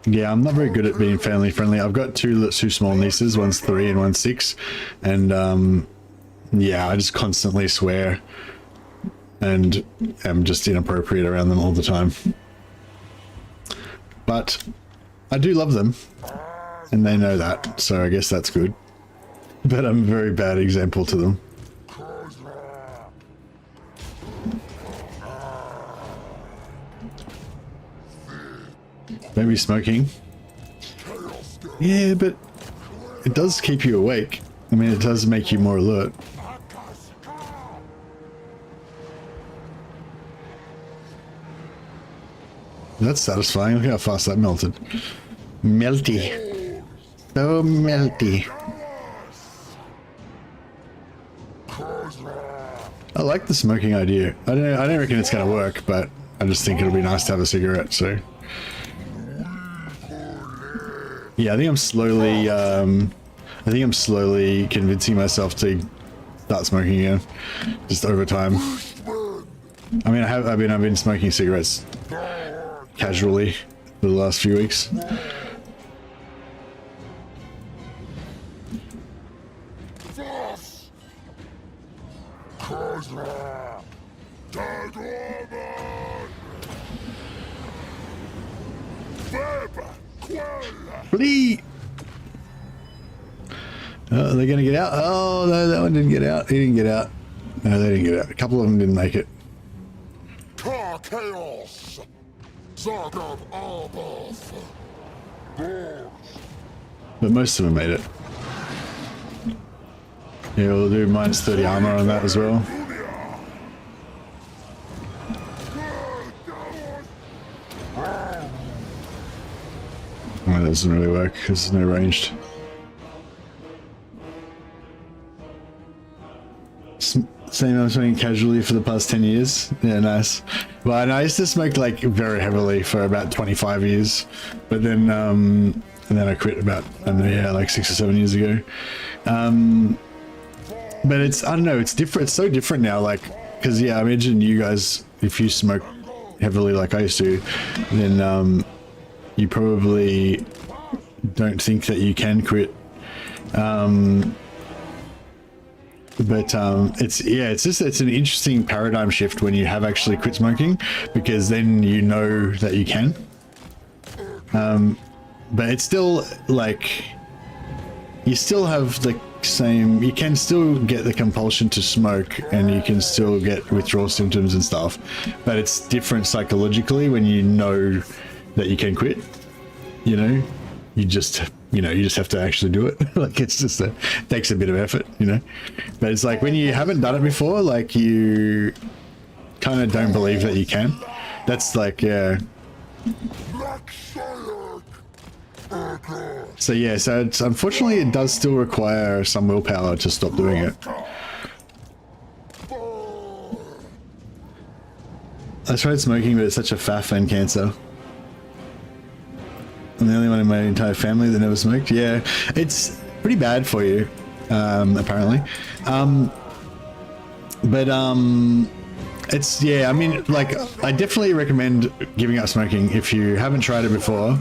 Yeah, I'm not very good at being family friendly. I've got two small nieces, one's 3 and one's 6, and yeah, I just constantly swear, and am just inappropriate around them all the time. But I do love them, and they know that, so I guess that's good. But I'm a very bad example to them. Maybe smoking. Yeah, but it does keep you awake. I mean, it does make you more alert. That's satisfying. Look how fast that melted. Melty. So melty. I like the smoking idea. I don't reckon it's gonna work, but I just think it'll be nice to have a cigarette, so. Yeah, I think I'm slowly convincing myself to start smoking again, just over time. I mean, I've been smoking cigarettes casually for the last few weeks. Flee! Oh, are they gonna get out? Oh no, that one didn't get out. He didn't get out. No, they didn't get out. A couple of them didn't make it. Chaos! Zog of Arbath! But most of them made it. Yeah, we'll do minus 30 armor on that as well. Oh, that doesn't really work because there's no ranged. Same, I'm smoking casually for the past 10 years. Yeah, nice. Well, I used to smoke like very heavily for about 25 years, but then and then I quit about, I don't know, yeah, like 6 or 7 years ago. But it's, I don't know, it's different. It's so different now, like, because yeah, I imagine you guys, if you smoke heavily like I used to, then you probably don't think that you can quit. But it's an interesting paradigm shift when you have actually quit smoking, because then you know that you can. But it's still like, you still have the same, you can still get the compulsion to smoke and you can still get withdrawal symptoms and stuff, but it's different psychologically when you know that you can quit. You know, you just have to actually do it. Like, it's just it takes a bit of effort, you know. But it's like when you haven't done it before, like you kind of don't believe that you can. That's like, yeah. So yeah, so it's, unfortunately it does still require some willpower to stop doing it. I tried smoking, but it's such a faff and cancer. I'm the only one in in my entire family that never smoked. Yeah, it's pretty bad for you, apparently. It's, yeah, I mean, like, I definitely recommend giving up smoking if you haven't tried it before.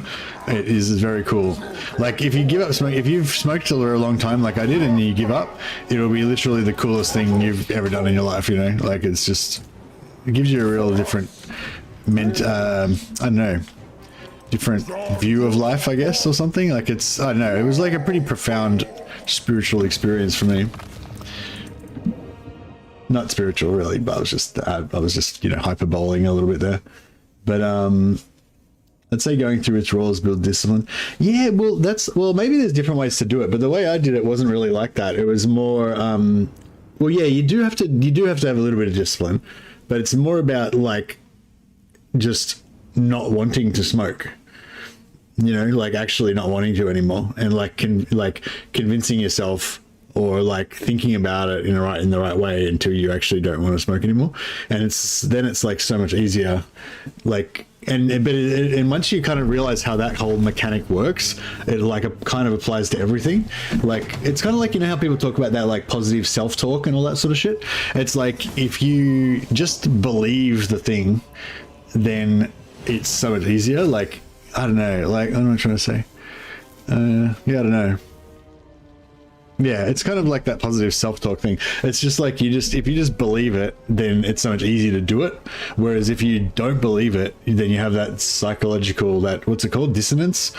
It is very cool. Like, if you give up smoking, if you've smoked for a long time like I did and you give up, it'll be literally the coolest thing you've ever done in your life, you know? Like, it's just, it gives you a real different I don't know, different view of life, I guess, or something. Like, it's, I don't know, it was like a pretty profound spiritual experience for me. Not spiritual really, but I was just you know, hyperboling a little bit there. But I'd say going through withdrawals build discipline. Yeah, well, maybe there's different ways to do it, but the way I did it wasn't really like that. It was more well, yeah, you do have to have a little bit of discipline, but it's more about like just not wanting to smoke, you know, like actually not wanting to anymore, and like convincing yourself or like thinking about it in the right way until you actually don't want to smoke anymore. And it's like so much easier, like, and once you kind of realize how that whole mechanic works, it kind of applies to everything. Like, it's kind of like, you know how people talk about that like positive self-talk and all that sort of shit. It's like, if you just believe the thing, then it's so much easier. Like, I don't know, like, what am I trying to say? Yeah, I don't know. Yeah, it's kind of like that positive self-talk thing. It's just like, if you just believe it, then it's so much easier to do it. Whereas if you don't believe it, then you have that psychological, that, what's it called, dissonance.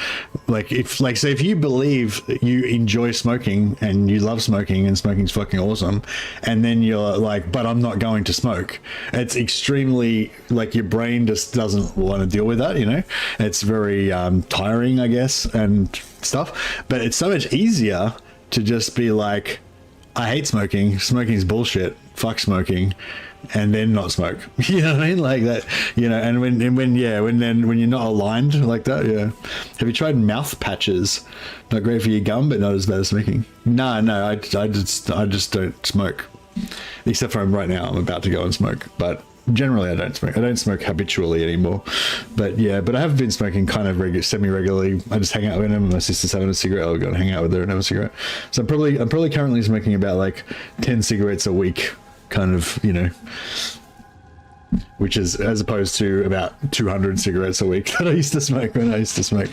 Like, say if you believe you enjoy smoking and you love smoking and smoking's fucking awesome, and then you're like, but I'm not going to smoke, it's extremely, like, your brain just doesn't want to deal with that, you know? It's very tiring, I guess, and stuff. But it's so much easier to just be like, I hate smoking, smoking's bullshit, fuck smoking, and then not smoke. You know what I mean? Like that, you know. And when you're not aligned like that, yeah. Have you tried mouth patches? Not great for your gum, but not as bad as smoking. No, I just don't smoke, except for right now. I'm about to go and smoke, but generally I don't smoke. I don't smoke habitually anymore, but yeah, but I have been smoking kind of semi-regularly. I just hang out with them. My sister's having a cigarette, I'll go and hang out with her and have a cigarette. So I'm probably currently smoking about like 10 cigarettes a week, kind of, you know, which is as opposed to about 200 cigarettes a week that I used to smoke when I used to smoke.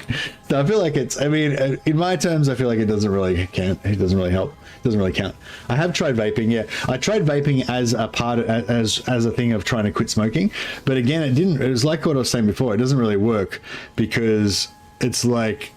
So I feel like it's, I mean, in my terms, I feel like it doesn't really count. It doesn't really help. It doesn't really count. I have tried vaping. Yeah, I tried vaping as a part of, as a thing of trying to quit smoking. But again, it was like what I was saying before. It doesn't really work because it's like,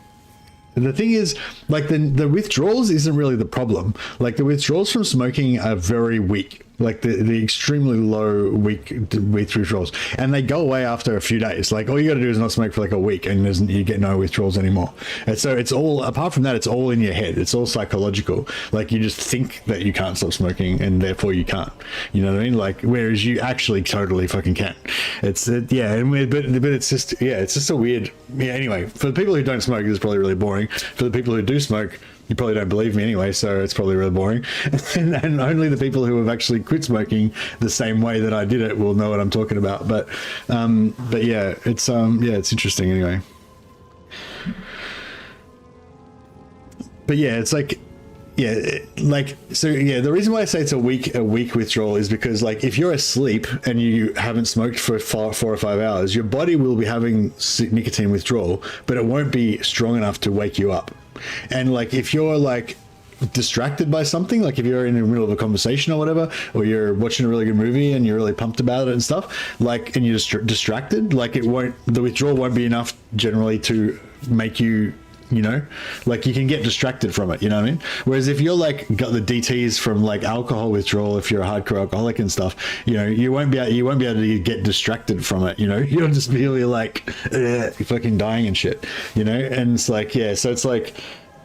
the thing is, like, the withdrawals isn't really the problem. Like, the withdrawals from smoking are very weak. Like the extremely low weak withdrawals, and they go away after a few days. Like, all you got to do is not smoke for like a week, and you get no withdrawals anymore. And so it's all, apart from that, it's all in your head. It's all psychological. Like, you just think that you can't stop smoking, and therefore you can't. You know what I mean? Like, whereas you actually totally fucking can. But it's just a weird. Yeah. Anyway, for the people who don't smoke, it's probably really boring. For the people who do smoke, you probably don't believe me anyway, so it's probably really boring. And only the people who have actually quit smoking the same way that I did it will know what I'm talking about. But yeah, it's interesting anyway. But yeah, it's like, yeah, like, so yeah, the reason why I say it's a weak withdrawal is because, like, if you're asleep and you haven't smoked for 4 or 5 hours, your body will be having nicotine withdrawal, but it won't be strong enough to wake you up. And like, if you're like distracted by something, like if you're in the middle of a conversation or whatever, or you're watching a really good movie and you're really pumped about it and stuff, like, and you're distracted, like, the withdrawal won't be enough generally to make you, you know, like, you can get distracted from it, you know what I mean? Whereas if you're like got the DTs from like alcohol withdrawal, if you're a hardcore alcoholic and stuff, you know, you won't be able to get distracted from it, you know. You'll just be really like fucking dying and shit, you know. And it's like, yeah, so it's like,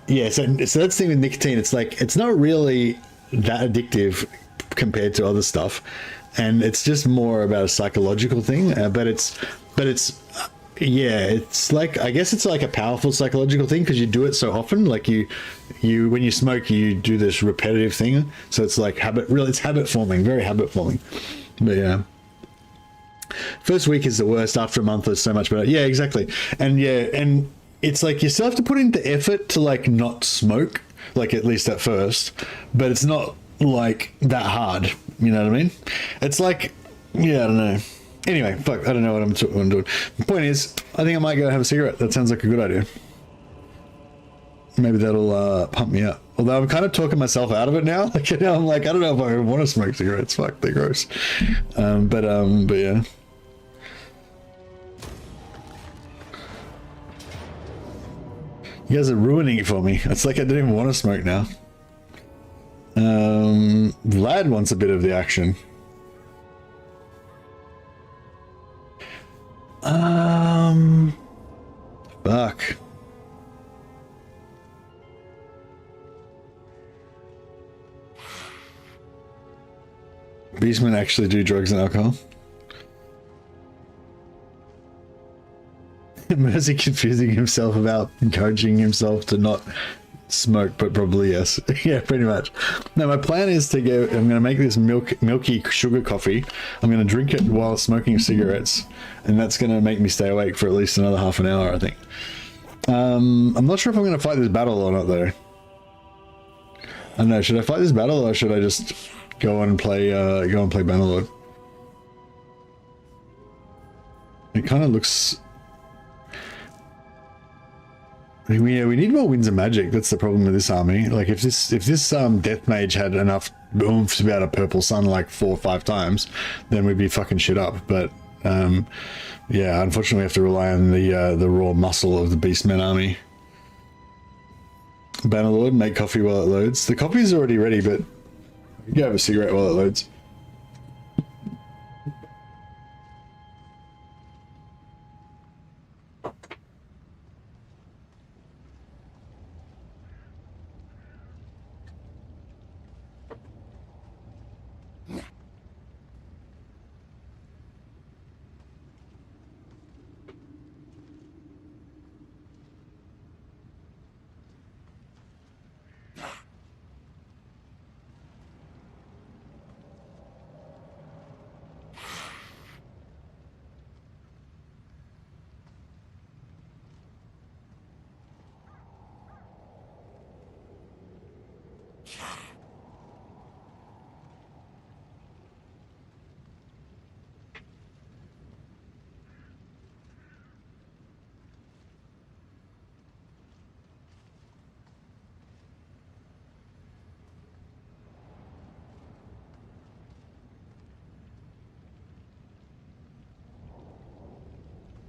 yeah, so that's the thing with nicotine. It's like, it's not really that addictive compared to other stuff, and it's just more about a psychological thing. But it's yeah, it's like, I guess it's like a powerful psychological thing because you do it so often. Like, you when you smoke, you do this repetitive thing, so it's like it's habit forming, very habit forming. But yeah, first week is the worst. After a month, it's so much better. Yeah, exactly. And yeah, and it's like you still have to put in the effort to like not smoke, like at least at first, but it's not like that hard. You know what I mean? It's like, yeah, I don't know. Anyway, fuck, I don't know what I'm doing. The point is, I think I might go have a cigarette. That sounds like a good idea. Maybe that'll pump me up. Although I'm kind of talking myself out of it now. Like, you know, I'm like, I don't know if I want to smoke cigarettes. Fuck, they're gross. But yeah. You guys are ruining it for me. It's like I don't even want to smoke now. Vlad wants a bit of the action. Fuck. Beastmen actually do drugs and alcohol. Mercy confusing himself about encouraging himself to not smoke, but probably yes. Yeah, pretty much. Now my plan is to go, I'm going to make this milky sugar coffee. I'm going to drink it while smoking cigarettes, and that's going to make me stay awake for at least another half an hour, I think. I'm not sure if I'm going to fight this battle or not, though. I don't know, should I fight this battle, or should I just go on and play Bannerlord? It kind of looks... we need more winds of magic. That's the problem with this army. Like if this death mage had enough oomph to be able to purple sun like 4 or 5 times, then we'd be fucking shit up. But yeah, unfortunately we have to rely on the raw muscle of the Beastmen army. Bannerlord, make coffee while it loads. The coffee's already ready, but you can have a cigarette while it loads.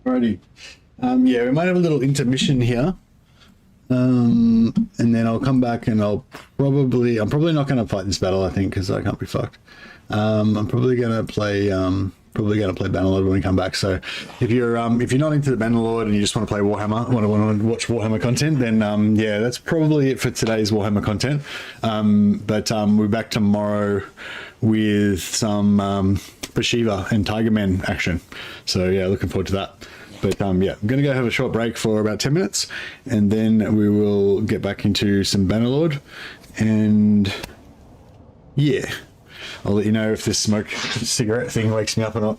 Alrighty. Yeah, we might have a little intermission here. And then I'll come back and I'm probably not going to fight this battle, I think, because I can't be fucked. I'm probably going to play Bannerlord when we come back. So if you're not into the Bannerlord and you just want to play Warhammer, want to watch Warhammer content, then yeah, that's probably it for today's Warhammer content. But we're back tomorrow with some Bashiva and Tigermen action. So yeah, looking forward to that. But yeah, I'm going to go have a short break for about 10 minutes, and then we will get back into some Bannerlord. And yeah, I'll let you know if this smoke cigarette thing wakes me up or not.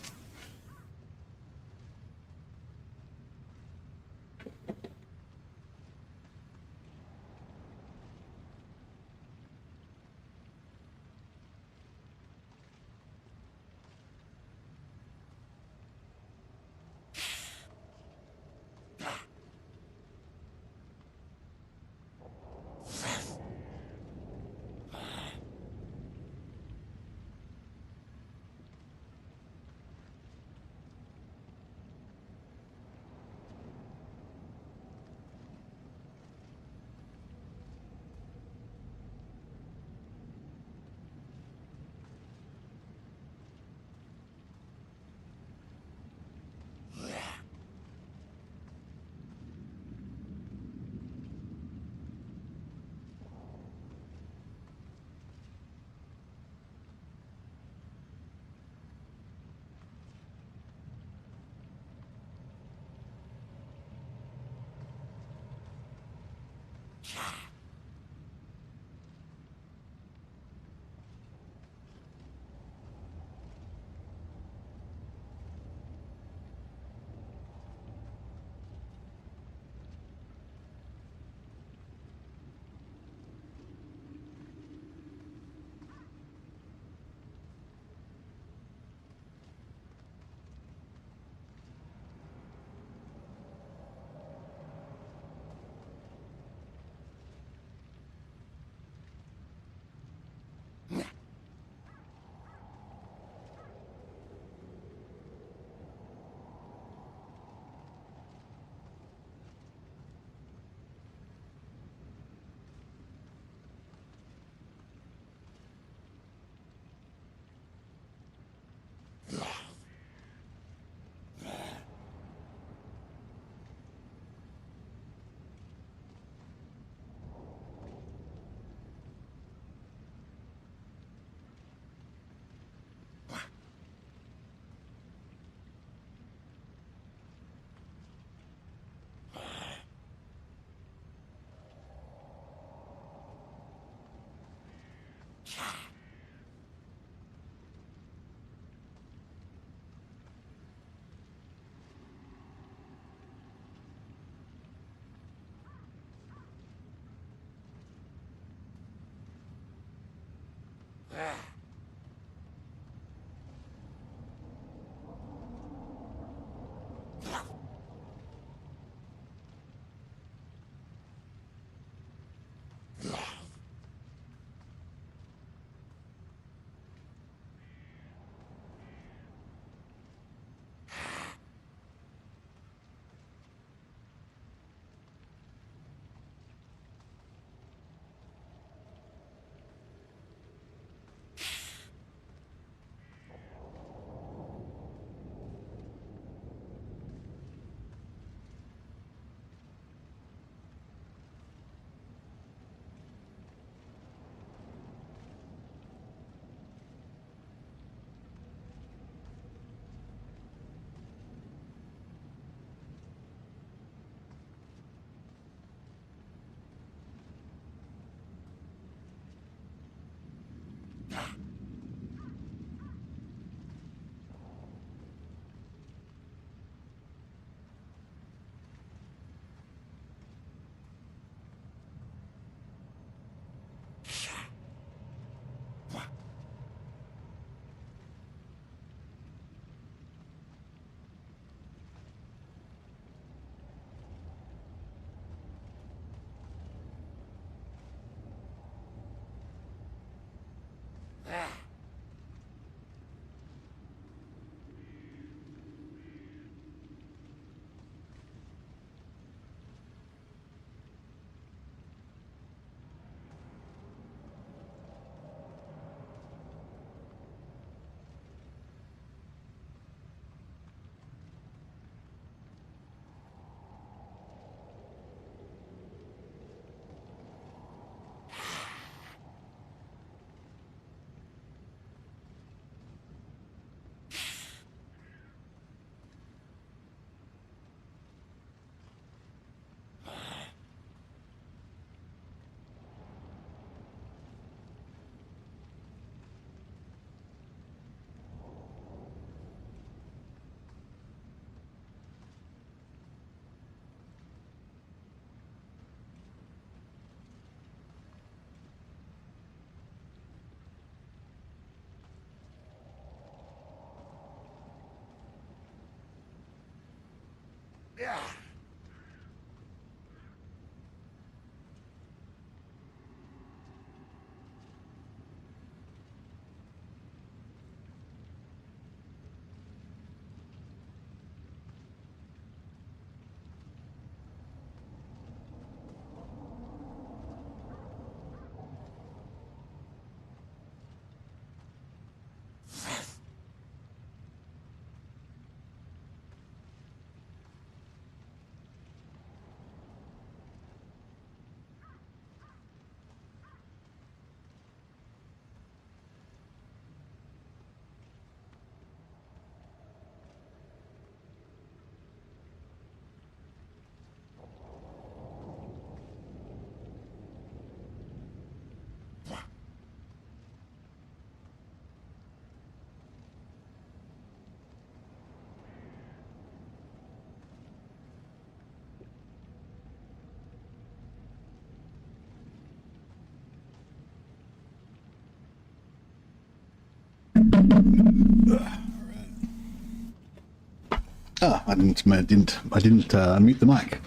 Oh, I didn't unmute the mic.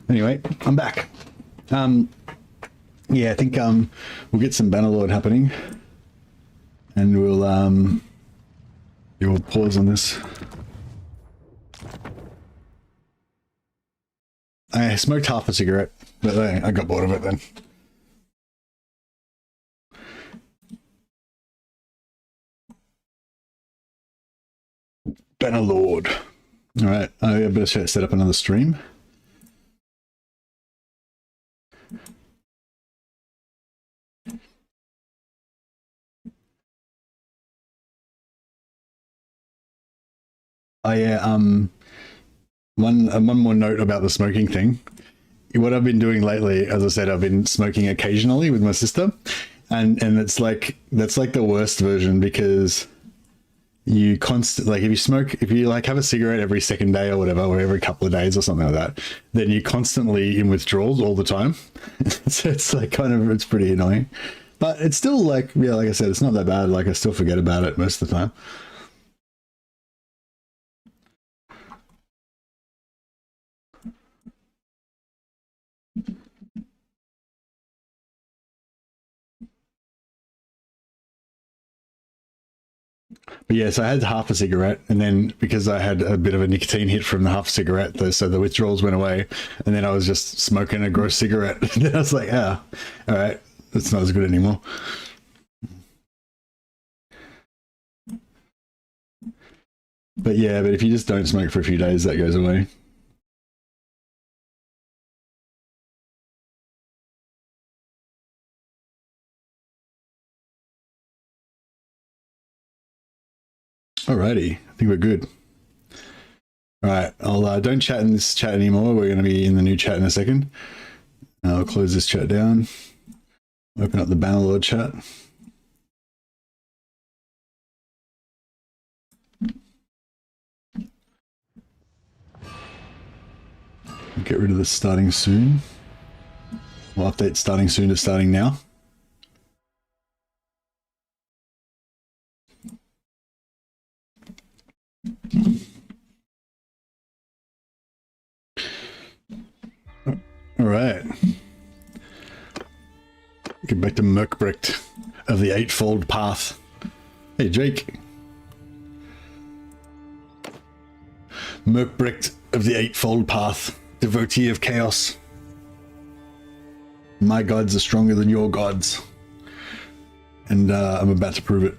Anyway, I'm back. Yeah, I think we'll get some Bannerlord happening, and we'll pause on this. I smoked half a cigarette, but I got bored of it then. Bannerlord. All right, I better set up another stream. Oh yeah, one more note about the smoking thing. What I've been doing lately, as I said, I've been smoking occasionally with my sister, and it's like that's like the worst version, because you like if you like have a cigarette every second day or whatever, or every couple of days or something like that, then you're constantly in withdrawals all the time. So it's like it's pretty annoying. But it's still like, yeah, like I said, it's not that bad. Like I still forget about it most of the time. But yeah, so I had half a cigarette, and then because I had a bit of a nicotine hit from the half cigarette, so the withdrawals went away, and then I was just smoking a gross cigarette. And then I was like, all right, that's not as good anymore. But yeah, but if you just don't smoke for a few days, that goes away. Alrighty, I think we're good. All right, I'll don't chat in this chat anymore. We're going to be in the new chat in a second. I'll close this chat down. Open up the Bannerlord chat. Get rid of the starting soon. We'll update starting soon to starting now. All right. Get back to Merkbricht of the Eightfold Path. Hey, Jake. Merkbricht of the Eightfold Path, devotee of chaos. My gods are stronger than your gods. And I'm about to prove it.